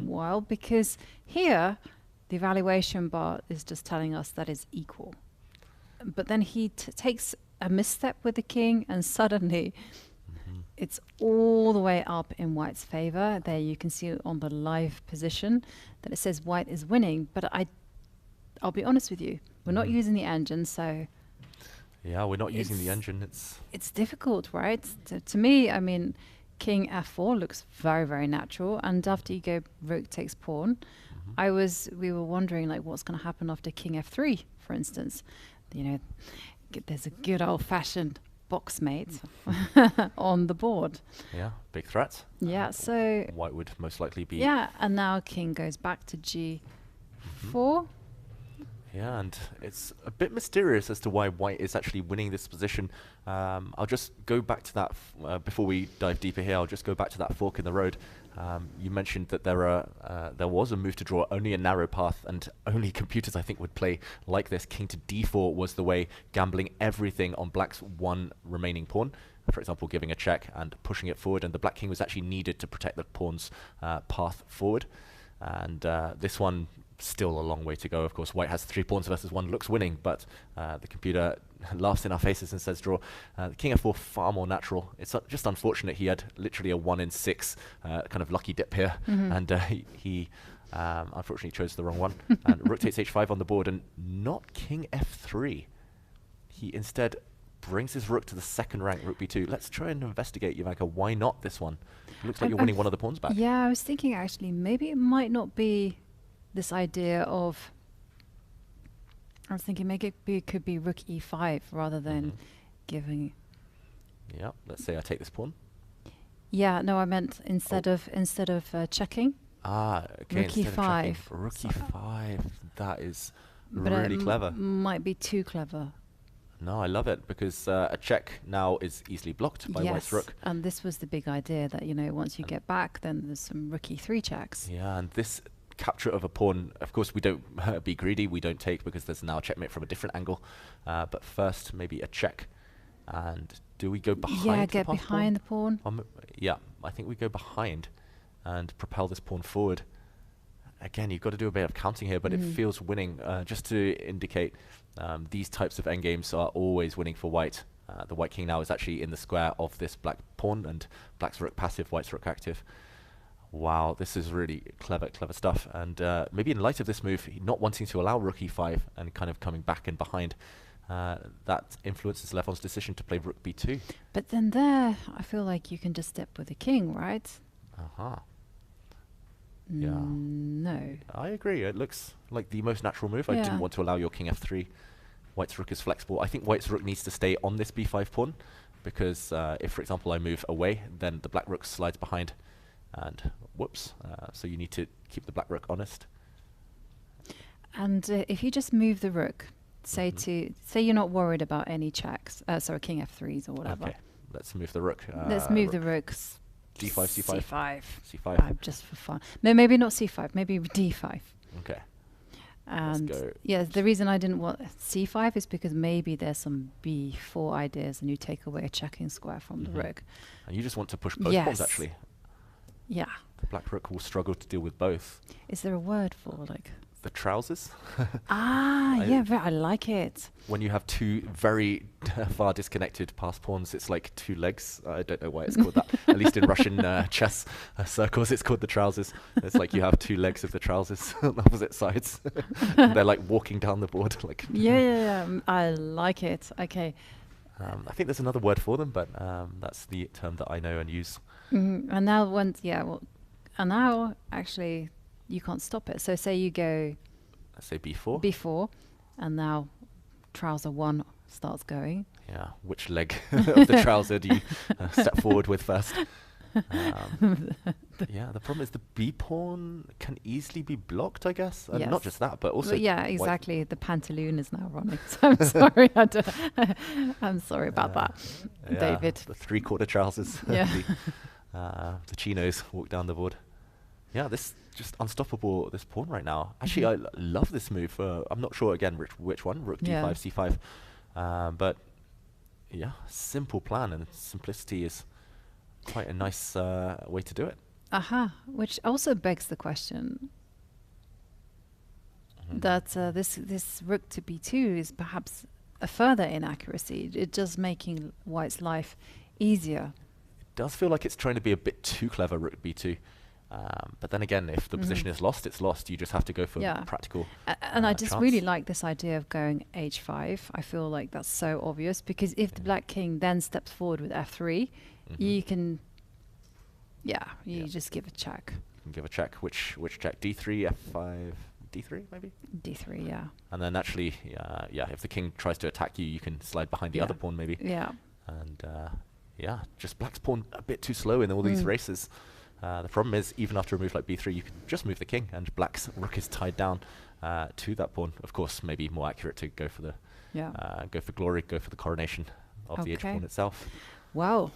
while, because here the evaluation bar is just telling us that it's equal. But then he takes a misstep with the king, and suddenly it's all the way up in white's favor. There you can see on the live position that it says white is winning. But I'll be honest with you, we're not using the engine, so... Yeah, we're not using the engine. It's difficult, right? To me, I mean, king f4 looks very, very natural. And after you go rook takes pawn, we were wondering, like, what's going to happen after king f3, for instance. You know, there's a good old-fashioned box mate on the board. Yeah, big threat. Yeah, so... White would most likely be... Yeah, and now king goes back to g4. Yeah, and it's a bit mysterious as to why white is actually winning this position. I'll just go back to that, before we dive deeper here, I'll just go back to that fork in the road. You mentioned that there was a move to draw only a narrow path, and only computers, I think, would play like this. King to d4 was the way, gambling everything on black's one remaining pawn. For example, giving a check and pushing it forward, and the black king was actually needed to protect the pawn's path forward. And this one, still a long way to go. Of course, white has 3 pawns versus 1, looks winning, but the computer laughs in our faces and says draw. The king f4, far more natural. It's just unfortunate he had literally a 1 in 6 kind of lucky dip here, and he unfortunately chose the wrong one. And rook takes h5 on the board, and not king f3. He instead brings his rook to the second rank, rook b2. Let's try and investigate, Jovanka, why not this one? It looks like you're winning one of the pawns back. Yeah, I was thinking actually maybe it might not be this idea of... I was thinking maybe it could be rook e5 rather than giving... Yeah, let's say I take this pawn. Yeah, no, I meant instead of checking. Ah, okay, rook e5. Rook e5, that is really clever. Might be too clever. No, I love it, because a check now is easily blocked by white's rook. And this was the big idea that, you know, once you get back, then there's some rook e3 checks. Yeah, and this capture of a pawn, of course, we don't be greedy, we don't take, because there's now a checkmate from a different angle. But first, maybe a check. And do we go behind the get behind pawn? the pawn. Yeah, I think we go behind and propel this pawn forward. Again, you've got to do a bit of counting here, but it feels winning. Just to indicate, these types of endgames are always winning for white. The white king now is actually in the square of this black pawn, and black's rook passive, white's rook active. Wow, this is really clever stuff. And maybe in light of this move, not wanting to allow rook e5 and kind of coming back and behind, that influences Levon's decision to play rook b2. But then there, I feel like you can just step with the king, right? Yeah. No. I agree. It looks like the most natural move. I didn't want to allow your king f3. White's rook is flexible. I think white's rook needs to stay on this b5 pawn, because if, for example, I move away, then the black rook slides behind. And whoops. So you need to keep the black rook honest. And if you just move the rook, say you're not worried about any checks, sorry, king f3s or whatever. Okay, let's move the rook. Let's move the rooks. d5, c5. c5. Just for fun. No, maybe not c5, maybe d5. Okay. And go. yeah, the reason I didn't want c5 is because maybe there's some b4 ideas and you take away a checking square from the rook. And you just want to push both pawns, actually. Yeah. The black rook will struggle to deal with both. Is there a word for like... The trousers? I like it. When you have two very far disconnected pass pawns, it's like two legs. I don't know why it's called that. At least in Russian chess circles, it's called the trousers. It's like you have two legs of the trousers on opposite sides. They're like walking down the board. Like yeah. I like it. Okay. I think there's another word for them, but that's the term that I know and use. And now and now actually you can't stop it. So say you go... Let's say b4. b4, and now trouser 1 starts going. Yeah, which leg of the trouser do you step forward with first? Yeah, the problem is the b pawn can easily be blocked, I guess. Yes. Not just that, but also... But yeah, exactly. The pantaloon is now running. So I'm sorry. I'm sorry about that, David. The three-quarter trousers. Yeah. The chinos walk down the board. Yeah, this just unstoppable, this pawn right now. Actually, I love this move. I'm not sure, again, which one, rook d5, c5. But, yeah, simple plan, and simplicity is quite a nice way to do it. Which also begs the question that this rook to b2 is perhaps a further inaccuracy. It does making white's life easier. It does feel like it's trying to be a bit too clever, rook b2. But then again, if the position is lost, it's lost. You just have to go for practical and I just really like this idea of going h5. I feel like that's so obvious, because if the black king then steps forward with f3, you can, just give a check. Give a check. Which check? d3, f5, d3 maybe? d3, yeah. And then naturally, if the king tries to attack you, you can slide behind the other pawn maybe. Yeah. And just black's pawn a bit too slow in all these races. The problem is, even after a move like b3, you can just move the king, and black's rook is tied down to that pawn. Of course, maybe more accurate to go for the go for glory, go for the coronation of the h-pawn itself. Wow.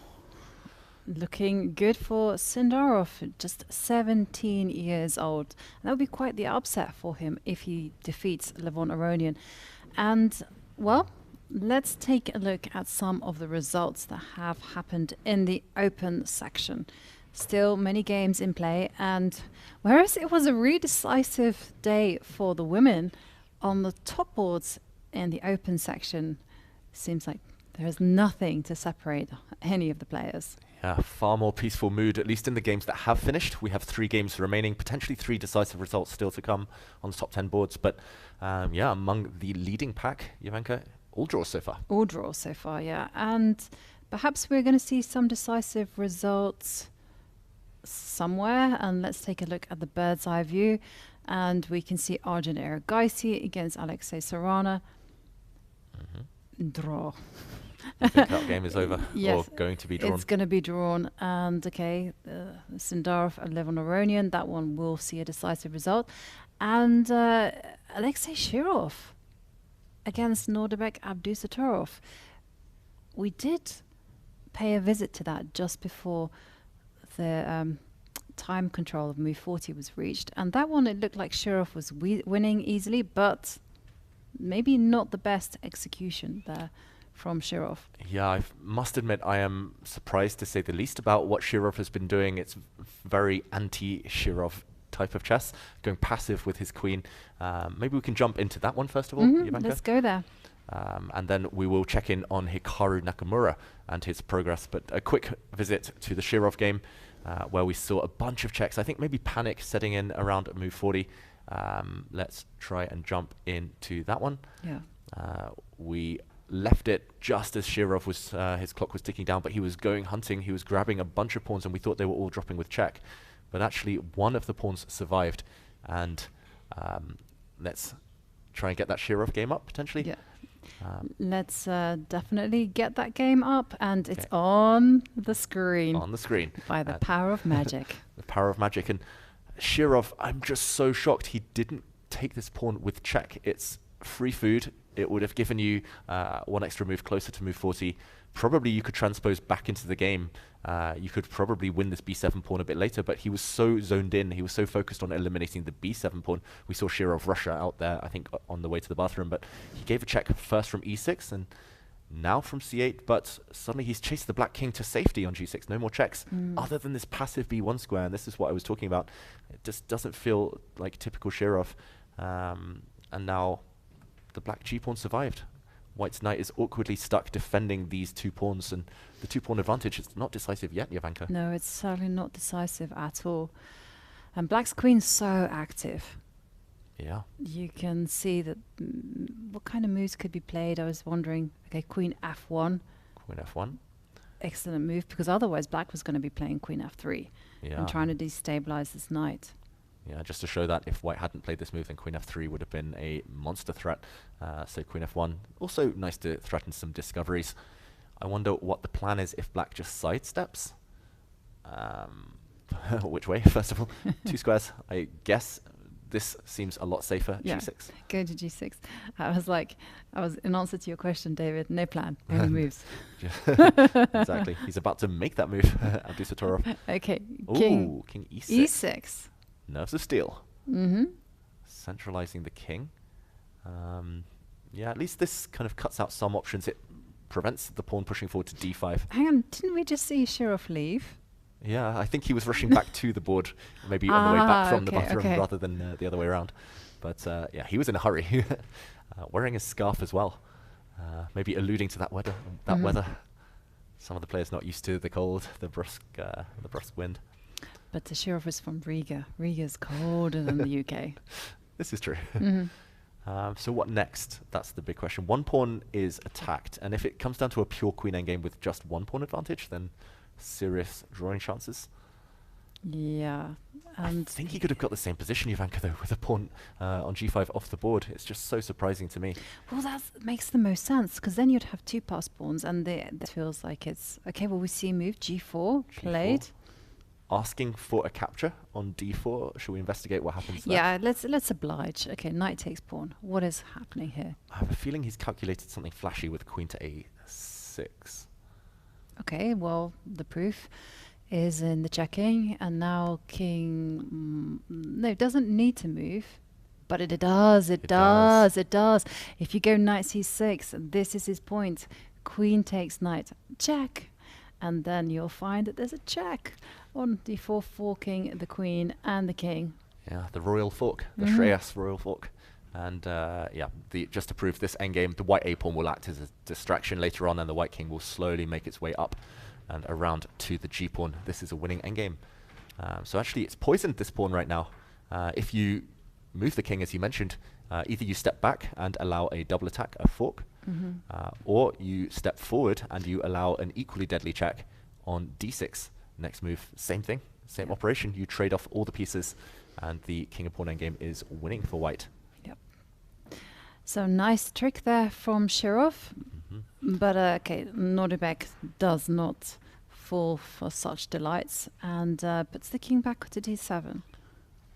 Looking good for Sindarov, just 17 years old. That would be quite the upset for him if he defeats Levon Aronian. And, well, let's take a look at some of the results that have happened in the open section. Still many games in play, and whereas it was a really decisive day for the women, on the top boards in the open section, seems like there is nothing to separate any of the players. Yeah, far more peaceful mood, at least in the games that have finished. We have 3 games remaining, potentially 3 decisive results still to come on the top 10 boards. But among the leading pack, Jovanka, all draws so far. All draws so far, yeah. And perhaps we're going to see some decisive results somewhere, and let's take a look at the bird's eye view, and we can see Arjun Erigaisi against Alexey Sarana. Draw. I think that game is over, yes, or going to be drawn. It's going to be drawn, and Sindarov and Levon Aronian, that one will see a decisive result, and Alexey Shirov against Nordebek Abdusatorov. We did pay a visit to that just before the time control of move 40 was reached, and that one it looked like Shirov was winning easily, but maybe not the best execution there from Shirov. Yeah, I must admit I am surprised to say the least about what Shirov has been doing. It's very anti-Shirov type of chess, going passive with his queen. Maybe we can jump into that one first of all, Jovanka? Let's go there. And then we will check in on Hikaru Nakamura and his progress. But a quick visit to the Shirov game, where we saw a bunch of checks. I think maybe panic setting in around move 40. Let's try and jump into that one. Yeah. We left it just as Shirov was, his clock was ticking down, but he was going hunting. He was grabbing a bunch of pawns, and we thought they were all dropping with check. But actually, one of the pawns survived. And let's try and get that Shirov game up, potentially. Yeah. Let's definitely get that game up, and it's on the screen. On the screen. By the power of magic. The power of magic. And Shirov, I'm just so shocked he didn't take this pawn with check. It's free food. It would have given you one extra move closer to move 40. Probably you could transpose back into the game. You could probably win this b7 pawn a bit later, but he was so zoned in. He was so focused on eliminating the b7 pawn. We saw Shirov Russia out there, I think, on the way to the bathroom, but he gave a check first from e6 and now from c8, but suddenly he's chased the black king to safety on g6. No more checks other than this passive b1 square, and this is what I was talking about. It just doesn't feel like typical Shirov. And now the black g-pawn survived. White's knight is awkwardly stuck defending these 2 pawns, and the 2-pawn advantage is not decisive yet, Jovanka. No, it's certainly not decisive at all. And black's queen's so active. Yeah. You can see that what kind of moves could be played. I was wondering, okay, queen f1. Queen f1. Excellent move, because otherwise black was going to be playing queen f3 and trying to destabilize this knight. Yeah, just to show that if white hadn't played this move, then queen f3 would have been a monster threat. So queen f1, also nice to threaten some discoveries. I wonder what the plan is if black just sidesteps. Which way, first of all? 2 squares, I guess. This seems a lot safer. Yeah. g6. Go to g6. I was in answer to your question, David. No plan, only moves. Exactly. He's about to make that move. Abdusatorov. Okay. Ooh, king e6. e6. Nerves of steel. Centralizing the king. Yeah, at least this kind of cuts out some options. It prevents the pawn pushing forward to d5. Hang on, didn't we just see Shirov leave? Yeah, I think he was rushing back to the board, maybe on the way back from the bathroom rather than the other way around. But yeah, he was in a hurry, wearing a scarf as well, maybe alluding to that weather. Some of the players not used to the cold, the brusque wind. But the Shirov is from Riga. Riga's colder than the UK. This is true. So what next? That's the big question. 1 pawn is attacked, and if it comes down to a pure queen endgame with just 1 pawn advantage, then serious drawing chances. Yeah. I think he could have got the same position, Jovanka, though, with a pawn on g5 off the board. It's just so surprising to me. Well, that makes the most sense, because then you'd have 2 passed pawns, and that feels like it's... Okay, well, we see move g4 played. Asking for a capture on d4. Should we investigate what happens there? Yeah, let's oblige. Okay, knight takes pawn. What is happening here? I have a feeling he's calculated something flashy with queen to a6. Okay, well, the proof is in the checking, and now king... no, it doesn't need to move, but it does. It does. If you go knight c6, this is his point. Queen takes knight, check. And then you'll find that there's a check on d4, forking the queen and the king. Yeah, the royal fork, the Shreyas royal fork. And yeah, just to prove this endgame, the white a-pawn will act as a distraction later on, and the white king will slowly make its way up and around to the g-pawn. This is a winning endgame. So actually, it's poisoned, this pawn right now. If you move the king, as you mentioned, either you step back and allow a double attack, a fork, or you step forward and you allow an equally deadly check on d6. Next move, same thing, same operation. You trade off all the pieces, and the king and pawn endgame is winning for white. So nice trick there from Shirov, but okay, Nordebek does not fall for such delights and puts the king back to d7.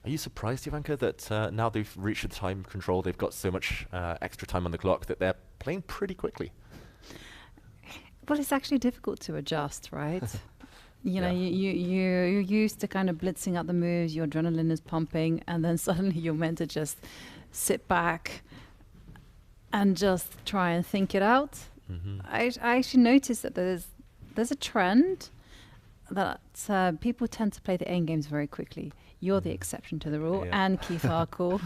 Are you surprised, Jovanka, that now they've reached the time control, they've got so much extra time on the clock that they're playing pretty quickly? Well, it's actually difficult to adjust, right? You know, you're used to kind of blitzing out the moves, your adrenaline is pumping, and then suddenly you're meant to just sit back and just try and think it out. I actually noticed that there's a trend that people tend to play the endgames very quickly. You're the exception to the rule, and Keith Arkle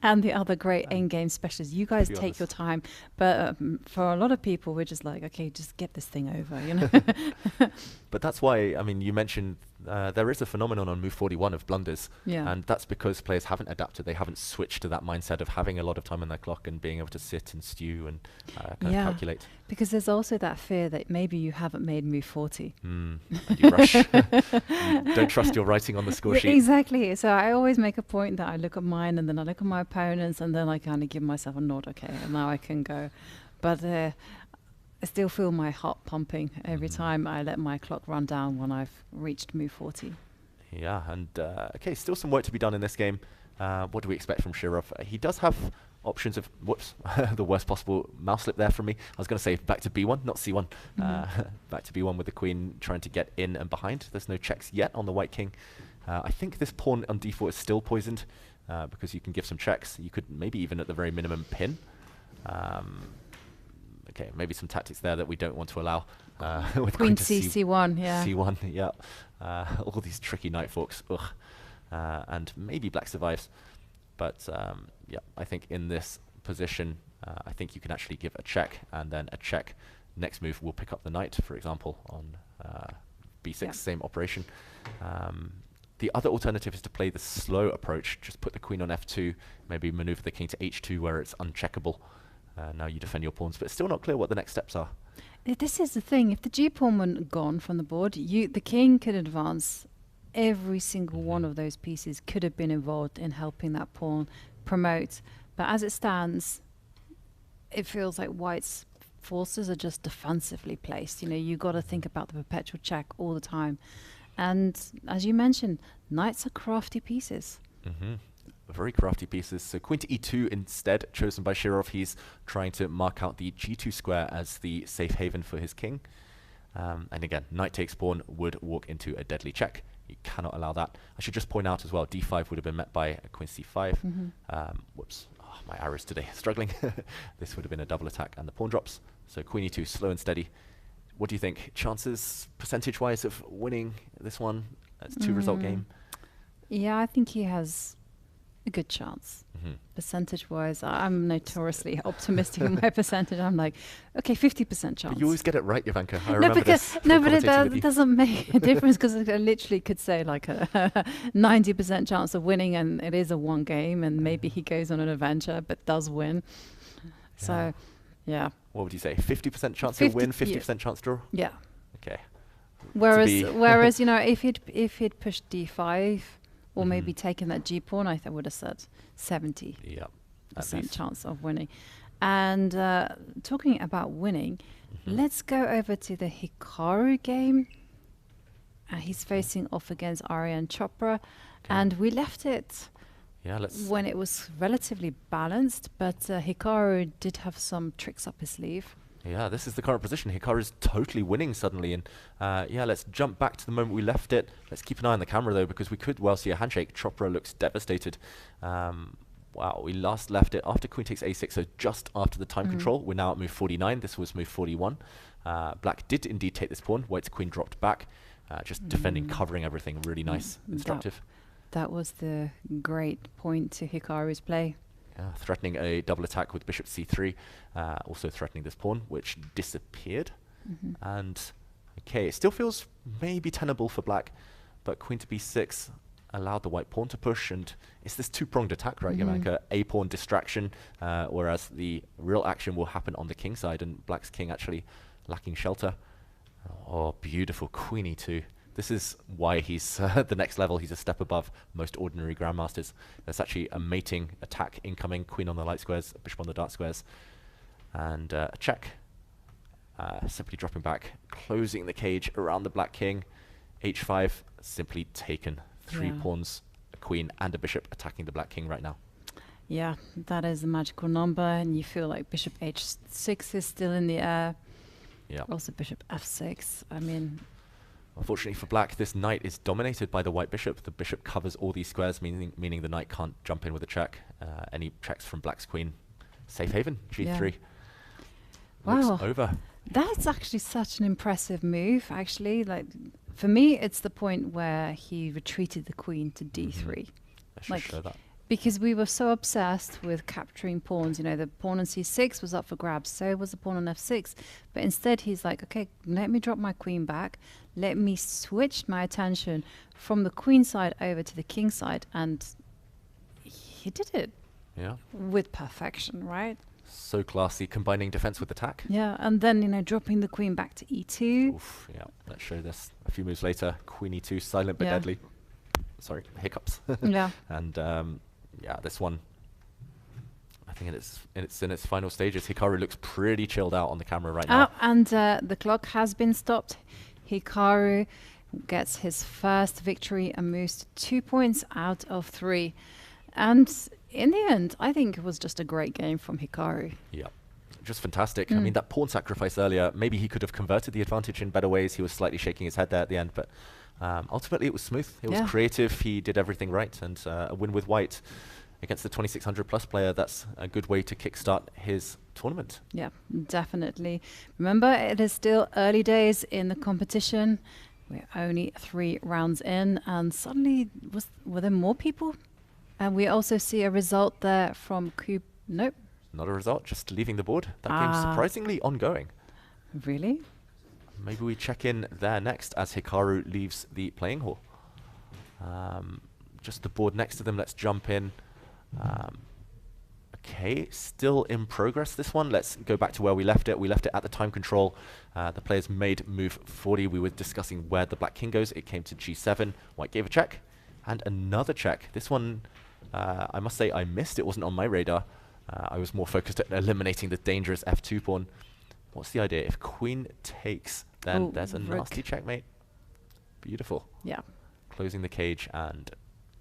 and the other great endgame specialists. You guys take your time, but for a lot of people, we're just like, okay, just get this thing over, you know. But that's why, I mean, you mentioned there is a phenomenon on move 41 of blunders, and that's because players haven't adapted. They haven't switched to that mindset of having a lot of time on their clock and being able to sit and stew and kind of calculate. Because there's also that fear that maybe you haven't made move 40. And you rush. You don't trust your writing on the score sheet. Exactly. So I always make a point that I look at mine and then I look at my opponents and then I kind of give myself a nod. Okay, and now I can go. But I still feel my heart pumping every time I let my clock run down when I've reached move 40. Yeah, and okay, still some work to be done in this game. What do we expect from Shirov? He does have options of, whoops, the worst possible mouse slip there from me. I was going to say back to b1, not c1. Back to b1 with the queen trying to get in and behind. There's no checks yet on the white king. I think this pawn on d4 is still poisoned because you can give some checks. You could maybe even at the very minimum pin. Okay, maybe some tactics there that we don't want to allow. With Queen c1, yeah. c1, yeah. All these tricky knight forks, ugh. And maybe black survives. But yeah, I think in this position, I think you can actually give a check, and then a check. Next move will pick up the knight, for example, on b6, yeah. Same operation. The other alternative is to play the slow approach. Just put the queen on f2, maybe maneuver the king to h2 where it's uncheckable. Now you defend your pawns, but it's still not clear what the next steps are. This is the thing. If the g-pawn were gone from the board, the king could advance. Every single one of those pieces could have been involved in helping that pawn promote. But as it stands, it feels like white's forces are just defensively placed. You know, you got to think about the perpetual check all the time. And as you mentioned, knights are crafty pieces. Very crafty pieces. So queen to e2 instead, chosen by Sindarov. He's trying to mark out the g2 square as the safe haven for his king. And again, knight takes pawn would walk into a deadly check. You cannot allow that. I should just point out as well, d5 would have been met by a queen c5. Whoops, oh, my arrows today struggling. This would have been a double attack, and the pawn drops. So queen e2, slow and steady. What do you think? Chances, percentage-wise, of winning this one? It's a two-result game. Yeah, I think he has a good chance. Percentage-wise, I'm notoriously optimistic in my percentage. I'm like, okay, 50% chance. But you always get it right, Jovanka. I no, remember because this. No, but it doesn't make a difference, because I literally could say like a 90% chance of winning, and it is a one game, and maybe he goes on an adventure but does win. So, yeah. What would you say? 50% chance he'll win, 50% chance draw? Yeah. Okay. Whereas you know, if he'd pushed d5 or maybe taken that g pawn, I would have said 70% chance of winning. And talking about winning, let's go over to the Hikaru game. He's facing off against Aryan Chopra, and we left it when it was relatively balanced, but Hikaru did have some tricks up his sleeve. Yeah, this is the current position. Hikaru's totally winning suddenly. And yeah, let's jump back to the moment we left it. Let's keep an eye on the camera, though, because we could well see a handshake. Chopra looks devastated. Wow, we last left it after queen takes a6, so just after the time control. We're now at move 49. This was move 41. Black did indeed take this pawn. White's queen dropped back. Just defending, covering everything. Really nice, instructive. That was the great point to Hikaru's play. Threatening a double attack with bishop c3, also threatening this pawn, which disappeared. And okay, it still feels maybe tenable for black, but queen to b6 allowed the white pawn to push, and it's this two-pronged attack, right, Jovanka? A pawn distraction, whereas the real action will happen on the king side, and black's king actually lacking shelter. Oh, beautiful, queen e2. This is why he's the next level. He's a step above most ordinary grandmasters. There's actually a mating attack incoming. Queen on the light squares, bishop on the dark squares. And a check. Simply dropping back, closing the cage around the black king. h5, simply taken. Three pawns, a queen and a bishop attacking the black king right now. Yeah, that is a magical number, and you feel like bishop h6 is still in the air. Yeah. Also bishop f6. I mean... Unfortunately for black, this knight is dominated by the white bishop. The bishop covers all these squares, meaning the knight can't jump in with a check. Any checks from black's queen, safe haven, g3. Wow. Looks over. That's actually such an impressive move, actually. Like, for me, it's the point where he retreated the queen to d3. I should show that. Because we were so obsessed with capturing pawns. You know, the pawn on c6 was up for grabs, so was the pawn on f6. But instead, he's like, okay, let me drop my queen back. Let me switch my attention from the queen side over to the king side. And he did it. Yeah. With perfection, right? So classy, combining defense with attack. Yeah, and then, you know, dropping the queen back to e2. Oof, yeah, let's show this a few moves later. Queen e2, silent but deadly. Sorry, hiccups. Yeah. And yeah, this one, I think it's in its final stages. Hikaru looks pretty chilled out on the camera right now. And the clock has been stopped. Hikaru gets his first victory and moves to 2 points out of 3. And in the end, I think it was just a great game from Hikaru. Yeah, just fantastic. I mean, that pawn sacrifice earlier, maybe he could have converted the advantage in better ways. He was slightly shaking his head there at the end, but ultimately it was smooth. It was creative. He did everything right, and a win with white against the 2600 plus player, that's a good way to kickstart his tournament. Yeah, definitely. Remember, it is still early days in the competition. We're only 3 rounds in, and suddenly were there more people? And we also see a result there from Cube. Nope. Not a result, just leaving the board. That game's surprisingly ongoing. Really? Maybe we check in there next as Hikaru leaves the playing hall. Just the board next to them, let's jump in. Okay, still in progress this one. Let's go back to where we left it. We left it at the time control. The players made move 40. We were discussing where the black king goes. It came to g7. White gave a check and another check. This one, I must say I missed. It wasn't on my radar. I was more focused at eliminating the dangerous f2 pawn. What's the idea? If queen takes, then there's a nasty checkmate. Beautiful. Yeah. Closing the cage, and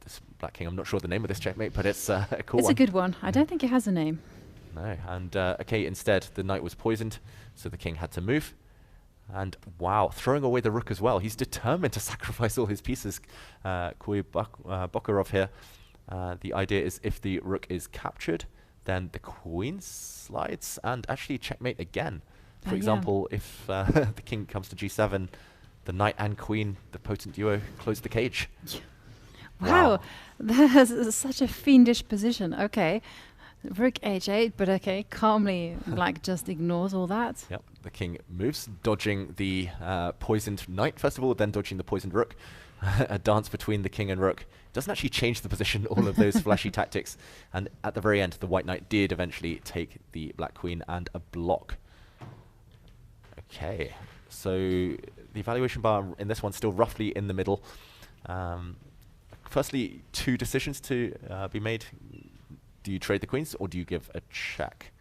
this black king, I'm not sure the name of this checkmate, but it's a cool one. It's a good one. I don't think it has a name. No, and okay, instead the knight was poisoned, so the king had to move. And wow, throwing away the rook as well. He's determined to sacrifice all his pieces. Bacrot here. The idea is if the rook is captured, then the queen slides and actually checkmate again. For example, if the king comes to g7, the knight and queen, the potent duo, close the cage. Wow, that's such a fiendish position. Okay, rook h8, but okay, calmly, black just ignores all that. Yep, the king moves, dodging the poisoned knight first of all, then dodging the poisoned rook. A dance between the king and rook. Doesn't actually change the position, all of those flashy tactics. And at the very end, the white knight did eventually take the black queen and a block. Okay, so the evaluation bar in this one still roughly in the middle. Firstly, 2 decisions to be made. Do you trade the queens or do you give a check?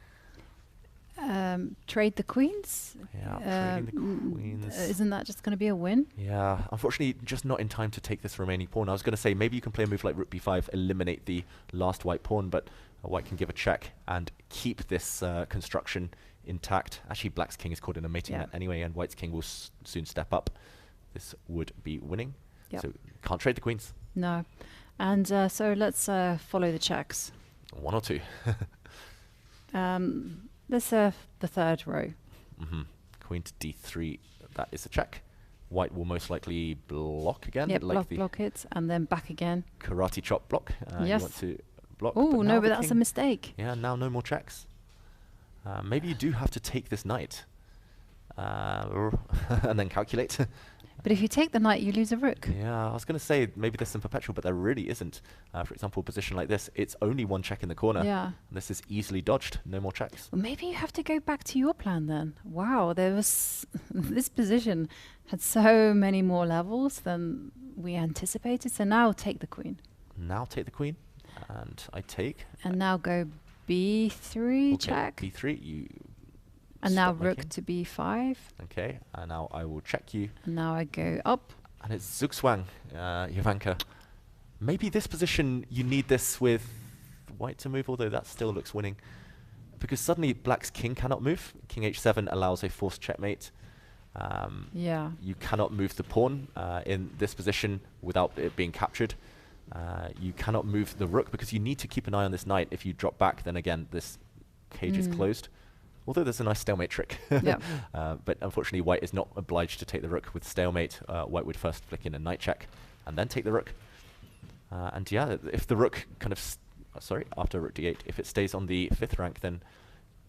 Trade the queens? Yeah, trading the queens. Isn't that just going to be a win? Yeah, unfortunately, just not in time to take this remaining pawn. I was going to say maybe you can play a move like rook b5, eliminate the last white pawn, but white can give a check and keep this construction intact. Actually, black's king is caught in a mating net anyway, and white's king will soon step up. This would be winning. Yep. So can't trade the queens. No. And so let's follow the checks. 1 or 2. Let's the third row. Queen to d3. That is a check. White will most likely block again. Yep, like block it, and then back again. Karate chop block. Yes. You want to block. Oh, no, but that's a mistake. Yeah, now no more checks. Maybe you do have to take this knight. And then calculate. But if you take the knight, you lose a rook. Yeah, I was going to say maybe there's some perpetual, but there really isn't. For example, a position like this, it's only 1 check in the corner. Yeah. This is easily dodged. No more checks. Well, maybe you have to go back to your plan then. Wow, there was this position had so many more levels than we anticipated. So now take the queen. Now take the queen, and I take. And now go b3 check. b3. You. And now rook to b5. Okay, and now I will check you. And now I go up. And it's Zugzwang, Jovanka. Maybe this position, you need this with white to move, although that still looks winning. Because suddenly black's king cannot move. King h7 allows a forced checkmate. Yeah. You cannot move the pawn in this position without it being captured. You cannot move the rook because you need to keep an eye on this knight. If you drop back, then again, this cage is closed. Although there's a nice stalemate trick. Yep. But unfortunately, white is not obliged to take the rook with stalemate. White would first flick in a knight check and then take the rook. And yeah, if the rook kind of, after rook d8, if it stays on the 5th rank, then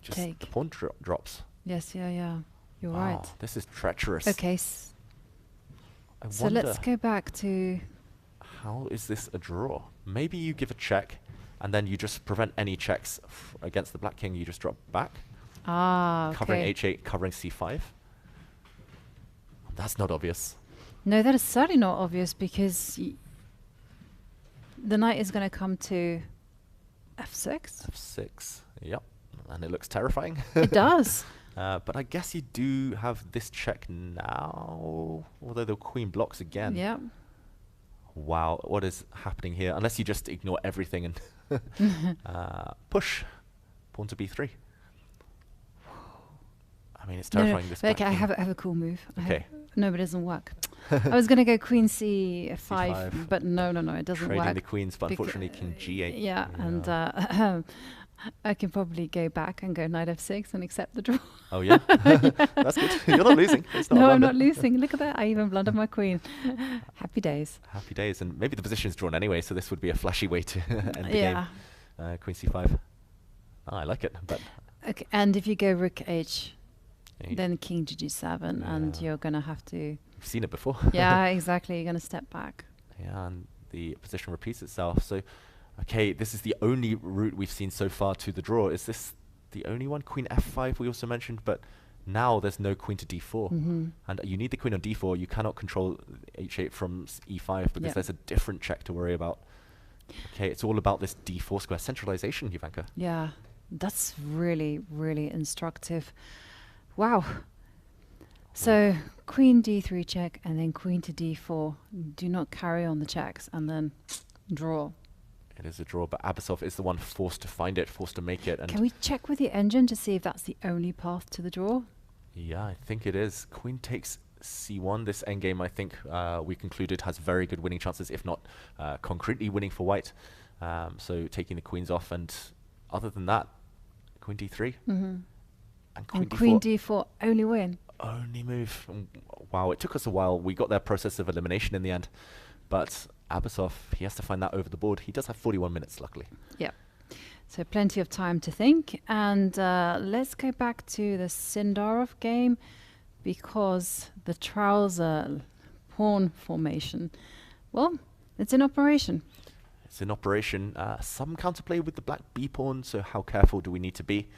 just the pawn drops. Yes, yeah. You're wow, right. This is treacherous. Okay. So let's go back to... How is this a draw? Maybe you give a check and then you just prevent any checks against the black king. You just drop back. Covering h8, covering c5. That's not obvious. No, that is certainly not obvious because the knight is going to come to f6. f6, yep. And it looks terrifying. It does. But I guess you do have this check now, although the queen blocks again. Yep. Wow, what is happening here? Unless you just ignore everything and push pawn to b3. I mean, it's terrifying. This okay, I have a cool move. Okay. No, but it doesn't work. I was going to go queen c5, C5. but no, it doesn't work. Trading the queens, but unfortunately king g8. Yeah, and I can probably go back and go knight f6 and accept the draw. Oh yeah? That's good. You're not losing. It's not no, I'm not losing. Look at that. I even blundered my queen. Happy days. Happy days. And maybe the position's drawn anyway, so this would be a flashy way to end the game. Queen c5. Oh, I like it. But okay, and if you go rook h, then king to g7, and you're going to have to... You've seen it before. Yeah, exactly. You're going to step back. Yeah, and the position repeats itself. So, okay, this is the only route we've seen so far to the draw. Is this the only one? Queen f5 we also mentioned, but now there's no queen to d4. And you need the queen on d4. You cannot control h8 from e5 because there's a different check to worry about. Okay, it's all about this d4 square centralization, Jovanka. Yeah, that's really, really instructive. Wow. So queen d3 check and then queen to d4. Do not carry on the checks and then draw. It is a draw, but Abasov is the one forced to find it, forced to make it. And can we check with the engine to see if that's the only path to the draw? Yeah, I think it is. Queen takes c1. This endgame, I think, we concluded has very good winning chances, if not concretely winning for white. So taking the queens off, and other than that, queen d3. And queen d4 only win. Only move. Wow, it took us a while. We got their process of elimination in the end. But Abasov, he has to find that over the board. He does have 41 minutes, luckily. Yeah. So plenty of time to think. And let's go back to the Sindarov game, because the trouser pawn formation, well, it's in operation. It's in operation. Some counterplay with the black b pawn, so how careful do we need to be?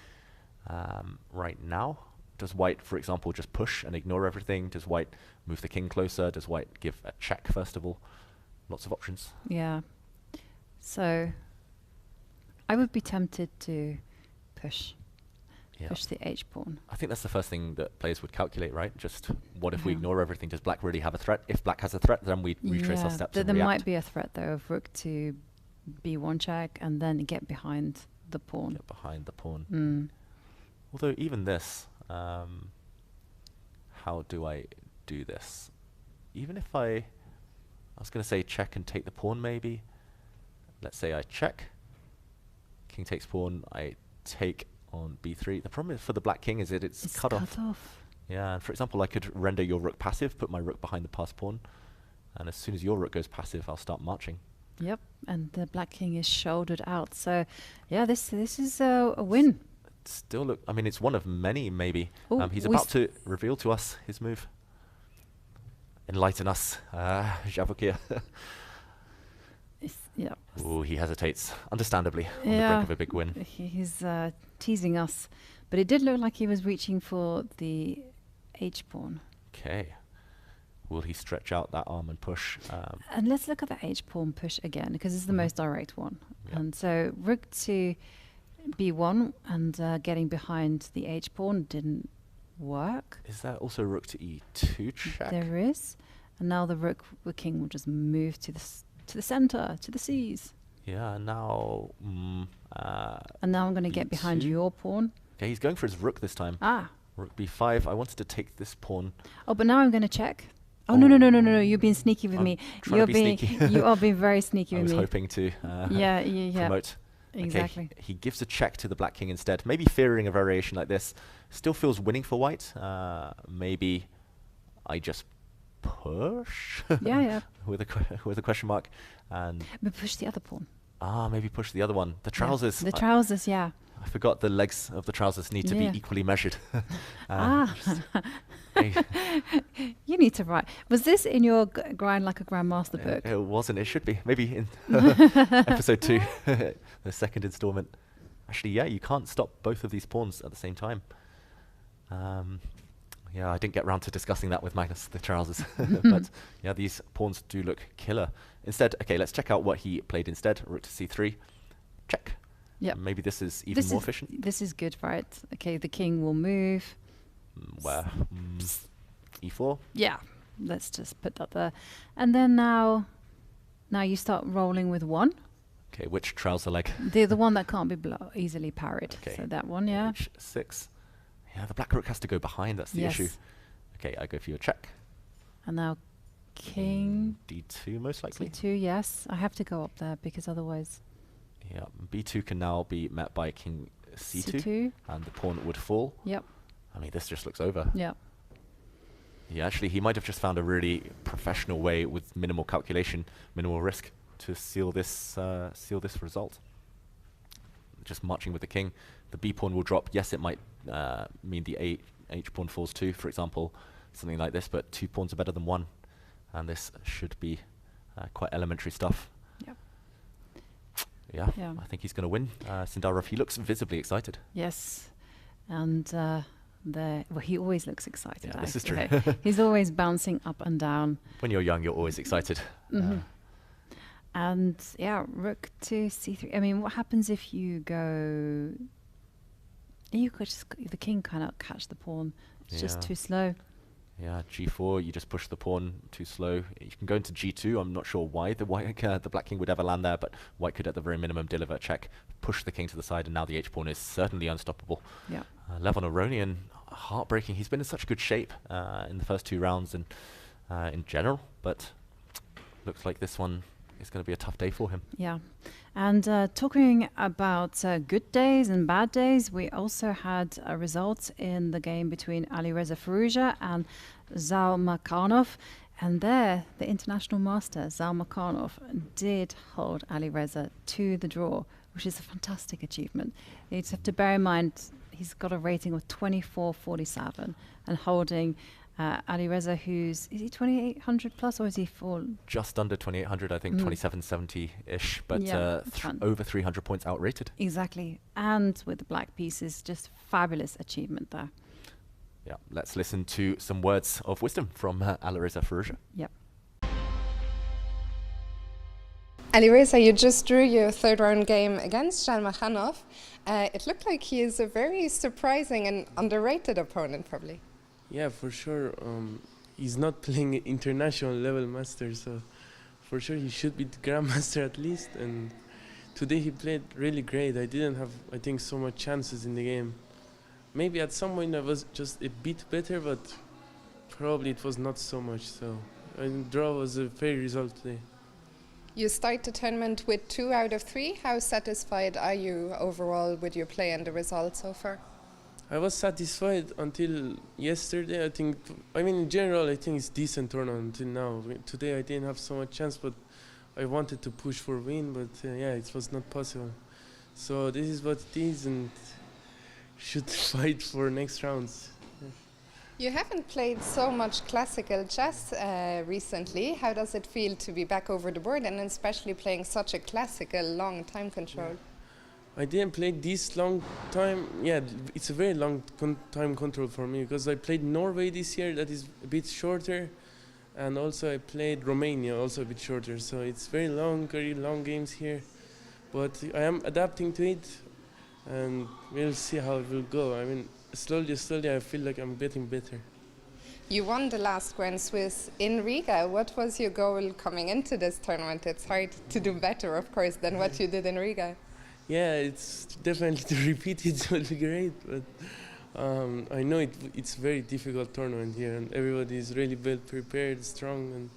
Right now, does white, for example, just push and ignore everything? Does white move the king closer? Does white give a check first of all? Lots of options. Yeah. So I would be tempted to push the h pawn. I think that's the first thing that players would calculate, right? Just what if we ignore everything? Does black really have a threat? If black has a threat, then we retrace our steps. There might be a threat though of rook to b1 check and then get behind the pawn. Get behind the pawn. Although even this, how do I do this? Even if I was going to say check and take the pawn maybe. Let's say I check. King takes pawn. I take on b3. The problem is for the black king is it's cut off. Yeah, and for example, I could render your rook passive, put my rook behind the passed pawn, and as soon as your rook goes passive, I'll start marching. Yep, and the black king is shouldered out. So, yeah, this is a win. Still look, I mean, it's one of many, maybe. He's about to reveal to us his move. Enlighten us, Javokhir. Yeah. Ooh, he hesitates, understandably, on the brink of a big win. He's teasing us. But it did look like he was reaching for the h-pawn. Okay. Will he stretch out that arm and push? And let's look at the h-pawn push again, because it's the most direct one. Yep. And so rook to b1 and getting behind the h-pawn didn't work. Is there also rook to e2 check? There is. And now the king will just move to the center, to the c's. Yeah, and now... and now I'm going to get behind your pawn. Okay, he's going for his rook this time. Rook b5. I wanted to take this pawn. Oh, but now I'm going to check. Oh, no, you're being sneaky with me. You're being you are being very sneaky with me. I was hoping to promote. Exactly. Okay, he gives a check to the black king instead. Maybe fearing a variation like this. Still feels winning for white. Maybe I just push. Yeah. with a question mark. And but push the other pawn. Maybe push the other one. The trousers. The trousers, yeah. I forgot the legs of the trousers need to be equally measured. You need to write. Was this in your Grind Like a Grandmaster book? It wasn't. It should be. Maybe in episode 2, the second installment. Actually, yeah, you can't stop both of these pawns at the same time. Yeah, I didn't get round to discussing that with Magnus, the trousers. But yeah, these pawns do look killer. Instead, okay, let's check out what he played instead. Rook to c3. Check. Yeah. Maybe this is even more efficient. This is good, right? Okay, the king will move. Where? E4? Yeah, let's just put that there. And then now Now you start rolling with 1. Okay, which trouser leg? The one that can't be easily parried. Okay. So that one, yeah. H6. Yeah, the black rook has to go behind. That's the issue. Okay, I go for your check. And now king. D2 most likely. D2, yes. I have to go up there because otherwise. Yeah, B2 can now be met by king C2. C2. And the pawn would fall. Yep. I mean, this just looks over. Yep. Yeah, actually, he might have just found a really professional way with minimal calculation, minimal risk to seal this result. Just marching with the king. The B pawn will drop. Yes, it might mean the H pawn falls too, for example, something like this, but 2 pawns are better than 1. And this should be quite elementary stuff. Yep. Yeah, I think he's going to win. Sindarov, he looks visibly excited. Yes. And well, he always looks excited. Yeah, this is true. He's always bouncing up and down. When you're young, you're always excited. And yeah, rook to c3. I mean, what happens if you go... You could just... The king cannot catch the pawn. It's just too slow. Yeah, g4, you just push the pawn too slow. You can go into g2. I'm not sure why the black king would ever land there, but white could at the very minimum deliver a check, push the king to the side, and now the h pawn is certainly unstoppable. Yeah. Levon Aronian, heartbreaking. He's been in such good shape in the first 2 rounds and in general, but looks like this one is going to be a tough day for him. Yeah. And talking about good days and bad days, we also had a result in the game between Alireza Firouzja and Zhalmakhanov. And there, the international master, Zhalmakhanov, did hold Alireza to the draw, which is a fantastic achievement. You just have to bear in mind, he's got a rating of 24.47 and holding Alireza, is he 2800 plus or is he for just under 2800? I think 2770-ish, but over 300 points outrated. Exactly, and with the black pieces, just fabulous achievement there. Yeah, let's listen to some words of wisdom from Alireza Firouzja. Yep. Alireza, you just drew your 3rd round game against Zhalmakhanov. It looked like he is a very surprising and underrated opponent, probably. Yeah, for sure. He's not playing international level master, so for sure he should be the grandmaster at least. And today he played really great. I didn't have, I think, so much chances in the game. Maybe at some point I was just a bit better, but probably it was not so much. So draw was a fair result today. You start the tournament with 2 out of 3. How satisfied are you overall with your play and the results so far? I was satisfied until yesterday. I mean, in general, I think it's decent tournament until now. Today I didn't have so much chance, but I wanted to push for win, but yeah, it was not possible. So this is what it is, and should fight for next rounds. You haven't played so much classical chess recently. How does it feel to be back over the board, and especially playing such a classical long time control? I didn't play this long time. Yeah, it's a very long time control for me because I played Norway this year, that is a bit shorter, and also I played Romania, also a bit shorter. So it's very long games here, but I am adapting to it, and we'll see how it will go. I mean, slowly I feel like I'm getting better. You won the last Grand Swiss in Riga. What was your goal coming into this tournament? It's hard to do better, of course, than what you did in Riga. Yeah, it's definitely to repeat it would be great, but I know it's a very difficult tournament here, and everybody is really well prepared, strong, and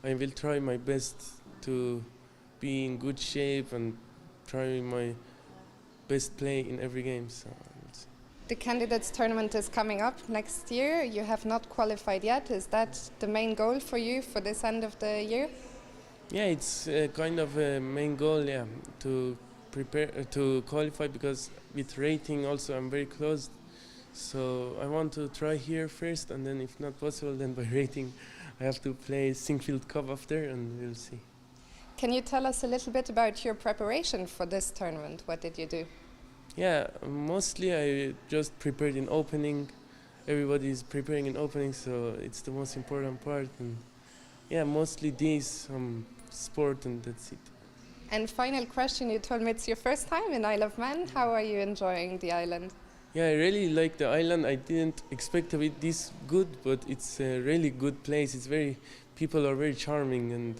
I will try my best to be in good shape and try my best play in every game. So. The candidates tournament is coming up next year. You have not qualified yet. Is that the main goal for you for this end of the year? Yeah, it's kind of a main goal, yeah, to prepare to qualify, because with rating also I'm very close. So I want to try here first, and then if not possible, then by rating I have to play Singfield Cup after, and we'll see. Can you tell us a little bit about your preparation for this tournament? What did you do? Yeah, mostly I just prepared in opening. Everybody is preparing in opening, so it's the most important part. And yeah, mostly this sport, and that's it. And final question, you told me it's your first time in Isle of Man. How are you enjoying the island? Yeah, I really like the island. I didn't expect to be this good, but it's a really good place. It's people are very charming, and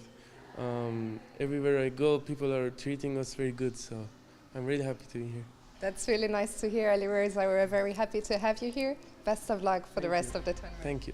Everywhere I go, people are treating us very good, so I'm really happy to be here. That's really nice to hear, Alireza. We're very happy to have you here. Best of luck for the rest of the tournament. Thank you.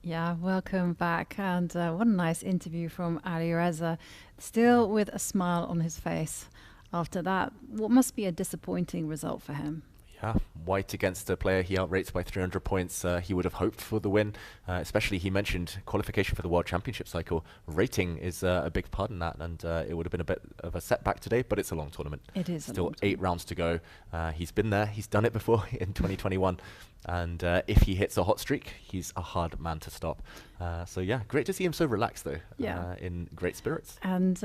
Yeah, welcome back. And what a nice interview from Alireza. Still with a smile on his face after that. What must be a disappointing result for him? Yeah, white against a player he outrates by 300 points. He would have hoped for the win, especially he mentioned qualification for the World Championship cycle. Rating is a big part in that, and it would have been a bit of a setback today, but it's a long tournament. It is still 8 rounds to go. He's been there, he's done it before in 2021, and if he hits a hot streak, he's a hard man to stop. So yeah, great to see him so relaxed though, in great spirits. And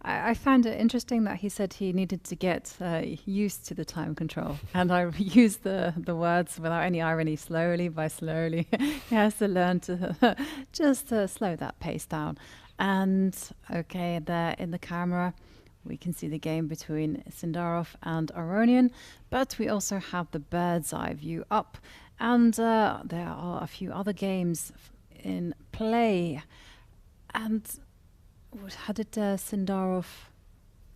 I found it interesting that he said he needed to get used to the time control. And I used the words without any irony, slowly by slowly. He has to learn to just slow that pace down. And okay, there in the camera, we can see the game between Sindarov and Aronian, but we also have the bird's eye view up. And there are a few other games in play. And how did Sindarov?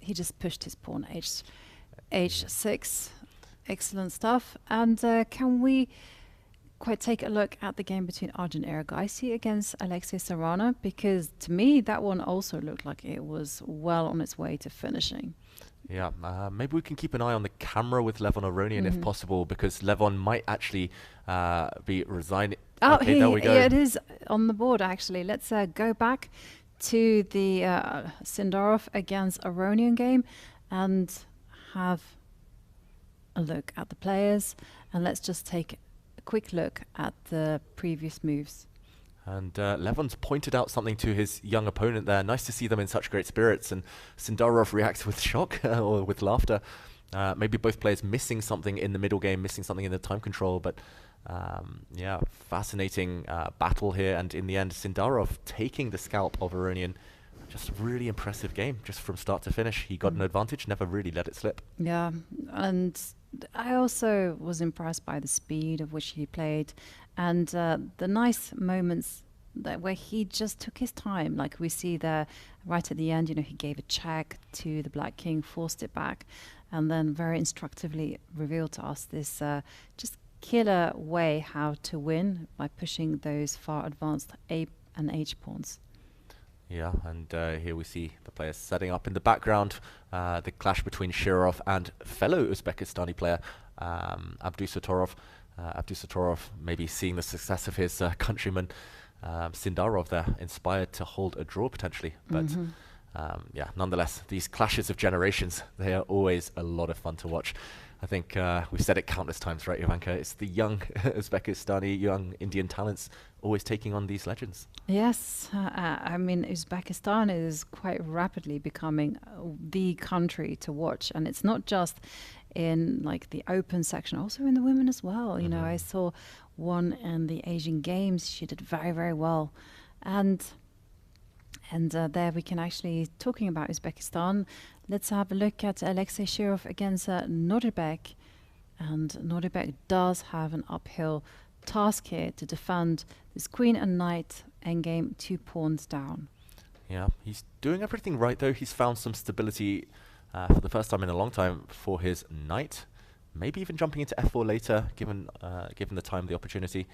He just pushed his pawn h6. Excellent stuff. And can we quite take a look at the game between Arjun Erigaisi against Alexey Sarana? Because to me, that one also looked like it was well on its way to finishing. Yeah, maybe we can keep an eye on the camera with Levon Aronian if possible, because Levon might actually be resigning. Oh, okay, there we go. It is on the board, actually. Let's go back to the Sindarov against Aronian game and have a look at the players. And let's just take a quick look at the previous moves. And Levon's pointed out something to his young opponent there. Nice to see them in such great spirits. And Sindarov reacts with shock or with laughter. Maybe both players missing something in the middle game, missing something in the time control. But yeah, fascinating battle here. And in the end, Sindarov taking the scalp of Aronian. Just really impressive game, just from start to finish. He got an advantage, never really let it slip. Yeah, and I also was impressed by the speed of which he played and the nice moments that where he just took his time. Like we see there right at the end, you know, he gave a check to the Black King, forced it back, and then very instructively revealed to us this just killer way how to win by pushing those far advanced A and H pawns. Yeah, and here we see the players setting up in the background. The clash between Shirov and fellow Uzbekistani player Abdusatorov. Abdusatorov maybe seeing the success of his countryman Sindarov there, inspired to hold a draw potentially. But yeah, nonetheless, these clashes of generations, they are always a lot of fun to watch. I think we've said it countless times, right, Jovanka? It's the young Uzbekistani, young Indian talents always taking on these legends. Yes, I mean, Uzbekistan is quite rapidly becoming the country to watch. And it's not just in like the open section, also in the women as well. You know, I saw one in the Asian Games. She did very, very well. And there we can actually, talking about Uzbekistan, let's have a look at Alexey Shirov against Norbek. And Norbek does have an uphill task here to defend this queen and knight endgame, 2 pawns down. Yeah, he's doing everything right though. He's found some stability for the first time in a long time for his knight. Maybe even jumping into f4 later, given the time, the opportunity.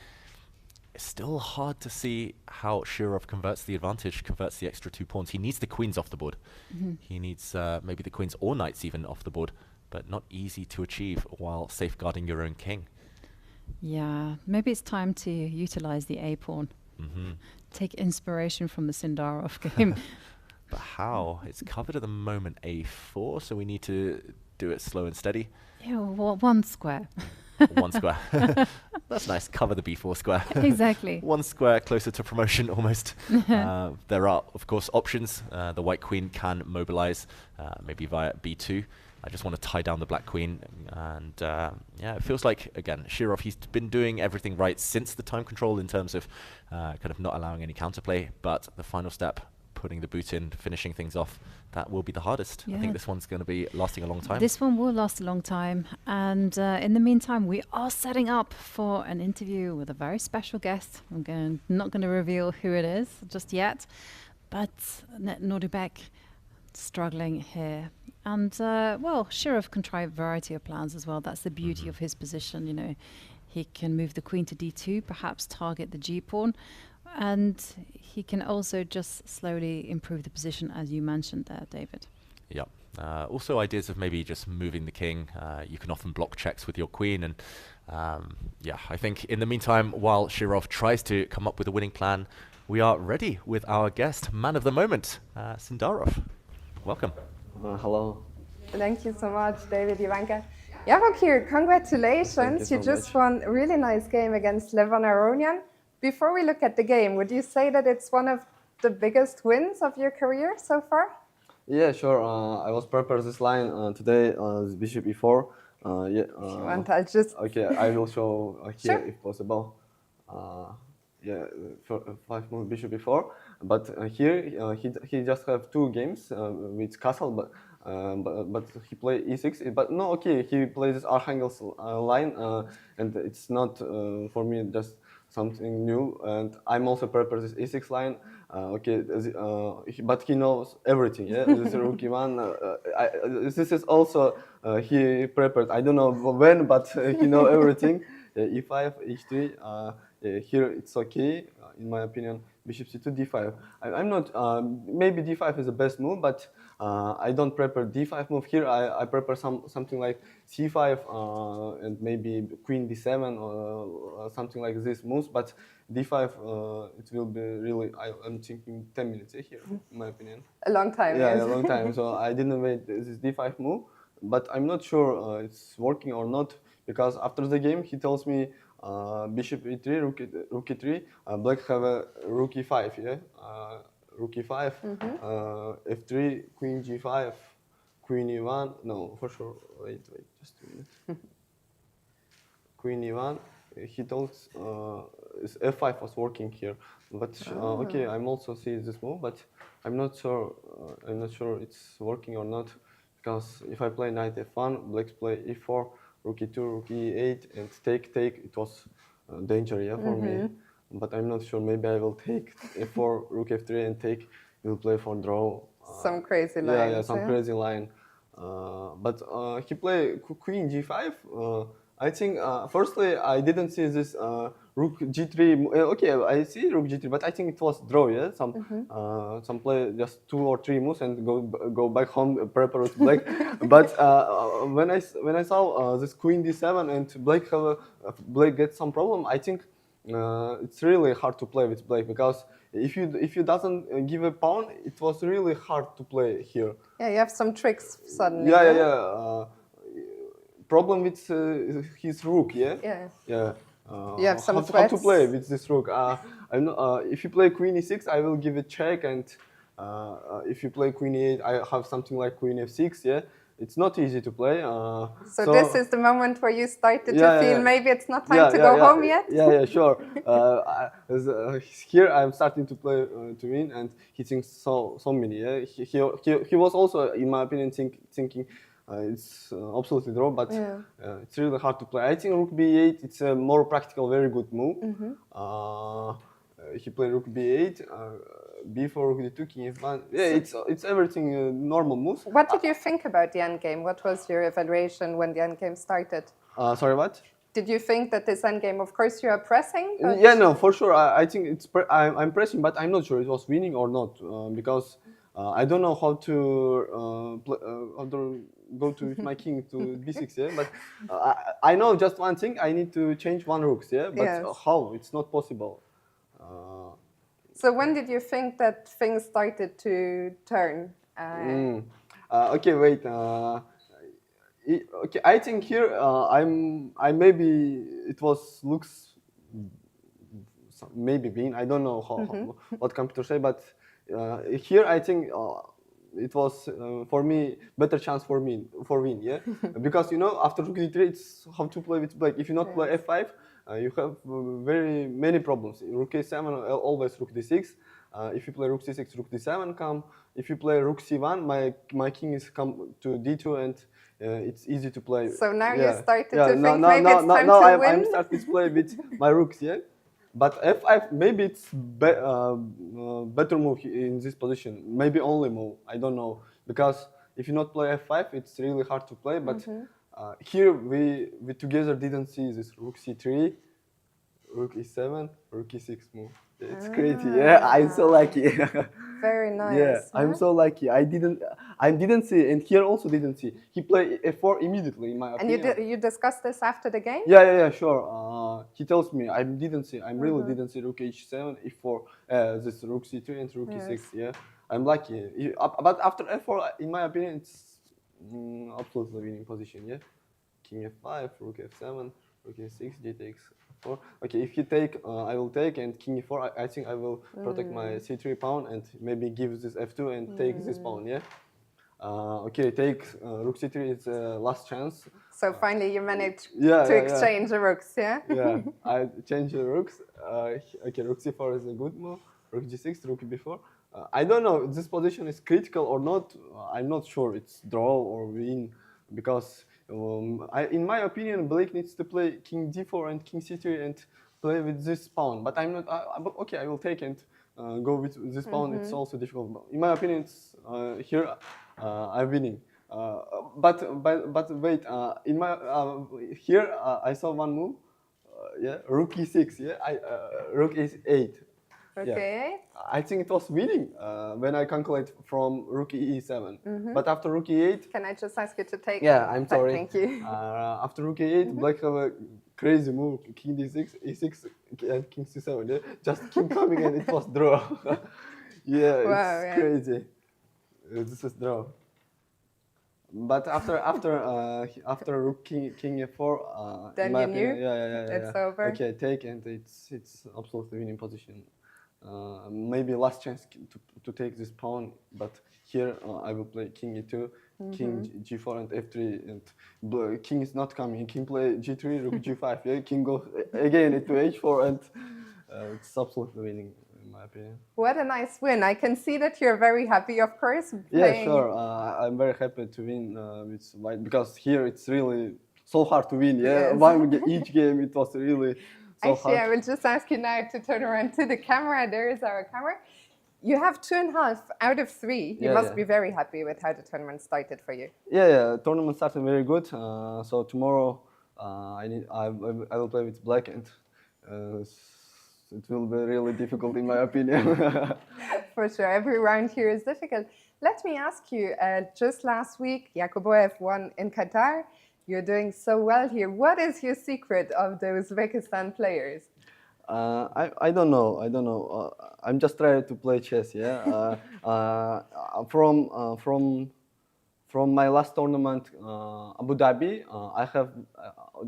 It's still hard to see how Shirov converts the advantage, converts the extra 2 pawns. He needs the queens off the board. He needs maybe the queens or knights even off the board, but not easy to achieve while safeguarding your own king. Yeah, maybe it's time to utilize the A pawn. Take inspiration from the Sindarov game. But how? It's covered at the moment, A4, so we need to do it slow and steady. Yeah, well, 1 square. 1 square. That's nice. Cover the b4 square. Exactly. 1 square closer to promotion almost. There are, of course, options. The white queen can mobilize, maybe via b2. I just want to tie down the black queen. And yeah, it feels like, again, Shirov, he's been doing everything right since the time control in terms of kind of not allowing any counterplay. But the final step, maybe a bit of a setback. But how? It's covered at the moment, A4, so we need to do it slow and steady. Yeah, well, 1 square. 1 square closer to promotion almost. There are, of course, options. The white queen can mobilize, maybe via b2. I just want to tie down the black queen. And yeah, it feels like, again, Shirov, he's been doing everything right since the time control in terms of kind of not allowing any counterplay. But the final step, putting the boot in, finishing things off, that will be the hardest. I Yeah. think this one's going to be lasting a long time. This one will last a long time. And in the meantime, we are setting up for an interview with a very special guest. Not going to reveal who it is just yet. But Nordubek struggling here. And, well, Shirov can try a variety of plans as well. That's the beauty of his position, you know. He can move the queen to d2, perhaps target the g-pawn. And he can also just slowly improve the position, as you mentioned there, David. Yeah. Also ideas of maybe just moving the king. You can often block checks with your queen. And yeah, I think in the meantime, while Shirov tries to come up with a winning plan, we are ready with our guest, man of the moment, Sindarov. Welcome. Hello. Thank you so much, David, Jovanka. Javokhir, congratulations. You just won a really nice game against Levon Aronian. Before we look at the game, would you say that it's one of the biggest wins of your career so far? Yeah, sure. I was prepared this line today, bishop e4. I'll just... Okay, I will show here Sure. if possible. Yeah, 5 move bishop e4. But here he just have 2 games with castle, but he play e6. But no, okay, he plays this Archangel's line, and it's not for me just something new. And I'm also prepared this e6 line. Okay, but he knows everything. Yeah, this is a rookie man. This is also he prepared. I don't know when, but he know everything. E5, h3. Here it's okay, in my opinion. Bishop c2, d5. I'm not. Maybe d5 is the best move, but I don't prepare d5 move here. I prepare something like c5 and maybe queen d7 or something like this moves. But d5 it will be really. I'm thinking 10 minutes here, in my opinion. A long time. Yeah, yes. a long time. So I didn't wait this d5 move, but I'm not sure it's working or not, because after the game he tells me. Bishop e3, rook e3, black have a rook e5, yeah? Rook e5, f3, queen g5, queen e1, no, for sure, wait, just a minute. Queen e1, he tells f5 was working here, but okay, I'm also seeing this move, but I'm not sure it's working or not, because if I play knight f1, blacks play e4, rook e2, rook e8, and take, it was danger, yeah, for me. But I'm not sure, maybe I will take f4, rook f3, and take, will play for draw. Some crazy line. Yeah, some crazy line. But he played queen g5. I think, firstly, I didn't see this rook g3. Okay, I see rook g3, but I think it was draw, yeah? Some play just 2 or 3 moves and go back home, prepare with black. But when I saw this queen d7 and black gets some problem, I think it's really hard to play with black, because if you doesn't give a pawn, it was really hard to play here. Yeah, you have some tricks suddenly. Yeah. Problem with his rook, yeah? Yeah. You have some how to play with this rook. If you play queen e6, I will give a check, and if you play queen e8, I have something like queen f6, yeah? It's not easy to play. So this is the moment where you started to feel maybe it's not time to go home yet? Yeah, sure. Here I'm starting to play to win, and he thinks so many, yeah? He was also, in my opinion, thinking it's absolutely draw, but it's really hard to play. I think rook b8, it's a more practical, very good move. He played rook b8, b4, rook d2, king f1. Yeah, it's everything normal moves. What did you think about the endgame? What was your evaluation when the endgame started? Sorry, what? Did you think that this endgame, of course, you are pressing? Yeah, no, for sure. I think I'm pressing, but I'm not sure it was winning or not, because I don't know how to go to with my king to b6, yeah. But I know just one thing: I need to change 1 rook, yeah. But how? It's not possible. So when did you think that things started to turn? Okay, wait. Okay, I think here I maybe it looks maybe win. I don't know what computer say, but here I think. It was for me better chance for win, yeah, because after rook d3 it's how to play with black. If you not play f5, you have very many problems. Rook a7, always rook d6. If you play rook c6, rook d7 come. If you play rook c1, my king is come to d2 and it's easy to play. So now you started to think no, maybe it's time to I'm win? starting to play with my rooks, yeah. But f5, maybe it's better move in this position. Maybe only move, I don't know. Because if you not play f5, it's really hard to play. But here we together didn't see this rook c3, rook e7, rook e6 move. It's crazy. Yeah, I'm so lucky. Very nice. Yeah, I'm so lucky. I didn't see, and here also didn't see. He played f4 immediately, in my opinion. And you discussed this after the game? Yeah, sure. He tells me I didn't see. I really didn't see rook h7, e4, this rook c3 and rook e6. Yeah, I'm lucky. But after f4, in my opinion, it's absolutely winning position. Yeah, king f5, rook f7, rook e6, d takes 4. Okay, if he take, I will take, and king e4. I think I will protect my c3 pawn and maybe give this f2 and take this pawn. Yeah. Okay, take rook c3 is last chance. So finally you managed to exchange the rooks, yeah? Yeah, I changed the rooks. Okay, rook c4 is a good move. Rook g6, rook b4. I don't know this position is critical or not. I'm not sure it's draw or win because in my opinion, Blake needs to play king d4 and king c3 and play with this pawn. But I'm not. Okay, I will take and go with this pawn. It's also difficult. In my opinion, it's here I'm winning. But wait, in my here I saw one move. Yeah, rook e6. Yeah, rook e8. Okay. Yeah. I think it was winning when I calculate from rook e7. But after rook e8... Can I just ask you to take... Yeah, I'm sorry. Thank you. After rook e8, Black have a crazy move. King d6, e6, and king c7. Yeah? Just king coming and it was draw. Yeah, wow, it's crazy. This is draw. But after rook king f4, then you knew it's over. Okay, take and it's absolutely winning position. Maybe last chance to take this pawn, but here I will play king e2, king g4 and f3, and king is not coming. King play g3, rook g5. Yeah, king go again into h4, and it's absolutely winning. In my opinion. What a nice win. I can see that you're very happy, of course. Yeah, sure. I'm very happy to win with white because here it's really so hard to win. Yeah, each game it was really so Actually, hard. I will just ask you now to turn around to the camera. There is our camera. You have 2.5 out of 3. You must be very happy with how the tournament started for you. Yeah. Tournament started very good. So tomorrow I will play with Black and. It will be really difficult in my opinion. For sure, every round here is difficult. Let me ask you, just last week, Yakuboev won in Qatar. You're doing so well here. What is your secret of the Uzbekistan players? I don't know. I'm just trying to play chess, yeah. From my last tournament, Abu Dhabi, I have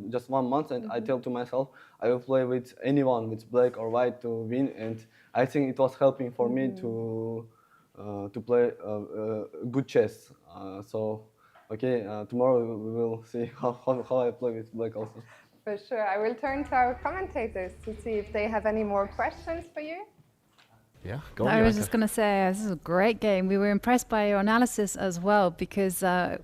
just 1 month, and I tell to myself I will play with anyone, with black or white, to win. And I think it was helping for me to play good chess. So, okay, tomorrow we will see how I play with black also. For sure, I will turn to our commentators to see if they have any more questions for you. Yeah, go on. I was just going to say, this is a great game. We were impressed by your analysis as well, because the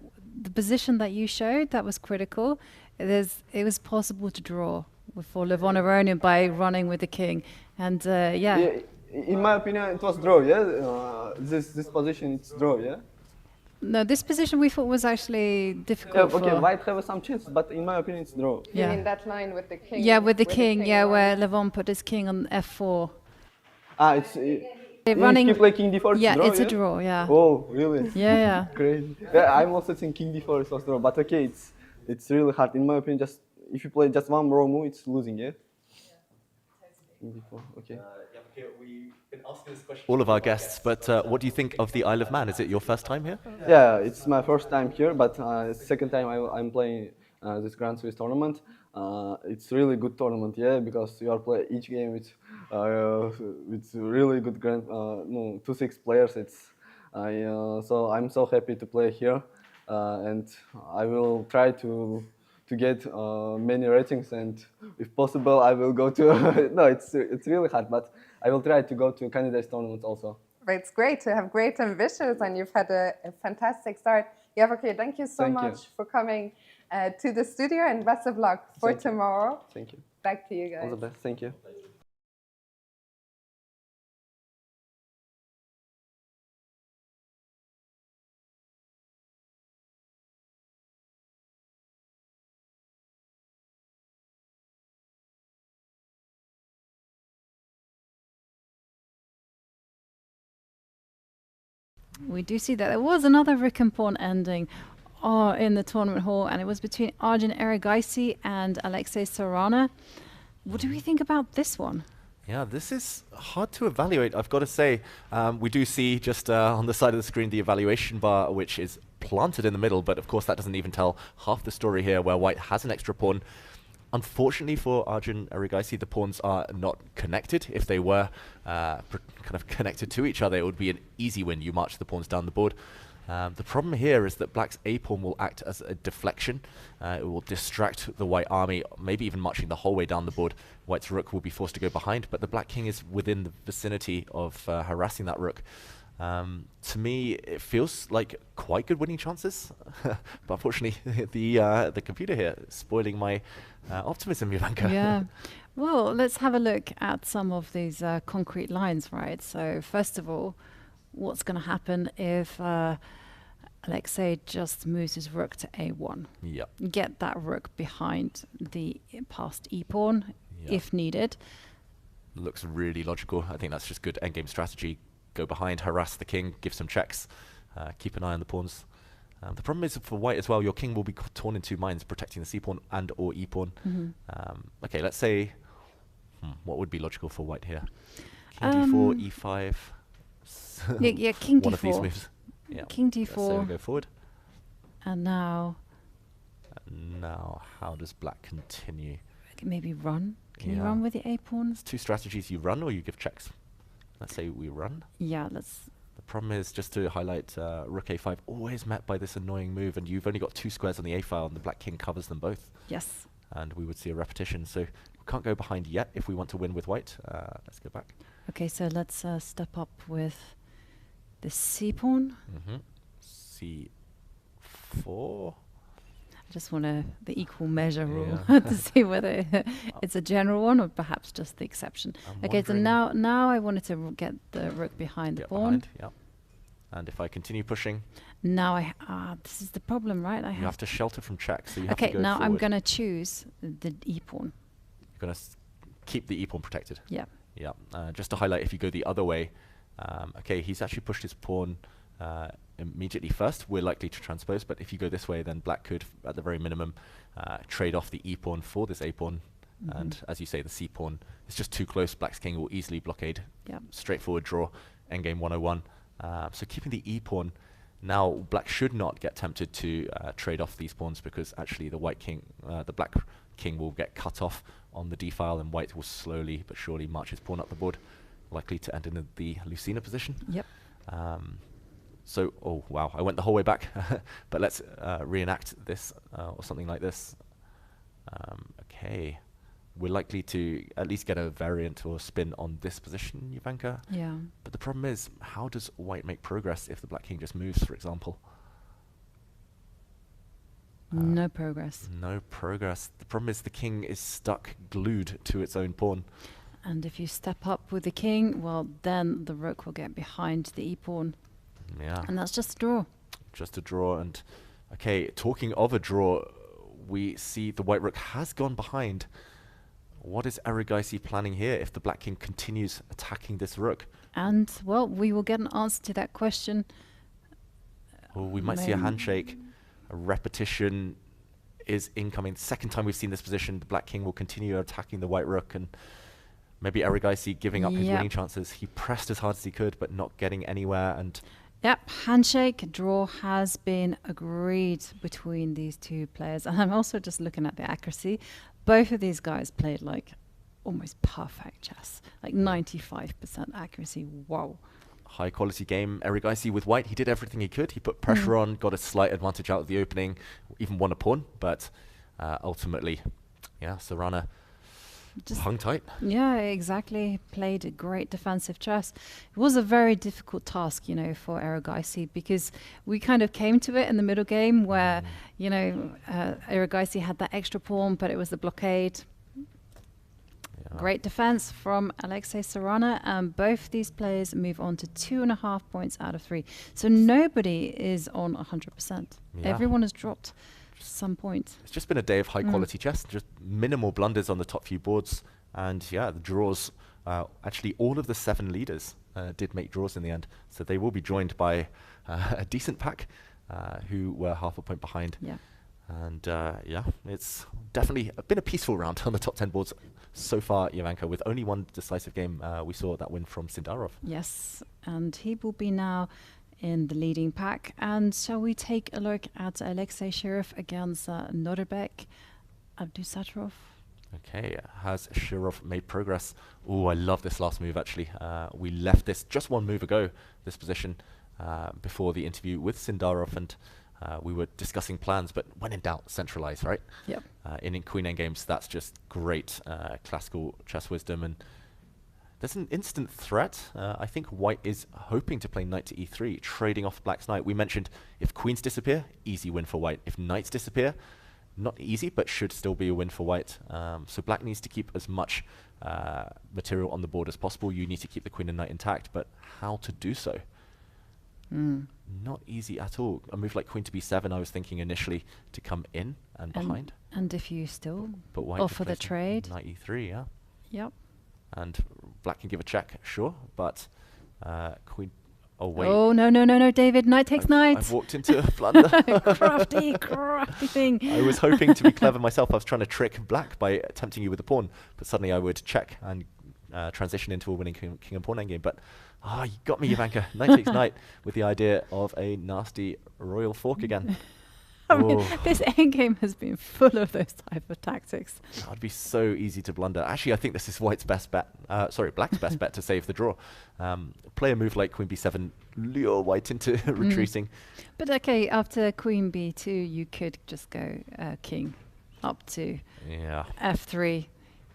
position that you showed, that was critical. It was possible to draw for Levon Aronian by running with the king. And yeah. In my opinion, it was draw, yeah? This position, it's draw, yeah? No, this position we thought was actually difficult. Yeah, okay, white have some chances, but in my opinion, it's draw. You mean that line with the king? Yeah, with the king, where Levon put his king on f4. It's running. If you play king d4, yeah, draw, it's a draw. Yeah. Oh, really? Yeah. Crazy. Yeah, I'm also thinking king d4 is also draw, but okay, it's really hard. In my opinion, just if you play just one raw move, it's losing. Yeah. King d4. Okay. We've been asking this question all of our guests, but what do you think of the Isle of Man? Is it your first time here? Yeah, it's my first time here, but second time I'm playing this Grand Swiss tournament. It's really good tournament, yeah, because you are play each game with really good 2-6 players. So I'm so happy to play here, and I will try to to get many ratings, and if possible, I will go to. No, it's really hard, but I will try to go to candidates tournament also. It's great to have great ambitions, and you've had a fantastic start. Javokhir, thank you so much for coming to the studio, and best of luck for tomorrow. Thank you. Back to you guys. All the best. Thank you. We do see that there was another Rook and Pawn ending in the tournament hall, and it was between Arjun Erigaisi and Alexey Sarana. What do we think about this one? Yeah, this is hard to evaluate, I've got to say. We do see just on the side of the screen the evaluation bar, which is planted in the middle, but of course that doesn't even tell half the story here, where white has an extra pawn. Unfortunately for Arjun Erigaisi, the pawns are not connected. If they were kind of connected to each other, it would be an easy win. You march the pawns down the board. The problem here is that black's a-pawn will act as a deflection. It will distract the white army, maybe even marching the whole way down the board. White's rook will be forced to go behind, but the black king is within the vicinity of harassing that rook. To me, it feels like quite good winning chances, but unfortunately, the computer here is spoiling my optimism, Jovanka. Yeah. Well, let's have a look at some of these concrete lines, right? So first of all, what's going to happen if Alexey just moves his rook to a1? Yep. Get that rook behind the passed e-pawn if needed. Looks really logical. I think that's just good endgame strategy. Go behind, harass the king, give some checks, keep an eye on the pawns. The problem is for white as well, your king will be torn in two minds, protecting the c-pawn and or e-pawn. Okay, let's say, what would be logical for white here? King d4, e5. Yeah, king d4. One of these moves. Yeah. King d4. So we'll go forward. And now... Now, how does black continue? Maybe run? Can you run with the a-pawn? There's two strategies. You run or you give checks. Let's say we run. Yeah, let's... The problem is, just to highlight, rook a5 always met by this annoying move, and you've only got two squares on the a file, and the black king covers them both. Yes. And we would see a repetition. So we can't go behind yet if we want to win with white. Let's go back. Okay, so let's step up with the c-pawn. c4. I just want the equal measure rule to see whether it's a general one or perhaps just the exception. Okay, so now I wanted to get the rook behind the pawn. Yeah. And if I continue pushing, now this is the problem, right? You have to shelter from checks. So you have to go now forward. I'm going to choose the e-pawn. You're going to keep the e-pawn protected. Yeah. Yeah. Just to highlight, if you go the other way, okay, he's actually pushed his pawn immediately first. We're likely to transpose, but if you go this way, then black could, at the very minimum, trade off the e-pawn for this a-pawn. And as you say, the c-pawn is just too close. Black's king will easily blockade. Yep. Straightforward draw, endgame 101. So keeping the e-pawn, now black should not get tempted to trade off these pawns, because actually the white king, the black king will get cut off on the d-file, and white will slowly but surely march his pawn up the board, likely to end in the Lucina position. Yep. So, oh wow, I went the whole way back, but let's reenact this or something like this. Okay, we're likely to at least get a variant or spin on this position, Jovanka. Yeah. But the problem is, how does white make progress if the black king just moves, for example? No progress. No progress. The problem is the king is stuck, glued to its own pawn. And if you step up with the king, well, then the rook will get behind the e-pawn. Yeah. And that's just a draw. Just a draw. And okay, talking of a draw, we see the white rook has gone behind. What is Erigaisi planning here if the black king continues attacking this rook? And, well, we will get an answer to that question. Well, we might see a handshake. A repetition is incoming. Second time we've seen this position, the black king will continue attacking the white rook, and maybe Erigaisi giving up his winning chances. He pressed as hard as he could, but not getting anywhere. And yep, handshake, draw has been agreed between these two players. And I'm also just looking at the accuracy. Both of these guys played like almost perfect chess, like 95% accuracy. Wow. High quality game. Erigaisi with white, he did everything he could. He put pressure on, got a slight advantage out of the opening, even won a pawn, but ultimately, yeah, Sarana just hung tight. Yeah, exactly. Played a great defensive chess. It was a very difficult task, you know, for Erigaisi, because we kind of came to it in the middle game where, you know, Erigaisi had that extra pawn, but it was the blockade. Yeah. Great defense from Alexey Sarana, and both these players move on to 2.5 points out of 3. So nobody is on 100%. Yeah. Everyone has dropped some point. It's just been a day of high quality chess, just minimal blunders on the top few boards, and yeah, the draws, actually all of the 7 leaders did make draws in the end, so they will be joined by a decent pack who were half a point behind. Yeah. And yeah, it's definitely been a peaceful round on the top 10 boards so far, Jovanka, with only one decisive game. We saw that win from Sindarov. Yes, and he will be now in the leading pack. And shall we take a look at Alexey Shirov against Norbek Abdusattorov? Okay, has Shirov made progress? Oh, I love this last move, actually. We left this just one move ago, this position, before the interview with Sindarov, and we were discussing plans, but when in doubt, centralize, right? Yep. In Queen Endgames, that's just great classical chess wisdom, and there's an instant threat. I think White is hoping to play knight to e3, trading off Black's knight. We mentioned if queens disappear, easy win for White. If knights disappear, not easy, but should still be a win for White. So Black needs to keep as much material on the board as possible. You need to keep the queen and knight intact, but how to do so? Not easy at all. A move like queen to b7, I was thinking initially to come in and behind. And if you still but White offer the trade. Knight e3, yeah. Yep. And Black can give a check, sure, but queen... Oh, wait. Oh, no, David. Knight takes knight. I've walked into a blunder. crafty thing. I was hoping to be clever myself. I was trying to trick Black by tempting you with a pawn, but suddenly I would check and transition into a winning king and pawn endgame. But you got me, Jovanka. Knight takes knight with the idea of a nasty royal fork again. I mean, this endgame has been full of those type of tactics. That would be so easy to blunder. Actually, I think this is White's best bet. Black's best bet to save the draw. Play a move like queen b7, lure White into retreating. But okay, after queen b2, you could just go king up to f3.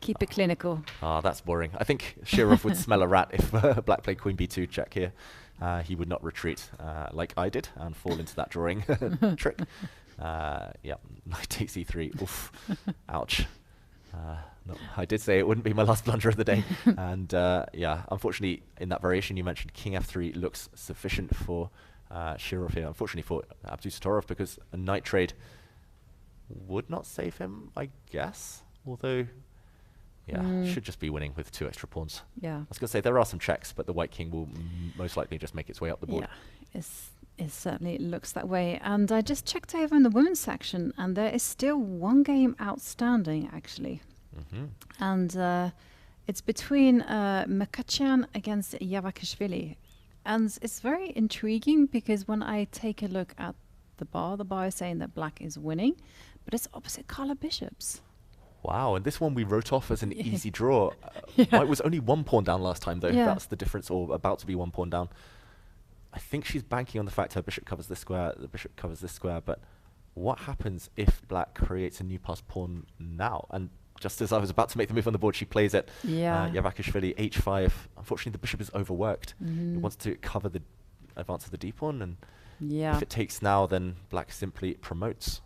Keep it clinical. That's boring. I think Shirov would smell a rat if Black played queen b2 check here. He would not retreat like I did and fall into that drawing trick. Yeah, knight takes e3. Oof. Ouch. No, I did say it wouldn't be my last blunder of the day. And yeah, unfortunately, in that variation you mentioned, king f3 looks sufficient for Shirov here. Unfortunately for Abdusattorov, because a knight trade would not save him, I guess. Although... yeah, should just be winning with 2 extra pawns. Yeah. I was going to say there are some checks, but the white king will most likely just make its way up the board. Yeah, it certainly looks that way. And I just checked over in the women's section, and there is still one game outstanding, actually. And it's between Mkhitaryan against Javokhir. And it's very intriguing because when I take a look at the bar is saying that Black is winning, but it's opposite color bishops. Wow, and this one we wrote off as an easy draw. White was only 1 pawn down last time, though. That's the difference, or about to be 1 pawn down. I think she's banking on the fact her bishop covers this square, the bishop covers this square, but what happens if Black creates a new pass pawn now? And just as I was about to make the move on the board, she plays it. Javokhir, h5. Unfortunately, the bishop is overworked. It wants to cover the advance of the d pawn, and if it takes now, then Black simply promotes.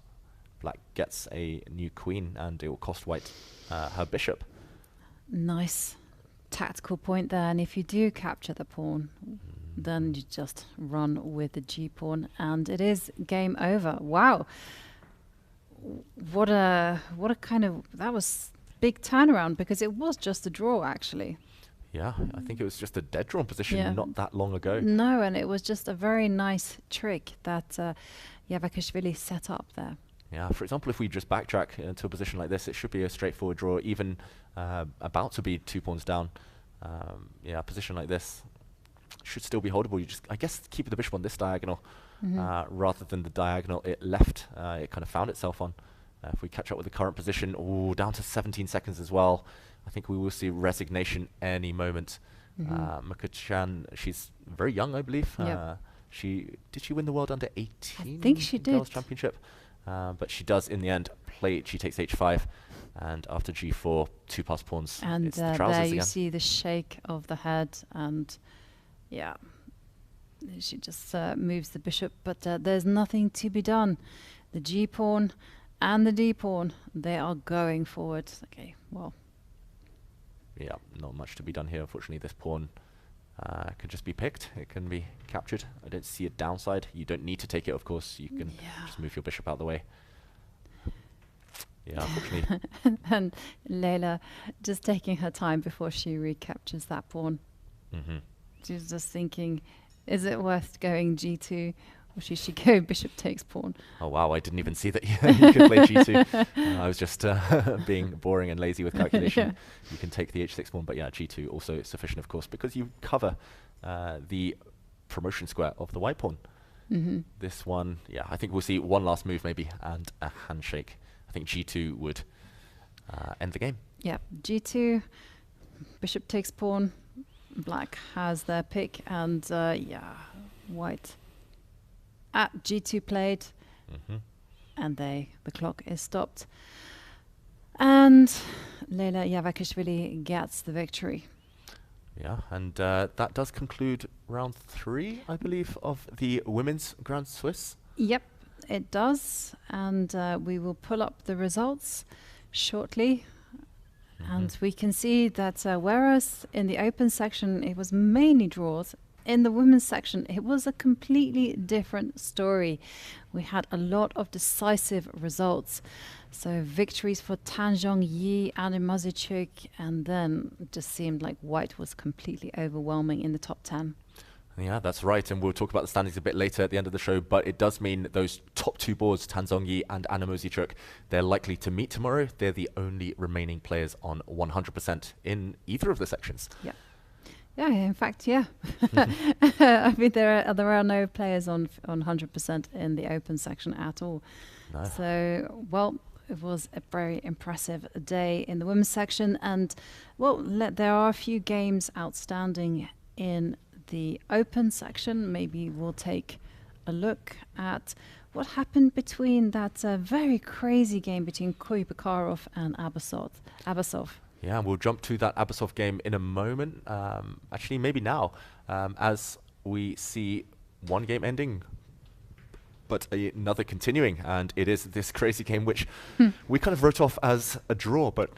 Black gets a new queen, and it will cost White her bishop. Nice tactical point there. And if you do capture the pawn, then you just run with the g pawn, and it is game over. Wow, what a kind of, that was big turnaround, because it was just a draw actually. Yeah, I think it was just a dead drawn position not that long ago. No, and it was just a very nice trick that Javokhir set up there. Yeah, for example, if we just backtrack into a position like this, it should be a straightforward draw, even about to be 2 pawns down. Yeah, a position like this should still be holdable. You just, I guess, keep the bishop on this diagonal rather than the diagonal it left. It kind of found itself on. If we catch up with the current position, down to 17 seconds as well. I think we will see resignation any moment. Mkhitaryan, she's very young, I believe. Did she win the world under 18? I think she did. Girls Championship. But she does, in the end, play g takes h5, and after g4, 2 passed pawns. And it's the trousers there you again. see the shake of the head, and yeah, she just moves the bishop, but there's nothing to be done. The g pawn and the d pawn, they are going forward. Okay, well. Yeah, not much to be done here. Unfortunately, this pawn could just be picked. It can be captured. I don't see a downside. You don't need to take it, of course. You can just move your bishop out of the way. Yeah, unfortunately. And Leila just taking her time before she recaptures that pawn. She's just thinking, is it worth going g2, or should she go bishop takes pawn? Oh wow, I didn't even see that you could play g2. I was just being boring and lazy with calculation. You can take the h6 pawn, but yeah, g2 also sufficient, of course, because you cover the promotion square of the white pawn. This one, yeah, I think we'll see one last move maybe, and a handshake. I think g2 would end the game. Yeah, g2, bishop takes pawn. Black has their pick, and yeah, white at g2 played, and the clock is stopped, and Leila Yavakishvili gets the victory. Yeah, and that does conclude round 3, I believe, of the women's Grand Swiss. Yep, it does, and we will pull up the results shortly. And we can see that whereas in the open section it was mainly draws, in the women's section it was a completely different story. We had a lot of decisive results. So victories for Tan Zhongyi, Anna Mazichuk, and then it just seemed like white was completely overwhelming in the top 10. Yeah, that's right, and we'll talk about the standings a bit later at the end of the show, but it does mean those top 2 boards, Tan Zhongyi and Anna Mazichuk, they're likely to meet tomorrow. They're the only remaining players on 100% in either of the sections. Yeah. Yeah, in fact, yeah. I mean, there are no players on 100% in the open section at all. No. So, well, it was a very impressive day in the women's section, and well, there are a few games outstanding in the open section. Maybe we'll take a look at what happened between that very crazy game between Bacrot and Abasov. Yeah, we'll jump to that Abasov game in a moment. Actually, maybe now, as we see one game ending, but another continuing, and it is this crazy game which we kind of wrote off as a draw, but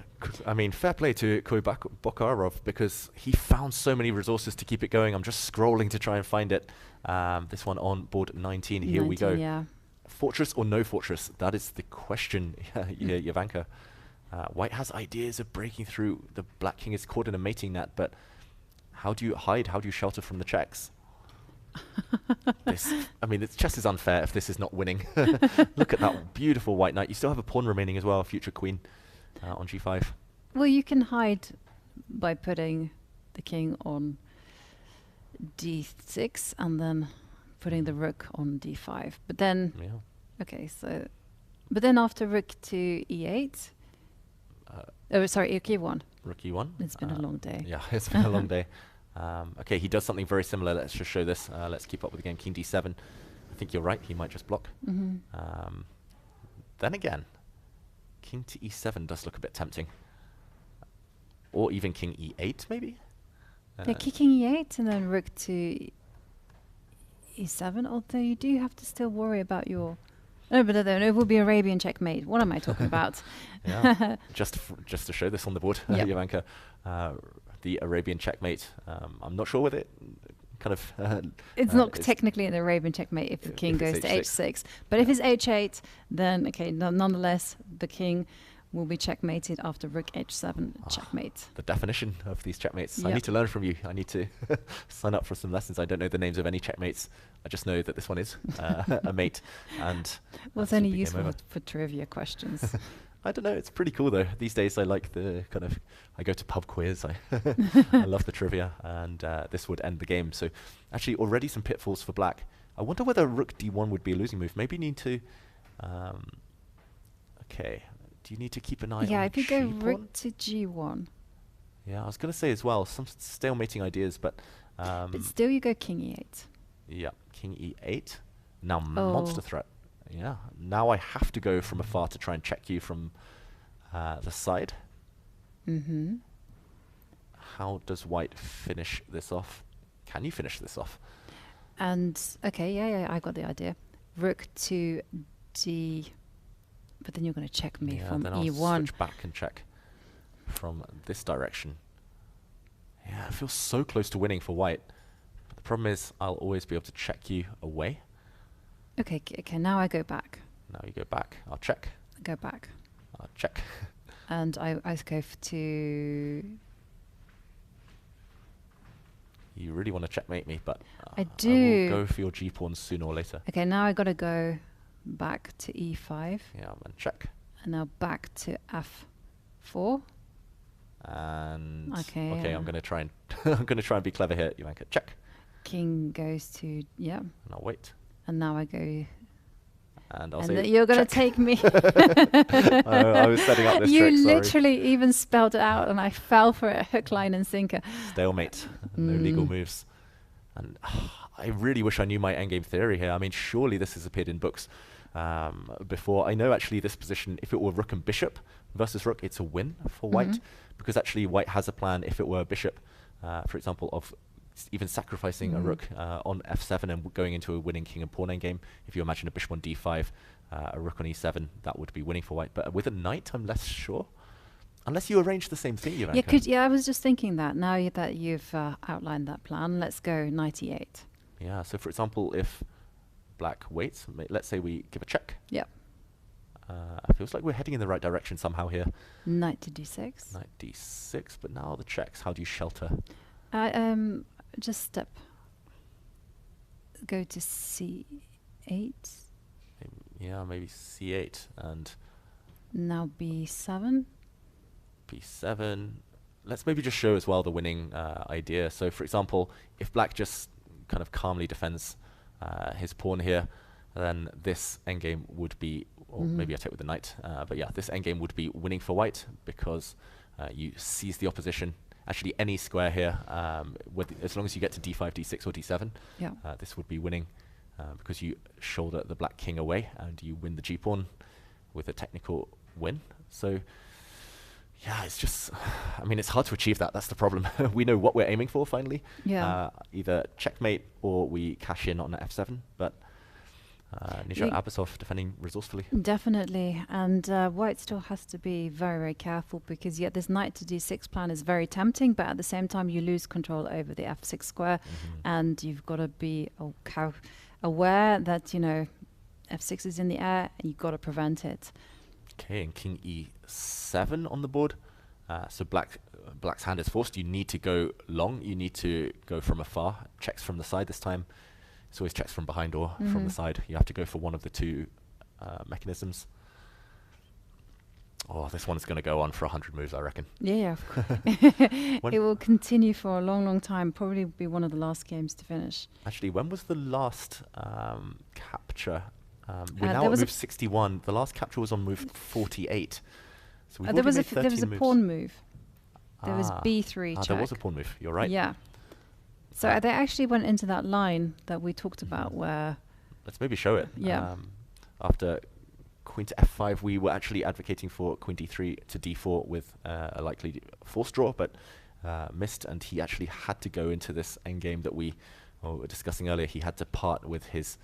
I mean, fair play to Bacrot, because he found so many resources to keep it going. I'm just scrolling to try and find it. This one on board 19. Here we go. Yeah. Fortress or no fortress? That is the question, Jovanka. White has ideas of breaking through. The black king is caught in a mating net, but how do you hide? How do you shelter from the checks? I mean, chess is unfair if this is not winning. Look at that beautiful white knight. You still have a pawn remaining as well, future queen on g5. Well, you can hide by putting the king on d6 and then putting the rook on d5. But then, okay, so, but then after rook to e8, oh, sorry, rook e1. Rook e1. It's been a long day. Yeah, it's been a long day. Okay, he does something very similar. Let's just show this. Let's keep up with the game. King d7. I think you're right. He might just block. Then again, king to e7 does look a bit tempting. Or even king e8, maybe? Yeah, king e8 and then rook to e7. Although you do have to still worry about your... No, but then it will be Arabian checkmate. What am I talking about? Yeah, just to show this on the board, Jovanka. The Arabian checkmate. I'm not sure whether it kind of... it's not technically an Arabian checkmate if the king goes to h6. But if it's h8, then, okay, nonetheless, the king will be checkmated after rook h7 checkmate. The definition of these checkmates. I need to learn from you. I need to sign up for some lessons. I don't know the names of any checkmates. I just know that this one is a mate. And well, it's only useful for trivia questions. I don't know. It's pretty cool though. These days I like the kind of, I go to pub quiz. I love the trivia, and this would end the game. So actually already some pitfalls for black. I wonder whether rook d1 would be a losing move. Maybe need to, okay. Do you need to keep an eye on if you go pawn? rook to g1. Yeah, I was going to say as well, some stalemating ideas, but... but still you go king e8. Yeah, king e8. Now monster threat. Yeah, now I have to go from afar to try and check you from the side. Mm-hmm. How does white finish this off? Can you finish this off? And, okay, yeah, I got the idea. Rook to D, but then you're going to check me from then I'll E1. switch back and check from this direction. Yeah, it feels so close to winning for white. But the problem is I'll always be able to check you away. Okay, now I go back. Now you go back. I'll check. Go back. I'll check. And I go to... You really want to checkmate me, but I I do. will go for your g-pawn sooner or later. Okay, now I got to go back to E5. Yeah, and check. And now back to F4. And okay, I'm gonna try and I'm gonna try and be clever here. Jovanka, check. King goes to And I'll wait. And now I go. And I'll and say you're gonna check. take me. I was setting up this you trick. Sorry. literally even spelled it out, and I fell for it, hook, line, and sinker. Stalemate. No legal moves. And I really wish I knew my endgame theory here. I mean, surely this has appeared in books before. I know actually this position, if it were rook and bishop versus rook, it's a win for white, because actually white has a plan if it were bishop, for example, of even sacrificing a rook on f7 and going into a winning king and pawn endgame. If you imagine a bishop on d5, a rook on e7, that would be winning for white. But with a knight, I'm less sure. Unless you arrange the same thing, Jovanka. Yeah, I was just thinking that. Now that you've outlined that plan, let's go knight e8. Yeah, so for example, if black waits, let's say we give a check. Yep. Feels like we're heading in the right direction somehow here. Knight to d6. Knight d6, but now the checks. How do you shelter? Just step. Go to c8. Yeah, maybe c8 and now b7. b7. Let's maybe just show as well the winning idea. So, for example, if black just kind of calmly defends his pawn here, then this endgame would be, or maybe I take with the knight, but yeah, this endgame would be winning for white because you seize the opposition. Actually, any square here, as long as you get to d5, d6, or d7, this would be winning because you shoulder the black king away and you win the g-pawn with a technical win. So, yeah, it's just, I mean, it's hard to achieve that. That's the problem. We know what we're aiming for finally. Yeah. Either checkmate or we cash in on f7, but Nisha Abasov defending resourcefully. Definitely, and white still has to be very, very careful because this knight to d6 plan is very tempting, but at the same time you lose control over the f6 square, and you've got to be aware that f6 is in the air and you've got to prevent it. Okay, and king e7 on the board. So black's hand is forced. You need to go long. You need to go from afar. Checks from the side this time. It's always checks from behind or from the side. You have to go for one of the two mechanisms. Oh, this one's going to go on for 100 moves, I reckon. Yeah, of course. It will continue for a long, long time. Probably be one of the last games to finish. Actually, when was the last capture? We're now at move 61. The last capture was on move 48. So we've there was made 13 a moves. pawn move. There was b3 check. There was a pawn move. You're right. Yeah. So they actually went into that line that we talked about where... Let's maybe show it. Yeah. After queen to f5, we were actually advocating for queen d3 to d4 with a likely force draw, but missed, and he actually had to go into this endgame that we were discussing earlier. He had to part with his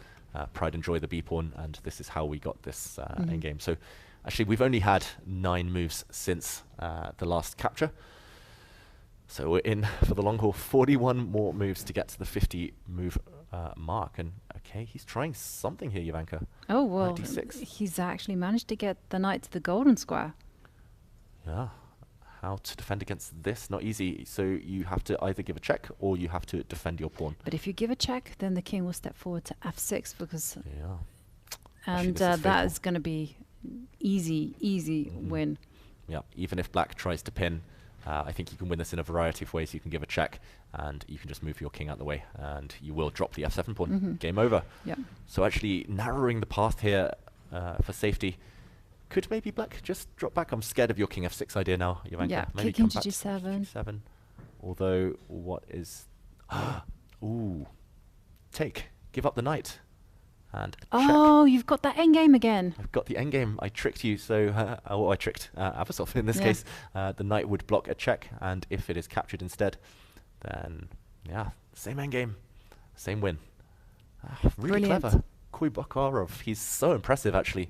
pride and joy, the b-pawn, and this is how we got this endgame. So actually, we've only had 9 moves since the last capture. So we're in for the long haul, 41 more moves to get to the 50 move mark. And okay, he's trying something here, Jovanka. Oh, well, he's actually managed to get the knight to the golden square. Yeah. How to defend against this? Not easy. So you have to either give a check or you have to defend your pawn. But if you give a check, then the king will step forward to f6 because... Yeah. And that is going to be easy win. Yeah, even if black tries to pin, I think you can win this in a variety of ways. You can give a check and you can just move your king out the way and you will drop the f7 pawn. Game over. Yeah. So actually narrowing the path here for safety. Could maybe black just drop back? I'm scared of your king f6 idea now, Jovanka. Yeah, maybe king come to back g7. g7. Although, what is... Ooh. Take. Give up the knight. And oh, you've got that endgame again. I've got the endgame. I tricked you, so I tricked Avasov in this case. The knight would block a check, and if it is captured instead, then same endgame, same win. Really Brilliant. clever. Bacrot, he's so impressive actually.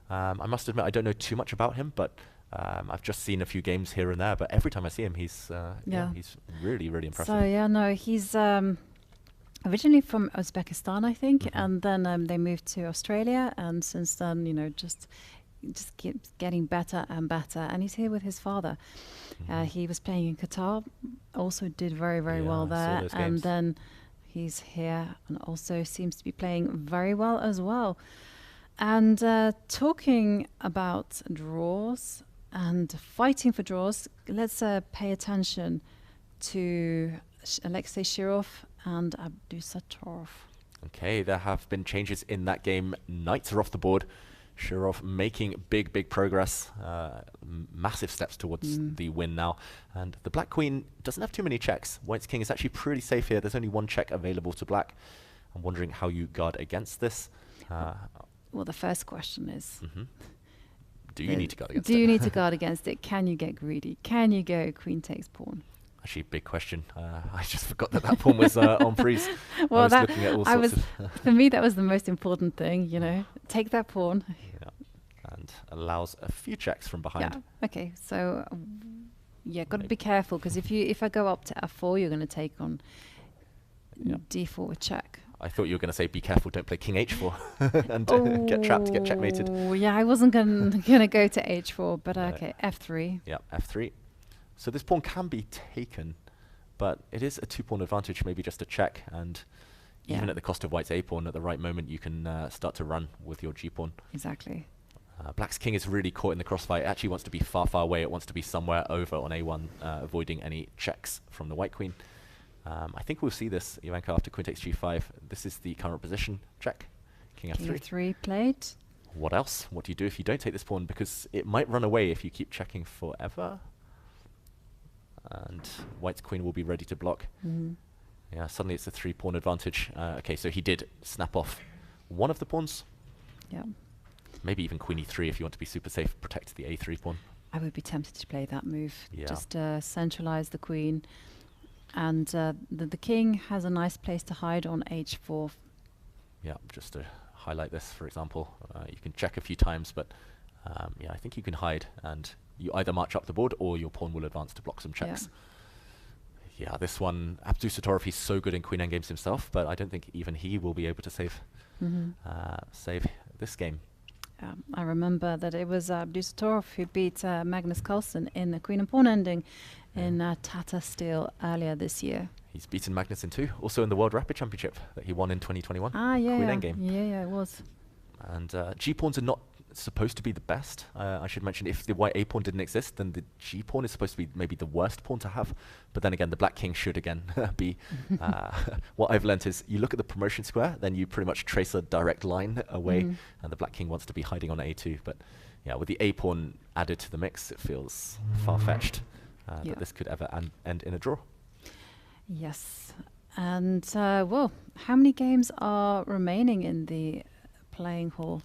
I must admit I don't know too much about him, but I've just seen a few games here and there. But every time I see him, he's he's really, really impressive. So he's originally from Uzbekistan, I think, and then they moved to Australia, and since then, just keeps getting better and better. And he's here with his father. He was playing in Qatar, also did very, very well there, and then he's here and also seems to be playing very well as well. And talking about draws and fighting for draws, let's pay attention to Alexey Shirov and Abdusattorov. Okay, there have been changes in that game. Knights are off the board. Shirov making big progress, massive steps towards the win now. And the Black Queen doesn't have too many checks. White's King is actually pretty safe here. There's only one check available to Black. I'm wondering how you guard against this. Well, the first question is, do you need to guard against it? Do you need to guard against it? Can you get greedy? Can you go queen takes pawn? Actually, big question. I just forgot that pawn was on freeze. Well, for me, that was the most important thing, Take that pawn. Yeah. And allows a few checks from behind. Yeah. Okay. So, got to be careful, because if I go up to f4, you're going to take on d4 with check. I thought you were going to say, be careful, don't play king h4 and get trapped, get checkmated. Yeah, I wasn't going to go to h4, but okay, f3. Yeah, f3. So this pawn can be taken, but it is a 2-pawn advantage, maybe just a check, and even at the cost of White's a-pawn, at the right moment, you can start to run with your g-pawn. Exactly. Black's king is really caught in the crossfire. It actually wants to be far away. It wants to be somewhere over on a1, avoiding any checks from the White Queen. I think we'll see this, Jovanka, after queen takes g5. This is the current position. Check. King f3. King f3 played. What else? What do you do if you don't take this pawn? Because it might run away if you keep checking forever. And White's queen will be ready to block. Yeah, suddenly it's a 3-pawn advantage. Okay, so he did snap off one of the pawns. Yeah. Maybe even queen e3 if you want to be super safe, protect the a3 pawn. I would be tempted to play that move. Yeah. Just centralize the queen. And the king has a nice place to hide on h4. Yeah, just to highlight this, for example, you can check a few times, but I think you can hide, and you either march up the board or your pawn will advance to block some checks. Yeah, this one, Abdusattorov, he's so good in queen endgames himself, but I don't think even he will be able to save this game. I remember that it was Abdusattorov who beat Magnus Carlsen in the queen and pawn ending in Tata Steel earlier this year. He's beaten Magnus in 2, also in the World Rapid Championship that he won in 2021. Queen endgame. Yeah, it was. And g-pawns are not supposed to be the best. I should mention, if the white a-pawn didn't exist, then the g-pawn is supposed to be maybe the worst pawn to have. But then again, the black king should again be... what I've learnt is you look at the promotion square, then you pretty much trace a direct line away, and the black king wants to be hiding on a2. But yeah, with the a-pawn added to the mix, it feels far-fetched that this could ever end in a draw. Yes. And, well, how many games are remaining in the playing hall?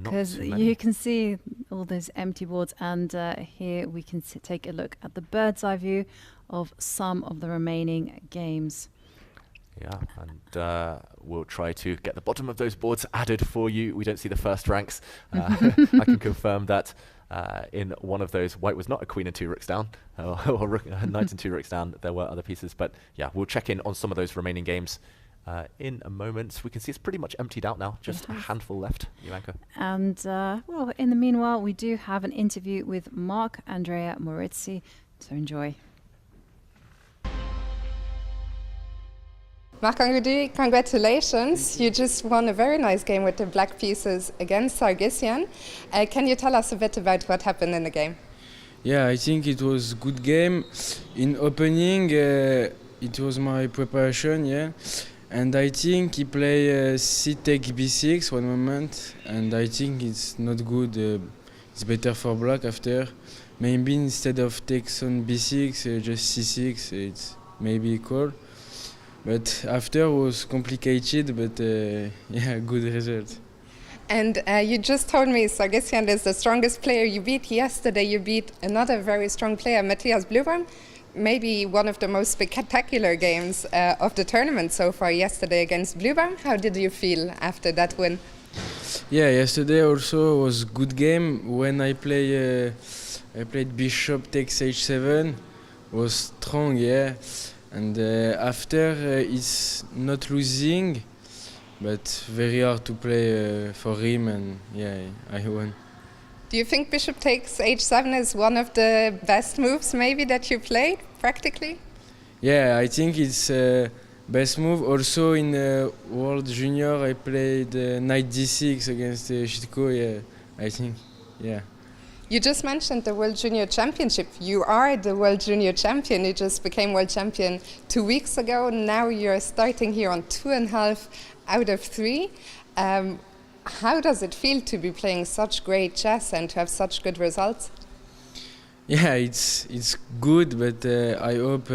Because you can see all those empty boards, and here we can take a look at the bird's eye view of some of the remaining games. Yeah, and we'll try to get the bottom of those boards added for you. We don't see the first ranks. I can confirm that in one of those, white was not a queen and 2 rooks down, or knight and 2 rooks down. There were other pieces, but yeah, we'll check in on some of those remaining games in a moment. We can see it's pretty much emptied out now, just a handful left, Jovanka. And, well, in the meanwhile, we do have an interview with Mark Andrea Morizzi, so enjoy. Mark Andrey, congratulations. You just won a very nice game with the black pieces against Sargisian. Can you tell us a bit about what happened in the game? Yeah, I think it was a good game. In opening, it was my preparation, yeah. And I think he played c take b6 one moment, and I think it's not good. It's better for black after. Maybe instead of takes on b6, just c6, it's maybe equal. But after was complicated, but yeah, good result. And you just told me Sargsyan is the strongest player you beat. Yesterday you beat another very strong player, Matthias Bluebaum. Maybe one of the most spectacular games of the tournament so far yesterday against Bluebaum. How did you feel after that win? Yeah, yesterday also was good game. When I played bishop takes h7, was strong, yeah. And after it's not losing, but very hard to play for him, and yeah, I won. Do you think bishop takes h7 is one of the best moves maybe that you played practically? Yeah, I think it's best move. Also in World Junior I played knight d6 against Shitko, yeah, I think, yeah. You just mentioned the World Junior Championship. You are the World Junior Champion. You just became World Champion 2 weeks ago. Now you're starting here on 2.5 out of 3. How does it feel to be playing such great chess and to have such good results? Yeah, it's good, but I hope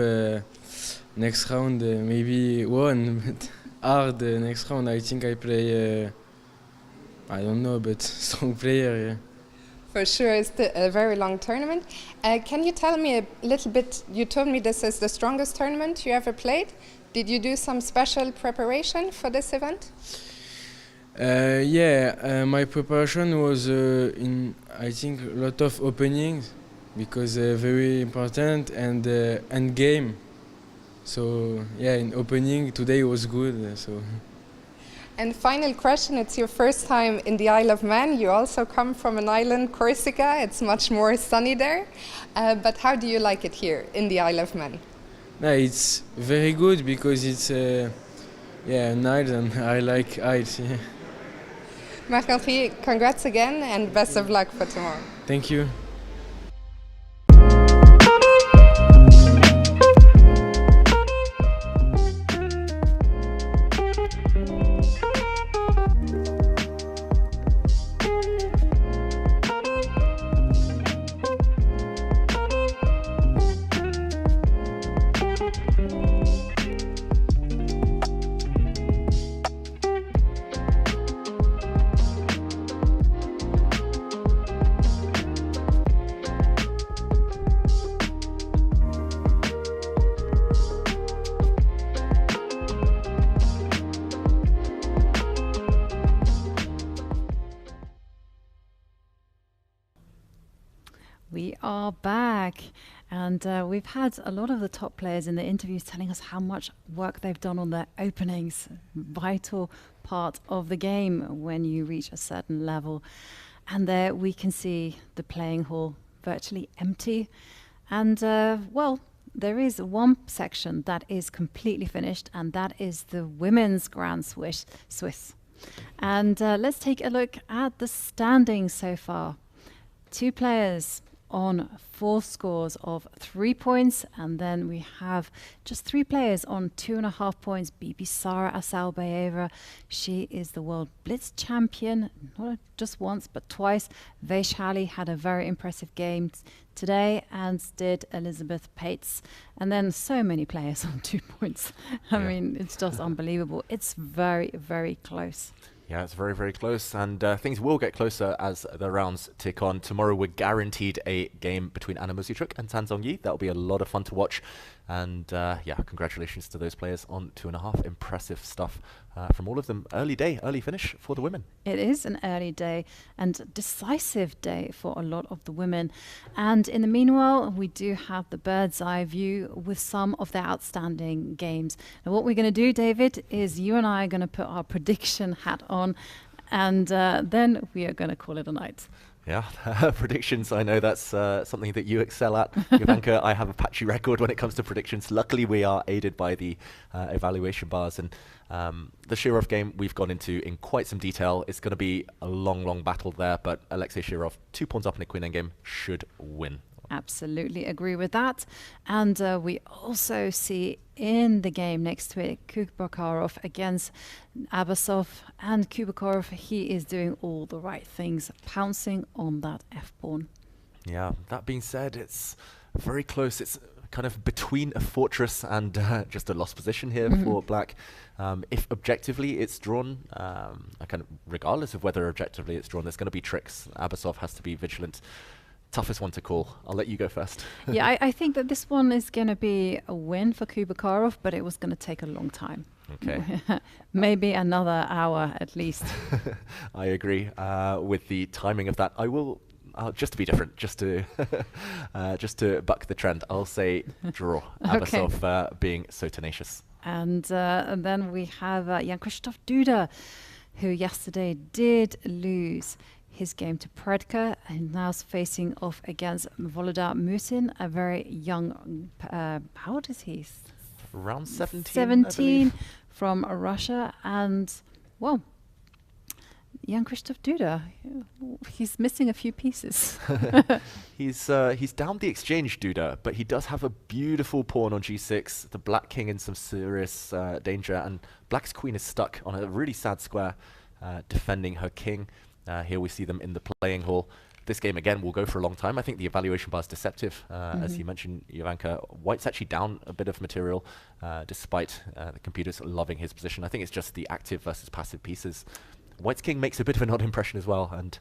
next round maybe won, but hard next round. I think I play, I don't know, but strong player, yeah. For sure, it's a very long tournament. Can you tell me a little bit, you told me this is the strongest tournament you ever played. Did you do some special preparation for this event? Yeah, my preparation was in, I think, a lot of openings, because very important, and end game. So yeah, in opening today was good. So. And final question, it's your first time in the Isle of Man. You also come from an island, Corsica. It's much more sunny there. But how do you like it here in the Isle of Man? No, it's very good because it's yeah, an island, and I like ice. Yeah. Marc-André, congrats again and best of luck for tomorrow. Thank you. We are back, and we've had a lot of the top players in the interviews telling us how much work they've done on their openings. Vital part of the game when you reach a certain level. And there we can see the playing hall virtually empty. And well, there is one section that is completely finished, and that is the women's Grand Swiss. And let's take a look at the standings so far. 2 players on 4 scores of 3 points, and then we have just 3 players on 2.5 points. Bibi Sara Asalbayeva, she is the World Blitz champion, not just once but twice. Vaishali had a very impressive game today, and did Elizabeth Pates. And then so many players on 2 points. I mean, it's just unbelievable. It's very, very close. Yeah, it's very, very close, and things will get closer as the rounds tick on. Tomorrow we're guaranteed a game between Anna Muzychuk and Tan Zhongyi. That'll be a lot of fun to watch, and yeah, congratulations to those players on 2.5. Impressive stuff from all of them. Early day, early finish for the women. It is an early day and decisive day for a lot of the women. And in the meanwhile, we do have the bird's eye view with some of the outstanding games. Now, what we're going to do, David, is you and I are going to put our prediction hat on, and then we are going to call it a night. Yeah, predictions, I know that's something that you excel at. Jovanka, I have a patchy record when it comes to predictions. Luckily, we are aided by the evaluation bars, and the Shirov game we've gone into in quite some detail. It's going to be a long, long battle there, but Alexey Shirov, 2 pawns up in a queen endgame, should win. Absolutely agree with that. And we also see in the game next to it Kubakarov against Abasov. And Kubakarov, he is doing all the right things, pouncing on that f-pawn. Yeah, that being said, it's very close. It's kind of between a fortress and just a lost position here for black. If objectively it's drawn, kind of regardless of whether objectively it's drawn, there's going to be tricks. Abasov has to be vigilant. Toughest one to call. I'll let you go first. Yeah, I think that this one is going to be a win for Kubakarov, but it was going to take a long time. Okay. Maybe another hour at least. I agree with the timing of that. I will, just to be different, just to buck the trend, I'll say draw. Abasov being so tenacious. And then we have Jan-Krzysztof Duda, who yesterday did lose his game to Predke and now is facing off against Volodar Musin, a very young, how old is he? Around 17. 17 from Russia. And, well, Jan-Krzysztof Duda, he's missing a few pieces. He's down the exchange, Duda, but he does have a beautiful pawn on g6, the black king in some serious danger, and black's queen is stuck on a really sad square, defending her king. Here we see them in the playing hall. This game, again, will go for a long time. I think the evaluation bar is deceptive. As you mentioned, Jovanka, white's actually down a bit of material, despite the computers loving his position. I think it's just the active versus passive pieces. White's king makes a bit of an odd impression as well. And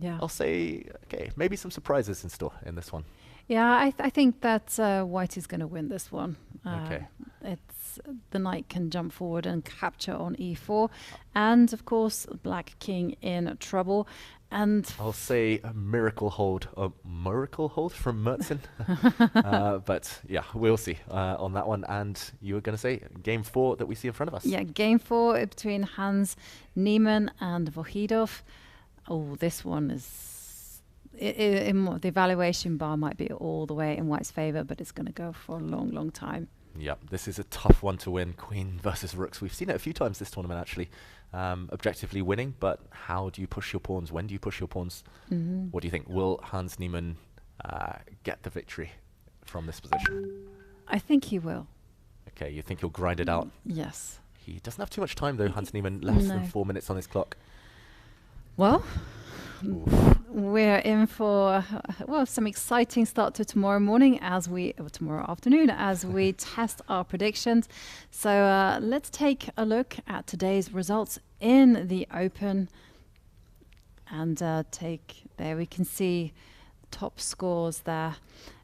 I'll say, okay, maybe some surprises in store in this one. Yeah, I think that white is going to win this one. Okay. It's the knight can jump forward and capture on e4, and of course black king in trouble. And I'll say a miracle hold from Mertzin. But yeah, we'll see on that one. And you were going to say game 4 that we see in front of us. Yeah, game 4 between Hans Niemann and Vohidov. Oh, this one is the evaluation bar might be all the way in white's favor, but it's going to go for a long, long time. Yeah, this is a tough one to win. Queen versus rooks. We've seen it a few times this tournament, actually. Objectively winning, but how do you push your pawns? When do you push your pawns? What do you think? Will Hans Niemann get the victory from this position? I think he will. Okay, you think he'll grind it out? Yes. He doesn't have too much time, though, Hans Niemann. Less than 4 minutes on his clock. Well, we're in for some exciting start to tomorrow morning tomorrow afternoon as we test our predictions. So let's take a look at today's results in the Open, and there we can see top scores there,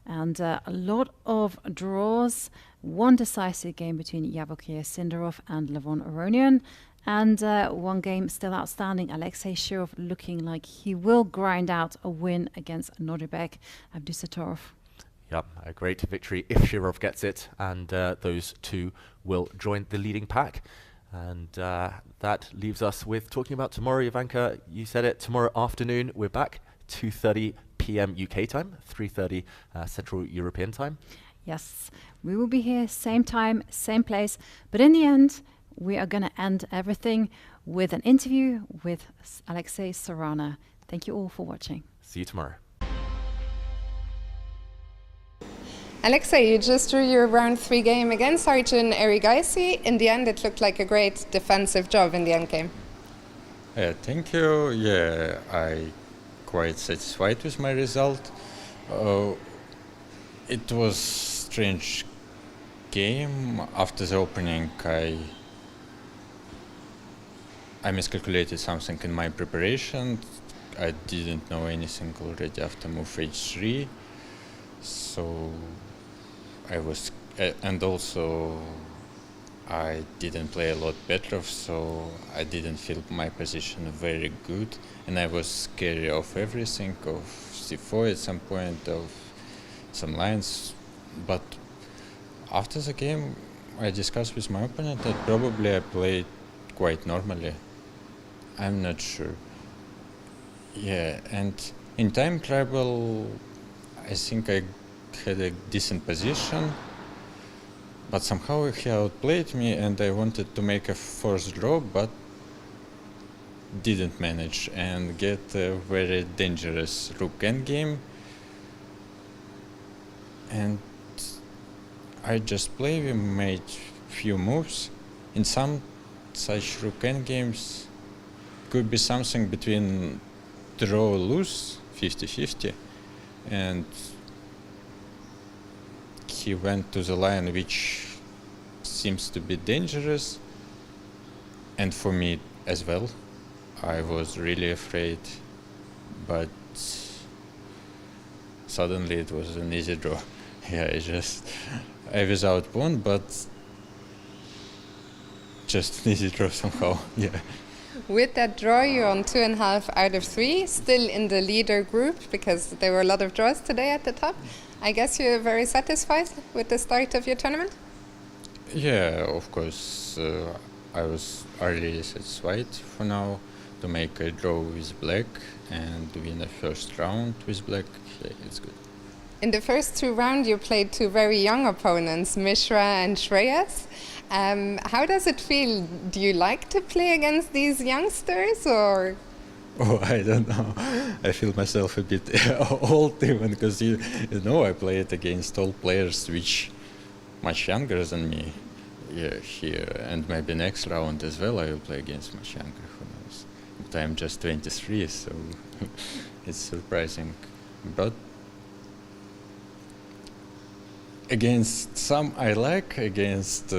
and a lot of draws. One decisive game between Javokhir, Sindarov and Levon, Aronian. And one game still outstanding. Alexey Shirov looking like he will grind out a win against Nodibek Abdusatorov. Yep, a great victory if Shirov gets it. And those two will join the leading pack. And that leaves us with talking about tomorrow. Jovanka, you said it. Tomorrow afternoon, we're back. 2:30 p.m. UK time, 3:30 Central European time. Yes, we will be here, same time, same place. But in the end, we are going to end everything with an interview with Alexey Sarana. Thank you all for watching. See you tomorrow. Alexey, you just drew your round 3 game against Arjun Erigaisi. In the end, it looked like a great defensive job in the end game. Thank you. Yeah, I quite satisfied with my result. It was strange game. After the opening, I miscalculated something in my preparation. I didn't know anything already after move h3, so I was, and also I didn't play a lot better, so I didn't feel my position very good, and I was scared of everything, of c4 at some point, of some lines, but after the game I discussed with my opponent that probably I played quite normally. I'm not sure. Yeah, and in time travel, I think I had a decent position, but somehow he outplayed me and I wanted to make a forced draw, but didn't manage and get a very dangerous rook endgame. And I just played, we made few moves. In some such rook endgames, could be something between draw lose 50-50 and he went to the line which seems to be dangerous, and for me as well. I was really afraid, but suddenly it was an easy draw. Yeah, I was out one, but just an easy draw somehow. Yeah. With that draw, you're on 2.5 out of 3, still in the leader group because there were a lot of draws today at the top. I guess you're very satisfied with the start of your tournament? Yeah, of course. I was already satisfied for now to make a draw with black and win the first round with black. Yeah, it's good. In the first 2 rounds, you played 2 very young opponents, Mishra and Shreyas. How does it feel? Do you like to play against these youngsters, or? Oh, I don't know. I feel myself a bit old even, because you know I played against all players which much younger than me. Yeah, here, and maybe next round as well I will play against much younger, who knows. But I'm just 23, so it's surprising. But against some I like, against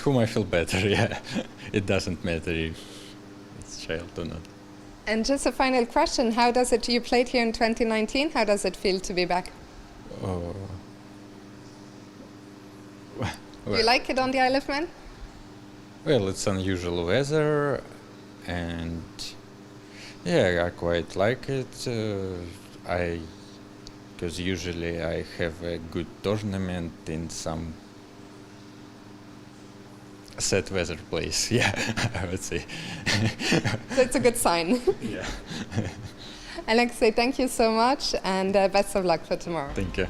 whom I feel better, yeah. It doesn't matter if it's child or not. And just a final question, how does it, you played here in 2019, how does it feel to be back? Oh. Do you like it on the Isle of Man? Well, it's unusual weather, and yeah, I quite like it. Because usually I have a good tournament in some set weather place. Yeah, I would say. So it's a good sign. Yeah. Alexey, thank you so much, and best of luck for tomorrow. Thank you.